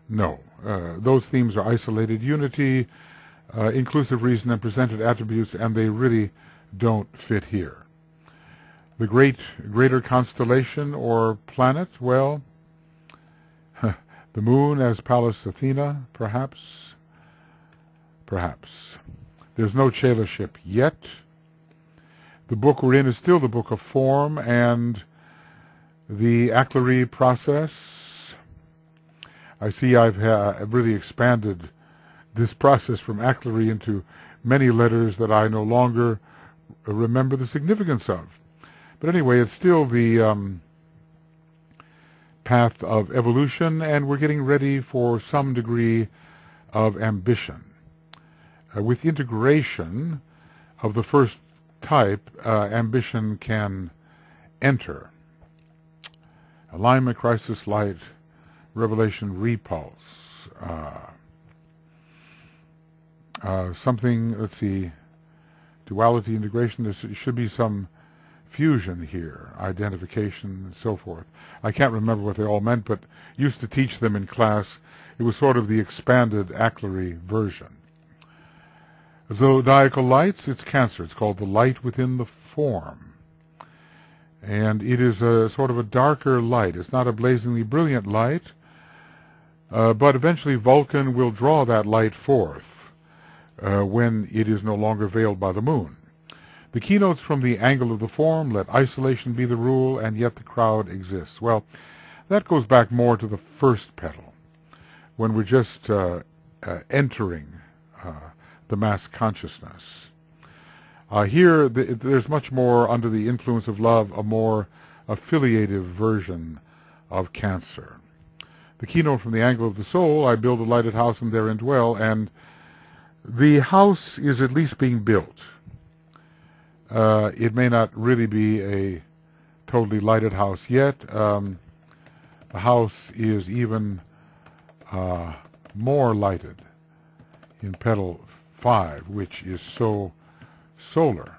No. Those themes are isolated unity, inclusive reason, and presented attributes, and they really don't fit here. The greater constellation or planet, well, the moon as Pallas Athena, perhaps. Perhaps. There's no Chelalship yet. The book we're in is still the book of form and the Achlary process. I see I've really expanded this process from Achlary into many letters that I no longer remember the significance of. But anyway, it's still the path of evolution, and we're getting ready for some degree of ambition. With integration of the first type, ambition can enter. Alignment, crisis, light, revelation, repulse. Something, let's see, duality, integration, there should be some fusion here, identification, and so forth. I can't remember what they all meant, but used to teach them in class. It was sort of the expanded Ackley version. Zodiacal lights, it's Cancer. It's called the light within the form. And it is a sort of a darker light. It's not a blazingly brilliant light, but eventually Vulcan will draw that light forth when it is no longer veiled by the moon. The keynotes from the angle of the form, let isolation be the rule, and yet the crowd exists. Well, that goes back more to the first petal, when we're just entering the mass consciousness. Here, there's much more under the influence of love, a more affiliative version of Cancer. The keynote from the angle of the soul, I build a lighted house and therein dwell, and the house is at least being built. It may not really be a totally lighted house yet. The house is even more lighted in petal 5, which is so solar.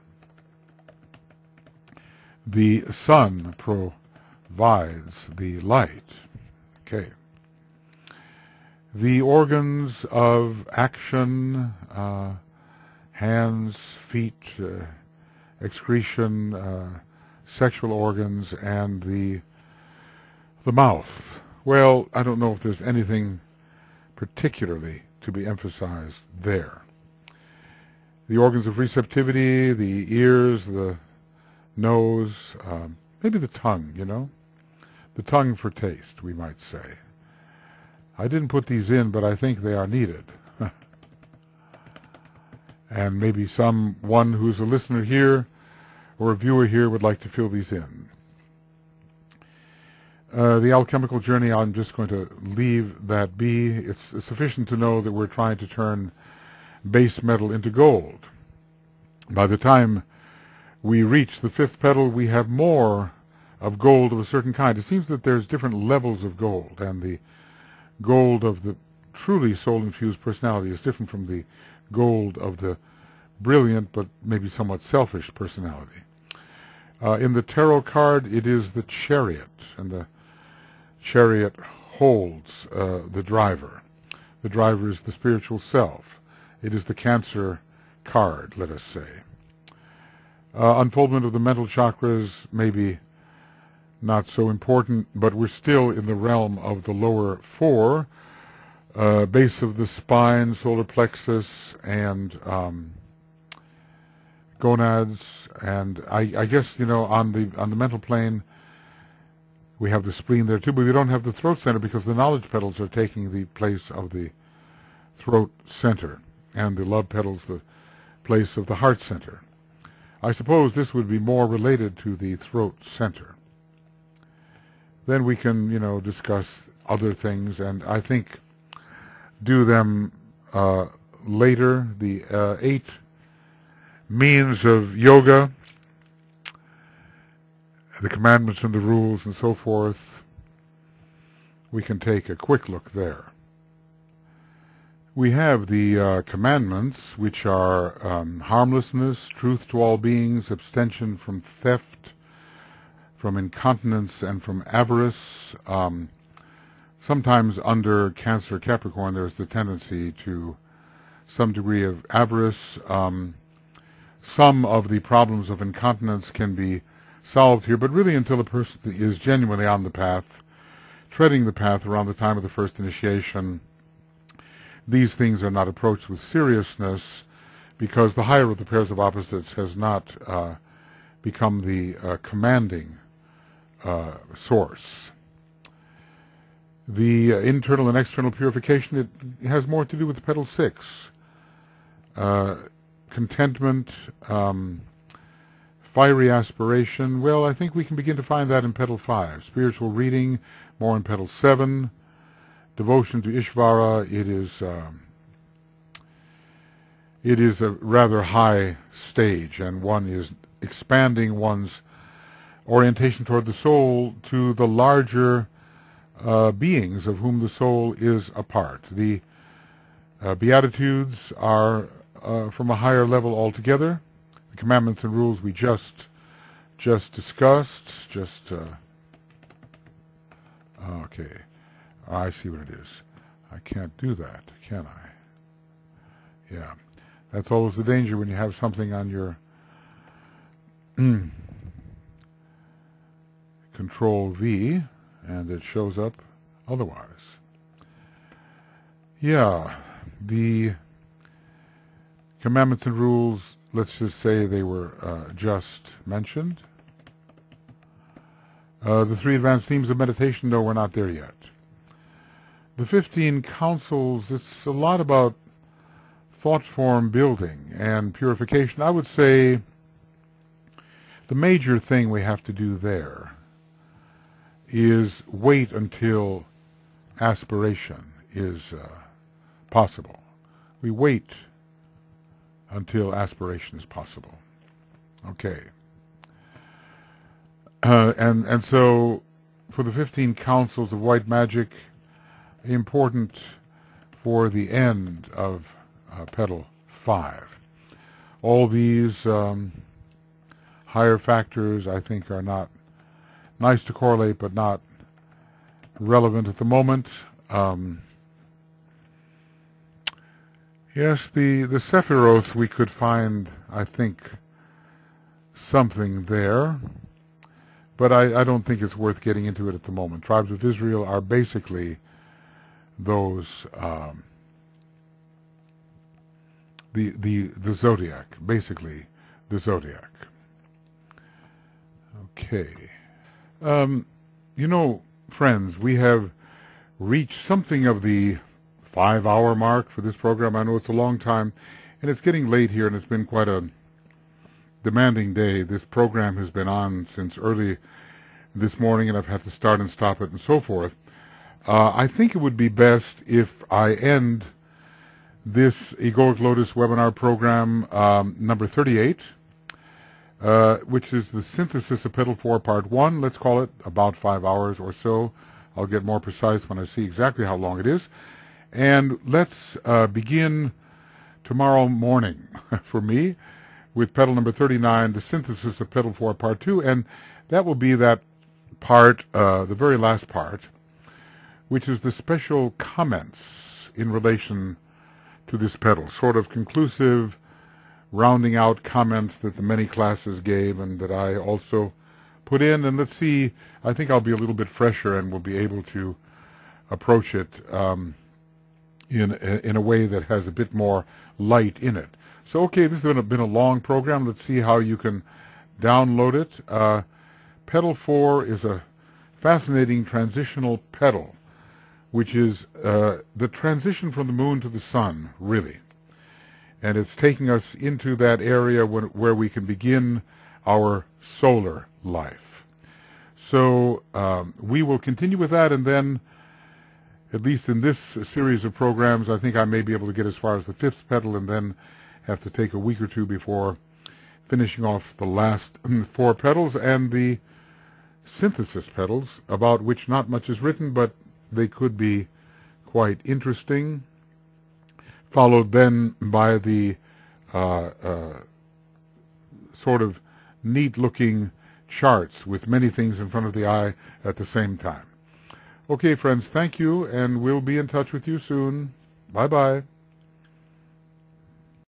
The sun provides the light. Okay. The organs of action, hands, feet, excretion, sexual organs, and the mouth. Well, I don't know if there's anything particularly to be emphasized there. The organs of receptivity, the ears, the nose, maybe the tongue, you know? The tongue for taste, we might say. I didn't put these in, but I think they are needed. And maybe someone who's a listener here or a viewer here would like to fill these in. The alchemical journey, I'm just going to leave that be. It's sufficient to know that we're trying to turn base metal into gold. By the time we reach the fifth petal, we have more of gold of a certain kind. It seems that there's different levels of gold, and the gold of the truly soul-infused personality is different from the gold of the brilliant but maybe somewhat selfish personality. In the tarot card, it is the Chariot, and the Chariot holds the driver. The driver is the spiritual self. It is the Cancer card, let us say. Unfoldment of the mental chakras, maybe not so important, but we're still in the realm of the lower four, base of the spine, solar plexus, and gonads, and I guess, you know, on the mental plane we have the spleen there too, but we don't have the throat center because the knowledge petals are taking the place of the throat center, and the love petals the place of the heart center. I suppose this would be more related to the throat center. Then we can, you know, discuss other things, and I think do them later. The 8 means of yoga, the commandments and the rules and so forth. We can take a quick look there. We have the commandments, which are harmlessness, truth to all beings, abstention from theft, from incontinence, and from avarice. Sometimes under Cancer Capricorn there's the tendency to some degree of avarice. Some of the problems of incontinence can be solved here, but really until a person is genuinely on the path, treading the path around the time of the first initiation, these things are not approached with seriousness, because the higher of the pairs of opposites has not become the commanding source. The internal and external purification, it has more to do with petal 6. Contentment, Fiery aspiration, well, I think we can begin to find that in Petal 5. Spiritual reading, more in Petal 7. Devotion to Ishvara, it is a rather high stage, and one is expanding one's orientation toward the soul to the larger beings of whom the soul is a part. The Beatitudes are from a higher level altogether. The commandments and rules we just discussed. Okay, I see what it is. I can't do that, can I? Yeah, that's always the danger when you have something on your Control V, and it shows up otherwise. Yeah, the commandments and rules, let's just say they were just mentioned. The 3 advanced themes of meditation, no, we're not there yet. The 15 counsels, it's a lot about thought form building and purification. I would say the major thing we have to do there is wait until aspiration is possible. We wait until aspiration is possible. Okay. And so for the 15 counsels of white magic, important for the end of Petal 5. All these higher factors, I think, are not nice to correlate, but not relevant at the moment. Yes, the Sephiroth, we could find, I think, something there, but I don't think it's worth getting into it at the moment. Tribes of Israel are basically those, the zodiac, basically the zodiac. Okay. You know, friends, we have reached something of the 5-hour mark for this program. I know it's a long time, and it's getting late here, and it's been quite a demanding day. This program has been on since early this morning, and I've had to start and stop it and so forth. I think it would be best if I end this Egoic Lotus webinar program number 38, which is the synthesis of Petal 4 Part 1. Let's call it about 5 hours or so. I'll get more precise when I see exactly how long it is. And let's begin tomorrow morning for me with Petal number 39, the synthesis of Petal 4 Part 2. And that will be that part, the very last part, which is the special comments in relation to this petal, sort of conclusive, rounding out comments that the many classes gave and that I also put in. And let's see, I think I'll be a little bit fresher and will be able to approach it in a way that has a bit more light in it. So, okay, this has been a long program. Let's see how you can download it. Petal 4 is a fascinating transitional petal, which is the transition from the moon to the sun, really. And it's taking us into that area where we can begin our solar life. So we will continue with that, and then, at least in this series of programs, I think I may be able to get as far as the 5th petal, and then have to take a week or two before finishing off the last 4 petals and the synthesis petals, about which not much is written, but they could be quite interesting, followed then by the sort of neat-looking charts with many things in front of the eye at the same time. Okay, friends, thank you, and we'll be in touch with you soon. Bye-bye.